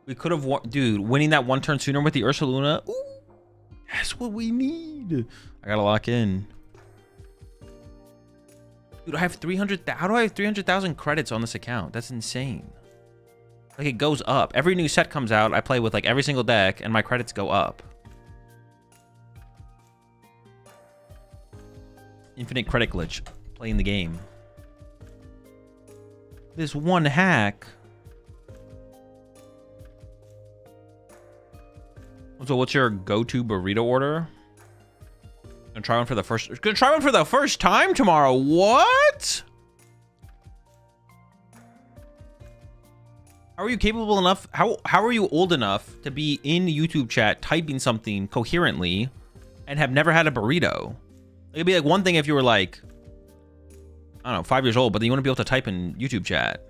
We could have won. Dude, winning that 1 turn sooner with the Ursaluna. Ooh, that's what we need. I gotta lock in. Dude, I have 300. How do I have 300,000 credits on this account? That's insane. Like, it goes up. Every new set comes out, I play with, like, every single deck, and my credits go up. Infinite credit glitch. Playing the game. This one hack. So what's your go-to burrito order? Gonna try one for the first time tomorrow. What? How are you capable enough? How are you old enough to be in YouTube chat typing something coherently and have never had a burrito? It'd be like one thing if you were like, I don't know, 5 years old, but then you want to be able to type in YouTube chat.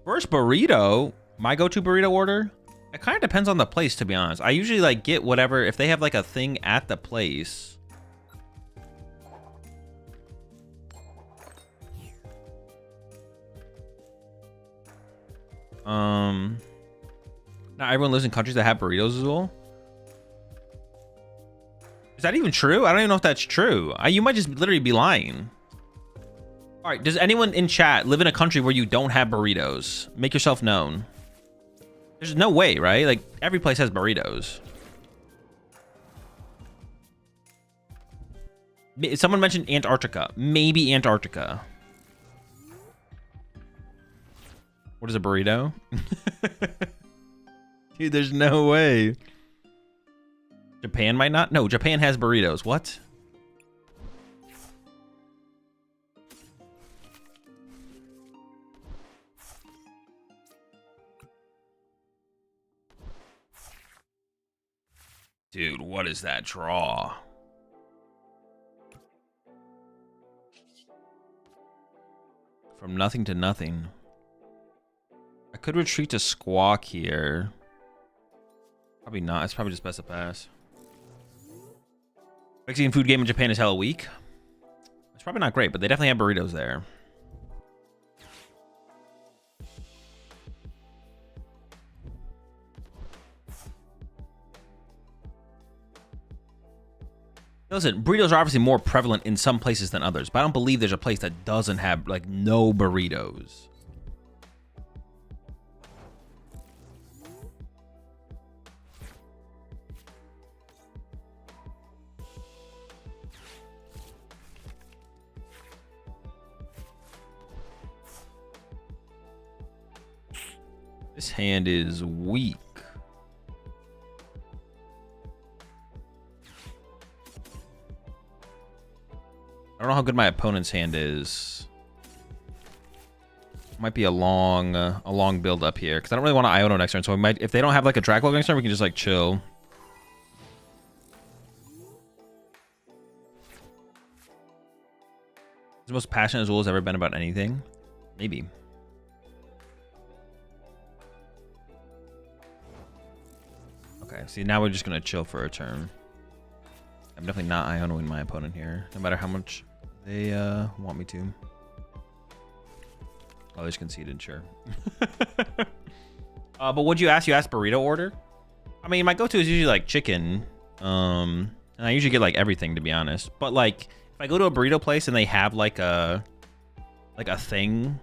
First burrito, my go-to burrito order, it kind of depends on the place, to be honest. I usually like get whatever, if they have like a thing at the place. Not everyone lives in countries that have burritos as well. Is that even true? I don't even know if that's true. You might just literally be lying. All right, does anyone in chat live in a country where you don't have burritos? Make yourself known. There's no way, right? Like, every place has burritos. Someone mentioned Antarctica. Maybe Antarctica. What is a burrito? Dude, there's no way. Japan might not? No, Japan has burritos. What? Dude, what is that draw? From nothing to nothing. I could retreat to Squawk here. Probably not. It's probably just best to pass. Mexican food game in Japan is hella weak. It's probably not great, but they definitely have burritos there. Listen, burritos are obviously more prevalent in some places than others, but I don't believe there's a place that doesn't have, like, no burritos. This hand is weak. I don't know how good my opponent's hand is. Might be a long build up here because I don't really want to Iono next turn. So we might, if they don't have like a Dracula next turn, we can just like chill. The most passionate Azul has ever been about anything, maybe. Okay, see, now we're just gonna chill for a turn. I'm definitely not Ionoing my opponent here, no matter how much they want me to. Oh, they just conceded, sure. But what'd you ask? You asked burrito order? I mean, my go-to is usually like chicken, and I usually get like everything, to be honest. But like, if I go to a burrito place and they have like a thing,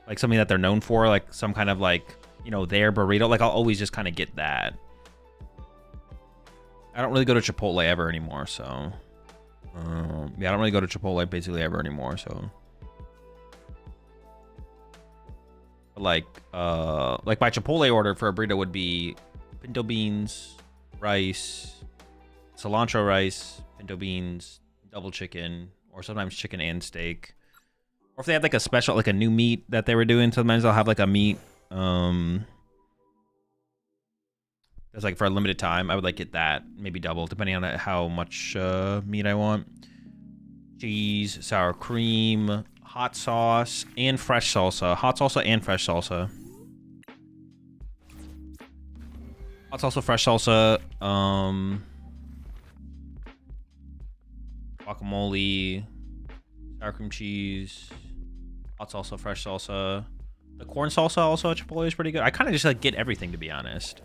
like something that they're known for, like some kind of like, you know, their burrito, like I'll always just kind of get that. I don't really go to Chipotle ever anymore, so yeah, I don't really go to Chipotle basically ever anymore, so but like my Chipotle order for a burrito would be pinto beans, rice, cilantro rice, pinto beans, double chicken, or sometimes chicken and steak. Or if they have like a special, like a new meat that they were doing, sometimes I'll have like a meat it's like for a limited time. I would like get that, maybe double, depending on how much meat I want. Cheese, sour cream, hot sauce, and fresh salsa. Hot salsa and fresh salsa. Hot salsa, fresh salsa, guacamole, sour cream cheese, hot salsa, fresh salsa. The corn salsa also at Chipotle is pretty good. I kind of just like get everything, to be honest.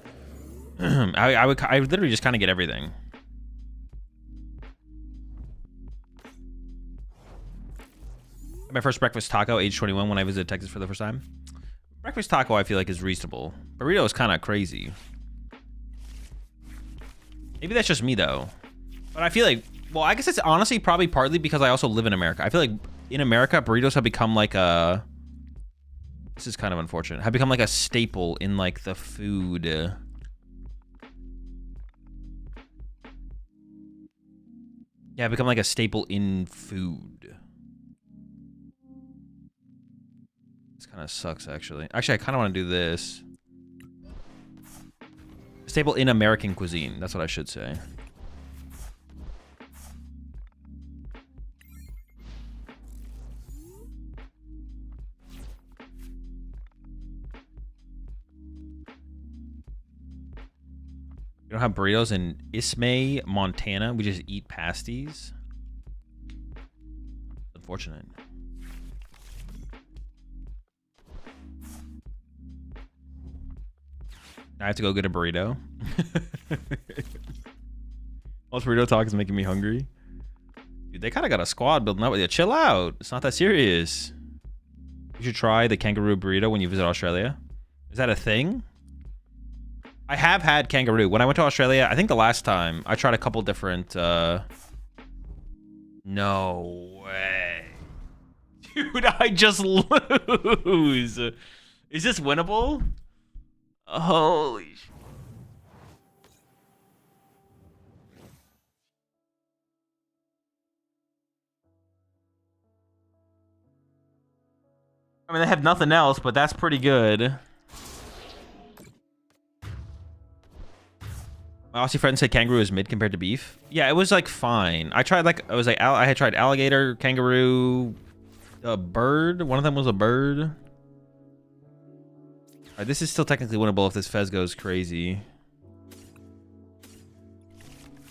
I would literally just kind of get everything. My first breakfast taco, age 21, when I visited Texas for the first time. Breakfast taco, I feel like, is reasonable. Burrito is kind of crazy. Maybe that's just me, though. But I feel like, well, I guess it's honestly probably partly because I also live in America. I feel like in America, burritos have become like a... This is kind of unfortunate. Have become like a staple in like the food... Yeah, become like a staple in food. It's Kind of sucks, actually. Actually, I kind of want to do this. Staple in American cuisine. That's what I should say. We don't have burritos in Ismay, Montana. We just eat pasties. Unfortunate. I have to go get a burrito. All this burrito talk is making me hungry. Dude, they kind of got a squad building up with you. Chill out. It's not that serious. You should try the kangaroo burrito when you visit Australia. Is that a thing? I have had kangaroo. When I went to Australia, I think the last time, I tried a couple different... No way. Dude, I just lose. Is this winnable? Holy shit. I mean, they have nothing else, but that's pretty good. My Aussie friend said kangaroo is mid compared to beef. Yeah, it was like fine. I tried like I had tried alligator, kangaroo, a bird. One of them was a bird. All right, this is still technically winnable if this Fez goes crazy.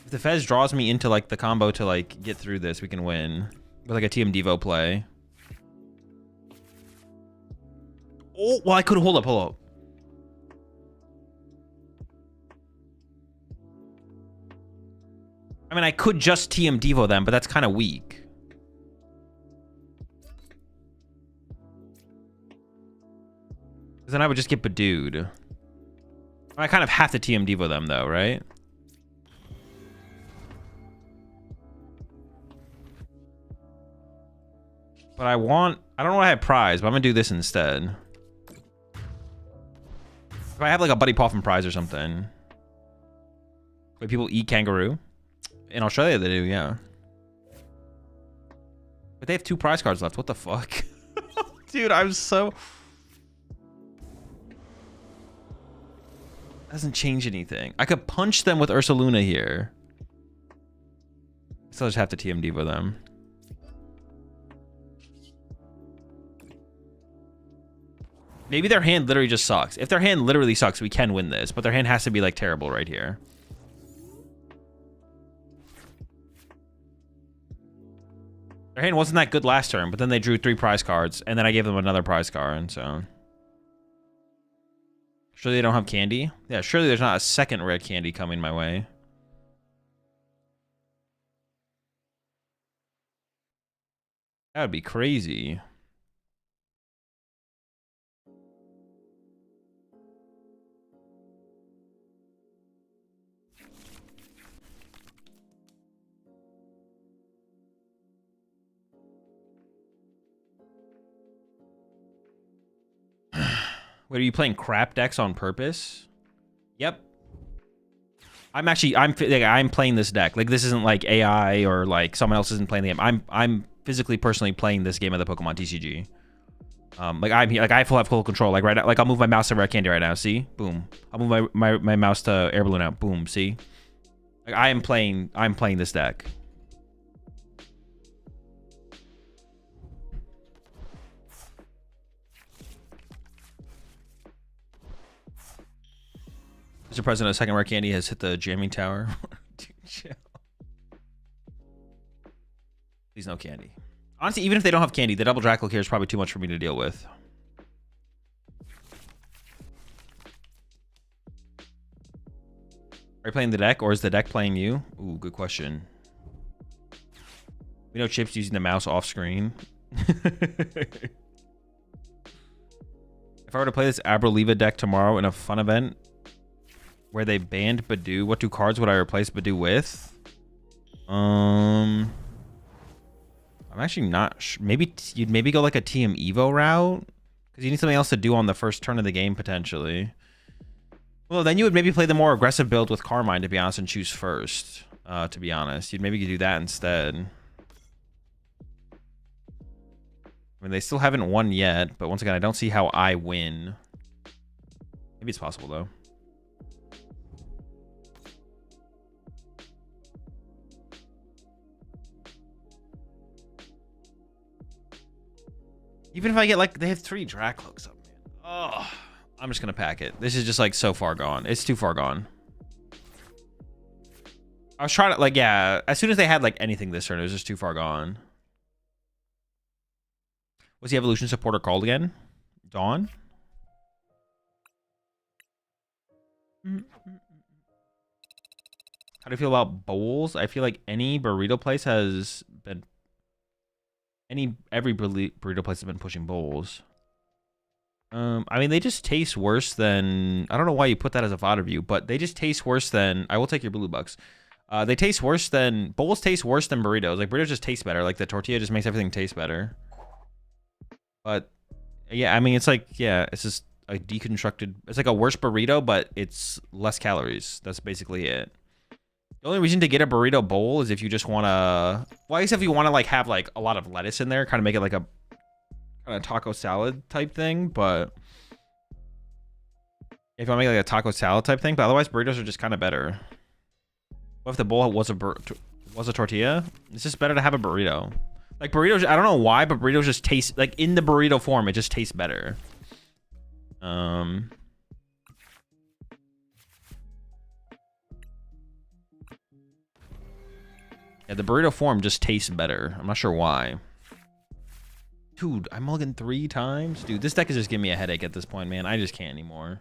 If the Fez draws me into like the combo to like get through this, we can win with like a TM Devo play. Oh, well, I could hold up. I mean, I could just TM Devo them, but that's kind of weak. Because then I would just get Badooed. I kind of have to TM Devo them, though, right? But I don't know what I have prize, but I'm going to do this instead. If I have like a Buddy Paw from prize or something. Wait, people eat kangaroo? In Australia, they do, yeah. But they have 2 prize cards left. What the fuck? Dude, I'm so... Doesn't change anything. I could punch them with Ursaluna here. Still just have to TM Devo them. Maybe their hand literally just sucks. If their hand literally sucks, we can win this. But their hand has to be, like, terrible right here. Their hand wasn't that good last turn, but then they drew 3 prize cards, and then I gave them another prize card, so... Surely they don't have candy? Yeah, surely there's not a second red candy coming my way. That would be crazy. Wait, are you playing crap decks on purpose? Yep. I'm playing this deck. Like, this isn't like AI or like someone else isn't playing the game. I'm physically, personally playing this game of the PokemonTCG. Like I'm here, like I have full control. Like right now, like I'll move my mouse to Rare Candy right now. See, boom. I'll move my mouse to Air Balloon out. Boom. See, like I'm playing this deck. Mr. President, a second Rare Candy has hit the jamming tower. Dude, chill. Please no candy. Honestly, even if they don't have candy, the double Draco here is probably too much for me to deal with. Are you playing the deck, or is the deck playing you? Ooh, good question. We know Chip's using the mouse off screen. If I were to play this Arboliva deck tomorrow in a fun event where they banned Badoo, what 2 cards would I replace Badoo with? I'm actually not sure. Maybe you'd go like a TM Evo route, because you need something else to do on the first turn of the game potentially. Well, then you would maybe play the more aggressive build with Carmine, to be honest, and choose first. To be honest, you'd maybe do that instead. I mean, they still haven't won yet, but once again, I don't see how I win. Maybe it's possible, though. Even if I get, like, they have 3 Dracloaks up, man. Oh, I'm just gonna pack it. This is just, like, so far gone. It's too far gone. I was trying to, like, yeah, as soon as they had, like, anything this turn, it was just too far gone. Was the evolution supporter called again? Dawn? How do you feel about bowls? I feel like any burrito place has been... Every burrito place has been pushing bowls. I mean, they just taste worse than... I don't know why you put that as a VOD review, but they just taste worse than... I will take your blue bucks. They taste worse than... Bowls taste worse than burritos. Like, burritos just taste better. Like, the tortilla just makes everything taste better. But, yeah, I mean, it's like... Yeah, it's just a deconstructed... It's like a worse burrito, but it's less calories. That's basically it. The only reason to get a burrito bowl is if you just want to... Well, I guess if you want to, like, have, like, a lot of lettuce in there. Kind of make it like a... kind of taco salad type thing, but... If I make, like, a taco salad type thing. But otherwise, burritos are just kind of better. What if the bowl was a tortilla? It's just better to have a burrito. Like, burritos... I don't know why, but burritos just taste... Like, in the burrito form, it just tastes better. Yeah, the burrito form just tastes better. I'm not sure why. Dude, I mulliganed 3 times? Dude, this deck is just giving me a headache at this point, man. I just can't anymore.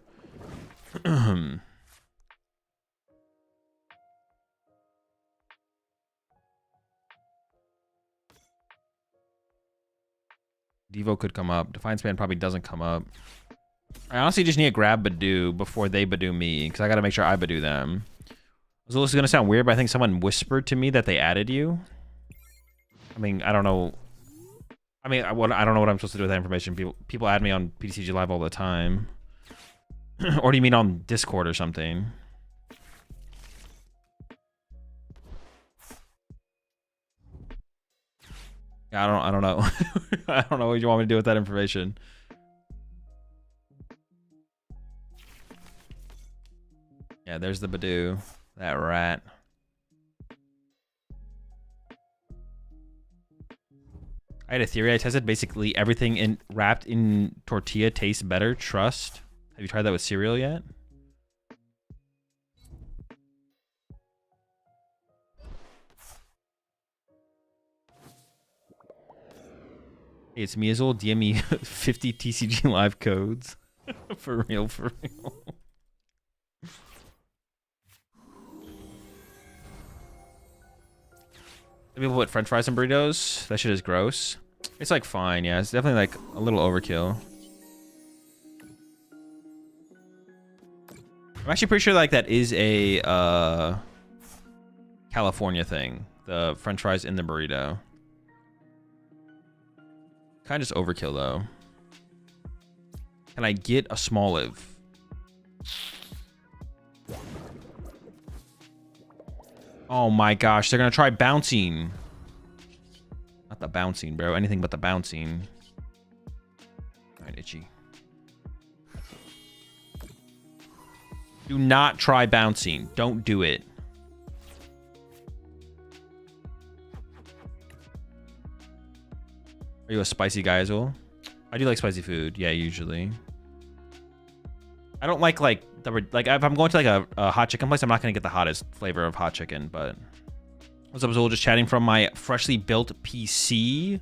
Devo could come up. Defiance Band probably doesn't come up. I honestly just need to grab Badoo before they Badoo me, because I got to make sure I Badoo them. So this is going to sound weird, but I think someone whispered to me that they added you. I mean, I don't know. I mean, I don't know what I'm supposed to do with that information. People add me on PTCG Live all the time. Or do you mean on Discord or something? I don't know. I don't know what you want me to do with that information. Yeah, there's the Badoo. That rat. I had a theory I tested. Basically, everything wrapped in tortilla tastes better. Trust. Have you tried that with cereal yet? Hey, it's me, Azul. DM me 50 TCG live codes. For real, for real. People put French fries and burritos. That shit is gross. It's like fine, yeah. It's definitely like a little overkill. I'm actually pretty sure like that is a California thing. The French fries in the burrito. Kind of just overkill though. Can I get a small live? Oh my gosh, they're gonna try bouncing. Not the bouncing, bro. Anything but the bouncing. Alright, itchy. Do not try bouncing. Don't do it. Are you a spicy guy as well? I do like spicy food. Yeah, usually. I don't like if I'm going to like a hot chicken place, I'm not gonna get the hottest flavor of hot chicken. But what's up, Azul? Just chatting from my freshly built PC.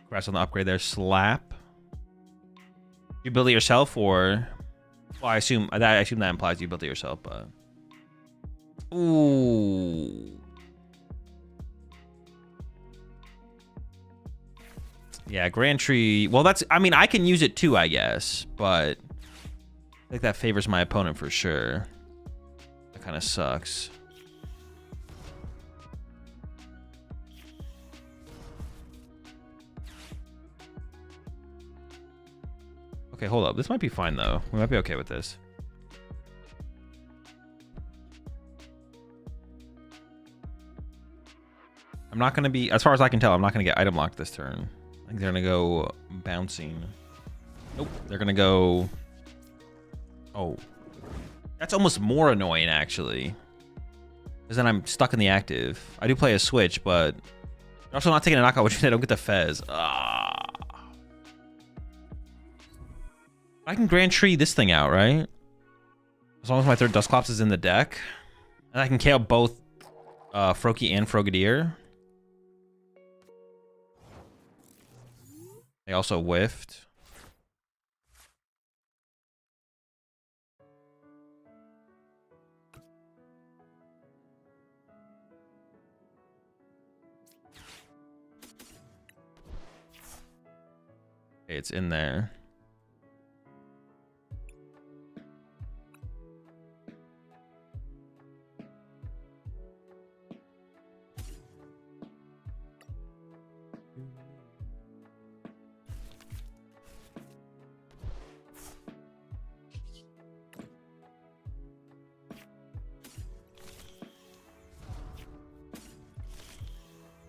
Congrats on the upgrade there, Slap. You build it yourself, or well, I assume that implies you built it yourself, but ooh, yeah, Grand Tree. Well, I mean, I can use it too, I guess, but I think that favors my opponent for sure. That kind of sucks. Okay, hold up. This might be fine, though. We might be okay with this. I'm not going to be... As far as I can tell, I'm not going to get item locked this turn. think they're gonna go bouncing. Nope, they're gonna go... Oh. That's almost more annoying, actually. Because then I'm stuck in the active. I do play a switch, but... They're also not taking a knockout, which means I don't get the Fez. Ah. I can Grand Tree this thing out, right? As long as my third Dusclops is in the deck. And I can KO both Froakie and Frogadier. They also whiffed. Okay, it's in there.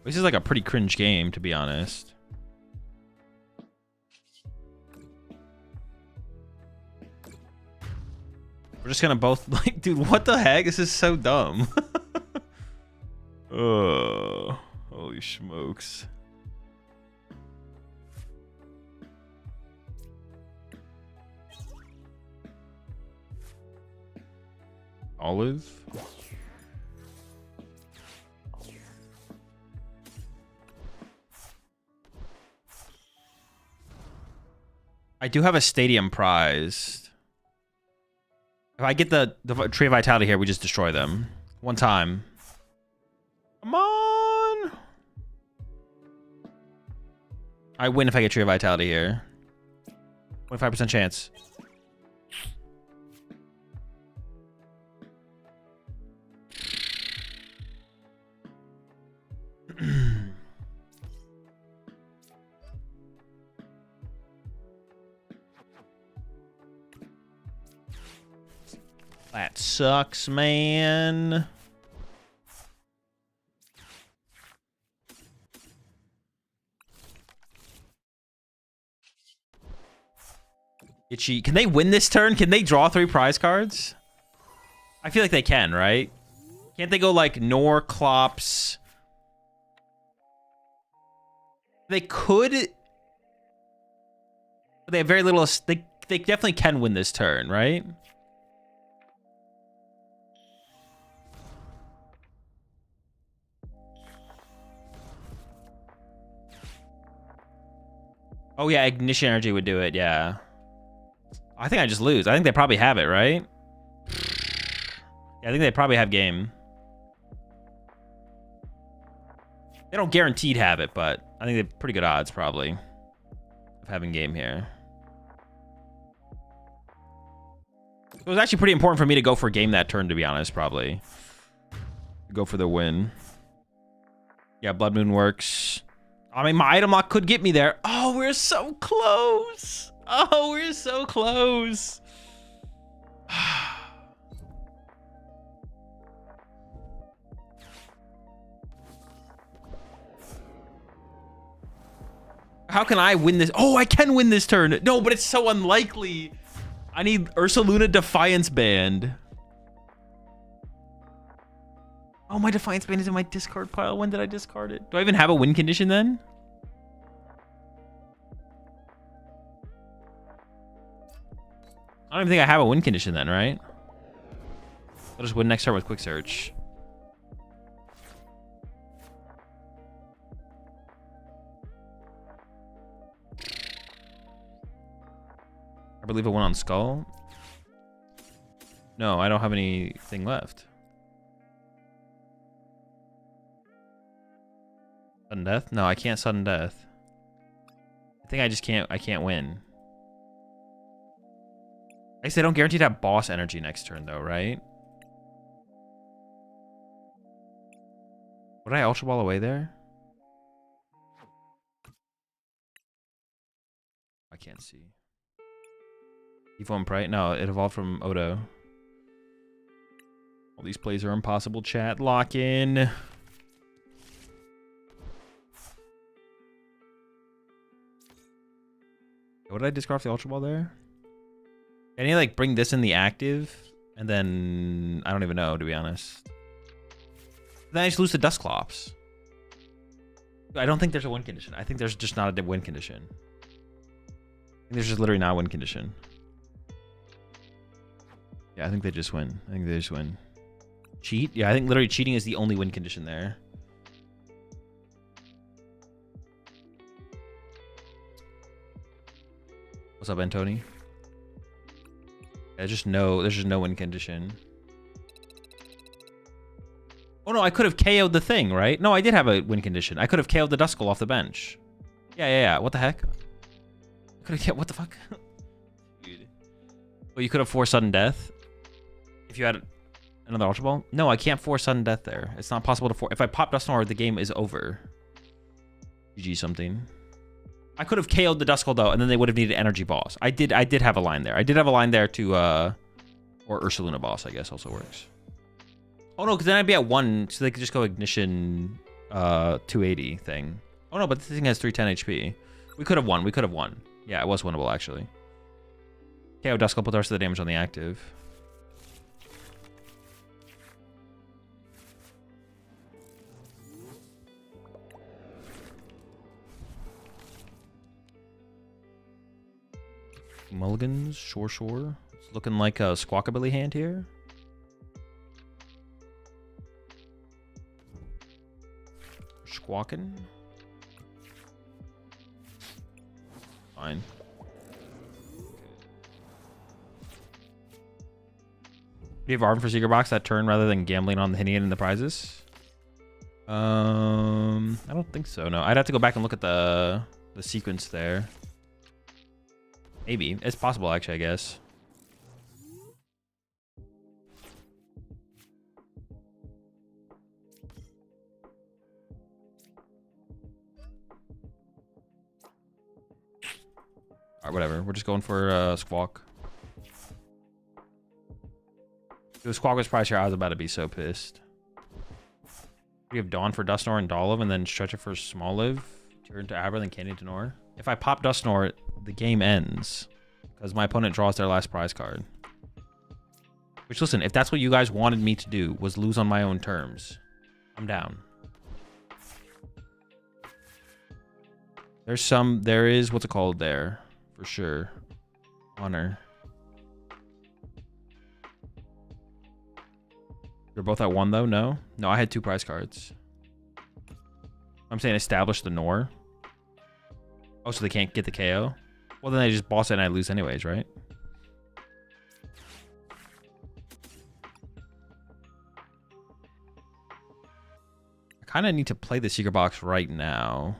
This is like a pretty cringe game, to be honest. We're just gonna both like, dude, what the heck? This is so dumb. Oh, holy smokes. Olive? I do have a stadium prize. If I get the Tree of Vitality here, we just destroy them. One time. Come on! I win if I get Tree of Vitality here. 25% chance. That sucks, man. Itchy. Can they win this turn? Can they draw 3 prize cards? I feel like they can, right? Can't they go like Norclops? They could. But they have very little. They definitely can win this turn, right? Oh yeah, Ignition Energy would do it, yeah. I think I just lose. I think they probably have it, right? Yeah, I think they probably have game. They don't guaranteed have it, but I think they have pretty good odds, probably, of having game here. It was actually pretty important for me to go for game that turn, to be honest, probably. Go for the win. Yeah, Blood Moon works. I mean, my item lock could get me there. Oh, we're so close. Oh, we're so close. How can I win this? Oh, I can win this turn. No, but it's so unlikely. I need Ursaluna Defiance Band. Oh, my Defiance Band is in my discard pile. When did I discard it? Do I even have a win condition then? I don't even think I have a win condition then, right? I'll just win next turn with Quick Search. I believe it went on Skull. No, I don't have anything left. Sudden Death? No, I can't Sudden Death. I think I just can't. I can't win. I guess they don't guarantee to have boss energy next turn, though, right? Would I Ultra Ball away there? I can't see. Evolve Prite? No, it evolved from Odo. All these plays are impossible, chat. Lock in. What did I discard off the Ultra Ball there? Can you like bring this in the active? And then I don't even know, to be honest. Then I just lose the Dusclops. I don't think there's a win condition. I think there's just not a win condition. I think there's just literally not a win condition. Yeah, I think they just win. I think they just win. Cheat? Yeah, I think literally cheating is the only win condition there. What's up, Antony? Yeah, there's just no win condition. Oh no, I could have KO'd the thing, right? No, I did have a win condition. I could have KO'd the Duskull off the bench. Yeah. What the heck? What the fuck? Dude. Well, you could have forced sudden death if you had another Ultra Ball. No, I can't force sudden death there. It's not possible to force. If I pop Dusknoir, the game is over. GG something. I could have KO'd the Duskull though, and then they would have needed Energy Boss. I did have a line there. I did have a line there to or Ursaluna Boss, I guess, also works. Oh no, because then I'd be at 1, so they could just go Ignition 280 thing. Oh no, but this thing has 310 HP. We could have won. Yeah, it was winnable actually. KO Duskull, put the rest of the damage on the active. Mulligans, sure. It's looking like a Squawkabilly hand here. Squawking. Fine. Do you have Arm for Secret Box that turn rather than gambling on the hitting it in the prizes? I don't think so. No, I'd have to go back and look at the sequence there. Maybe. It's possible, actually, I guess. Alright, whatever. We're just going for Squawk. If Squawk was price here, I was about to be so pissed. We have Dawn for Dusknoir and Dolliv, and then stretch it for Smoliv. Turn to Abra, then Candy to Nor. If I pop Dusknoir, the game ends. Because my opponent draws their last prize card. Which, listen, if that's what you guys wanted me to do, was lose on my own terms, I'm down. There is, what's it called there? For sure. Honor. They're both at 1 though? No? No, I had 2 prize cards. I'm saying establish the Nor. Oh, so they can't get the KO? Well, then they just boss it and I lose anyways, right? I kind of need to play the Secret Box right now.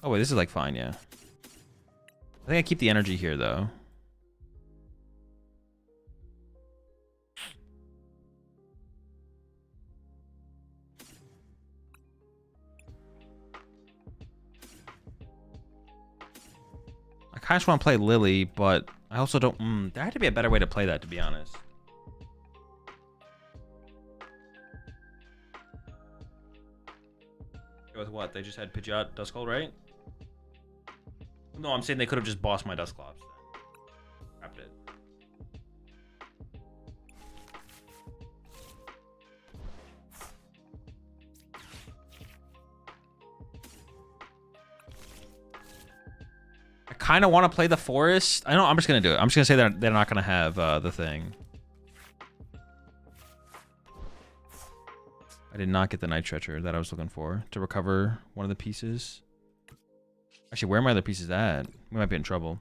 Oh, wait, this is like fine, yeah. I think I keep the energy here, though. I kind of just want to play Lily, but I also don't... there had to be a better way to play that, to be honest. With what? They just had Pidgeot, Duskull, right? No, I'm saying they could have just bossed my Dusclops then. Wrapped it. I kind of want to play the Forest. I know, I'm just going to do it. I'm just going to say that they're not going to have the thing. I did not get the Night Stretcher that I was looking for to recover one of the pieces. Actually, where are my other pieces at? We might be in trouble.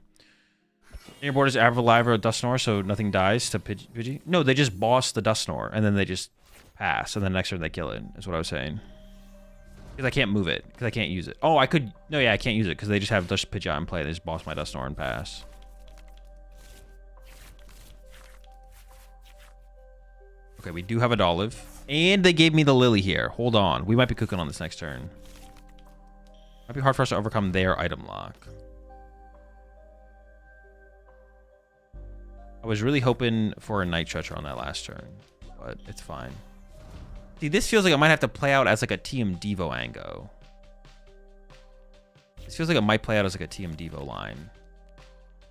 In your board is Arboliva or Dusknoir, so nothing dies to Pidgey. No, they just boss the Dusknoir, and then they just pass, and then next turn they kill it, is what I was saying. Because I can't move it, because I can't use it. Oh, I could... No, yeah, I can't use it, because they just have Pidgeot in play. They just boss my Dusknoir and pass. Okay, we do have a Dolliv. And they gave me the Lily here. Hold on. We might be cooking on this next turn. Might be hard for us to overcome their item lock. I was really hoping for a Night Stretcher on that last turn, but it's fine. See, this feels like I might have to play out as like a TM Devo Ango. This feels like it might play out as like a TM Devo line.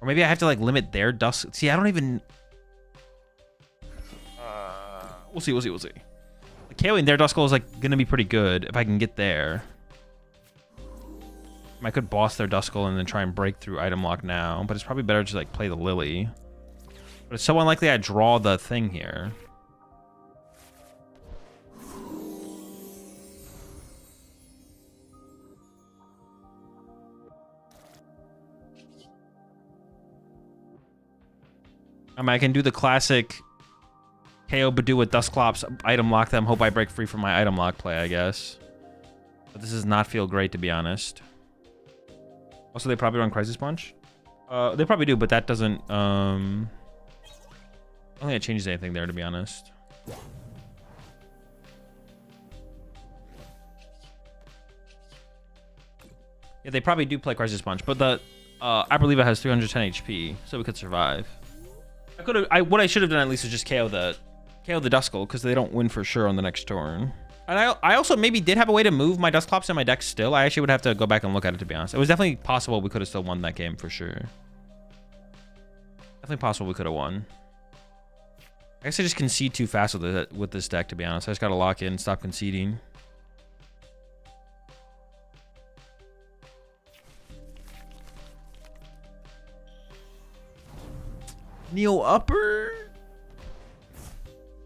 Or maybe I have to like limit their dust. See, I don't even... We'll see. Like, KOing their Duskull is like gonna be pretty good if I can get there. I could boss their Duskull and then try and break through item lock now, but it's probably better to like play the Lily. But it's so unlikely I draw the thing here. I mean, I can do the classic KO Badoo with Dusclops, item lock them, hope I break free from my item lock play, I guess. But this does not feel great, to be honest. Also, they probably run Crisis Punch. They probably do, but that doesn't... I don't think it changes anything there, to be honest. Yeah, they probably do play Crisis Punch, but the Arboliva has 310 HP, so we could survive. What I should have done at least was just KO the Duskull, because they don't win for sure on the next turn. And I also maybe did have a way to move my Dusclops in my deck still. I actually would have to go back and look at it, to be honest. It was definitely possible we could have still won that game for sure. Definitely possible we could have won. I guess I just concede too fast with this deck, to be honest. I just got to lock in, stop conceding. Neo Upper?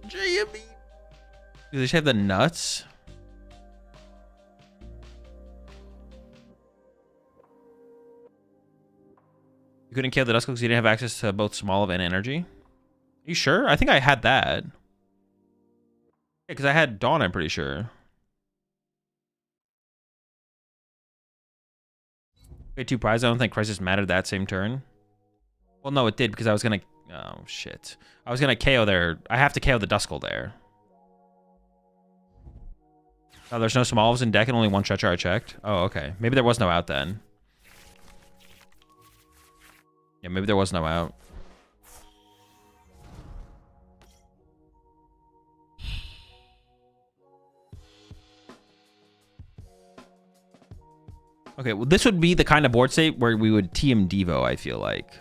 JME? Do they just have the nuts? You couldn't kill the Duskull because you didn't have access to both Smoliv and Energy? Are you sure? I think I had that. Yeah, because I had Dawn, I'm pretty sure. Okay, 2 prizes. I don't think Crisis mattered that same turn. Well, no, it did because I was going to... Oh, shit. I was going to KO their... I have to KO the Duskull there. Oh, there's no Smolivs in deck and only one Stretcher I checked. Oh, okay. Maybe there was no out then. Yeah, maybe there was no out. Okay, well, this would be the kind of board state where we would TM Devo, I feel like.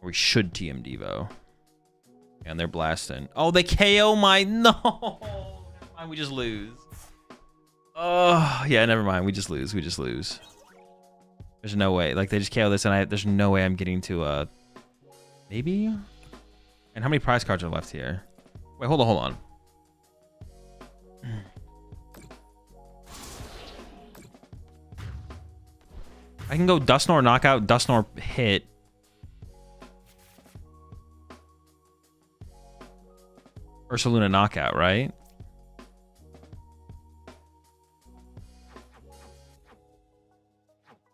Or we should TM Devo. And they're blasting. Oh, they KO my... No! Never mind, we just lose. Oh, yeah, never mind. We just lose. There's no way. Like, they just KO this, and there's no way I'm getting to, maybe? And how many prize cards are left here? Wait, hold on. I can go Dusknoir knockout, Dusknoir hit. Ursaluna knockout, right?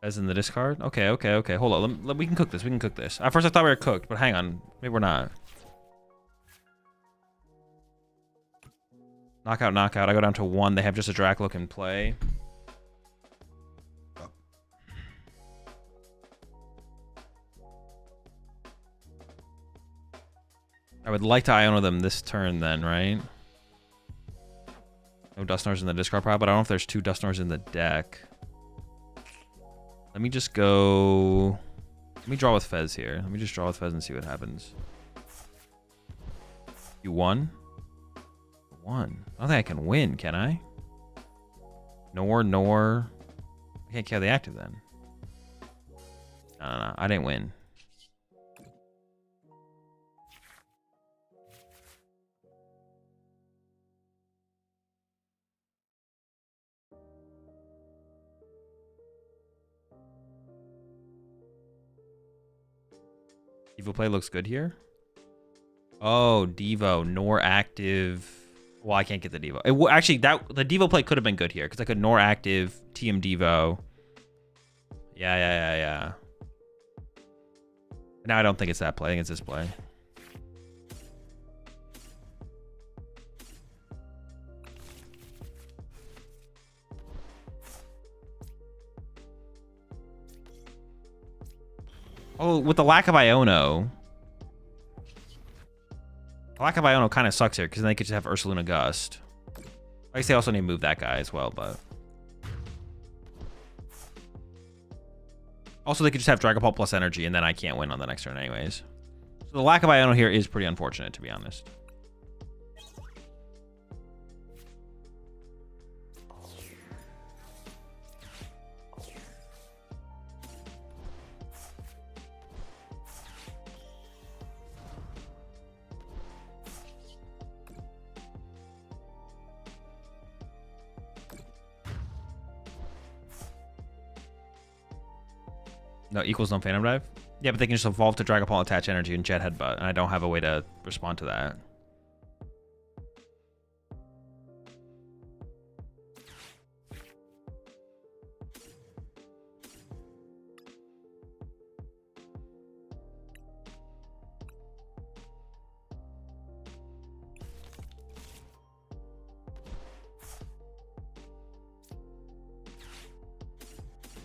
As in the discard? Okay. Hold on. We can cook this. At first I thought we were cooked, but hang on. Maybe we're not. Knockout. I go down to 1. They have just a Dracloak in play. I would like to Iono them this turn then, right? No Dusknoirs in the discard pile, but I don't know if there's 2 Dusknoirs in the deck. Let me just go... Let me draw with Fez here. Let me just draw with Fez and see what happens. You won? Won. I don't think I can win, can I? Nor. I can't kill the active then. No. I didn't win. Devo play looks good here. Oh, Devo, nor active. Well, I can't get the Devo. Actually, the Devo play could have been good here because I could nor active, TM Devo. Yeah. Now I don't think it's that play. I think it's this play. Oh, with the lack of Iono. The lack of Iono kind of sucks here, because then they could just have Ursaluna Gust. I guess they also need to move that guy as well, but... Also, they could just have Dragapult plus energy, and then I can't win on the next turn anyways. So the lack of Iono here is pretty unfortunate, to be honest. No, equals no Phantom Dive? Yeah, but they can just evolve to Dragapult, attach energy, and Jet Headbutt, and I don't have a way to respond to that.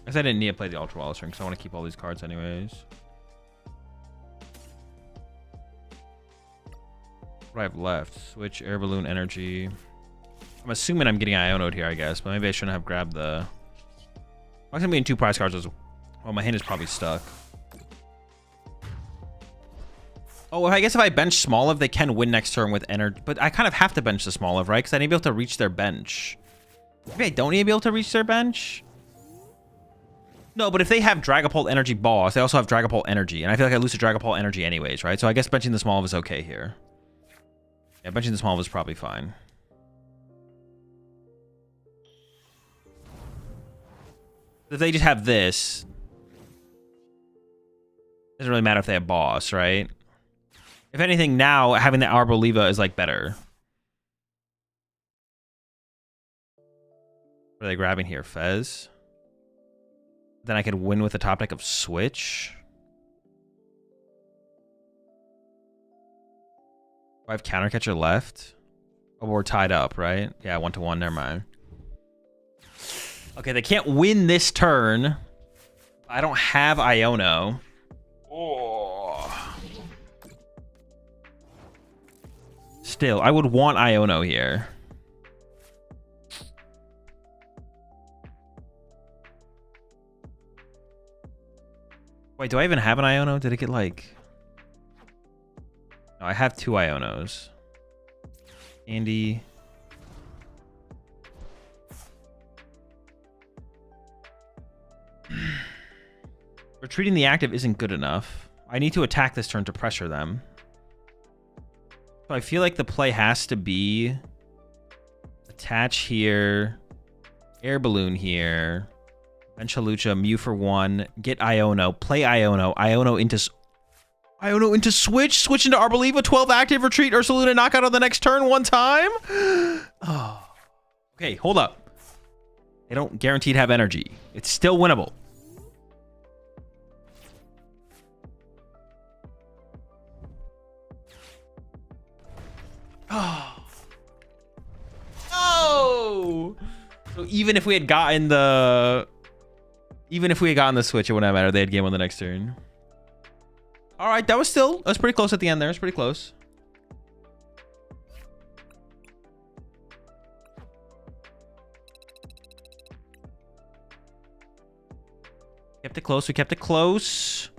I guess I didn't need to play the Ultra Wallace ring because I want to keep all these cards anyways. What do I have left? Switch, Air Balloon, Energy. I'm assuming I'm getting Iono'd here, I guess, but maybe I shouldn't have grabbed the... I'm going to be in 2 prize cards as well. My hand is probably stuck. Oh, I guess if I bench Smoliv, they can win next turn with energy. But I kind of have to bench the Smoliv, right? Because I need to be able to reach their bench. Maybe I don't need to be able to reach their bench? No, but if they have Dragapult Energy Boss, they also have Dragapult Energy. And I feel like I lose to Dragapult Energy anyways, right? So I guess benching the Smoliv is okay here. Yeah, benching the Smoliv is probably fine. If they just have this, doesn't really matter if they have Boss, right? If anything, now having the Arboliva is like better. What are they grabbing here? Fez? Then I could win with the top deck of Switch. Do I have Counter Catcher left? Oh, we're tied up, right? Yeah, 1-1. Never mind. Okay, they can't win this turn. I don't have Iono. Oh. Still, I would want Iono here. Wait, do I even have an Iono? Did it get like... No, I have 2 Ionos. Andy. Retreating the active isn't good enough. I need to attack this turn to pressure them. So I feel like the play has to be... Attach here. Air Balloon here. Bench Halucha, Mew for 1. Get Iono. Play Iono. Iono into Switch. Switch into Arboliva. 12 active. Retreat. Ursaluna knockout on the next turn 1 time. Oh. Okay, hold up. They don't guaranteed have energy. It's still winnable. Oh. No! So even if we had gotten the... Even if we had gotten the Switch, it wouldn't have mattered. They had game on the next turn. All right, that was pretty close at the end there. It's pretty close. Kept it close. We kept it close.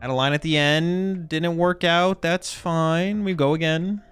Had a line at the end. Didn't work out. That's fine. We go again.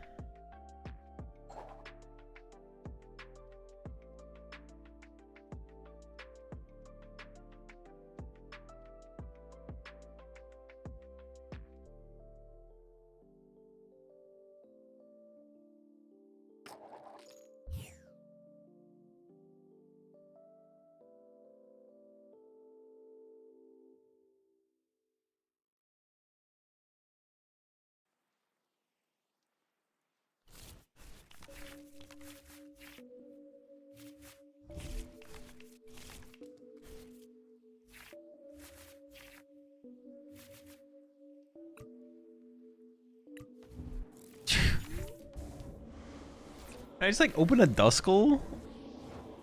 Can I just like open a Duskull?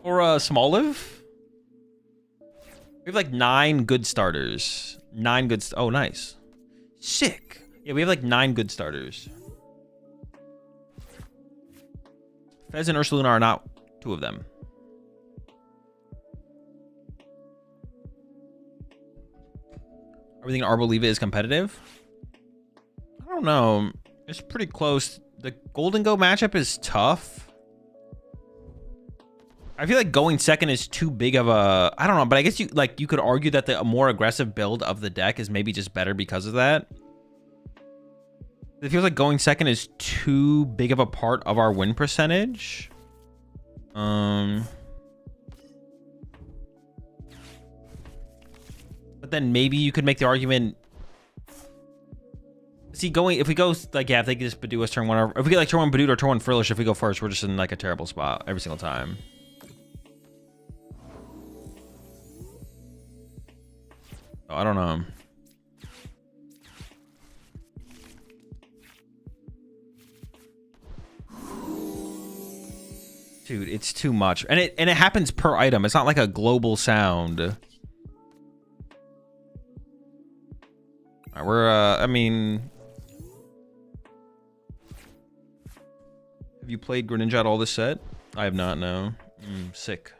Or a Smoliv? We have like 9 good starters. 9 good... Oh, nice. Sick. Yeah, we have like 9 good starters. Fez and Ursaluna are not 2 of them. Everything Arboliva is competitive? I don't know. It's pretty close. The Golden Go matchup is tough. I feel like going second is too big of a... I don't know, but I guess you could argue that the more aggressive build of the deck is maybe just better because of that. It feels like going second is too big of a part of our win percentage. But then maybe you could make the argument... See, if we go, like, yeah, if they just Badoo us turn one, or if we get, like, turn one Badoo or turn one Frillish, if we go first, we're just in, like, a terrible spot every single time. Oh, I don't know. Dude, it's too much. And it happens per item. It's not like a global sound. All right, we're, I mean... Have you played Greninja at all this set? I have not, no. Sick.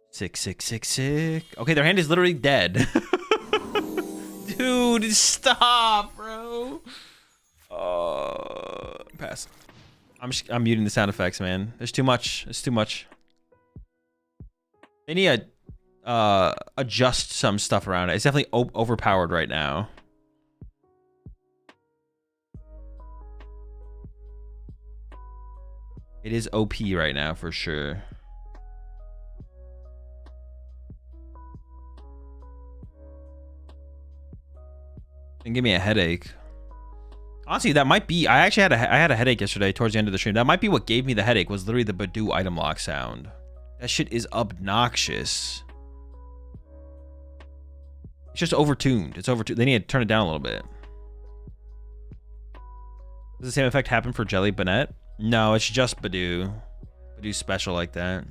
Sick. Okay, their hand is literally dead. Dude, stop, bro. Pass. I'm muting the sound effects, man. There's too much. It's too much. They need to adjust some stuff around it. It's definitely overpowered right now. It is OP right now for sure. And give me a headache. Honestly, that might be... I had a headache yesterday towards the end of the stream. That might be what gave me the headache, was literally the Badoo item lock sound. That shit is obnoxious. It's just overtuned. It's overtuned. They need to turn it down a little bit. Does the same effect happen for Jelly Bonnet? No, it's just Badoo. Badoo's special like that.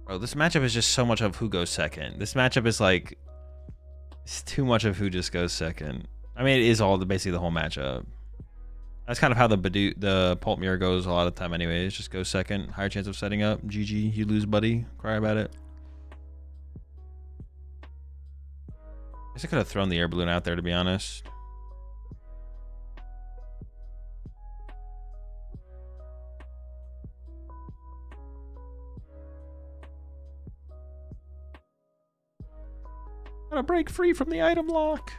Bro, this matchup is just so much of who goes second. This matchup is like... It's too much of who just goes second. I mean, it is basically the whole matchup. That's kind of how the Pulp Mirror goes a lot of the time anyways. Just go second. Higher chance of setting up. GG. You lose, buddy. Cry about it. I guess I could have thrown the air balloon out there, to be honest. Gotta break free from the item lock.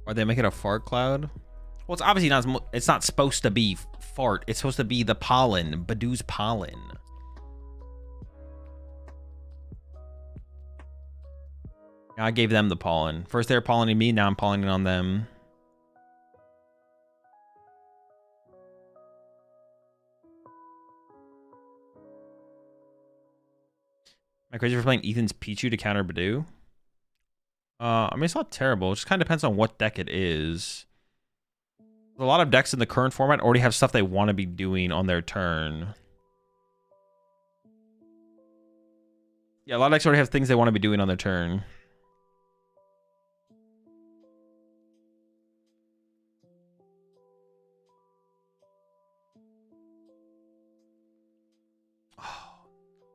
Are they making a fart cloud? Well, it's obviously not. It's not supposed to be fart. It's supposed to be the pollen. Badoo's pollen. I gave them the pollen. First they were pollinating me. Now I'm pollinating on them. Am I crazy for playing Ethan's Pichu to counter Badoo? I mean, it's not terrible. It just kind of depends on what deck it is. A lot of decks in the current format already have stuff they want to be doing on their turn. Yeah, a lot of decks already have things they want to be doing on their turn.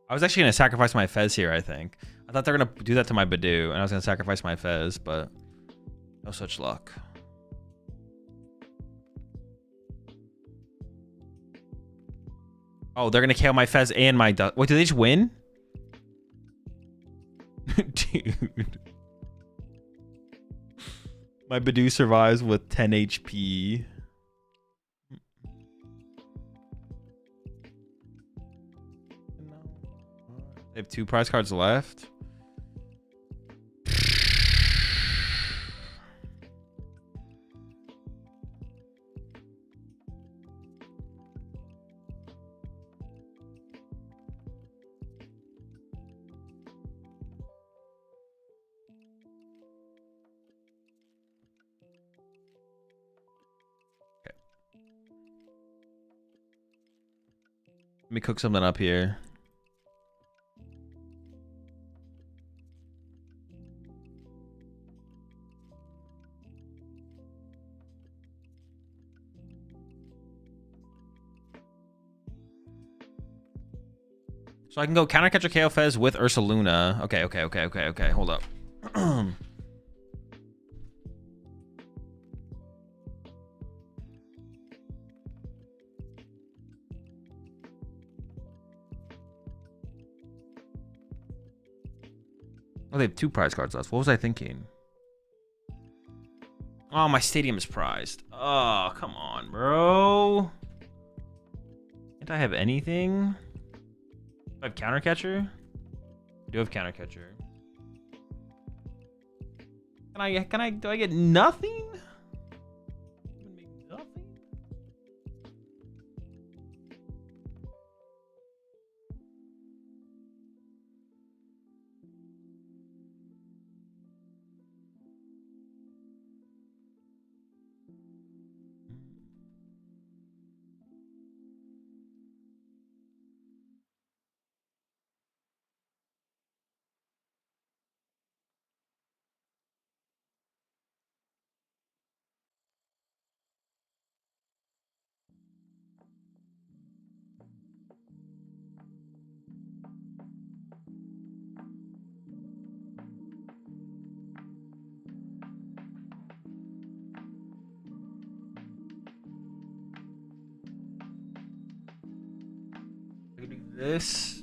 I was actually going to sacrifice my Fez here, I think. I thought they were going to do that to my Badoo, and I was going to sacrifice my Fez, but no such luck. Oh, they're going to KO my Fez and my... Wait, did they just win? Dude. My Badoo survives with 10 HP. They have 2 prize cards left. Let me cook something up here. So I can go Countercatcher KO Fez with Ursaluna. Okay. Hold up. Oh, they have 2 prize cards left. What was I thinking? Oh, my stadium is prized. Oh, come on, bro. Can't I have anything? Do I have Countercatcher? I do have Countercatcher. Do I get nothing? Nothing? I can do this.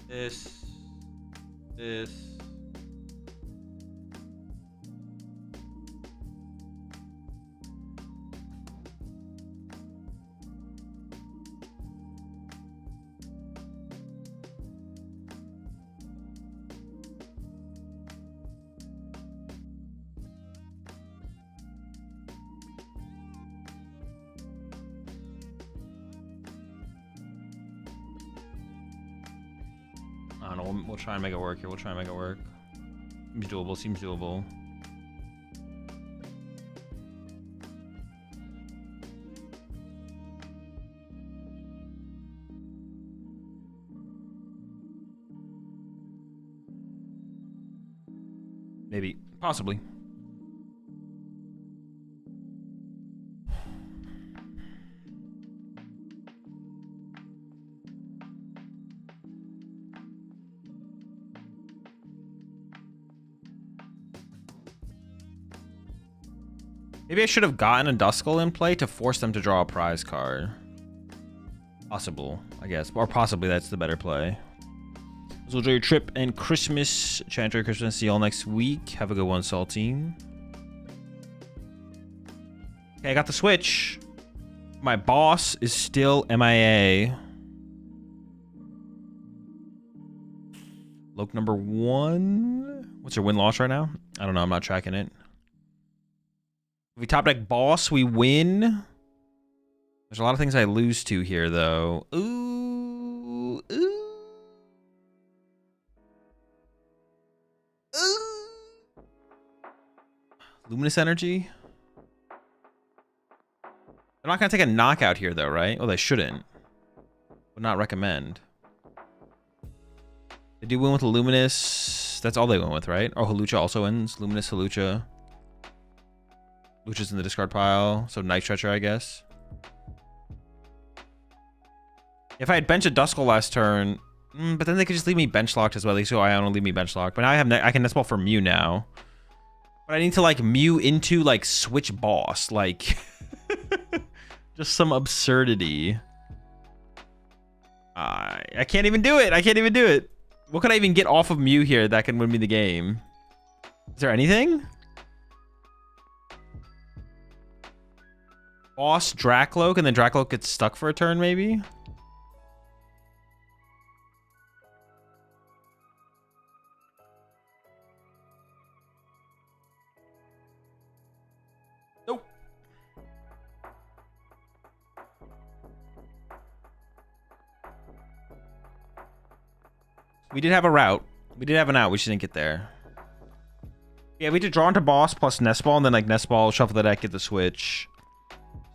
This. I don't know. We'll try and make it work here. Seems doable. Maybe. Possibly. Maybe I should have gotten a Duskull in play to force them to draw a prize card. Possible, I guess. Or possibly that's the better play. So enjoy your trip and Christmas. Enjoy Christmas. See you all next week. Have a good one, Saltine. Okay, I got the Switch. My boss is still MIA. Loke number 1. What's your win-loss right now? I don't know. I'm not tracking it. If we top deck boss, we win. There's a lot of things I lose to here, though. Ooh. Luminous Energy? They're not going to take a knockout here, though, right? Oh, they shouldn't. Would not recommend. They do win with Luminous. That's all they went with, right? Or Hawlucha also wins. Luminous, Hawlucha. Lucha's in the discard pile. So Night Stretcher, I guess. If I had benched a Duskull last turn, but then they could just leave me bench locked as well. They so I don't leave me bench locked. But now I can Nestball for Mew now. But I need to like Mew into like switch boss. Like just some absurdity. I can't even do it. What can I even get off of Mew here that can win me the game? Is there anything? Boss Dracloak, and then Dracloak gets stuck for a turn, maybe? Nope. We did have a route. We did have an out. We just didn't get there. Yeah, we did draw into boss plus Nestball, and then like Nestball, shuffle the deck, get the switch.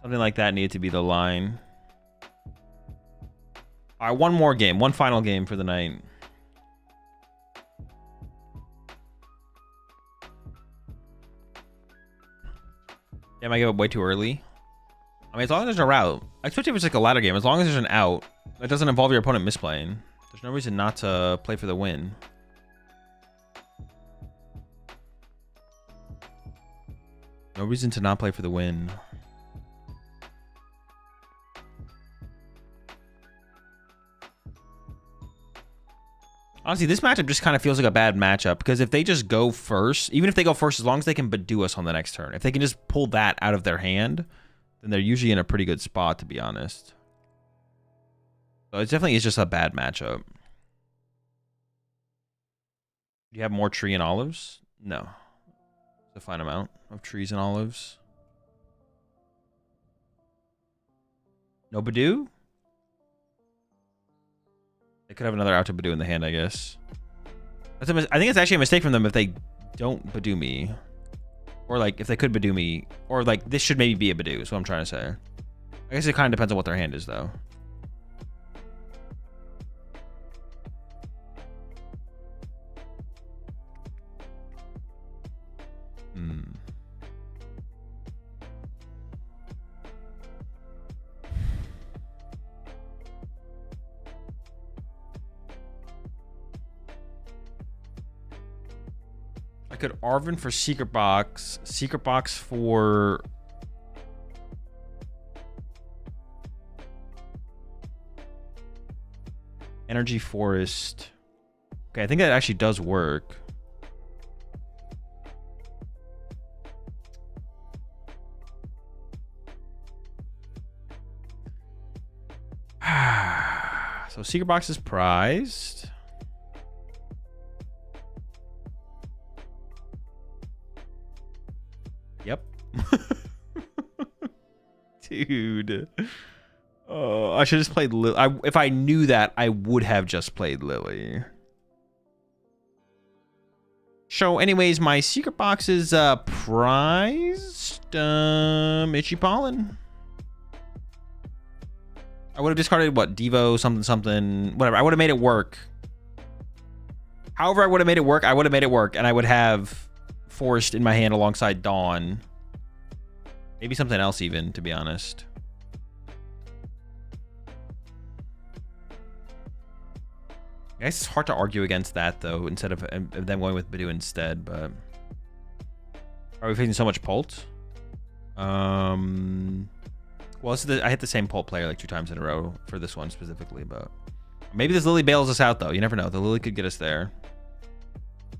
Something like that needed to be the line. All right, one more game. One final game for the night. Damn, I gave up way too early. I mean, as long as there's a route. Especially if it's like a ladder game. As long as there's an out that doesn't involve your opponent misplaying. There's no reason not to play for the win. No reason to not play for the win. Honestly, this matchup just kind of feels like a bad matchup because if they just go first, even if they go first, as long as they can Badoo us on the next turn, if they can just pull that out of their hand, then they're usually in a pretty good spot, to be honest. So it definitely is just a bad matchup. Do you have more tree and olives? No. A fine amount of trees and olives. No Badoo? They could have another out to Badoo in the hand, I guess. I think it's actually a mistake from them if they don't Badoo me. Or like if they could Badoo me. Or like this should maybe be a Badoo is what I'm trying to say. I guess it kind of depends on what their hand is though. I could Arvin for Secret Box for Energy Forest. Okay, I think that actually does work. So Secret Box is prized. Yep. Dude. Oh, I should have just played Lily. If I knew that, I would have just played Lily. So anyways, my Secret Box is prized. Itchy Pollen. I would have discarded what? Devo, something, whatever. I would have made it work. However, I would have made it work. I would have made it work, and I would have Forest in my hand alongside Dawn. Maybe something else even, to be honest. I guess it's hard to argue against that, though, instead of them going with Badoo instead, but... Are we facing so much Pult? Well, I hit the same Pult player like 2 times in a row for this one specifically, but... Maybe this Lily bails us out, though. You never know. The Lily could get us there.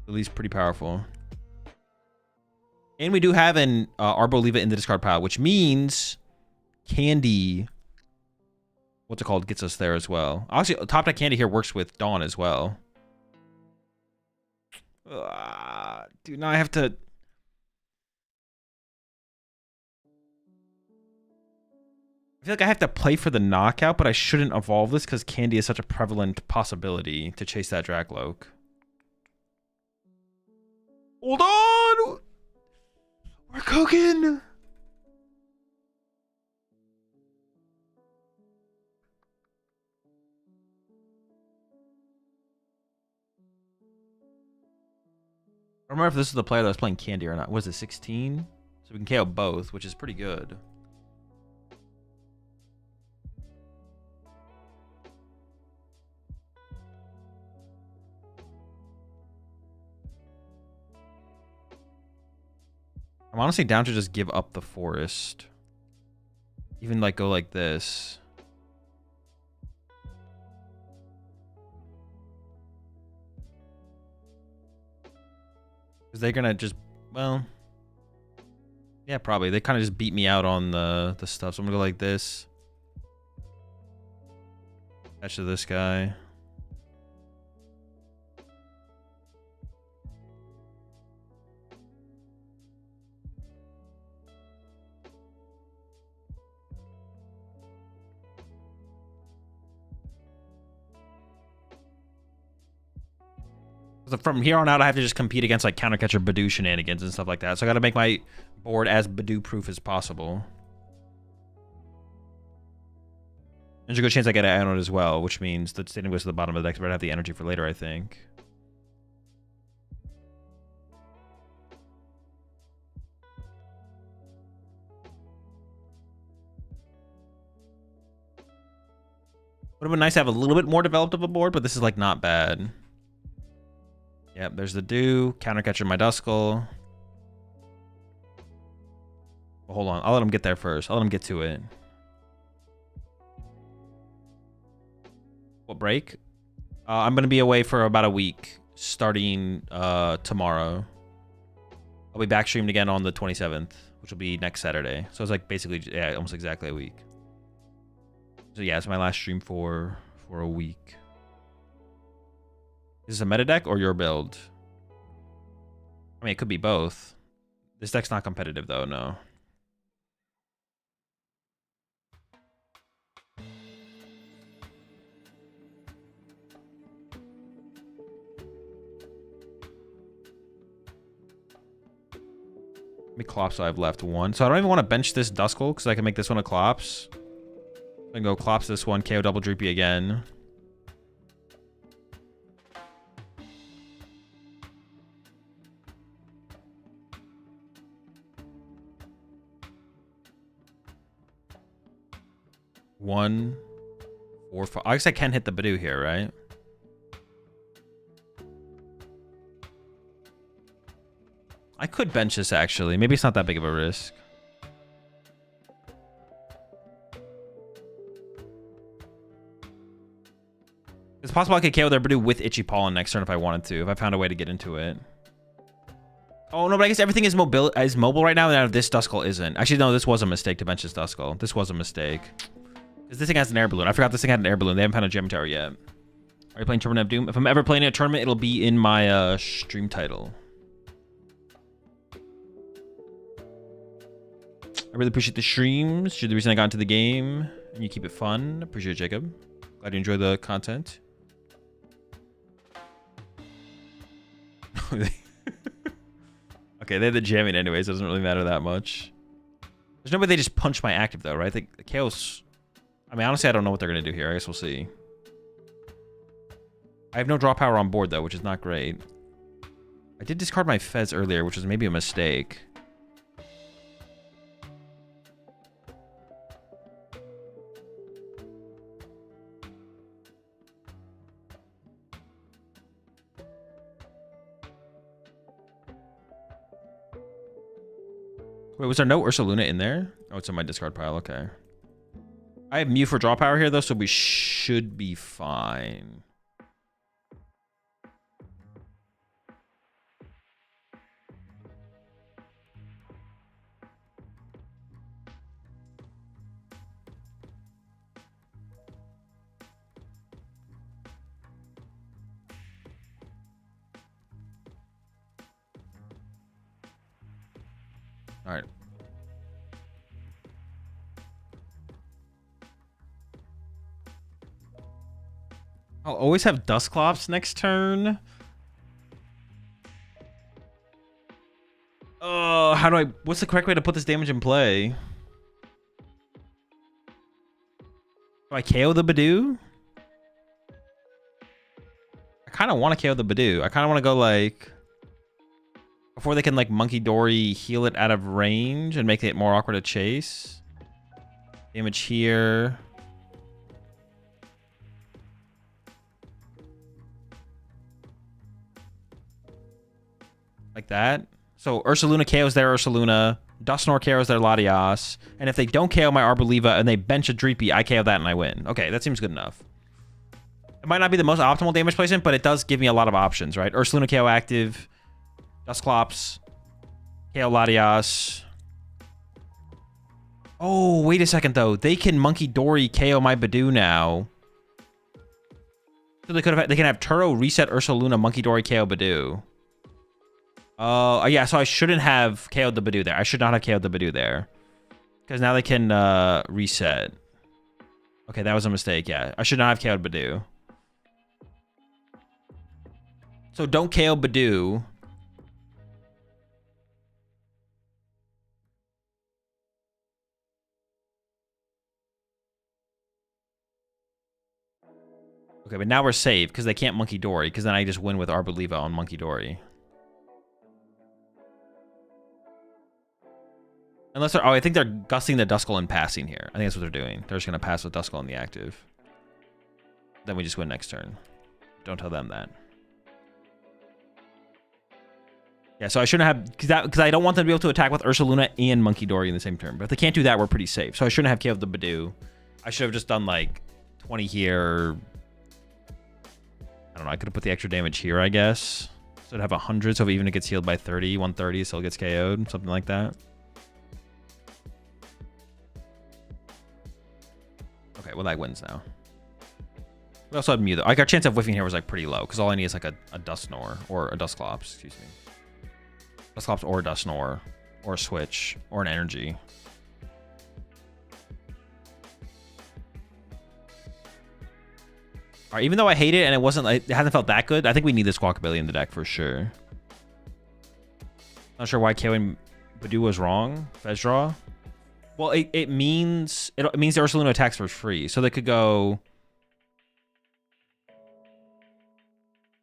Lily's pretty powerful. And we do have an Arboliva in the discard pile, which means Candy... What's it called? Gets us there as well. Obviously, top deck Candy here works with Dawn as well. Dude, now I have to... I feel like I have to play for the knockout, but I shouldn't evolve this because Candy is such a prevalent possibility to chase that Dracloak. Hold on! We're cooking! I don't remember if this is the player that was playing Candy or not. Was it 16? So we can KO both, which is pretty good. I'm honestly down to just give up the forest. Even like go like this. Because they're gonna just, well, yeah, probably. They kind of just beat me out on the stuff. So I'm gonna go like this. Attach to this guy. So from here on out, I have to just compete against like counter catcher Badoo shenanigans and stuff like that. So I got to make my board as Badoo proof as possible. There's a good chance I get an Ionode as well, which means the Stadium goes to the bottom of the deck, but I have the energy for later, I think. Would have been nice to have a little bit more developed of a board, but this is like not bad. Yep, there's the Dew, Countercatcher my Duskull. Well, hold on, I'll let him get there first. I'll let him get to it. What break? I'm gonna be away for about a week, starting tomorrow. I'll be back streamed again on the 27th, which will be next Saturday. So it's like basically, yeah, almost exactly a week. So yeah, it's my last stream for a week. Is this a meta deck or your build? I mean, it could be both. This deck's not competitive though, no. How many Clops do I have left? One. So I don't even want to bench this Duskull because I can make this one a Clops. I can go Clops this one, KO double Droopy again. One, 4, 5. I guess I can hit the Badoo here, right? I could bench this actually. Maybe it's not that big of a risk. It's possible I could KO their Badoo with Itchy Pollen next turn if I wanted to, if I found a way to get into it. Oh, no, but I guess everything is mobile right now, and this Duskull isn't. Actually, no, this was a mistake to bench this Duskull. This was a mistake. Because this thing has an air balloon. I forgot this thing had an air balloon. They haven't found a Gem Tower yet. Are you playing Tournament of Doom? If I'm ever playing a tournament, it'll be in my stream title. I really appreciate the streams. You're the reason I got into the game. And you keep it fun. Appreciate it, Jacob. Glad you enjoy the content. Okay, they have the jamming anyways. It doesn't really matter that much. There's no way they just punch my active though, right? The Chaos... I mean, honestly, I don't know what they're going to do here. I guess we'll see. I have no draw power on board though, which is not great. I did discard my Fez earlier, which was maybe a mistake. Wait, was there no Ursaluna in there? Oh, it's in my discard pile. Okay. I have Mew for draw power here, though, so we should be fine. All right. I'll always have Dusclops next turn. Oh, how do I... What's the correct way to put this damage in play? Do I KO the Badoo? I kind of want to KO the Badoo. I kind of want to go like... Before they can like Monkey Dory heal it out of range and make it more awkward to chase. Damage here. Like that. So Ursaluna KOs their Ursaluna. Dusknoir KOs their Latias. And if they don't KO my Arboliva and they bench a Dreepy, I KO that and I win. Okay, that seems good enough. It might not be the most optimal damage placement, but it does give me a lot of options, right? Ursaluna KO active. Dusclops. KO Latias. Oh, wait a second, though. They can Monkey Dory KO my Badoo now. So they can have Turo reset Ursaluna, Monkey Dory KO Badoo. Oh, yeah, so I shouldn't have KO'd the Badoo there. I should not have KO'd the Badoo there. Because now they can reset. Okay, that was a mistake, yeah. I should not have KO'd Badoo. So don't KO Badoo. Okay, but now we're safe because they can't Monkey Dory, because then I just win with Arboliva on Monkey Dory. Unless they're... Oh, I think they're gusting the Duskull and passing here. I think that's what they're doing. They're just going to pass with Duskull on the active. Then we just win next turn. Don't tell them that. Yeah, so I shouldn't have... Because I don't want them to be able to attack with Ursaluna and Monkey Dory in the same turn. But if they can't do that, we're pretty safe. So I shouldn't have KO'd the Badoo. I should have just done, like, 20 here... I don't know, I could have put the extra damage here, I guess. So it'd have 100, so if even it gets healed by 30, 130 still gets KO'd, something like that. Okay, well that wins now. We also had Mew though. Like our chance of whiffing here was like pretty low, because all I need is like a Dusknoir, or a Dusclops, excuse me. Dusclops or a Dusknoir, or a Switch, or an Energy. All right, even though I hate it and it wasn't like, it hasn't felt that good, I think we need this Squawkabilly in the deck for sure. Not sure why KOing Badoo was wrong. Fez draw. Well, it means the Ursaluna attacks for free, so they could go.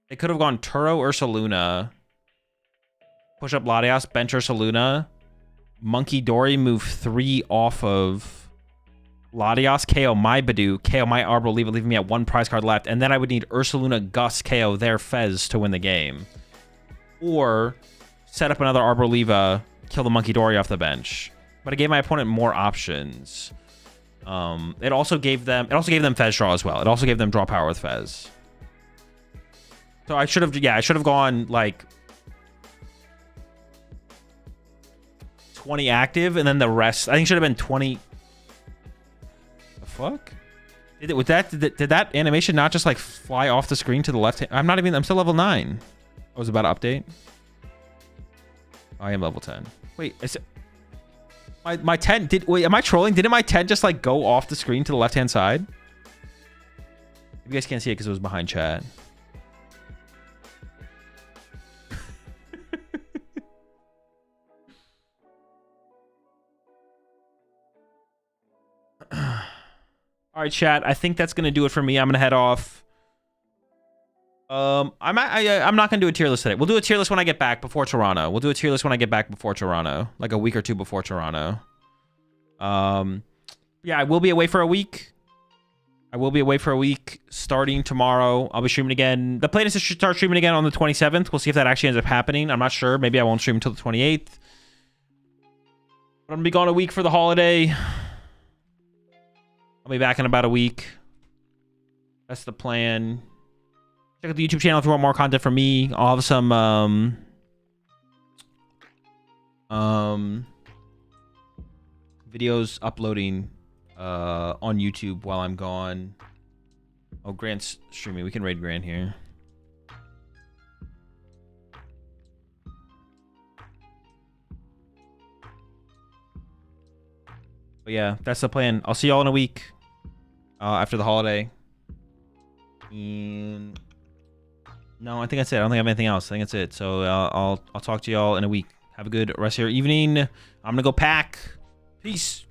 They could have gone Turo Ursaluna, push up Latias, bench Ursaluna, Monkey Dory, move 3 off of Latias, KO my Badoo, KO my Arboliva, leaving me at 1 prize card left, and then I would need Ursaluna, Gus, KO their Fez to win the game. Or set up another Arboliva, kill the Monkey Dory off the bench. But it gave my opponent more options. It also gave them Fez draw as well. It also gave them draw power with Fez. So I should have gone like 20 active, and then the rest. I think should have been 20. The fuck? Did that animation not just like fly off the screen to the left hand? I'm still level 9. I was about to update. I am level 10. Wait, my 10 wait, am I trolling? Didn't my 10 just like go off the screen to the left hand side? You guys can't see it because it was behind chat. All right, chat. I think that's gonna do it for me. I'm gonna head off. I'm not gonna do a tier list today. We'll do a tier list when I get back before Toronto. We'll do a tier list when I get back before Toronto, like a week or two before Toronto. Yeah, I will be away for a week. Starting tomorrow. I'll be streaming again. The plan is to start streaming again on the 27th. We'll see if that actually ends up happening. I'm not sure. Maybe I won't stream until the 28th. But I'm gonna be gone a week for the holiday. I'll be back in about a week. That's the plan. Check out the YouTube channel if you want more content from me. I'll have some videos uploading on YouTube while I'm gone. Oh, Grant's streaming. We can raid Grant here. But yeah, that's the plan. I'll see y'all in a week after the holiday. And no, I think that's it. I don't think I have anything else. I think that's it. So I'll talk to y'all in a week. Have a good rest of your evening. I'm gonna go pack. Peace.